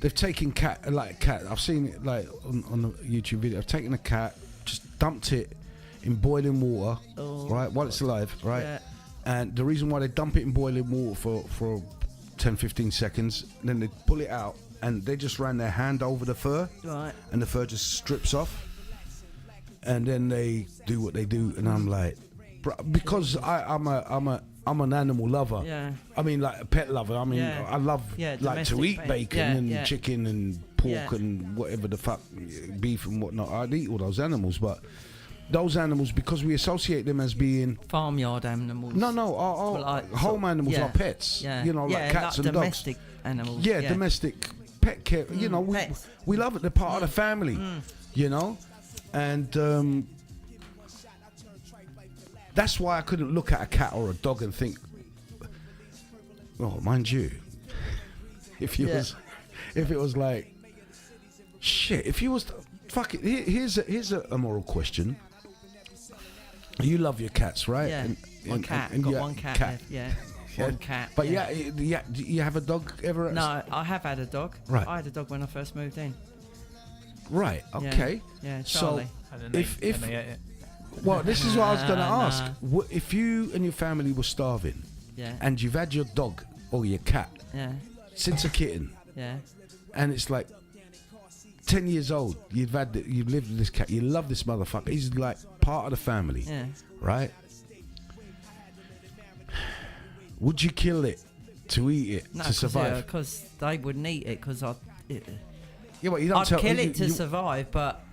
They've taken cat. I've seen it like on the YouTube video. I've taken a cat, just dumped it in boiling water, right, while it's alive, right? Yeah. And the reason why they dump it in boiling water for 10, 15 seconds, then they pull it out, and they just ran their hand over the fur, Right. and the fur just strips off, and then they do what they do, and I'm like, because I'm an animal lover. Yeah. I mean, like a pet lover. I mean, Yeah. I love Yeah, like to domestic eat pet. bacon Yeah, and yeah. chicken and pork Yeah. and whatever the fuck, beef and whatnot. I'd eat all those animals, but those animals, because we associate them as being Farmyard animals. our Well, like, home animals yeah. are pets. Yeah. You know, like cats and domestic animals. dogs. Yeah, domestic pet care. You know, pets. we love it. They're part of the family. You know, and that's why I couldn't look at a cat or a dog and think, oh, mind you, if it was like, shit, if you was, fuck it, here's a moral question. You love your cats, right? Yeah. One cat. and Got you- one cat. Left, yeah. One cat. But yeah. do you have a dog ever? No, I have had a dog. Right. I had a dog when I first moved in. Right. Okay. Yeah, Charlie. And then If- they ate it. Well, this is what I was going to Nah. ask. If you and your family were starving, Yeah. and you've had your dog or your cat Yeah. since a kitten, Yeah. and it's like 10 years old, you've lived with this cat, you love this motherfucker, he's like part of the family, Yeah. right? Would you kill it to eat it No, to survive? because they wouldn't eat it. Because Yeah, but you don't I'd tell kill you- it to you- survive, but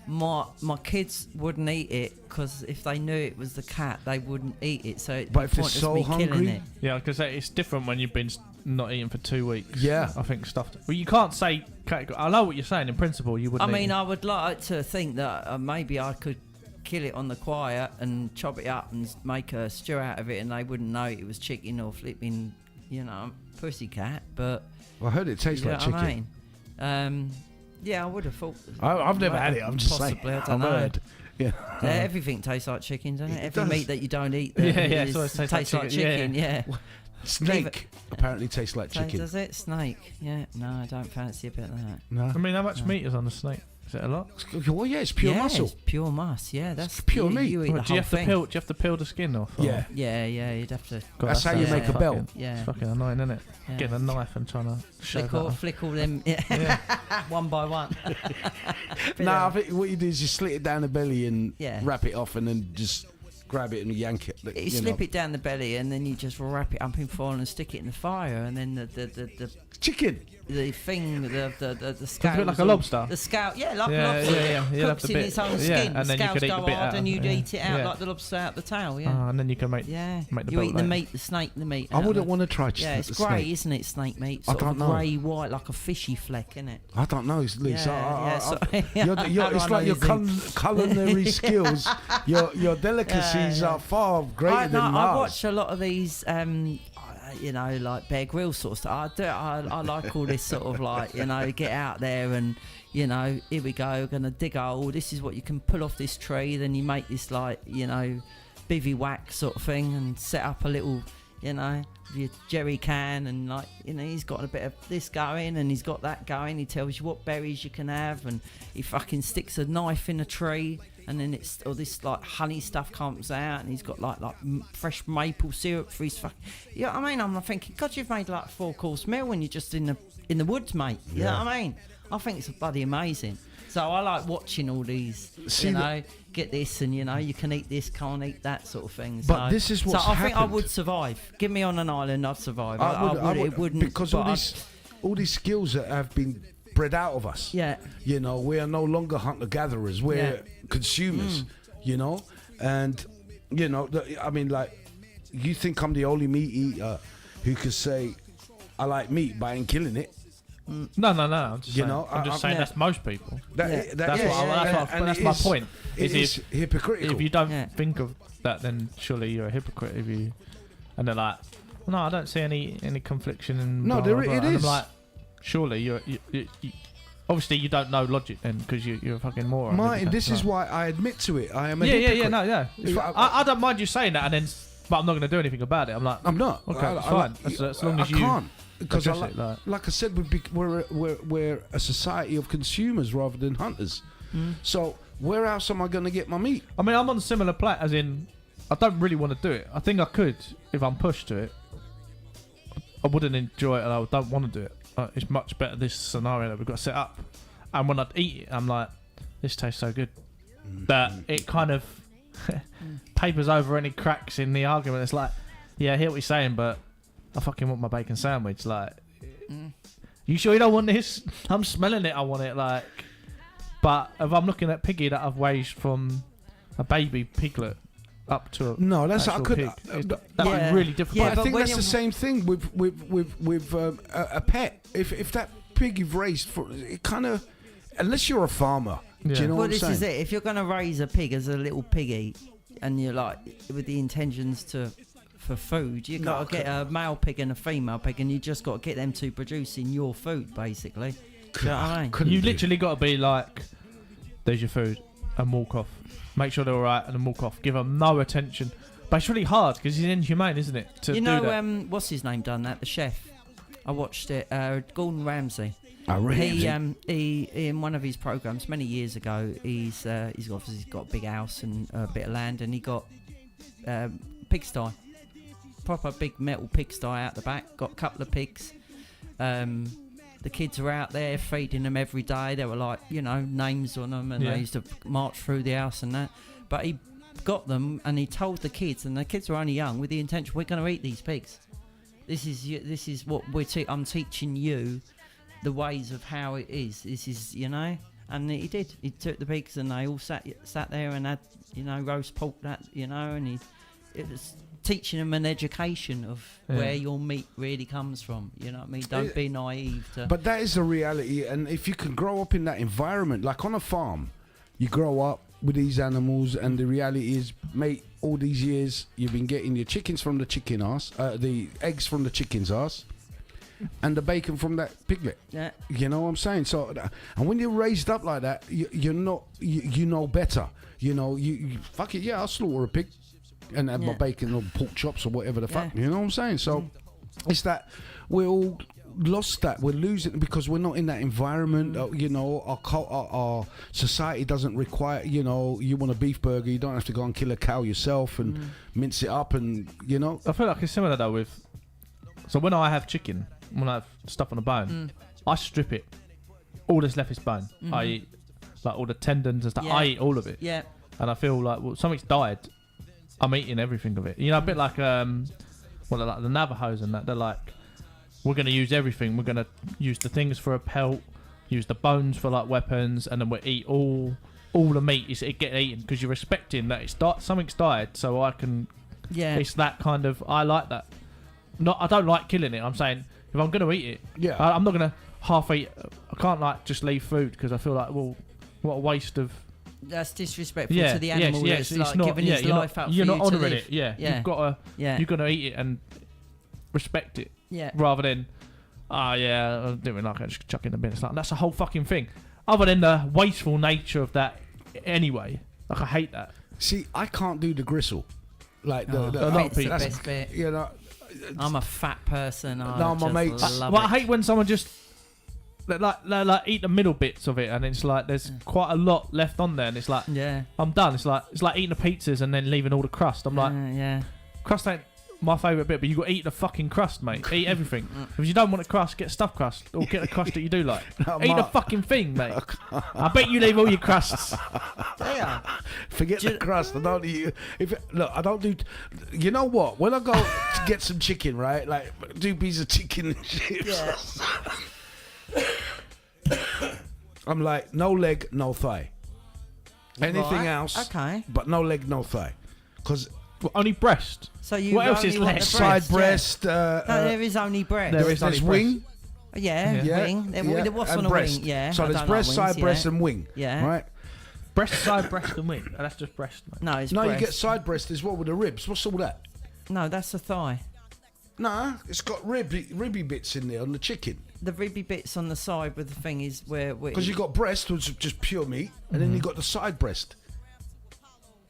my kids wouldn't eat it because if they knew it was the cat, they wouldn't eat it. So it'd But be if they're pointless so me killing hungry? it. Yeah, because it's different when you've been not eating for 2 weeks. Yeah. I think stuff. Well, you can't say. I know what you're saying. In principle, you I wouldn't. mean, eat I would like to think that maybe I could kill it on the quiet and chop it up and make a stew out of it, and they wouldn't know it was chicken or flipping, pussycat. But I heard it tastes you know like what chicken. I mean? Yeah, I would have thought. I've never had it, I'm just Possibly, saying. I don't I've know. heard. Yeah. Yeah, everything tastes like chicken, doesn't it? It Every does. meat that you don't eat Yeah, is- it always tastes tastes like like chicken, chicken. Yeah. Snake apparently tastes like chicken. Does it? Snake? Yeah. No, I don't fancy a bit of that. No. I mean, how much meat is on a snake? Is it a lot? Well, yeah, it's pure yeah, muscle. It's pure mass. Yeah, that's pure you, meat. You eat Well, the do you whole have to thing. peel? Do you have to peel the skin off? or- Yeah. Yeah, you'd have to. God, That's how you make a belt. fucking- Yeah. It's fucking annoying, isn't it? Yeah. Getting a knife and trying to shave that off. Flick all them one by one. No, I think what you do is you slit it down the belly and Yeah. wrap it off, and then just grab it and yank it. You slip it down the belly and then you just wrap it up in foil and stick it in the fire, and then Chicken. the thing, the It's a scales. bit like a all- lobster. The scale, yeah, like Yeah, a lobster. yeah. You'll have Cooks the in bit- its own yeah, skin. and then you Scales could eat go the bit hard out, and you'd yeah. eat it out Yeah. like the lobster out the tail, yeah. And then you can make Yeah, make the you belt eat the later. meat, the snake, the meat. I out wouldn't of want to try Yeah, it's the grey, snake. isn't it? Snake meat, I sort don't of know. grey white, like a fishy fleck, isn't it? I don't know, Lisa. How It's do I like your know these culinary skills, your delicacies Yeah. are far greater than I ours. watch a lot of these, like Bear Grylls sort of stuff. I like all this sort of like, get out there and, here we go, gonna dig a hole. This is what you can pull off this tree. Then you make this like, bivouac sort of thing and set up a little, your jerry can and like, he's got a bit of this going and he's got that going. He tells you what berries you can have and he fucking sticks a knife in a tree. And then this like honey stuff comes out, and he's got like fresh maple syrup for his fuck. You know what I mean? I'm thinking, God, you've made like a 4-course meal when you're just in the woods, mate. You know what I mean? I think it's bloody amazing. So I like watching all these. Get this, and you can eat this, can't eat that sort of thing. But this is what's So I think I happened. would survive. Give me on an island, I'd survive. I would, It wouldn't because but all these skills that have been bred out of us. Yeah. We are no longer hunter gatherers. We're consumers. And I mean, like, you think I'm the only meat eater who could say I like meat, but I ain't killing it. No. I'm just saying, I'm just saying yeah. that's most people. That's That's my point. It is hypocritical. If you don't Yeah. think of that, then surely you're a hypocrite. If you And they're like, no, I don't see any confliction. And No, blah, there blah, blah. it And is. I'm like, surely you obviously you don't know logic then because you're a fucking moron. Martin, this is why I admit to it. I am a yeah, hypocrite. no, yeah. It's fine. I don't mind you saying that, and then, but I'm not going to do anything about it. I'm like, I'm not. okay, it's fine. As long as I you can't. Because address it, like I said, we're a society of consumers rather than hunters. So where else am I going to get my meat? I mean, I'm on a similar plat, as in, I don't really want to do it. I think I could if I'm pushed to it. I wouldn't enjoy it, and I don't want to do it. It's much better this scenario that we've got set up. And when I'd eat it, I'm like, this tastes so good that it kind of papers over any cracks in the argument. It's like, yeah, I hear what you're saying, but I fucking want my bacon sandwich. Like, you sure you don't want this? I'm smelling it. I want it. Like, but if I'm looking at piggy that I've raised from a baby piglet up to a No, that's I actual could. pig, that would be really difficult. Yeah, I but think when that's you- the same thing with a pet. If that pig you've raised for it, kind of, unless you're a farmer, do Yeah. you know Well, what I'm this saying? is it. If you're going to raise a pig as a little piggy, and you're like with the intentions for food, you got to get a male pig and a female pig, and you just got to get them to producing your food, basically. Do you know what I mean? Couldn't You do. literally got to be like, there's your food, and walk off. Make sure they're all right, and then walk off. Give them no attention. But it's really hard because it's inhumane, isn't it? To You do know, that. what's his name done that? The chef. I watched it. Gordon Ramsay. I really. He in one of his programs many years ago. He's obviously got a big house and a bit of land, and he got pigsty, proper big metal pigsty out the back. Got a couple of pigs. The kids were out there feeding them every day. There were like, you know, names on them, and Yeah. they used to march through the house and that. But he got them, and he told the kids, and the kids were only young, with the intention, we're going to eat these pigs. This is what I'm teaching you, the ways of how it is. This is, you know, and he did. He took the pigs, and they all sat there and had, you know, roast pork, that, you know, and it was teaching them an education of where your meat really comes from. You know what I mean? Don't be naive to. But that is the reality, and if you can grow up in that environment, like on a farm, you grow up with these animals, and the reality is, mate, all these years you've been getting your chickens from the chicken ass, the eggs from the chicken's ass, and the bacon from that piglet. Yeah. You know what I'm saying? So, and when you're raised up like that, you're not, you know better. You know, you fuck it, yeah, I'll slaughter a pig and have my bacon or pork chops or whatever the fuck. You know what I'm saying? So it's that we're all lost, that we're losing because we're not in that environment. You know, our society doesn't require, you know, you want a beef burger, you don't have to go and kill a cow yourself and mince it up, and you know. I feel like it's similar though with. So when I have chicken, when I have stuff on a bone, I strip it. All that's left is bone. I eat like all the tendons and stuff. Yeah. I eat all of it. Yeah. And I feel like, well, something's died. I'm eating everything of it. You know, a bit like like the Navajos and that. They're like, we're going to use everything. We're going to use the things for a pelt, use the bones for like weapons, and then we'll eat all the meat. It get eaten because you're respecting that something's died, so I can. Yeah. It's that kind of. I like that. I don't like killing it. I'm saying if I'm going to eat it, I'm not going to half eat. I can't like just leave food because I feel like, well, what a waste of. That's disrespectful to the animal. Yes, that's like giving his life up you're for not you to honouring live. it. Yeah, Yeah. you've got to. Yeah. You've got to eat it and respect it. Yeah. Rather than, I didn't really like it. Just chuck it in the bin. It's like that's the whole fucking thing. Other than the wasteful nature of that, anyway. Like I hate that. See, I can't do the gristle. Like a lot of That's the people. best bit. You know, I'm a fat person. No, my mates- Love Well, I it. hate when someone just like eat the middle bits of it, and it's like there's quite a lot left on there, and it's like Yeah. I'm done. It's like eating the pizzas and then leaving all the crust. I'm like, yeah. crust ain't my favourite bit, but you got to eat the fucking crust, mate. Eat everything. If you don't want a crust, get stuffed crust, or get the crust that you do like. No, Eat the Mark. fucking thing, mate. I bet you leave all your crusts. Yeah. forget the crust. I don't eat. Look, I don't do. You know what? When I go to get some chicken, right? Like 2 pieces of chicken and chips. Yeah. I'm like, no leg, no thigh. Anything Right. else, Okay. but no leg, no thigh. Because Well, only breast. So you What else only is want left? the side breast, breast, Yeah. No, there is only breast. There is there's only breast. wing, Yeah, Yeah. wing. What's and on a breast. wing? Yeah. So I there's don't like breast, wings, side yeah. breast, and wing. Yeah. Right. Breast, side breast, and wing. Oh, that's just breast, mate. No, it's No, breast. you get side breast as well with the ribs. What's all that? No, that's a thigh. Nah, it's got ribby bits in there on the chicken. The ribby bits on the side, but the thing is where Because you got breast, which is just pure meat, and then you got the side breast.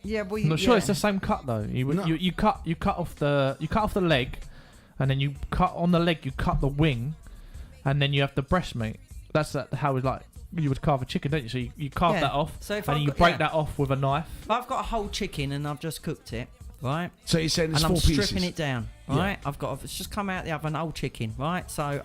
yeah, well, I'm not sure yeah. it's the same cut though. No. You cut off the leg, and then you cut on the leg. You cut the wing, and then you have the breast meat. That's how it's like you would carve a chicken, don't you? So you carve Yeah. that off, So if and I've you got- break yeah. that off with a knife. If I've got a whole chicken and I've just cooked it, right? So you're saying it's And I'm 4 pieces. stripping it down, Yeah. right? It's just come out the oven, whole chicken, right? So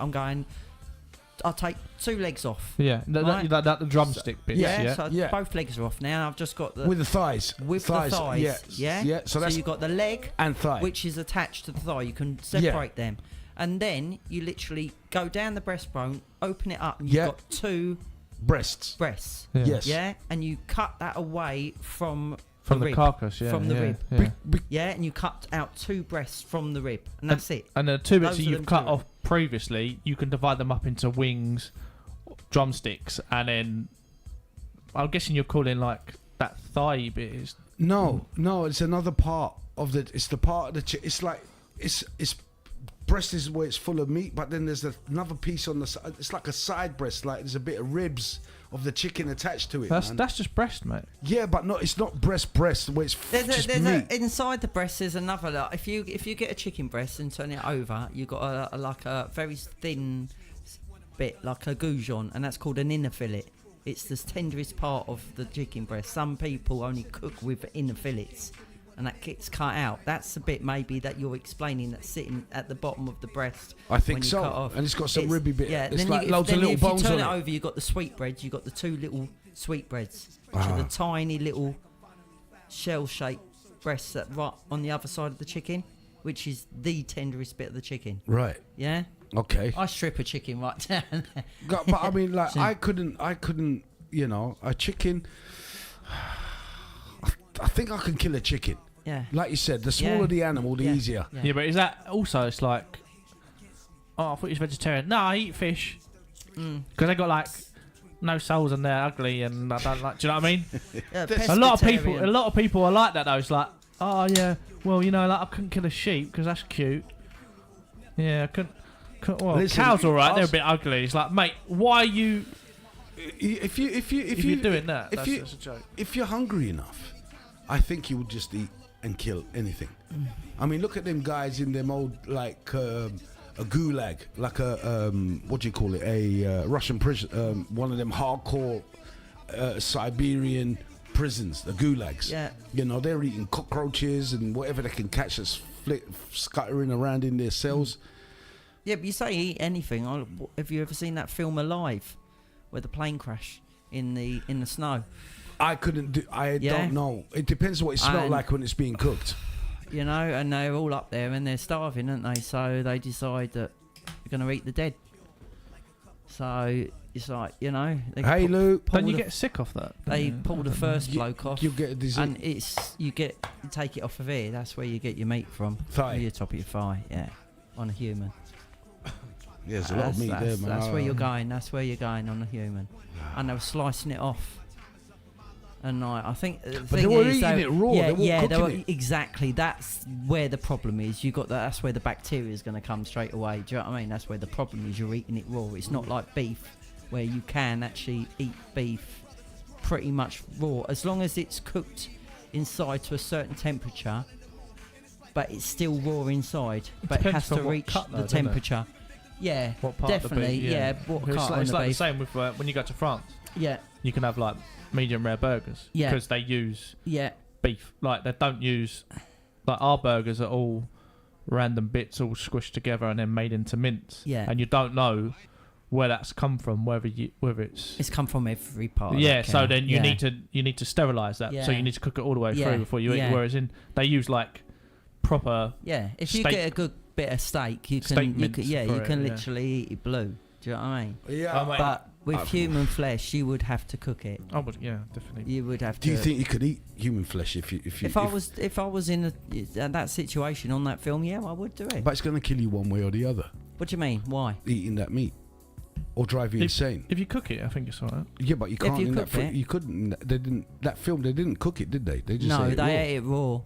I'll take 2 legs off. Yeah, Right. that the drumstick bit. Yeah, so yeah. both legs are off. Now I've just got the With the thighs. with the thighs. Yeah. Yeah. So that's you've got the leg, and thigh. which is attached to the thigh. You can separate them, and then you literally go down the breastbone, open it up, and you've Yeah. got 2 breasts. breasts. Yeah. Yes. Yeah, and you cut that away from From the rib. carcass, yeah. From the yeah, rib. Yeah. Yeah, and you cut out 2 breasts from the rib, and that's it. And the 2 bits Those that are you've them cut 2. off previously, you can divide them up into wings, drumsticks, and then I'm guessing you're calling like that thigh bit is. No, it's another part of the. It's the part of the. It's like it's breast is where it's full of meat, but then there's another piece on the side. It's like a side breast. Like there's a bit of ribs of the chicken attached to it. Man. That's just breast, mate. Yeah, but no, it's not breast where it's just meat. Inside the breast there's another lot. If you get a chicken breast and turn it over, you've got a very thin bit, like a goujon, and that's called an inner fillet. It's the tenderest part of the chicken breast. Some people only cook with inner fillets, and that gets cut out. That's the bit maybe that you're explaining that's sitting at the bottom of the breast. I think when you so. cut off. And it's got some ribby bit. Yeah, It's then like you, loads then of little if bones you turn on it it. over, you've got the sweetbreads. You've got the 2 little sweetbreads, which Ah. are the tiny little shell-shaped breasts that right on the other side of the chicken, which is the tenderest bit of the chicken. Right. Yeah, Okay. I strip a chicken right down. But I mean, like, I couldn't. You know, a chicken. I think I can kill a chicken. Yeah. Like you said, the smaller Yeah. the animal, the Yeah. easier. Yeah. Yeah, but is that also? It's like, oh, I thought you was vegetarian. No, I eat fish because they got like no souls and they're ugly and I don't like. Do you know what I mean? Yeah, A lot pescatarian. of people are like that though. It's like, oh yeah, well you know, like I couldn't kill a sheep because that's cute. Yeah, I couldn't. Well, Listen, cows all right. They're a ask- bit ugly. It's like, mate, why are you? If If you're doing that, if that's a joke. if you're hungry enough, I think you would just eat and kill anything. I mean, look at them guys in them old like a gulag, like a what do you call it? A Russian prison, one of them hardcore Siberian prisons, the gulags. Yeah. You know, they're eating cockroaches and whatever they can catch that's scuttering around in their cells. Yeah, but you say eat anything. Have you ever seen that film Alive, where the plane crash in the snow? I couldn't do. I Yeah. don't know. It depends what it smelled And- like when it's being cooked. You know, and they're all up there and they're starving, aren't they? So they decide that they're going to eat the dead. So it's like, you know, they Hey, Lou. Don't you get sick off that? they Yeah. pull the first bloke off, You get a disease. and you take it off of here. That's where you get your meat from. Thigh. Your top of your thigh, yeah, on a human. Yeah, there's a lot of meat there, man. That's where you're going. That's where you're going on a human, and they were slicing it off. And I think the But thing they were is, eating it raw. Yeah, They weren't they cooking were, it. exactly. That's where the problem is. You got that's where the bacteria is going to come straight away. Do you know what I mean? That's where the problem is. You're eating it raw. It's not like beef, where you can actually eat beef pretty much raw, as long as it's cooked inside to a certain temperature. But it's still raw inside. But it depends has to on what reach cut though, the doesn't it? temperature. Yeah, What part definitely. of the beef? Yeah, what It's cut like, on it's the like the beef. same with when you go to France. Yeah, You can have like medium rare burgers Yeah. because they use yeah. beef. Like they don't use like our burgers are all random bits all squished together and then made into mince. Yeah. And you don't know where that's come from, whether it's It's come from every part. of yeah. that So cow. then you Yeah. need to sterilize that. So Yeah. you need to cook it all the way Yeah. through before you eat. Yeah. Whereas they use like proper. Yeah, if you steak- get a good bit of steak, you steak can, mince you for it, can yeah. literally eat it blue. Do you know what I mean? Yeah. Oh, mate. But with I've- human flesh, you would have to cook it. Oh, but yeah, definitely. You would have Do to. you think you could eat human flesh if you? If I was in that situation on that film, yeah, I would do it. But it's going to kill you one way or the other. What do you mean? Why? Eating that meat, or drive you insane. If you cook it, I think it's alright. Yeah, but you can't. you In that cook it. you couldn't. They didn't. That film. They didn't cook it, did they? They just No, ate it they raw. ate it raw.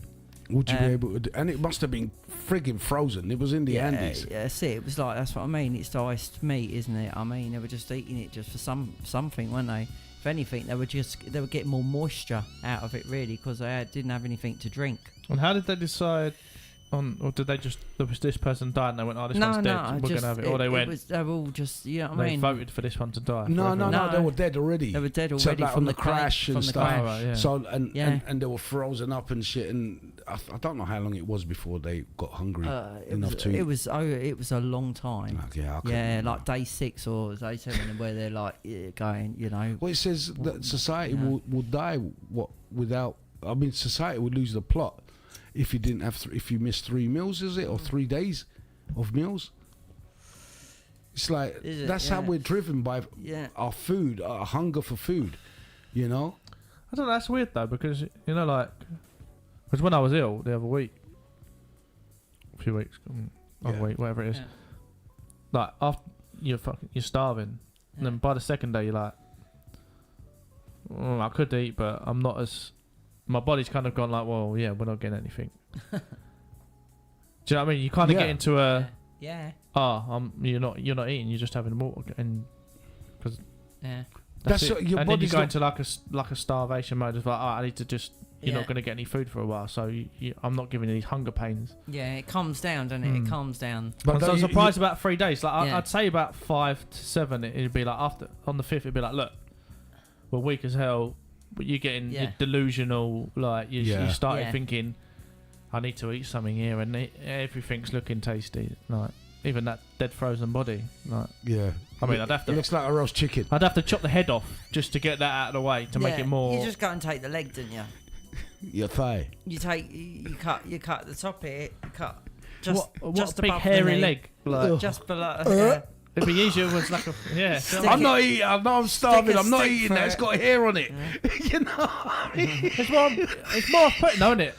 Would you be able to do? And it must have been frigging frozen. It was in the Andes. Yeah, that's it. It was like, that's what I mean. It's iced meat, isn't it? I mean, they were just eating it just for something, weren't they? If anything, they were getting more moisture out of it, really, because they didn't have anything to drink. And how did they decide on, or did they just, there was this person died and they went, oh, this one's dead, we're going to have it, or they went, they were all just, you know what I they mean? voted for this one to die? No, No. they were dead already. They were dead So, already like, from on the crash and from the stuff. crash. Oh, right, yeah. So Yeah. and they were frozen up and shit. And I don't know how long it was before they got hungry enough to eat. It was a long time. Like, yeah, I couldn't Yeah, remember. like day 6 or day 7, where they're like going, you know. Well, it says that society Yeah. will die without. I mean, society would lose the plot if you didn't have if you missed 3 meals, is it, or 3 days of meals? It's like Is it? that's how Yeah. we're driven by our food, our hunger for food. You know. I don't know, that's weird though, because, you know, like, because when I was ill the other week, a few weeks, other Yeah. week, whatever it is, Yeah. like, after you're starving, and then by the second day you're like, I could eat, but I'm not as, my body's kind of gone like, well, yeah, we're not getting anything. Do you know what I mean? You kind of Yeah. get into a, Yeah. you're not eating, you're just having water, and Yeah. That's it. what your and then you body's go not- into like a starvation mode of like, I need to just, you're Yeah. not going to get any food for a while, so I'm not giving you these hunger pains. Yeah, it calms down, doesn't it? It calms down. But I'm so don't you- surprised about 3 days. Like Yeah. I'd say about 5 to 7. It'd be like after on the 5th, it'd be like, look, we're weak as hell, but you're getting you're delusional. Like you started Yeah. thinking, I need to eat something here, and everything's looking tasty. Like even that dead frozen body. Like Yeah. I mean, I'd have It to. looks like a roast chicken. I'd have to chop the head off just to get that out of the way to make it more. You just go and take the leg, didn't you? Your thigh. You cut the top here. You cut just what just a big above the hairy knee, leg. Like, just below. it'd be easier if it was like a Stick I'm it- not eating. I know I'm starving. a I'm not stick eating for that. It's it. got hair on it. You know what I mean? It's more off-putting, though, isn't it?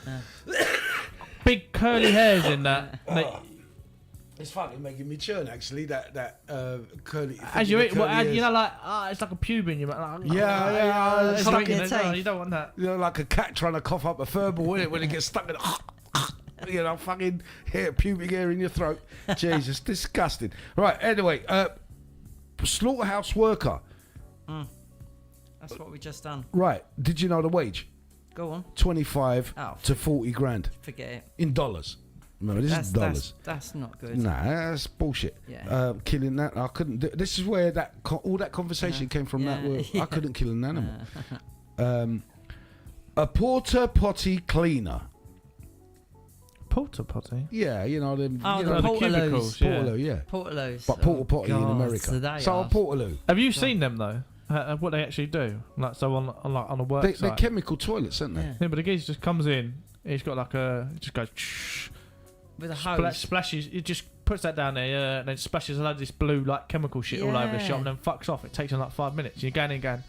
Big curly hairs in that. It's fucking making me churn, actually. That curly. As you eat, curly hairs. you know, like it's like a pube in your mouth. Like, Yeah, it's Stuck stuck in in your it. No, teeth. you don't want that. You know, like a cat trying to cough up a furball, isn't it? When it gets stuck in, you know, fucking hair, pubic hair in your throat. Jesus, disgusting. Right. Anyway, slaughterhouse worker. That's what we just done. Right. Did you know the wage? Go on. 25 Oh. to 40 grand Forget it. in dollars. Remember, this is dollars. That's not good. Nah, that's bullshit. Yeah. Killing that, I couldn't do. This is where all that conversation came from. Yeah. That word. Yeah. I couldn't kill an animal. A porta potty cleaner. Porta potty. Yeah, you know them. Oh, you the know, portaloos. cubicles, yeah. Portaloo, yeah. Portaloos. But porta potty in God, America. so they So a are- portaloo. Have you seen them though? What they actually do? Like so on a work They're site. chemical toilets, aren't they? Yeah. Yeah, but the geezer just comes in. He's got like he just goes. With a hose. Splashes. It just puts that down there, and then splashes a load of this blue like chemical shit all over the Yeah. shop, and then fucks off. It takes him like 5 minutes. You're going in, going,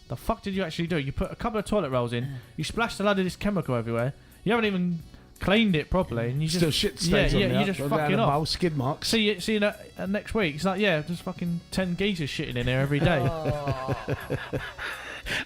the fuck did you actually do? You put a couple of toilet rolls in. You splashed a load of this chemical everywhere. You haven't even cleaned it properly, and you Still just shit stains on yeah, there. you just on fucking the off. bowl, skid marks. See you next week. It's like, yeah, there's fucking 10 geezers shitting in there every day. Oh.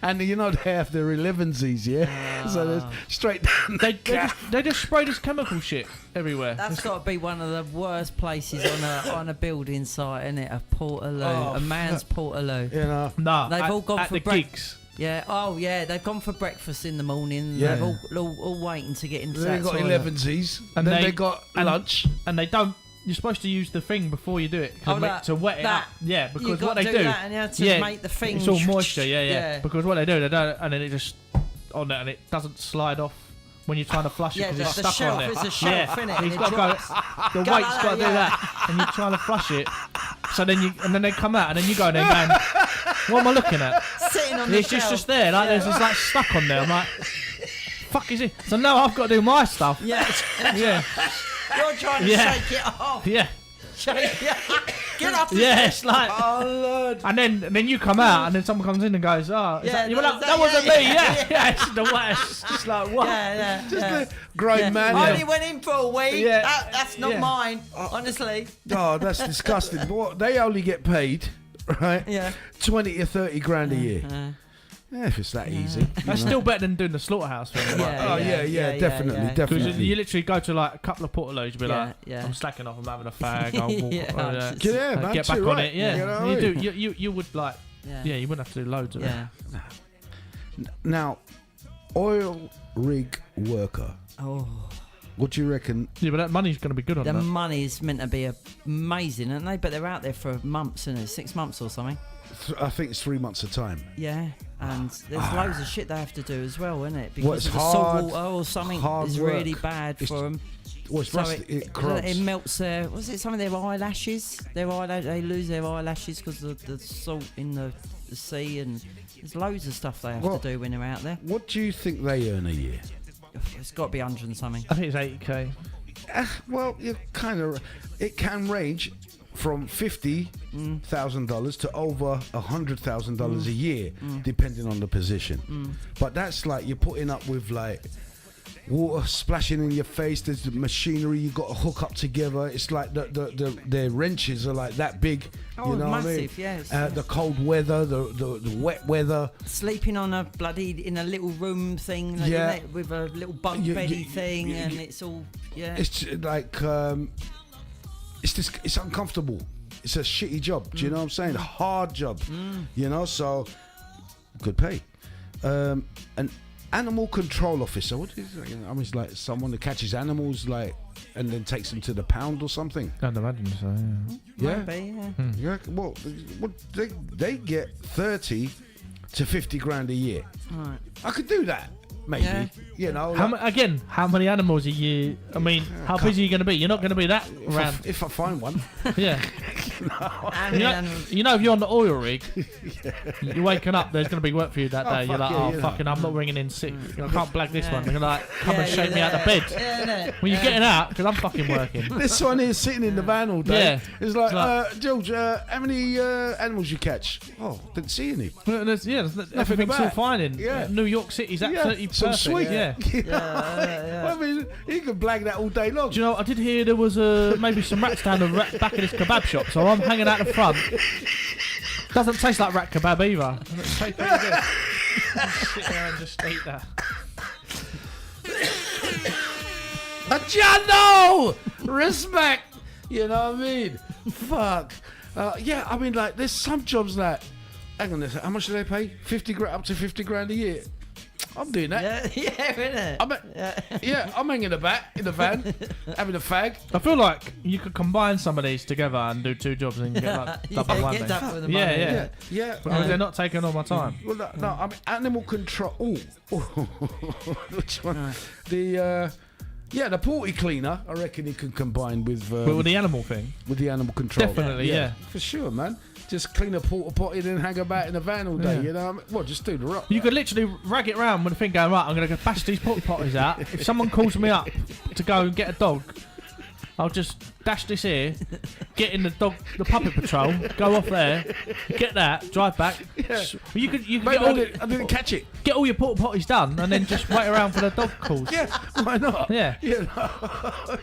And you know they have their 11s, yeah? So there's straight down They, the they, just, they just spray this chemical shit everywhere. That's got to be one of the worst places on a building site, isn't it? A portaloo, a man's portaloo. You know. Nah, They've all gone at for the break- gigs. Yeah. Oh, yeah. They've gone for breakfast in the morning. Yeah. They've all waiting to get into Then that they got toilet. 11s, and And then they- they got and- lunch. And they don't. You're supposed to use the thing before you do it Oh, that- to wet it that. up. Yeah, You because got what they to do, that and you have to make the thing. it's all moisture. Yeah. Yeah. Because what they do, they don't, and then it just on it, and it doesn't slide off when you're trying to flush it Yeah, because it's the stuck on shelf there. is a shelf, innit? He's And got it to go. drops. The Go weight's like got to do that, that, and you're trying to flush it. So then they come out, and then you go there going, what am I looking at? Sitting on And the it's shelf. just there, like there's just like stuck on there. I'm like, fuck is it? So now I've got to do my stuff. Yeah. Yeah, You're trying to Yeah. shake it off. yeah, Shake it. Get off the yeah. It's like. Oh, Lord. And then you come out, and then someone comes in and goes, "Oh, Yeah, you're like, that- that wasn't yeah, me." yeah, Yeah, yeah. It's the worst. It's just like what? Yeah. Just yeah. a grown Yeah. man. I Yeah. only went in for a week. Yeah. That's not Yeah. mine, honestly. Oh, that's disgusting. But what, they only get paid, right? Yeah. 20 to 30 grand a year. Yeah, if it's that easy. That's still better than doing the slaughterhouse thing. Yeah, definitely. Because you literally go to like a couple of portaloos, you'll be like, yeah. I'm slacking off, I'm having a fag, I'll walk, Man, get back too, on right. it. Yeah, You know what I you mean? do. You would like, you wouldn't have to do loads of it. Now, oil rig worker. Oh, What do you reckon? Yeah, but that money's going to be good on the that. money's meant to be amazing, aren't they? But they're out there for months, isn't it? 6 months or something. I think it's 3 months of time. Yeah, and there's loads of shit they have to do as well, isn't it? Because Well, it's of the hard- salt water or something hard is work. really bad It's- for them. Well, it's So rusty, it corrupts. it melts their. Was it some of their eyelashes? They lose their eyelashes because of the salt in the sea, and there's loads of stuff they have Well- to do when they're out there. What do you think they earn a year? It's got to be 100 and something. I think it's 80k. Well, you kind of. It can range from $50,000 to over $100,000 a year, depending on the position. But that's like you're putting up with like water splashing in your face. There's the machinery you got to hook up together. It's like the wrenches are like that big. Oh, you know massive, what I mean? yes. The cold weather, the wet weather. Sleeping on a in a little room thing, like, Yeah. isn't it, with a little bunk beddy thing, and it's all It's like it's uncomfortable. It's a shitty job. Do you know what I'm saying? A hard job. You know, so good pay. An animal control officer. What is that? I mean, it's like someone that catches animals, like, and then takes them to the pound or something. I'd imagine so. Yeah. Maybe, Yeah. Well, they get 30 to 50 grand a year. Right. I could do that. Maybe. Yeah. You know. How many animals are you? I mean, how busy are you going to be? You're not going to be that around. If I find one. Yeah. How You many know, animals? you know, if you're on the oil rig, you're waking up. There's going to be work for you that Oh, day. You're fuck like, yeah, oh you know. fucking, I'm not ringing in sick. I can't blag this Yeah. one. They're gonna like come and Yeah, shake me out of yeah. bed. Yeah, innit? Well, you're getting out because I'm fucking working. This one here sitting in the van all day. Yeah. It's like, It's like- George, how many animals you catch? Oh, didn't see any. There's everything's all about. fine in Yeah. New York City's absolutely so perfect. sweet. Yeah. Yeah. I mean, you can blag that all day long. Do you know? I did hear there was maybe some rats down the back of this kebab shop, so I'm hanging out the front. Doesn't taste like rat kebab either. It tastes pretty good. Just sit there and just eat that. Jano! Respect! You know what I mean? Fuck. Yeah, I mean, like, there's some jobs like, hang on a second, how much do they pay? 50 grand, up to 50 grand a year. I'm doing that. Yeah, innit? I'm hanging about in the van, having a fag. I feel like you could combine some of these together and do two jobs and get like double Yeah, money. get double the Yeah, money. yeah. Yeah. But I mean, they're not taking all my time. Well, no, I mean, animal control. Ooh. Which one? The potty cleaner. I reckon he can combine with But with the animal thing, with the animal control. Definitely, yeah. for sure, man. Just clean a porta potty, then hang about in the van all day. Yeah. You know, what I mean? Well, just do the rock. you could literally rag it round with a thing going, right, I'm going to go bash these potty potties out. If someone calls me up to go and get a dog, I'll just dash this here, get in the puppet patrol, go off there, get that, drive back. Yeah. You could Mate, get, all, I didn't catch it. get all your porta potties done and then just wait around for the dog calls. Yeah, why not? Yeah. You know,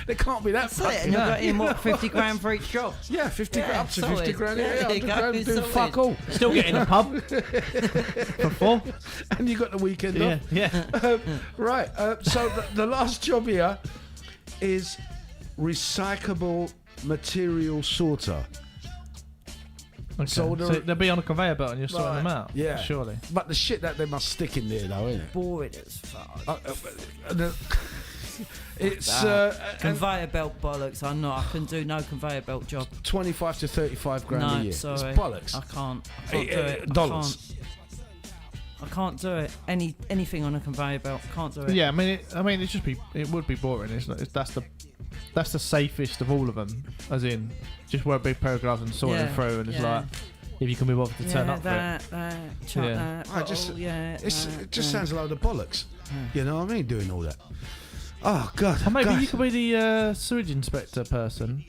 they can't be that That's it. And you're getting what, 50 grand for each job? Yeah, 50 Yeah, grand, up to solid. 50 grand. Yeah, Yeah, there you 100 go, grand, do solid. fuck all. Still getting a pub for 4. And you got the weekend Yeah, off. yeah. Right, so the last job here is recyclable material sorter. Okay. So So, the- they'll be on a conveyor belt and you're sorting them out. Yeah. Surely. But the shit that they must stick in there, though, isn't it? Boring as fuck. It's Conveyor belt bollocks. I can do no conveyor belt job. 25 to 35 grand No, a year. sorry. It's bollocks. I can't do it. Dollars. I can't do it. Anything on a conveyor belt. Can't do it. Yeah, I mean, it would be boring. That's the safest of all of them. As in, just wear a big pair of gloves and sort it through, and it's like, if you can be bothered to turn up for it. Chuck Yeah. that. I just- yeah. It just sounds a load of bollocks. You know what I mean? Doing all that. Oh, God. Or maybe God. you could be the sewage inspector person,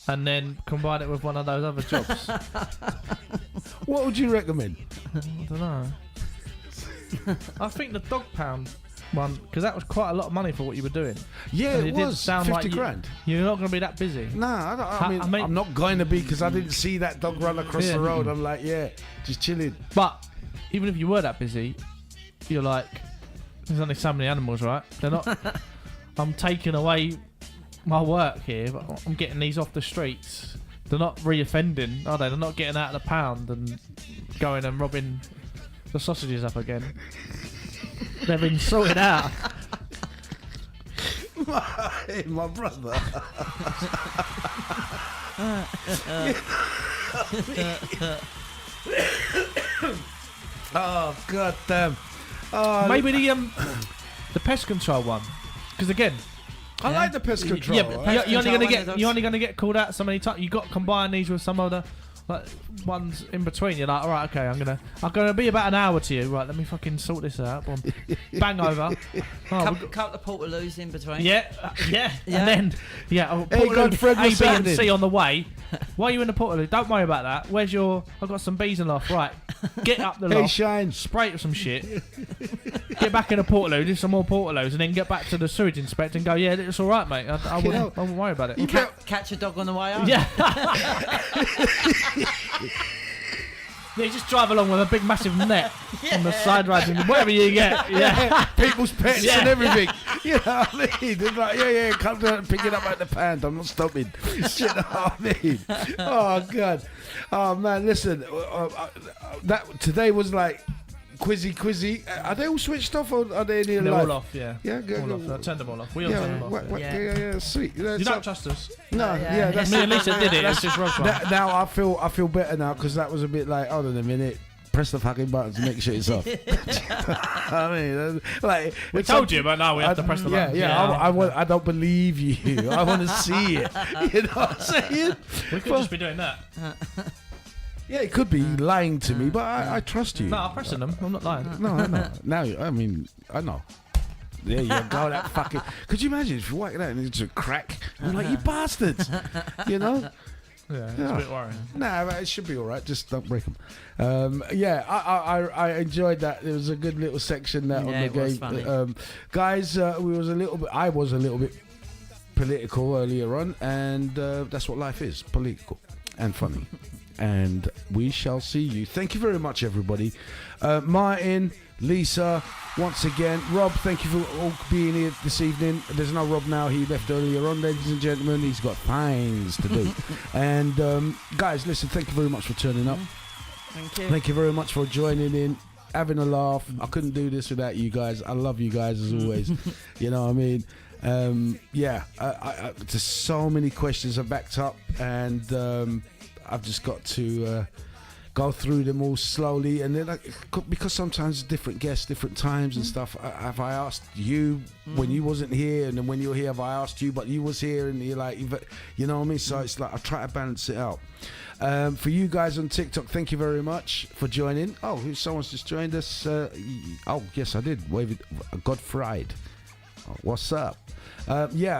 and then combine it with one of those other jobs. What would you recommend? I don't know. I think the dog pound one, because that was quite a lot of money for what you were doing. Yeah, And it didn't was. sound 50 like grand. You're not going to be that busy. Nah, I mean, I mean- I'm not going to be because I didn't see that dog run across Yeah. the road. I'm like, yeah, just chilling. But even if you were that busy, you're like, there's only so many animals, right? They're not. I'm taking away my work here, but I'm getting these off the streets. They're not re-offending, are they? They're not getting out of the pound and going and robbing the sausages up again. They've been sorted out. My brother. Oh god damn! Oh, Maybe the pest control one, because again, I like the pest control. yeah, but right? you're only gonna get called out so many times. You got to combine these with some other like ones in between. You're like, all right, okay, I'm gonna be about an hour to you. Right, let me fucking sort this out. Boom. Bang over. Oh, Cut the portaloos in between. yeah, Yeah. and then Hey, Portaloo Godfred, A, what's B, and happening? C on the way. Why are you in the Portaloo? Don't worry about that. Where's your? I've got some bees in the loft. Right, get up the Hey, loft. Shine. Spray it with some shit. Get back in the Portaloo, do some more Portaloos, and then get back to the sewage inspector and go, yeah, it's all right, mate. I wouldn't worry about it. Catch a dog on the way home. Yeah. Yeah, you just drive along with a big massive net on the side roads and whatever you get. Yeah. People's pets Yeah. and everything. You know what I mean? They're like, yeah, come down and pick it up out the pan. I'm not stopping. You know what I mean? Oh, God. Oh, man, listen. That today was like quizzy. Are they all switched off or are they in They're live? all off, yeah. Yeah, good. All off. I turned them all off. We all turned them off. Yeah, sweet. You don't trust us. No, Yeah. that's Me and Lisa did it. It's just Rob's one. now I feel better now because that was a bit like, hold on a minute. Press the fucking buttons and make sure it's off. I mean, like We told you, but no, we have to press the button. I don't believe you. I want to see it. You know what I'm saying? We could just be doing that. Yeah, it could be lying to me, but I trust you. No, I'm pressing them. I'm not lying. No, I know. Now, I mean, I know. There you go. That fucking. Could you imagine if you whack that and it's a crack? I'm like, you bastards. You know. Yeah, it's Yeah. a bit worrying. Nah, but it should be all right. Just don't break them. I enjoyed that. There was a good little section that on the it was game. funny. Guys, I was a little bit political earlier on, and that's what life is: political and funny. And we shall see you. Thank you very much, everybody. Martin, Lisa, once again. Rob, thank you for all being here this evening. There's no Rob now. He left earlier on, ladies and gentlemen. He's got things to do. And guys, listen, thank you very much for turning up. Thank you. Thank you very much for joining in, having a laugh. I couldn't do this without you guys. I love you guys as always. You know what I mean? There's so many questions are backed up, and I've just got to go through them all slowly, and then because sometimes different guests, different times and stuff. Have I asked you when you wasn't here, and then when you're here, have I asked you, but you was here, and you're like, you know what I mean? So it's like I try to balance it out. For you guys on TikTok, thank you very much for joining. Oh, someone's just joined us. Oh, yes, I did. Wave it. Godfried. Oh, what's up?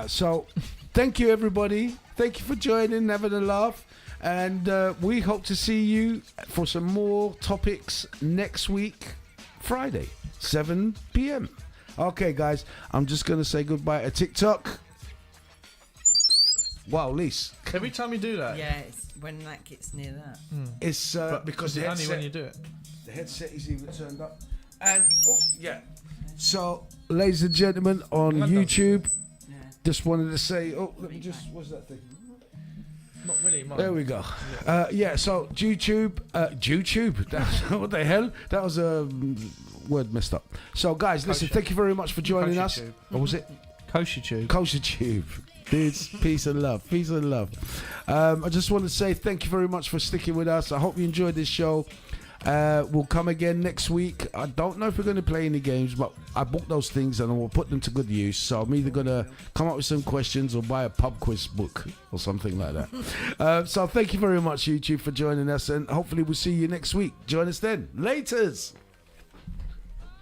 So thank you, everybody. Thank you for joining, having a laugh. And we hope to see you for some more topics next week, Friday, 7 p.m. Okay, guys, I'm just going to say goodbye to TikTok. Wow, Lise. Every time you do that, Yeah, it's when that gets near that. It's because the only headset, when you do it. the headset is even turned up. And, So, ladies and gentlemen, on YouTube, Yeah. just wanted to say, what's that thing? Not really. There we go. So YouTube. What the hell? That was a word messed up. So guys, listen, thank you very much for joining us. Tube. What was it? Kosher tube. Kosher Tube. Dudes, peace and love. Peace and love. I just want to say thank you very much for sticking with us. I hope you enjoyed this show. We'll come again next week. I don't know if we're going to play any games, but I booked those things and I will put them to good use. So I'm either going to come up with some questions or buy a pub quiz book or something like that. So thank you very much, YouTube, for joining us, and hopefully we'll see you next week. Join us then. Laters.